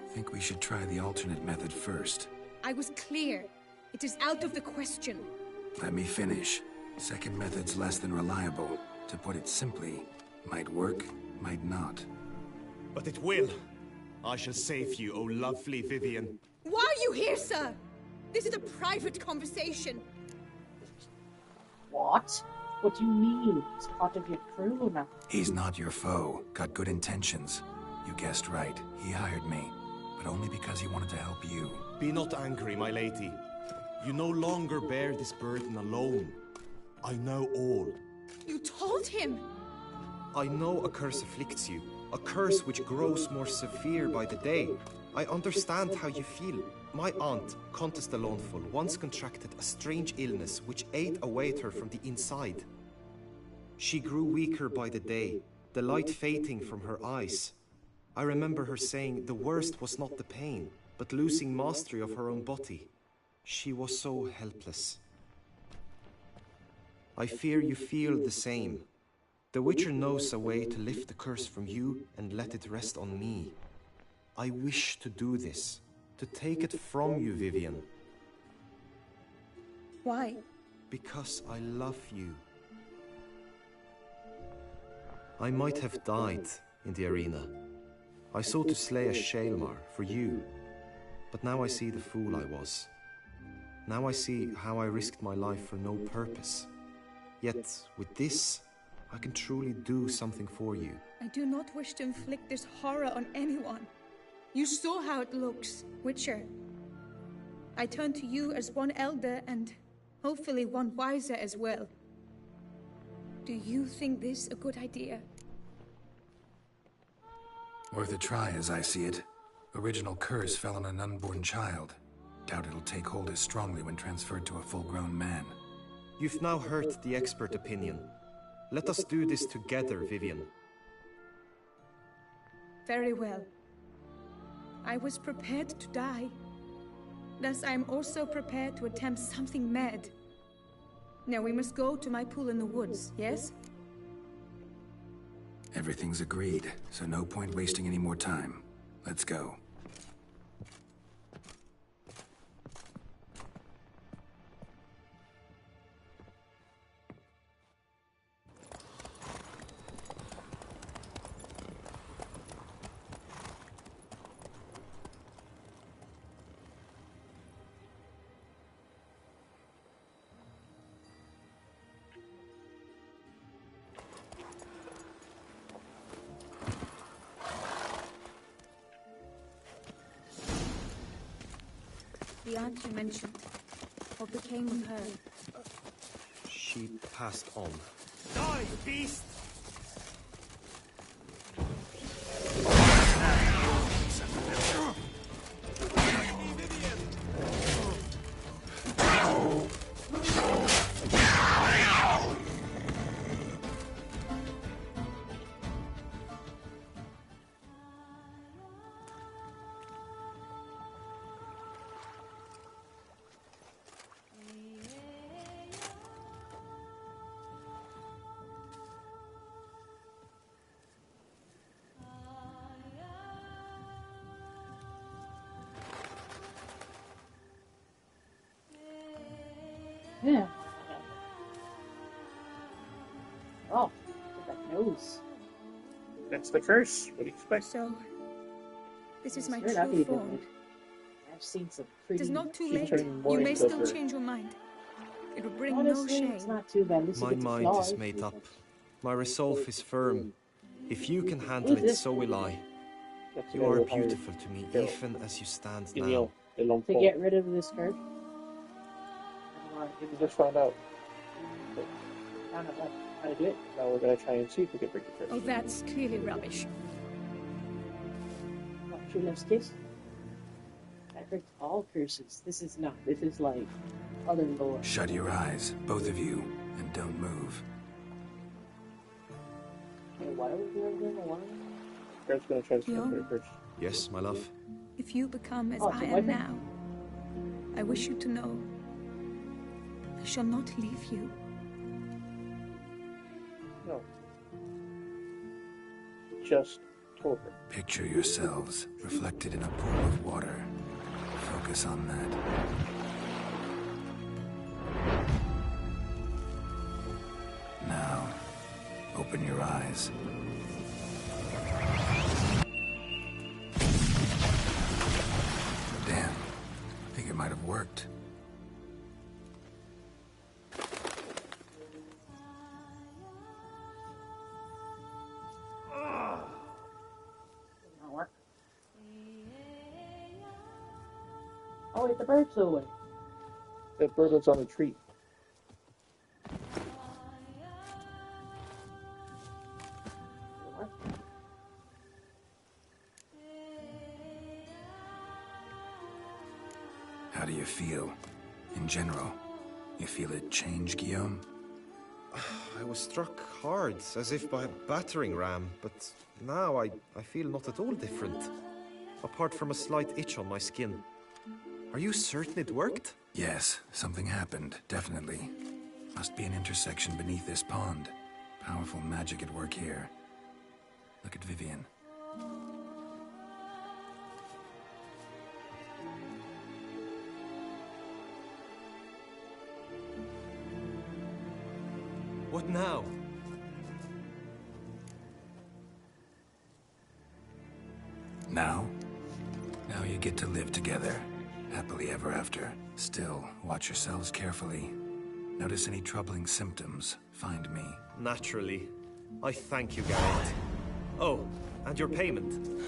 Think we should try the alternate method first. I was clear. It is out of the question. Let me finish. Second method's less than reliable. To put it simply, might work, might not. But it will. I shall save you, O lovely Vivian. Why are you here, sir? This is a private conversation. What? What do you mean? He's part of your crew now. He's not your foe. Got good intentions. You guessed right. He hired me. But only because he wanted to help you. Be not angry, my lady. You no longer bear this burden alone. I know all. You told him? I know a curse afflicts you, a curse which grows more severe by the day. I understand how you feel. My aunt, Countess de Lawnful, once contracted a strange illness which ate away at her from the inside. She grew weaker by the day, the light fading from her eyes. I remember her saying the worst was not the pain, but losing mastery of her own body. She was so helpless. I fear you feel the same. The Witcher knows a way to lift the curse from you and let it rest on me. I wish to do this, to take it from you, Vivian. Why? Because I love you. I might have died in the arena. I sought to slay a Shaelmar for you, but now I see the fool I was. Now I see how I risked my life for no purpose. Yet, with this, I can truly do something for you. I do not wish to inflict this horror on anyone. You saw how it looks, Witcher. I turn to you as one elder and hopefully one wiser as well. Do you think this a good idea? Worth a try, as I see it. Original curse fell on an unborn child. Doubt it'll take hold as strongly when transferred to a full-grown man. You've now heard the expert opinion. Let us do this together, Vivian. Very well. I was prepared to die. Thus I am also prepared to attempt something mad. Now we must go to my pool in the woods, yes? Everything's agreed, so no point wasting any more time. Let's go. The aunt you mentioned. What became of her? She passed on. Die, beast! Yeah. Oh, look at that nose. That's the curse. What do you expect? So, this is my Sure, that'd true be a good form. one. I've seen some It pretty. is not too She's late. turning more You may into still her. change your mind. It will bring Honestly, no shame. it's not too bad. At least My you get to mind fly. is made up. My resolve is firm. If you can handle it, so will I. You are beautiful to me, even as you stand now. To get rid of this curse. We just found out. I don't know how to do it. Now we're gonna try and see if we can break the curse. Oh, that's clearly rubbish. What, True Love's Kiss? That breaks all curses. This is not. This is like other lore. Shut your eyes, both of you, and don't move. Okay, what are we doing again? What? Kurt's gonna try to Yo. break the curse. Yes, my love. If you become as Oh, I so am weapon? now, I wish you to know I shall not leave you. No. Just told her. Picture yourselves reflected in a pool of water. Focus on that. Now, open your eyes. Damn. I think it might have worked. Not work. Oh wait, the bird's away. That bird was on the tree. feel? In general, you feel it change, Guillaume? I was struck hard, as if by a battering ram, but now I feel not at all different. Apart from a slight itch on my skin. Are you certain it worked? Yes, something happened, definitely. Must be an intersection beneath this pond. Powerful magic at work here. Look at Vivian. What now? Now you get to live together, happily ever after. Still, watch yourselves carefully. Notice any troubling symptoms, find me. Naturally. I thank you, Garrett. Oh, and your payment.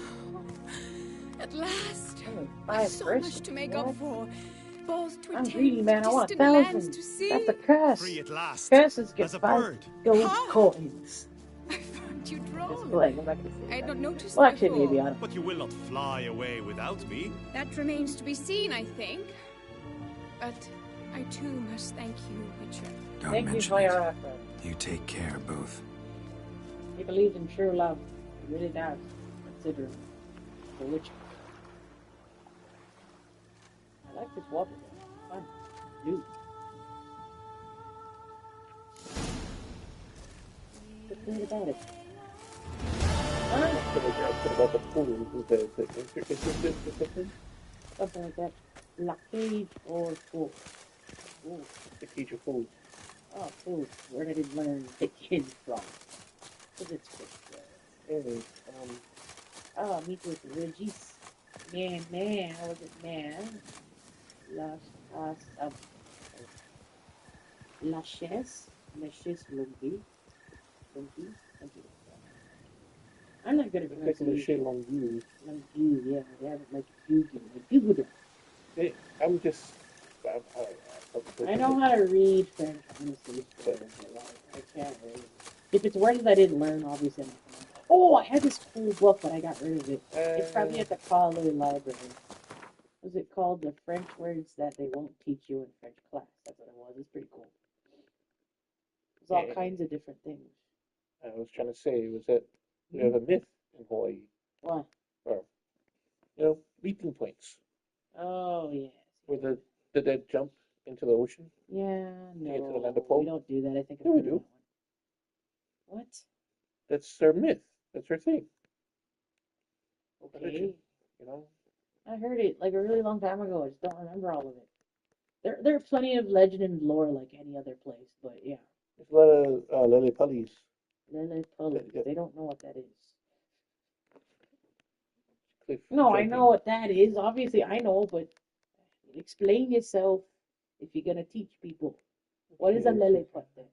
At last! Buy a So person. much to make up for. Both to I'm attempt greedy, man. I want distant lands 1,000. to see. That's a curse. Free at last. Curses get as a 5 bird. gold Huh? coins. You droll. Just playing. I'm not gonna say I had that. not noticed Well, actually, before. maybe I don't. But you will not fly away without me. That remains to be seen, I think. But I too must thank you, Witcher. Don't Thank you mention for your it. effort. You take care, both. He believes in true love. He really does. Consider the Witcher. I like this water. Fun. Blue. What's good about it? About the pool, is the Something like that. Blockade or fool. Ooh. the teacher food. Oh, food. Where did he learn the kid from? Because it's good. Anyway, Oh, Meek with Regis. Man, I wasn't man. La chaise longue. I'm not good at it's taking the shit pronunciation. on you. Longue, yeah, they have it like Google. Like Google. I'm just. I know how to read French, honestly. I can't read. If it's words I didn't learn, obviously. Oh, I had this cool book, but I got rid of it. It's probably at the College Library. Was it called The French Words That They Won't Teach You in French Class? That's what it was. It's pretty cool. There's all kinds of different things. I was trying to say was that we have a myth in Hawaii. What? Or, leaping points. Oh, yeah. Where the dead jump into the ocean. Yeah, To get to the no. land of Poe. We don't do that. I think I've Yeah, we heard of do. that one. What? That's their myth. That's their thing. Okay. Religion, you know? I heard it like a really long time ago. I just don't remember all of it. There are plenty of legend and lore like any other place, but yeah. There's a lot of lily-pullies. Lilliput. Yeah. They don't know what that is. Cliff No, I jumping. know what that is. Obviously, I know, but explain yourself if you're gonna teach people. What is a lilliput then?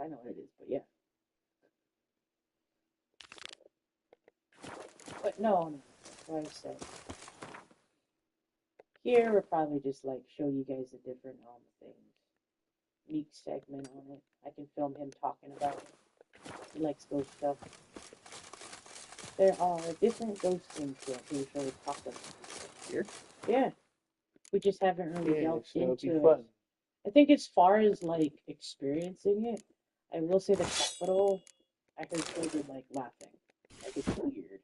I know what it is, but yeah. But no. That's what I said. Here we'll probably just like show you guys the different things. Meek segment on it. I can film him talking about it. He likes ghost stuff. There are different ghost things here. He'll show us talk about it. Here? Yeah. We just haven't really Yeah, delved so it'll be into it. fun. I think as far as like experiencing it, I will say the capital, I heard children like laughing. Like it's weird.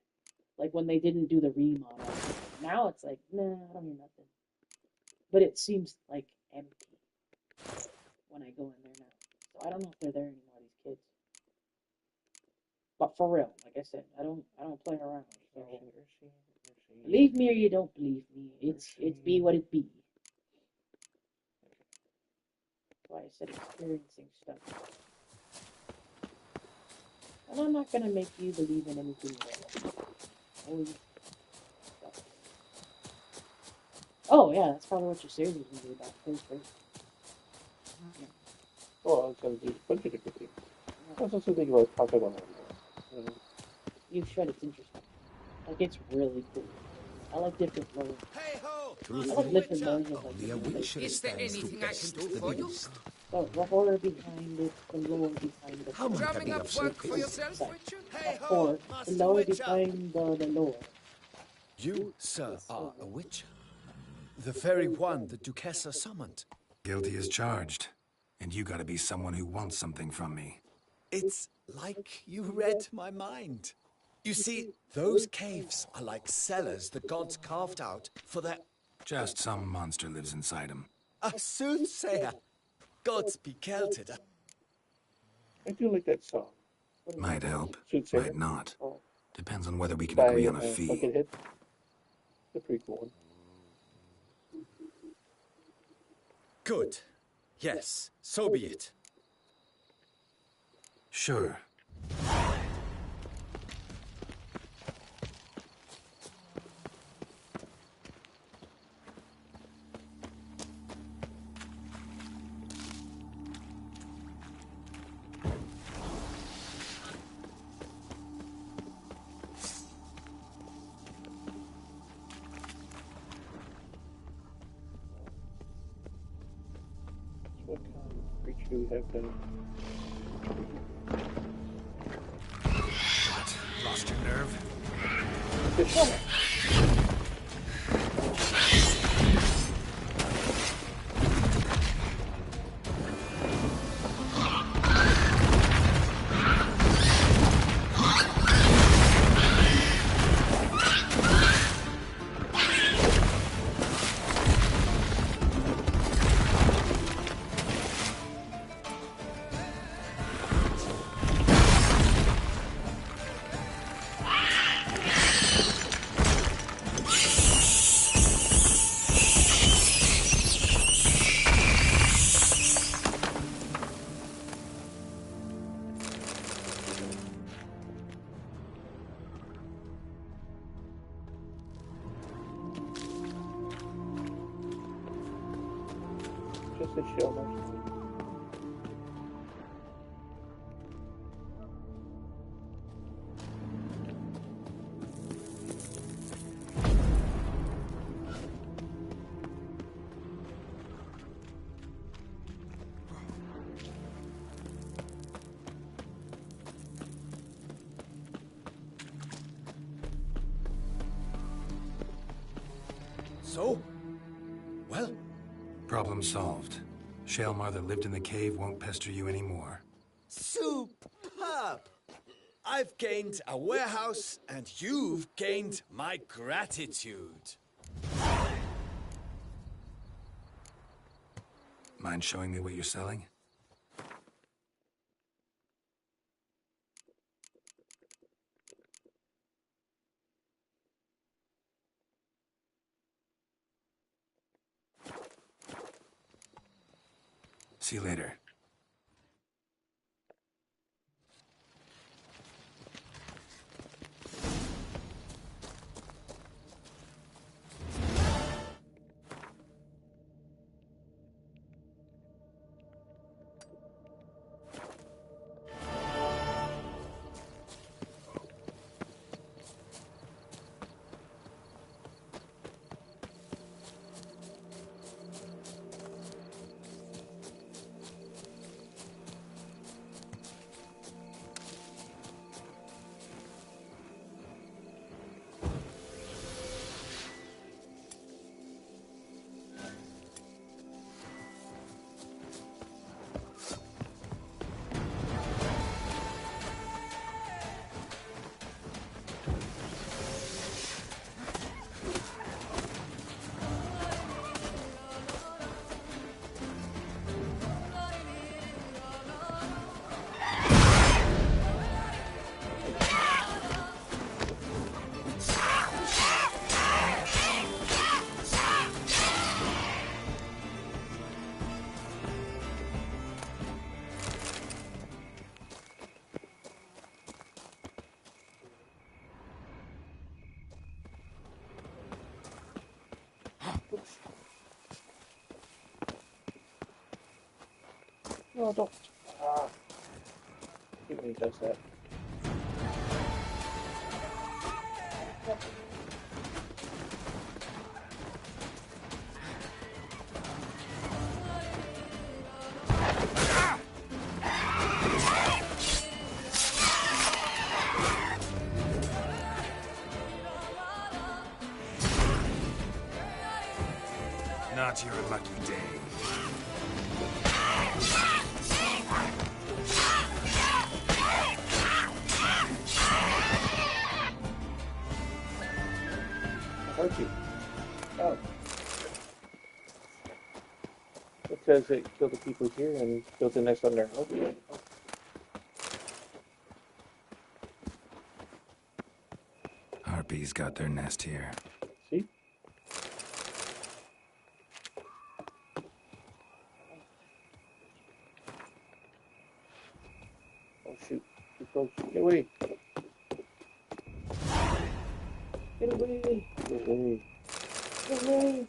Like when they didn't do the remodel. Now it's like, nah, I don't hear nothing. But it seems like empty when I go in there now. So I don't know if they're there anymore, these kids. But for real, like I said, I don't play around. So believe me or you don't believe me. It's be what it be. That's why I said experiencing stuff. And I'm not gonna make you believe in anything else. Oh yeah, that's probably what your series is gonna be about. First grade. Yeah. Well, it's going to do a bunch of different things. I was also thinking about talking about that. You should, it's interesting. Like it's really cool. I like different lore. I like different versions of Is there anything I can do for you? So the horror behind it, the lore behind it. How might I be of work for yourself, Witcher? Of course, the lore behind the lore. You, sir, are a witcher. The very one the Duchessa summoned. Guilty as charged. And you gotta be someone who wants something from me. It's like you read my mind. You see, those caves are like cellars the gods carved out for their... Just some monster lives inside them. A soothsayer. Gods be kelted. I do like that song. Might help, Soothsayer? might not. Oh. Depends on whether we can By, agree on a fee. Buckethead. It's a pretty cool one. Good. Yes, so be it. Sure. What kind of creature do we have down? What? Lost your nerve? Just a shell mark. So? Well? Problem solved. Shaelmar that lived in the cave won't pester you anymore. Superb! I've gained a warehouse, and you've gained my gratitude. Mind showing me what you're selling? See you later. No, don't. Ah. I hate when he does that. lucky day. Harpy. Oh. It says it killed the people here and built a nest on their house. Harpies got their nest here. See? Oh shoot. Too close. Get away. Get away. Get away. Get away.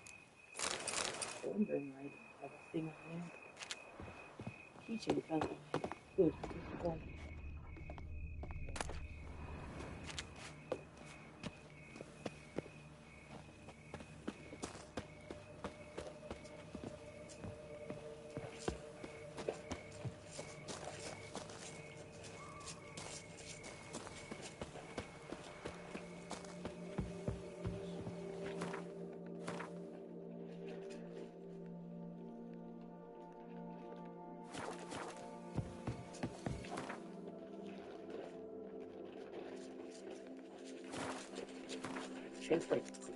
Wondering, right? Have a thing on there. Keychain found on there. Good. Good.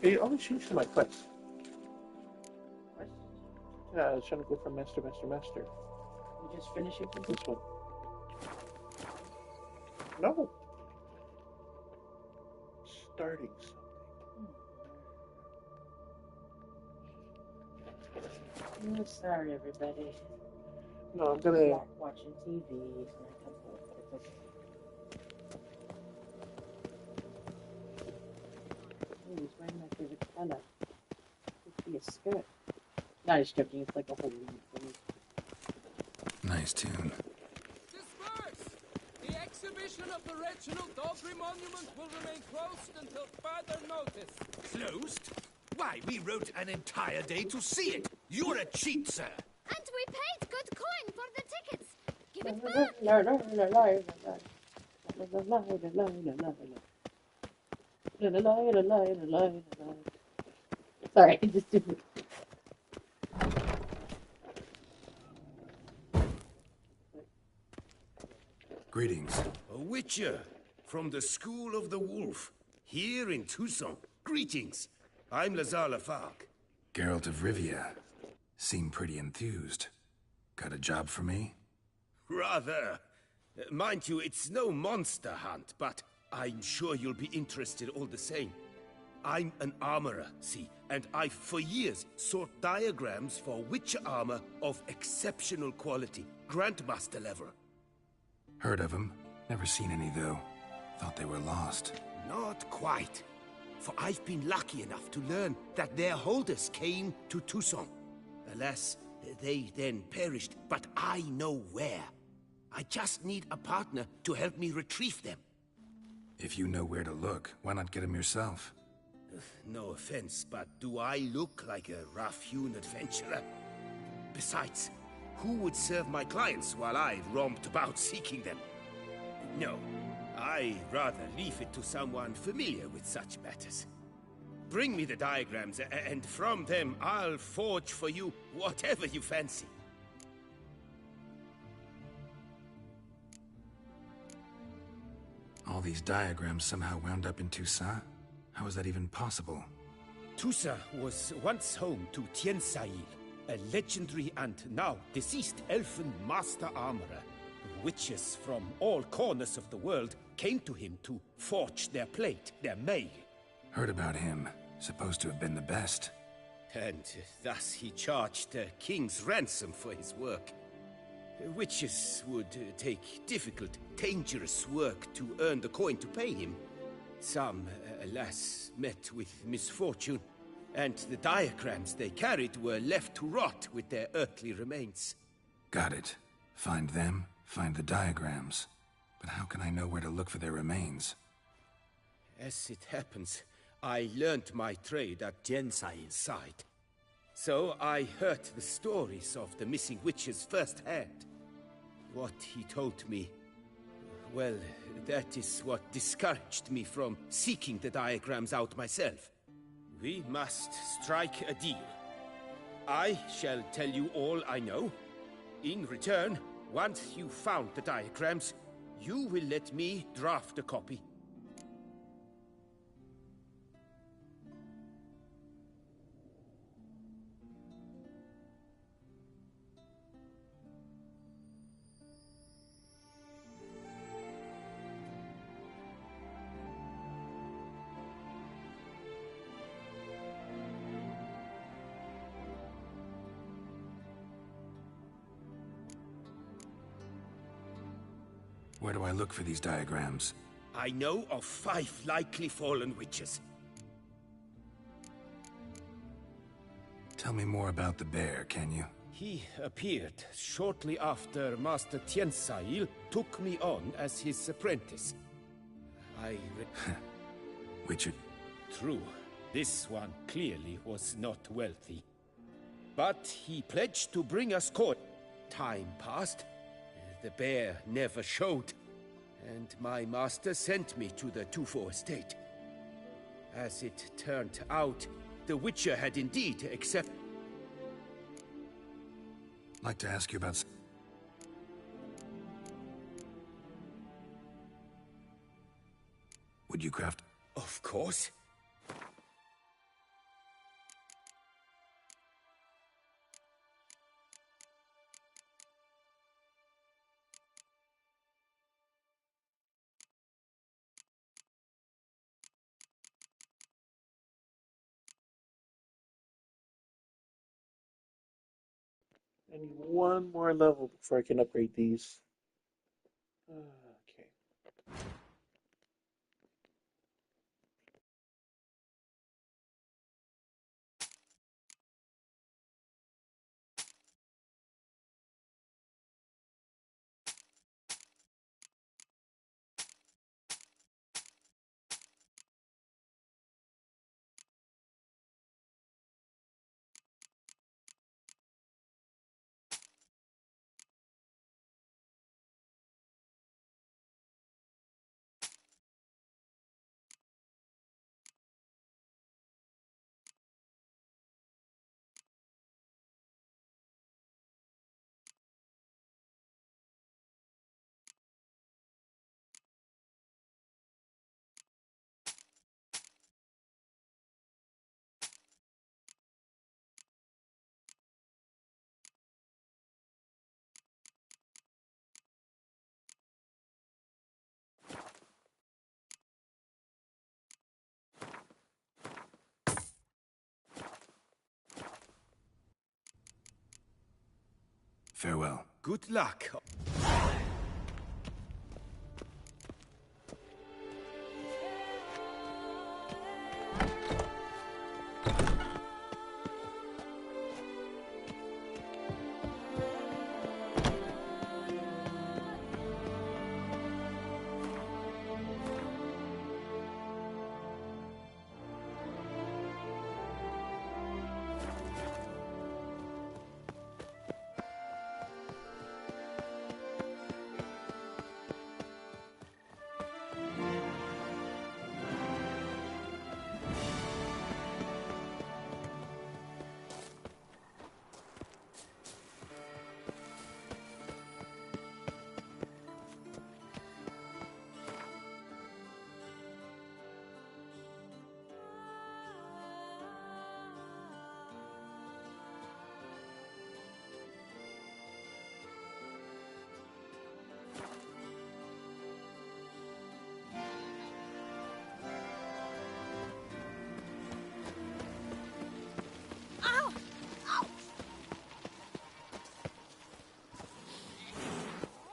It only changed to my quest. Yeah, I was trying to go from master. You just finish it with this one. No. Starting something. Oh, sorry, everybody. No, I'm gonna. Watching TV. It's not comfortable. It's okay. Oh, he's wearing my favorite color. It'd be a skirt. Not just joking. It's like a whole thing. Nice tune. Disperse! The exhibition of the Reginald Dogry Monument will remain closed until further notice. Closed? Why, we wrote an entire day to see it. You're a cheat, sir. And we paid good coin for the tickets. Give it back. Sorry, I just didn't. Greetings. A witcher from the School of the Wolf, here in Tucson. Greetings. I'm Lazar Lafargue. Geralt of Rivia. Seem pretty enthused. Got a job for me? Rather. Mind you, it's no monster hunt, but I'm sure you'll be interested all the same. I'm an armorer, see, and I've for years sought diagrams for witcher armor of exceptional quality, Grandmaster level. Heard of them. Never seen any, though. Thought they were lost. Not quite. For I've been lucky enough to learn that their holders came to Tucson. Alas, they then perished, but I know where. I just need a partner to help me retrieve them. If you know where to look, why not get them yourself? No offense, but do I look like a rough-hewn adventurer? Besides, who would serve my clients while I romped about seeking them? No, I'd rather leave it to someone familiar with such matters. Bring me the diagrams, and from them I'll forge for you whatever you fancy. All these diagrams somehow wound up in Toussaint? How is that even possible? Toussaint was once home to Tiensail, a legendary and now deceased elfin master armorer. Witches from all corners of the world came to him to forge their plate, their mail. Heard about him. Supposed to have been the best. And thus he charged the king's ransom for his work. Witches would take difficult, dangerous work to earn the coin to pay him. Some, alas, met with misfortune, and the diagrams they carried were left to rot with their earthly remains. Got it. Find them, find the diagrams. But how can I know where to look for their remains? As it happens, I learned my trade at Jensail's side. So I heard the stories of the missing witches firsthand. What he told me, well, that is what discouraged me from seeking the diagrams out myself. We must strike a deal. I shall tell you all I know. In return, once you've found the diagrams, you will let me draft a copy. Where do I look for these diagrams? I know of 5 likely fallen witches. Tell me more about the bear, can you? He appeared shortly after Master Tiensail took me on as his apprentice. Witcher? True. This one clearly was not wealthy. But he pledged to bring us court. Time passed. The bear never showed, and my master sent me to the Tufo estate. As it turned out, the Witcher had indeed accepted. I'd like to ask you about... Would you craft... Of course. I need one more level before I can upgrade these. Okay. Farewell. Good luck.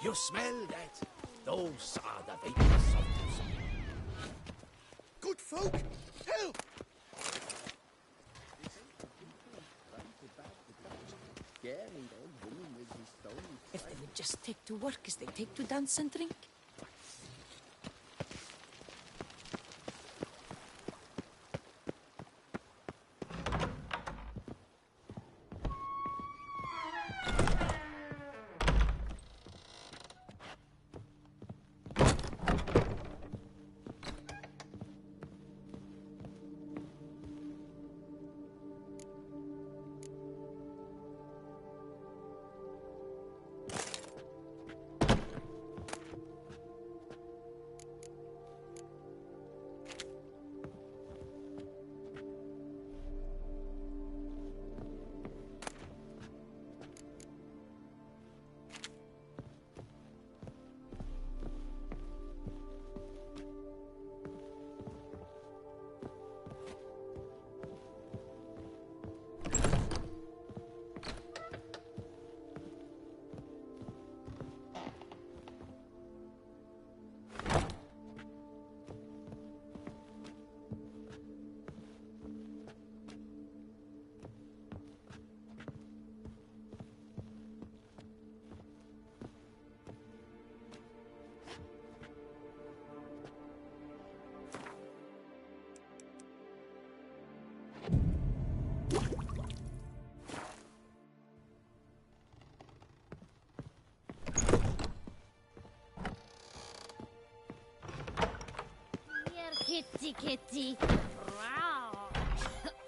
You smell that? Those are the vapors of the sun. Good folk, help! If they would just take to work as they take to dance and drink. kitty, kitty.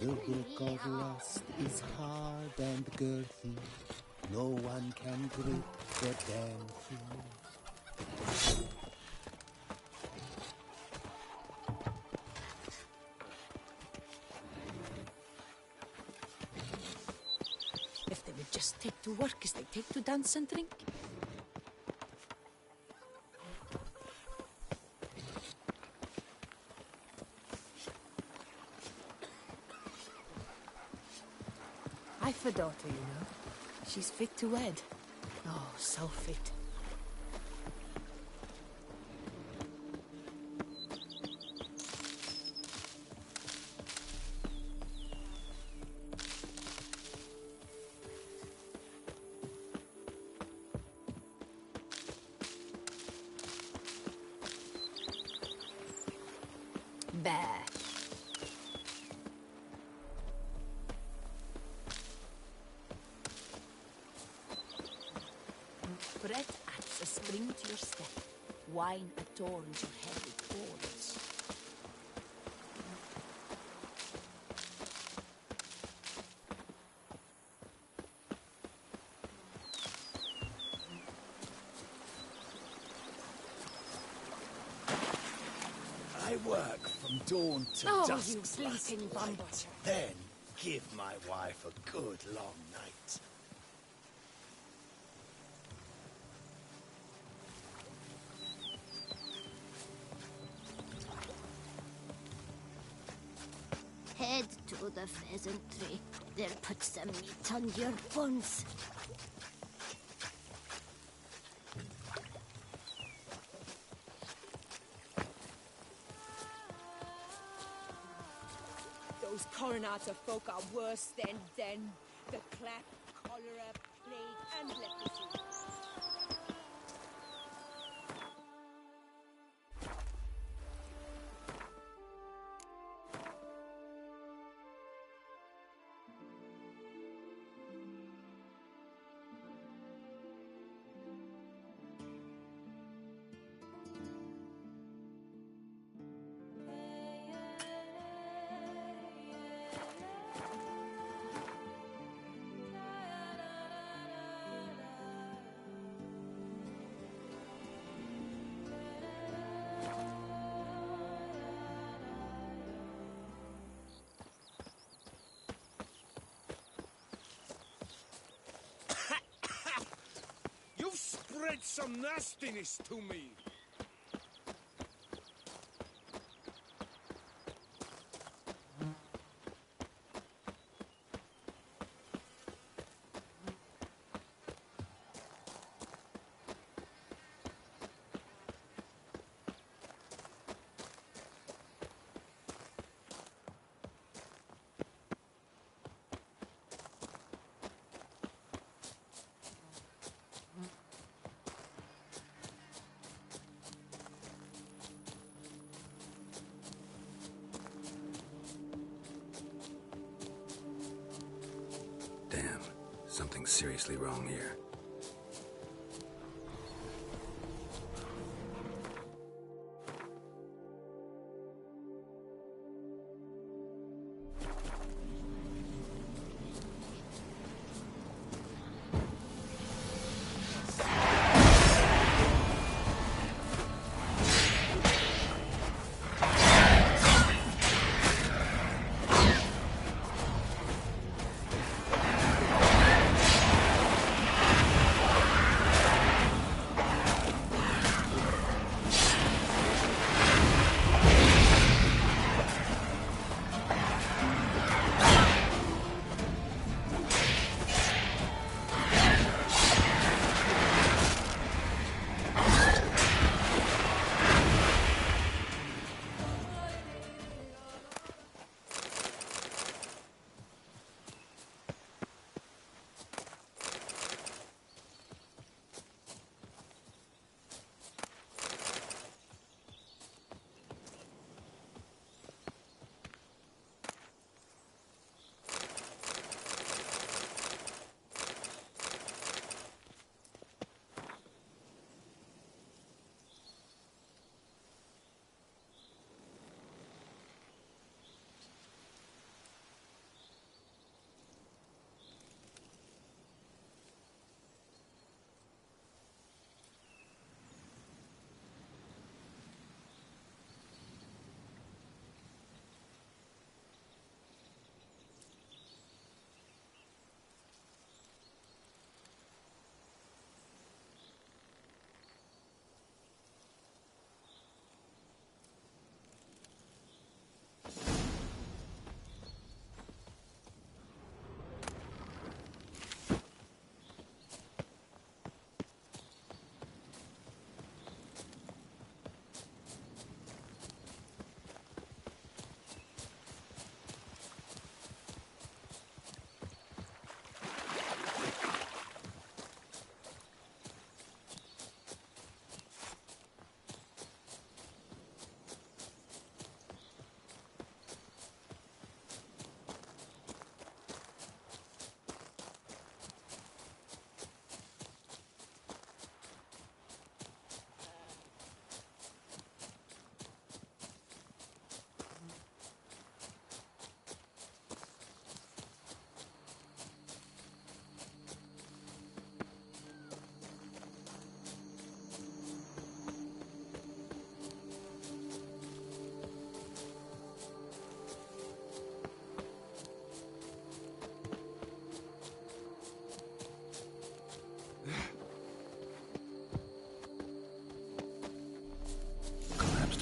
The book of lust is hard and girthy. No one can grip the damn thing. If they would just take to work as they take to dance and drink. I've a daughter, you know. She's fit to wed. Oh, so fit. Bah. Bread adds a spring to your step. Wine adorns your head with cords. I work from dawn to Oh, dusk. you sleeping bumble. Then give my wife a good long night. Head to the pheasantry. They'll put some meat on your bones. Those coronata folk are worse than the clap, cholera, plague, and leprosy. You've spread some nastiness to me. Damn, something's seriously wrong here.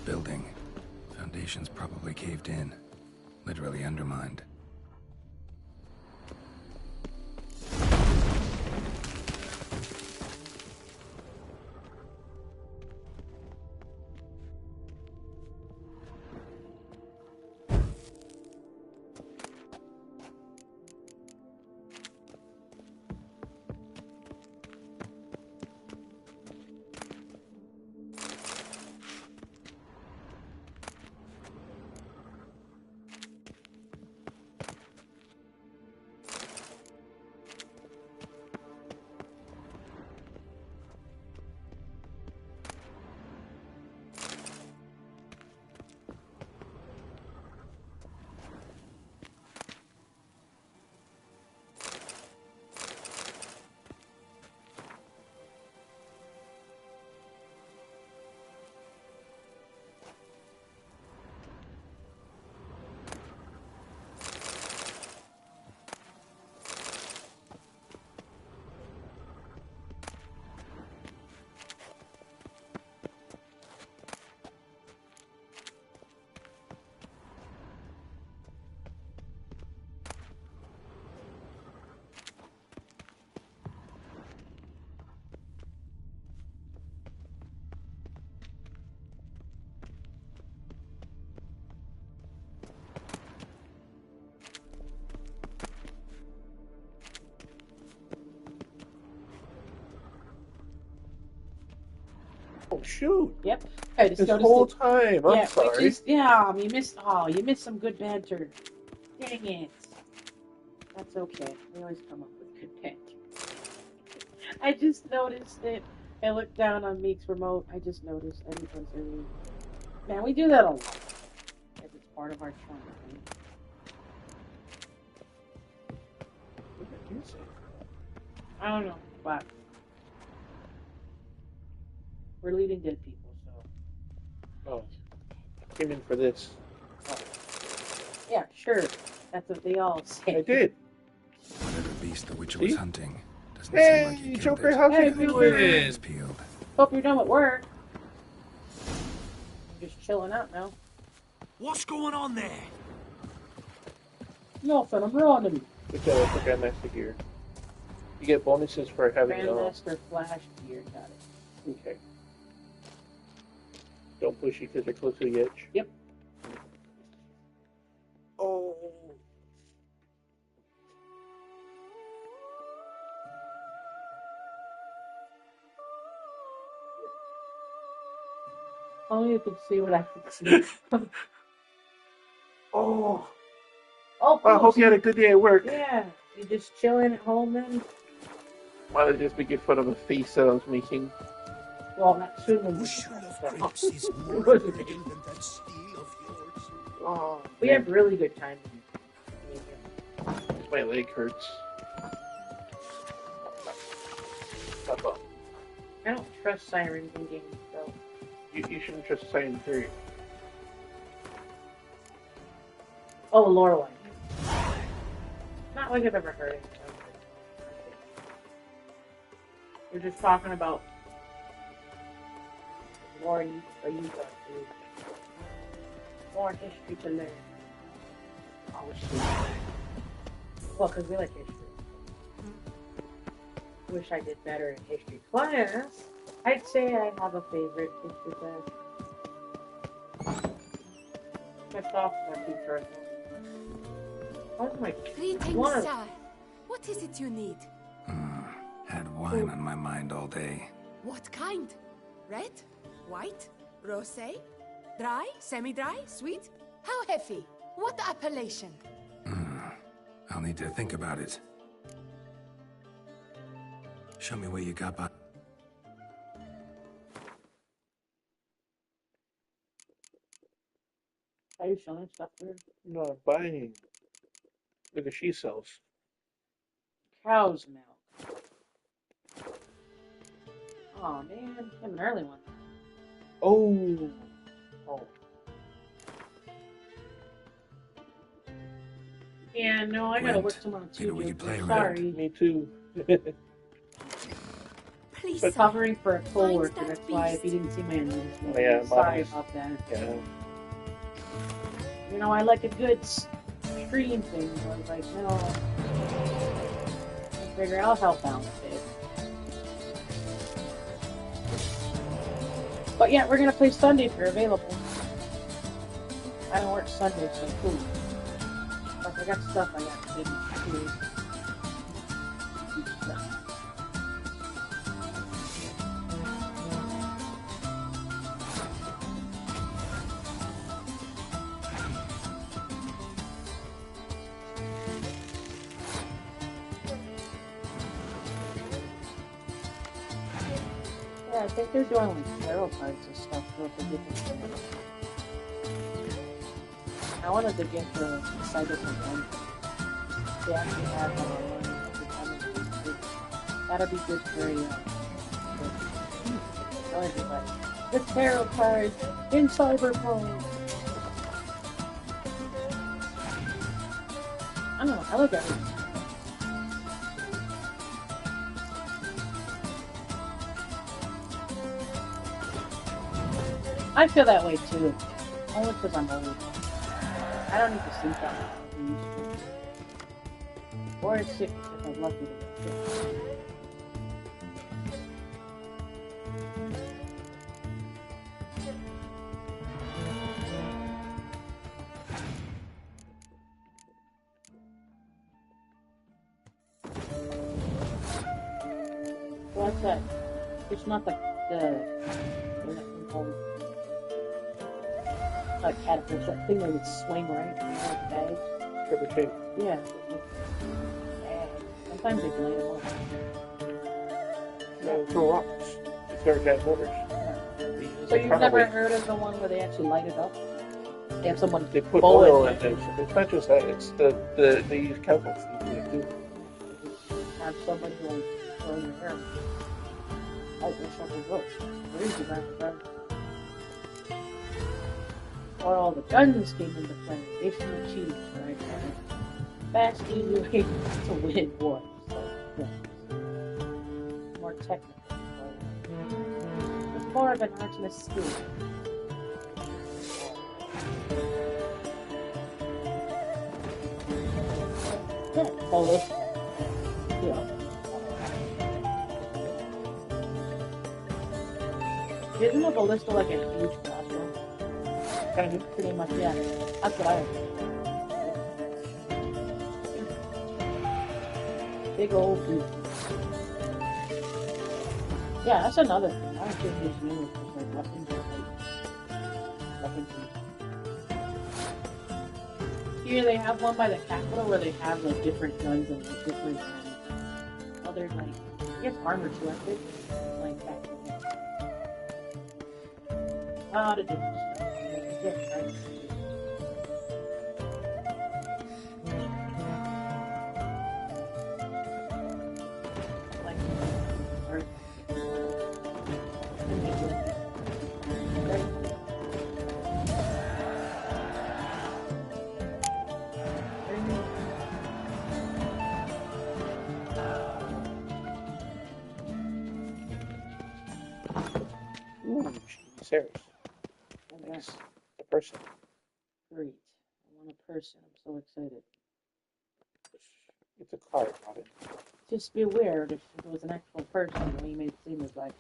building. Foundations probably caved in. Literally undermined. Oh shoot! Yep. I just This noticed whole it. time. I'm Yeah, sorry. you missed. Oh, you missed some good banter. Dang it. That's okay. We always come up with good banter. I just noticed it. I looked down on Meek's remote. I just noticed. I didn't consider it. Man, we do that a lot. Because it's part of our charm. Right? What did you say? I don't know, but we're leading dead people, so. Oh, came in for this. Oh. Yeah, sure. That's what they all say. I did. Whatever beast the Witcher was hunting doesn't Hey, seem like he killed Joker, it. how's it The going? is peeled. Hope you're done with work. Just chilling out now. What's going on there? Nothing, I'm running. Which for Grandmaster gear? You get bonuses for having Grandmaster Flash gear, got it. Okay. Don't push you because they're close to the edge. Yep. Oh. Only you could see what I could see. Oh. Oh, I hope you had a good day at work. Yeah. You just chilling at home then? Why did I just making fun of a face that I was making? Well, that shouldn't have Oh, we have really good time. My leg hurts. I don't trust sirens in games, though. You shouldn't trust Silent Fury. Oh, Lorelei. Not like I've ever heard it. We're just talking about more more history to learn. Well, because we like history. Wish I did better in history class. I'd say I have a favorite history class. My sophomore teacher. Oh my! Greetings, sir. What is it you need? Had wine on my mind all day. What kind? Red? White? Rosé? Dry? Semi-dry? Sweet? How heavy? What appellation? I'll need to think about it. Show me what you got by. Are you selling stuff there? No, I'm buying. Look at she sells. Cow's milk. Oh man, I have an early one. Oh. Oh. Yeah, no, I gotta work tomorrow too. Maybe we could play Sorry. Me too. covering for a co-worker. That's why if you didn't see my announcement, sorry about that. Yeah. You know, I like a good stream thing. So I was like, no. I figure I'll help out a bit. But yeah, we're gonna play Sunday if you're available. I don't work Sunday, so cool. But I got stuff I got to do. Yeah, I think they're doing like tarot cards and stuff for different things. I wanted to get the Cyber one. They actually have that'll be good for everybody. The tarot cards in Cyberpunk. I don't know, I like everything. I feel that way too. Only because I'm old. I don't need to sleep that much. Or sick if I'm lucky to get sick. What's that? It's not the like catapults, that thing that would swing right in the bag. Triple J. Yeah. Sometimes they delay them off. No, throw rocks. It's very gas motors. So you've never heard of the one where they actually light it up? They have someone they put oil in it. It's not just that. It's they use chemicals to have somebody like throw your hair. Light yourself with ropes. Crazy man. Or all the guns came into play. Basically cheats, right? Fast, easy way to win wars. So, yeah. More technical. It's more of an artemis skill. Yeah, ballista. Yeah. Isn't a ballista like a huge crossbow? Kind of. Pretty much, yeah. That's what I have. Big old dude. Yeah, that's another thing. I don't think these new ones like weapons or weapons. Here they have one by the Capitol where they have like different guns and like different other like I guess armor too, I think. Like that. A lot of different stuff. Yeah, right. Ooh, Sarah's. Nice. The person. Great. I want a person. I'm so excited. It's a card, Robin. Just be aware if it was an actual person, we may seem as like.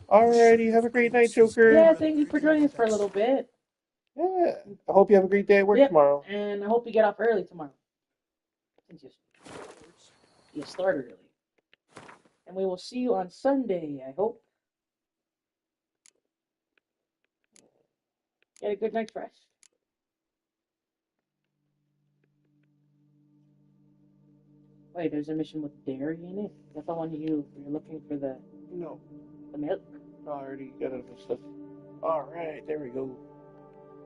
Alrighty, have a great night, Joker. Yeah, thank you for joining us for a little bit. Yeah. I hope you have a great day at work tomorrow. And I hope you get off early tomorrow. Since you start early. And we will see you on Sunday, I hope. Get a good night's rest. Wait, there's a mission with dairy in it? That's the one you're looking for the milk? I already got it stuff. Alright, there we go.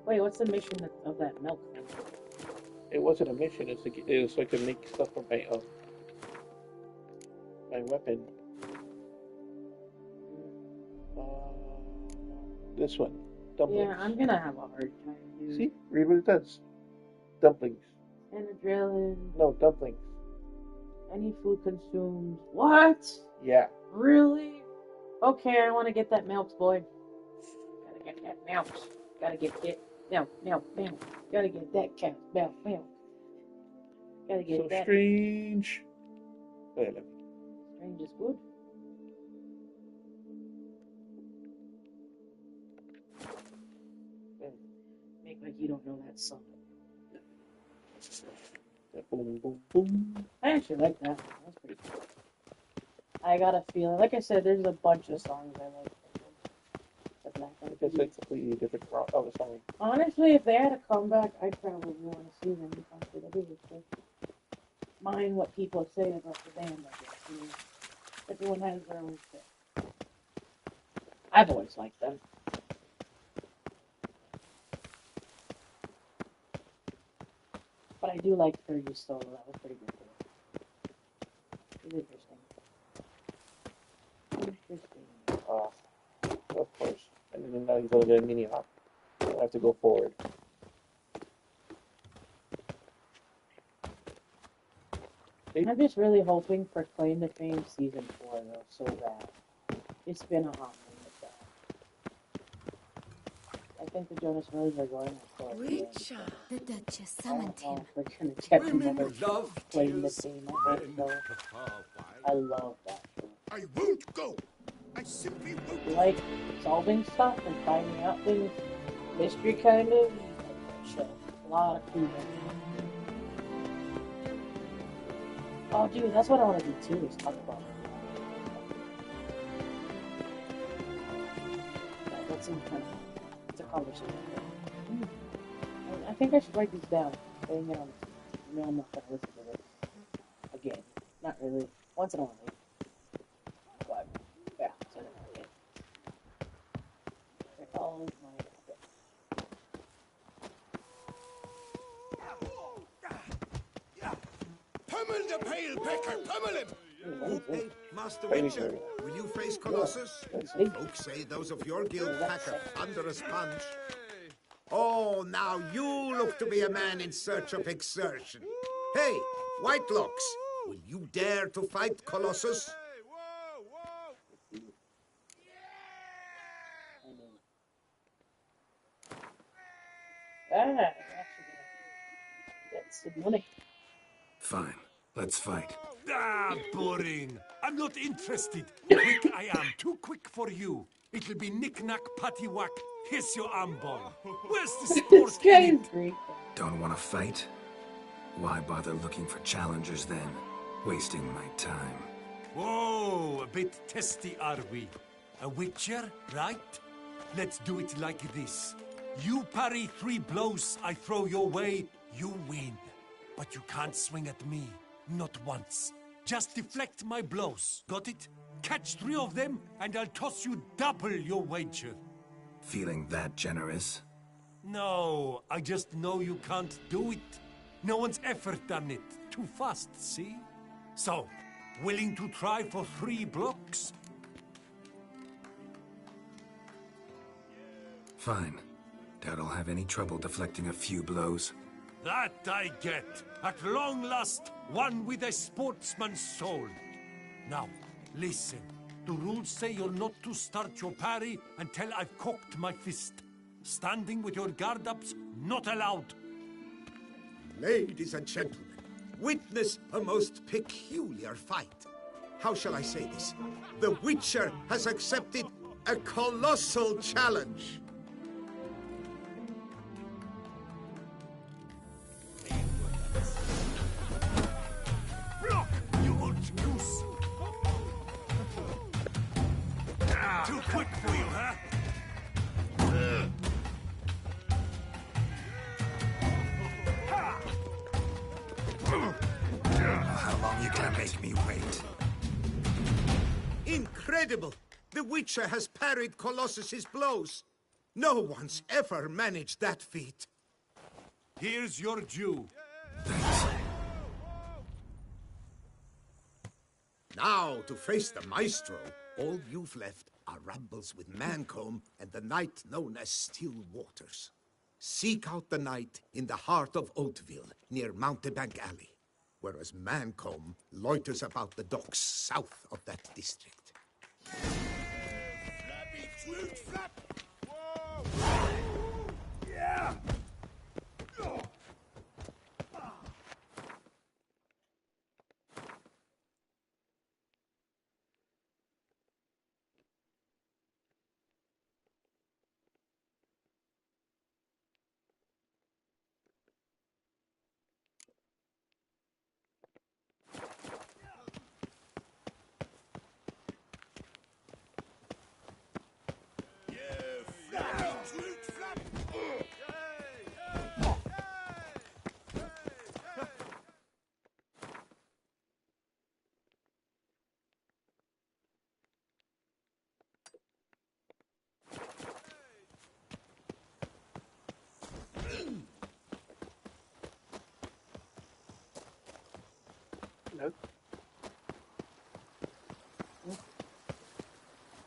Wait, what's the mission of that milk? It wasn't a mission, it was so I could make stuff for my weapon. This one. Dumplings. Yeah, I'm gonna have a hard time, dude. See? Read what it does. Dumplings. Adrenaline. No, dumplings. Any food consumed. What? Yeah. Really? Okay, I want to get that milk, boy. Gotta get that milk. Gotta get milk. Gotta get that cow milk. Gotta get So that. strange. Wait, let me. Strange is good. Make like you don't know that song. Boom, boom, boom. I actually like that one. That's pretty cool. I got a feeling, like I said, there's a bunch of songs I like. It's a completely different route of a song. Honestly, if they had a comeback, I'd probably want to see them. Honestly, that'd be really cool. Mind what people say about the band, I guess. I mean, everyone has their own thing. I've always liked them. But I do like Fergie's solo. That was pretty good. It was interesting. Of course. And then now you go to the mini hop. I have to go forward. I'm just really hoping for Claim to Fame Season 4, though, so bad. It's been a hot minute, though. I think the Jonas Brothers are going for it. Witcher. The Duchess I don't summoned know him. if we're going to get Women another love Claim to tears, Fame. I love that show. I won't go. I simply won't. You like solving stuff and finding out things, mystery kind of show. A lot of cool. Oh, dude, that's what I want to do too. Is talk about it. That's some kind of. It's a conversation. I think I should write these down. Saying it on. No, I'm not gonna listen to this again. Not really. Once in a while. But yeah, so again. All my. Pummel the pale pecker! Pummel him! Hey, Master Witcher, will you face Colossus? Folks say those of your guild pack a thunderous punch. Oh, now you look to be a man in search of exertion. Hey, Whitelocks, will you dare to fight Colossus? Actually get some money. Fine, let's fight. Ah, boring. I'm not interested. Quick I am, too quick for you. It'll be knick-knack, paddywhack. Here's your arm ball. Where's the sport in it? Don't want to fight? Why bother looking for challengers then? Wasting my time. Whoa, a bit testy are we? A witcher, right? Let's do it like this. You parry 3 blows I throw your way, you win. But you can't swing at me. Not once. Just deflect my blows. Got it? Catch 3 of them, and I'll toss you double your wager. Feeling that generous? No, I just know you can't do it. No one's ever done it. Too fast, see? So, willing to try for 3 blocks? Fine. Doubt I'll have any trouble deflecting a few blows. That I get. At long last, one with a sportsman's soul. Now, listen. The rules say you're not to start your parry until I've cocked my fist. Standing with your guard-ups, not allowed. Ladies and gentlemen, witness a most peculiar fight. How shall I say this? The Witcher has accepted a colossal challenge. Block, you old goose! Too quick for you, huh? How long you gonna make me wait? Incredible! The Witcher has parried Colossus's blows. No one's ever managed that feat. Here's your due. Now, to face the Maestro, all you've left are rambles with Mancomb and the knight known as Still Waters. Seek out the knight in the heart of Oatville, near Mountebank Alley, whereas Mancomb loiters about the docks south of that district. Beetroot flap! Yeah! No.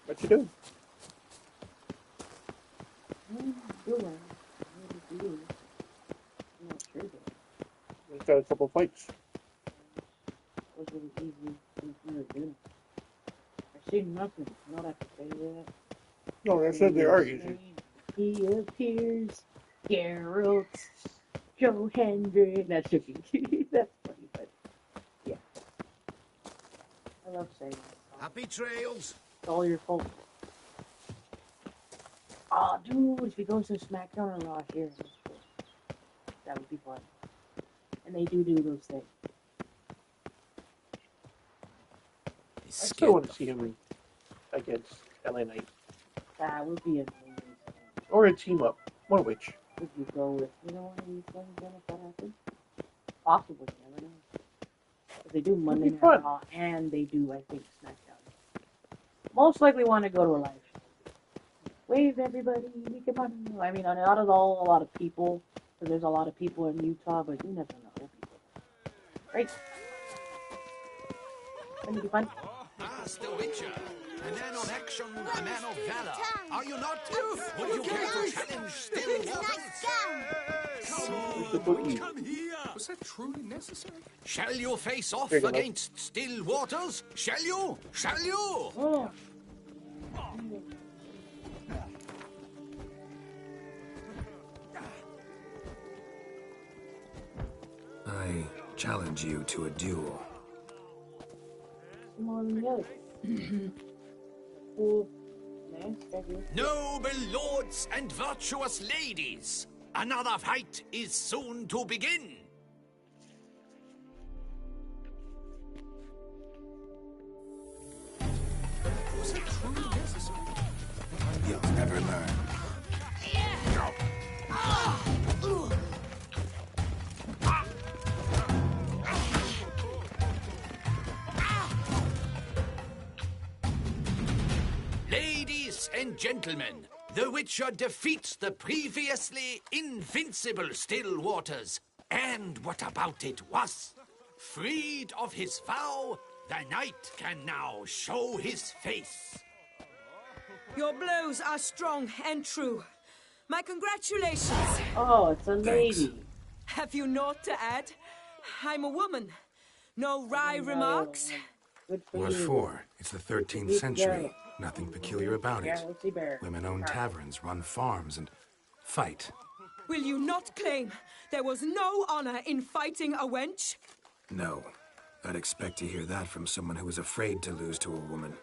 What you doing? I'm not sure though. We've got a couple fights. It was really easy to do. I see nothing. Not have to say that. No, I said they are easy. He appears. Geralt. Joe Hendry. That's tricky. That's funny, but yeah. I love saying that. Happy trails. It's all your fault. Oh, dude, if he goes to SmackDown or Raw here, that would be fun. And they do those things. I still want to see him against LA Knight. That would be amazing. Or a team up. One of which. Would you go with, one of these things then if that happens? Possibly, never know. But they do Monday Night Raw and they do, I think, SmackDown. Most likely want to go to a live show. Wave everybody, make it money. I mean, not at all a lot of people, because there's a lot of people in Utah, but you never know. Right? That'd be fun. As the Witcher, a man of action, a man of valor. Are you not? Would you care to challenge still waters? Come here! Was that truly necessary? Shall you face off against still waters? Shall you? Shall you? Oh. I challenge you to a duel. Noble lords and virtuous ladies, another fight is soon to begin. Was it truly necessary? You'll never learn. Ladies and gentlemen, the Witcher defeats the previously invincible still waters. And what about it was? Freed of his vow, the knight can now show his face. Your blows are strong and true. My congratulations. Oh, it's a lady. Have you naught to add? I'm a woman. No wry remarks? What for? It's the 13th century. Nothing peculiar about it. Women own taverns, run farms, and fight. Will you not claim there was no honor in fighting a wench? No. I'd expect to hear that from someone who was afraid to lose to a woman.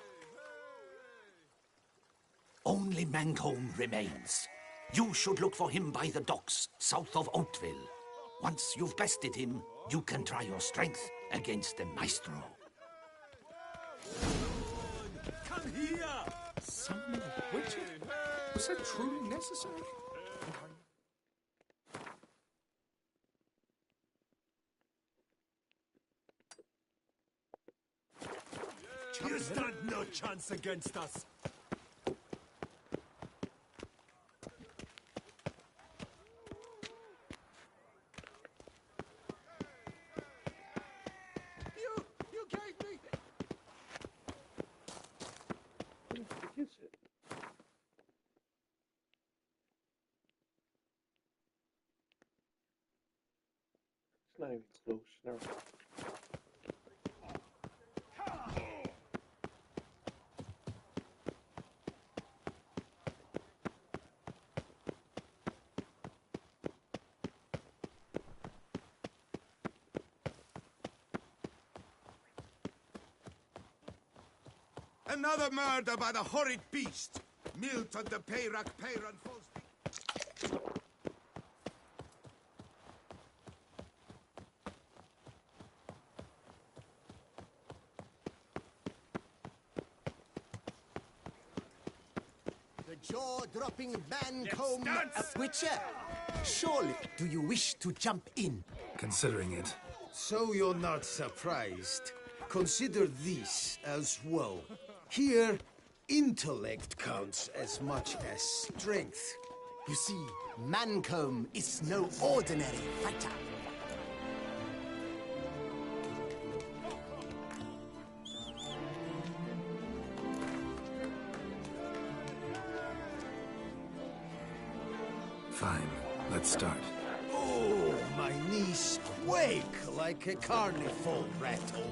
Only Mancomb remains. You should look for him by the docks, south of Oatville. Once you've bested him, you can try your strength against the Maestro. Come here! Summon a witcher? Was that truly necessary? You stand no chance against us. You gave me... It's not even close. Never mind. Another murder by the horrid beast. Milton the Peyrak Peyran falls. The jaw-dropping Mancomb Witcher. Surely, do you wish to jump in? Considering it. So you're not surprised. Consider this as well. Here, intellect counts as much as strength. You see, Mancomb is no ordinary fighter. Fine, let's start. Oh, my knees quake like a carnival rattle.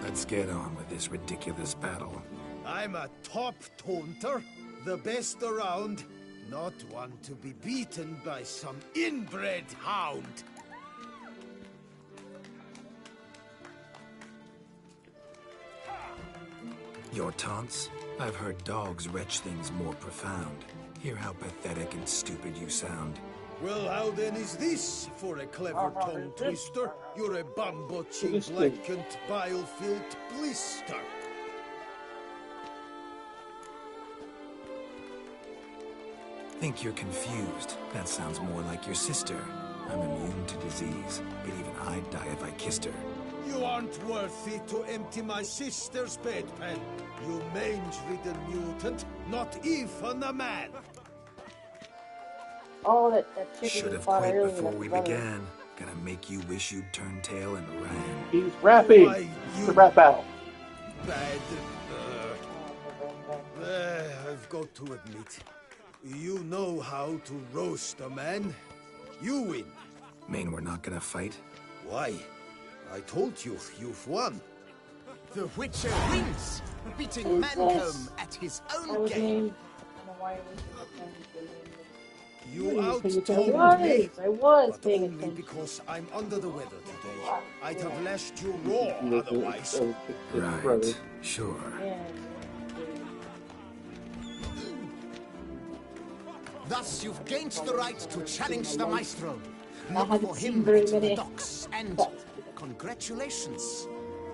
Let's get on with this ridiculous battle. I'm a top taunter, the best around, not one to be beaten by some inbred hound. Your taunts? I've heard dogs retch things more profound. Hear how pathetic and stupid you sound. Well, how then is this for a clever tongue twister? You're a bum-butching, blackened, bile-filled blister. Think you're confused. That sounds more like your sister. I'm immune to disease, but even I'd die if I kissed her. You aren't worthy to empty my sister's bedpan. You mange-ridden mutant, not even a man. Oh, that chicken Should have fought quit earlier, before that's we better. began. Gonna make you wish you'd turned tail and ran. He's rapping. It's a rap battle. Bad. I've got to admit, you know how to roast a man. You win. Mean we're not gonna fight? Why? I told you, you've won. The Witcher wins, beating Mancomb at his own game. You outtold me, I was but paying only attention. because I'm under the weather today. I'd have lashed you raw otherwise. Right, sure. Thus, you've gained the right to challenge the Maestro. I Look haven't for seen him very at the many. docks, and congratulations.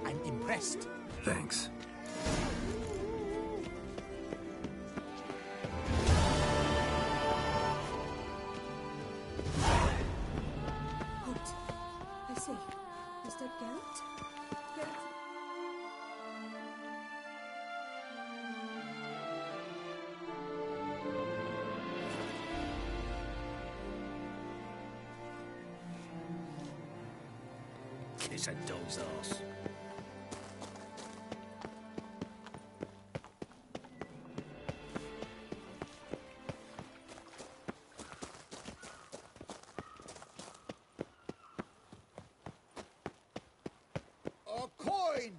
I'm impressed. Thanks. Halt. I say, is that Geralt? Geralt? Kiss a dog's ass. A coin!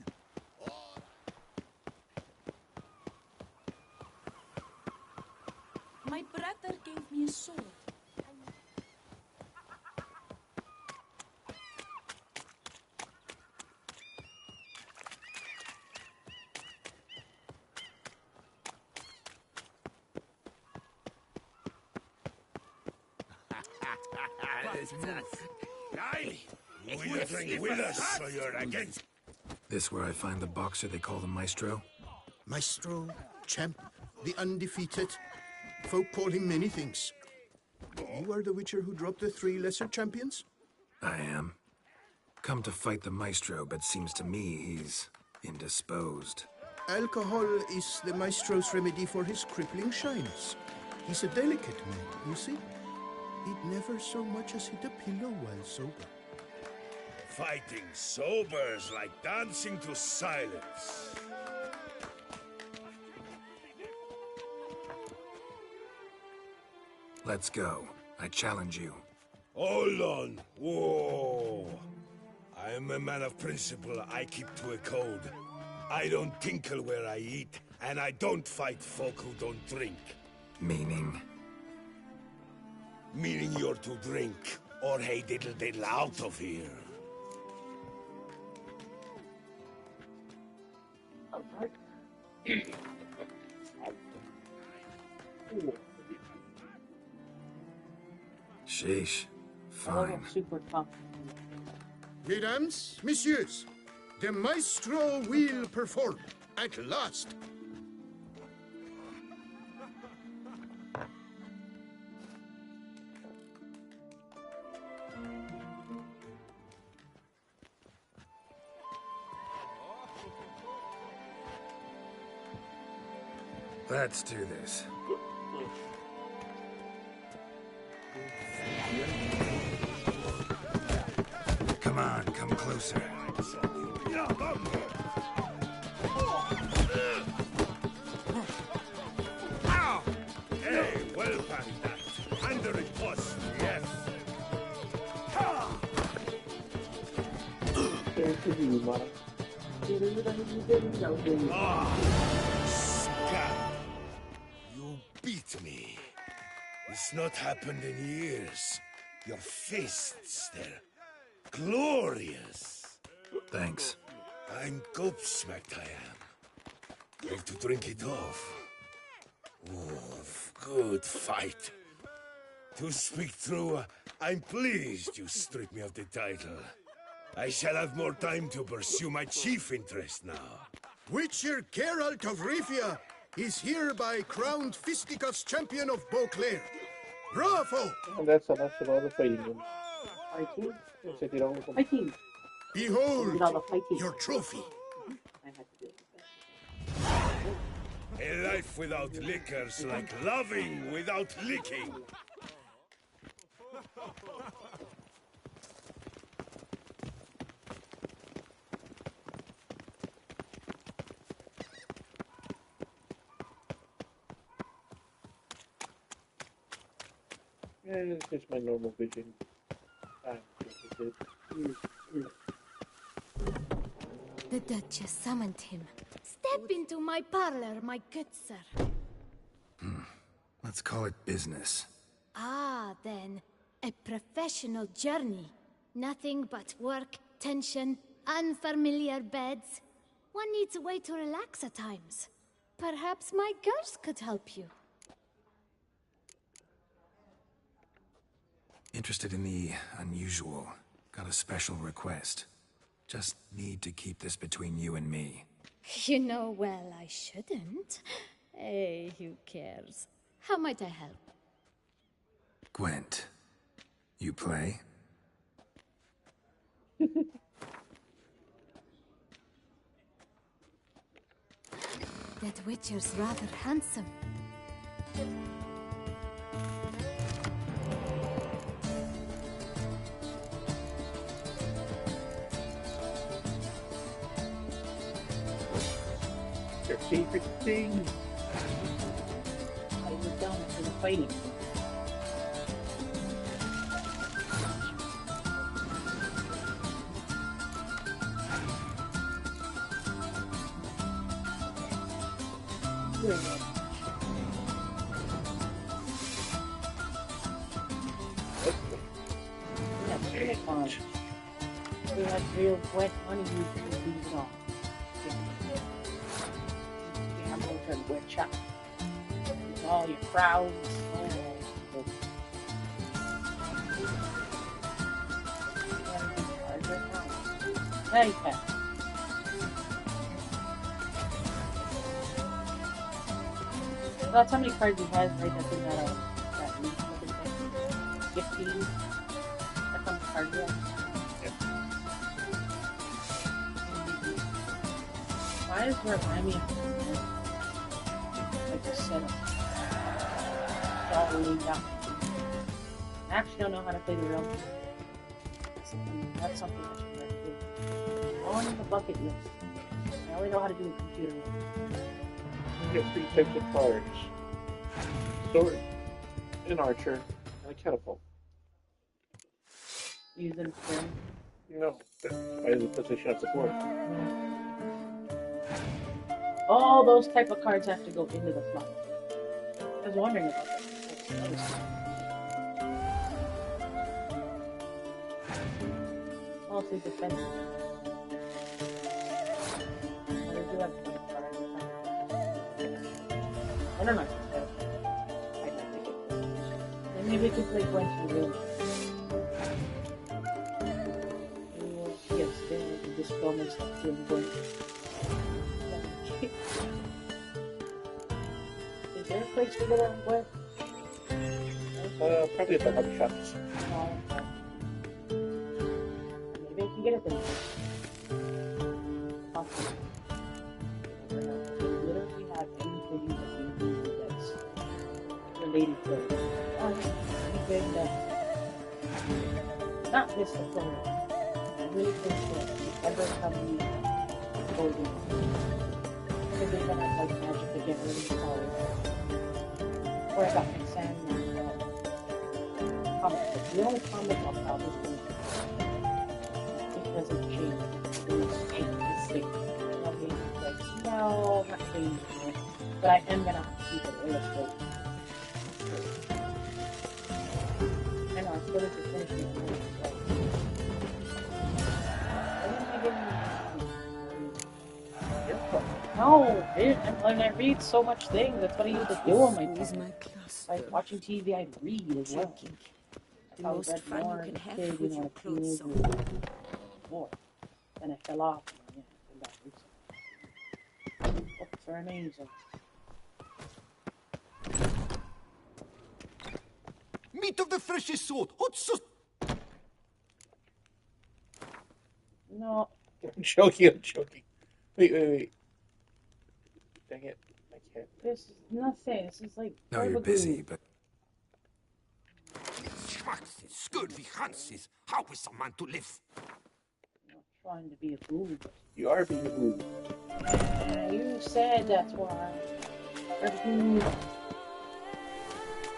My brother gave me a sword. Will you drink with us, or you're against? This where I find the boxer they call the Maestro? Maestro, champ, the undefeated. Folk call him many things. You are the Witcher who dropped the 3 lesser champions? I am. Come to fight the Maestro, but seems to me he's indisposed. Alcohol is the Maestro's remedy for his crippling shyness. He's a delicate man, you see. He'd never so much as hit a pillow while sober. Fighting sober is like dancing to silence. Let's go. I challenge you. Hold on. Whoa. I'm a man of principle. I keep to a code. I don't tinkle where I eat, and I don't fight folk who don't drink. Meaning? Meaning you're to drink, or hey diddle diddle out of here. Sheesh. Fine. Super tough. Mesdames, messieurs, the maestro will perform at last. Let's do this. Come on, come closer. Ow! Hey, well done that. Under it was, yes. Scab! You beat me. It's not happened in years. Your fists, they're glorious. Thanks. I'm gobsmacked, I am. Like to drink it off. Oh, good fight. To speak true, I'm pleased you stripped me of the title. I shall have more time to pursue my chief interest now. Witcher Geralt of Rivia is hereby crowned Fisticuffs champion of Beauclair. Bravo! And that's all the fighting room. Fighting? Looks like they don't come. Fighting! Behold All the fighting. your trophy. I had to do it. A life without liquor's like loving without licking. It's just my normal vision. The Duchess summoned him. Step into my parlor, my good sir. Let's call it business. Ah, then. A professional journey. Nothing but work, tension, unfamiliar beds. One needs a way to relax at times. Perhaps my girls could help you. Interested in the unusual. Got a special request. Just need to keep this between you and me. You know well I shouldn't. Hey, who cares? How might I help? Gwent, you play? That Witcher's rather handsome. Your favorite thing. I was down for the fighting. Yeah, panic on. We had real wet money you can leave it off. And witch up. With all your crowds. Hey, Pat. That's how many cards he has right up in that Meek looking thing. 15. That's how many cards he has. Why does it remind me of like a setup? It's all laid out. I actually don't know how to play the real game. That's something I should learn to do. On the bucket list. I only know how to do a computer one. You get 3 types of cards. Sword, an archer, and a catapult. Use them spin? No, by the position of support. All those type of cards have to go into the flop. I was wondering about that. Mostly defensive. I do have 20 cards. I don't know. I'd like to get those. And maybe we can play Gwent for real. Yes, then I can just film myself doing Gwent. Is there a place to get on Gwent? Probably at the hobby shops. Maybe I can get it then. Awesome. They literally have anything that you need that's related to it. Anything that's not this component. Really cool. Ever come to clothing. Because they're gonna have like magic to get rid of the color. Or I got my Sandman comic book. The only comic I'll probably do because it changed. It's sick. Like, no, I'm not changing it. But I am gonna have to keep it illustrated. I know, I still need to finish it. No, when I read so much things, that's what I used to do on my time. Like watching TV, I'd read as well. The most fun you can have with your clothes on. More. Then I fell off. And yeah, I came back recently. Books are amazing. Meat of the freshest sort. Hot sauce. No. I'm joking. Wait. Dang it. I can't. This is nothing. This is like. No, you're busy, but. Schmatzes, scurvy Hanses. How is a man to live? I'm not trying to be a boob. You are being a boob. You said that's why.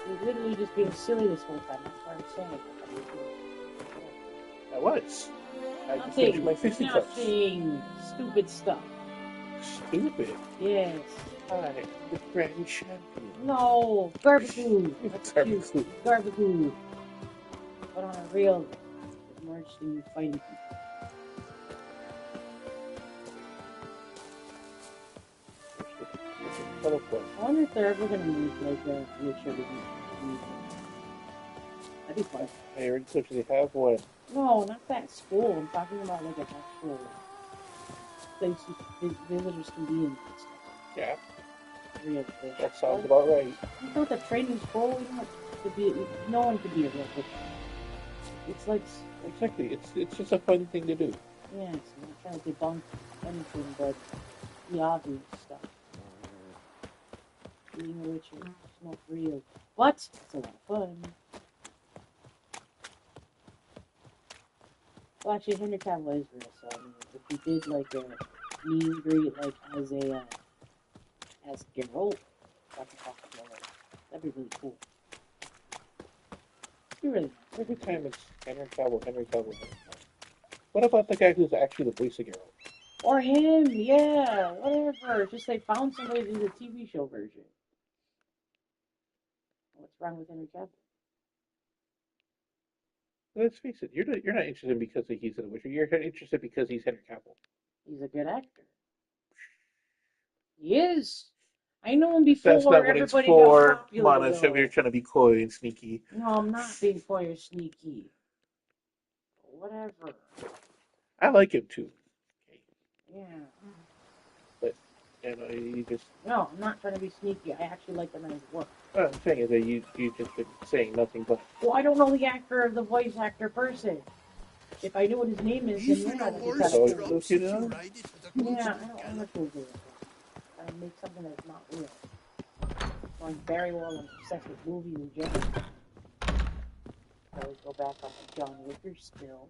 You're literally just being silly this whole time. That's what I'm saying. I was. I just Nothing. finished my fisticuffs. Nothing. Stupid stuff. Stupid? Yes. Hi, the grand champion. No, garbagoo. That's Garbagoo. cute. Garbagoo. But on a real, merged in fighting people. I wonder if they're ever gonna make like a Witcher movie. That'd be fun. I already told you they have one. No, not that school. I'm talking about like an actual place visitors can be in and stuff. Yeah. Real That sounds about right. You thought the training school, no one could be a real Witcher. It's like exactly. It's just a fun thing to do. Yeah, it's not trying to debunk anything but the obvious stuff. Being a Witcher is not real, but it's a lot of fun. Well, actually, Henry Cavill is real, so I mean, if he did like a meet and greet, like as Geralt, that'd be really cool. Be really nice. Every time it's Henry Cavill. What about the guy who's actually the voice of Geralt? Or him, yeah, whatever. Just they found somebody to do the TV show version. What's wrong with Henry Cavill? Let's face it, you're not interested because he's in The Witcher. You're interested because he's Henry Cavill. He's a good actor. He is. I know him before. That's not what everybody it's for. got popular. Come on, you're trying to be coy and sneaky. No, I'm not being coy or sneaky. Whatever. I like him too. Yeah. But you just. No, I'm not trying to be sneaky. I actually like him in his work. What I'm saying is that you just been saying nothing but. Well, I don't know the actor of the voice actor person. If I knew what his name is, then you're not going to be look it up. Yeah, I don't want to do it. I make something that's not real. Going very well and obsessed with movies in general. I always go back on my John Wicker still.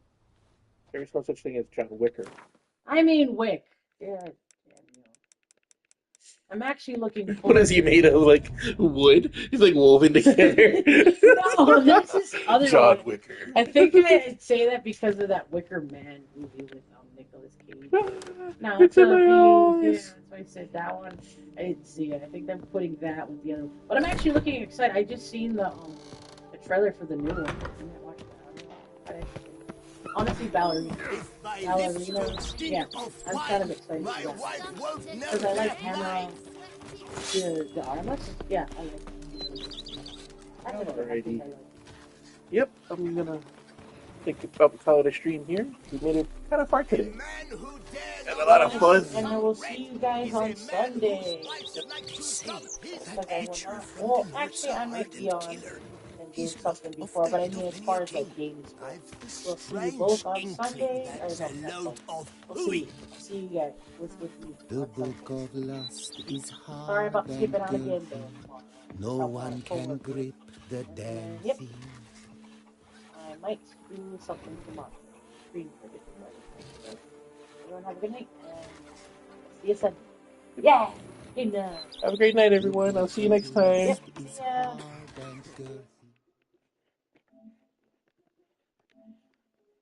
There's no such thing as John Wicker. I mean Wick. Yeah, damn you. I'm actually looking forward. What is he made of? Like wood? He's like woven together. No, there's this other John one. Wicker. I think I'd say that because of that Wicker Man movie with Nicolas Cage. No, It's in a my yeah, eyes. that's why I said that one. I didn't see it. I think they're putting that with the other one. But I'm actually looking excited. I just seen the trailer for the new one. I might watch that. Honestly, Ballerina. Yeah, I'm kind of excited for that. Because I like Hannah. The RMS? Yeah, I like it. Alrighty. Yep, I'm gonna think about the call of the stream here. We made it kind of far today. Had a lot of fun. And I will see you guys on Sunday. Because I will not. Well, actually, I might be on and do something before, but I mean, as far as like games go, we'll see you both on Sunday. Or no, not Sunday. We'll see. I'll see you guys with you. The book of lust is hard. Sorry about skipping out again, though. No one can grip the damn thing. I might do something tomorrow. Stream for this. Everyone have a good night. See you Sunday. Yeah! Good night. Have a great night, everyone. I'll see you next time. Yep. Yeah.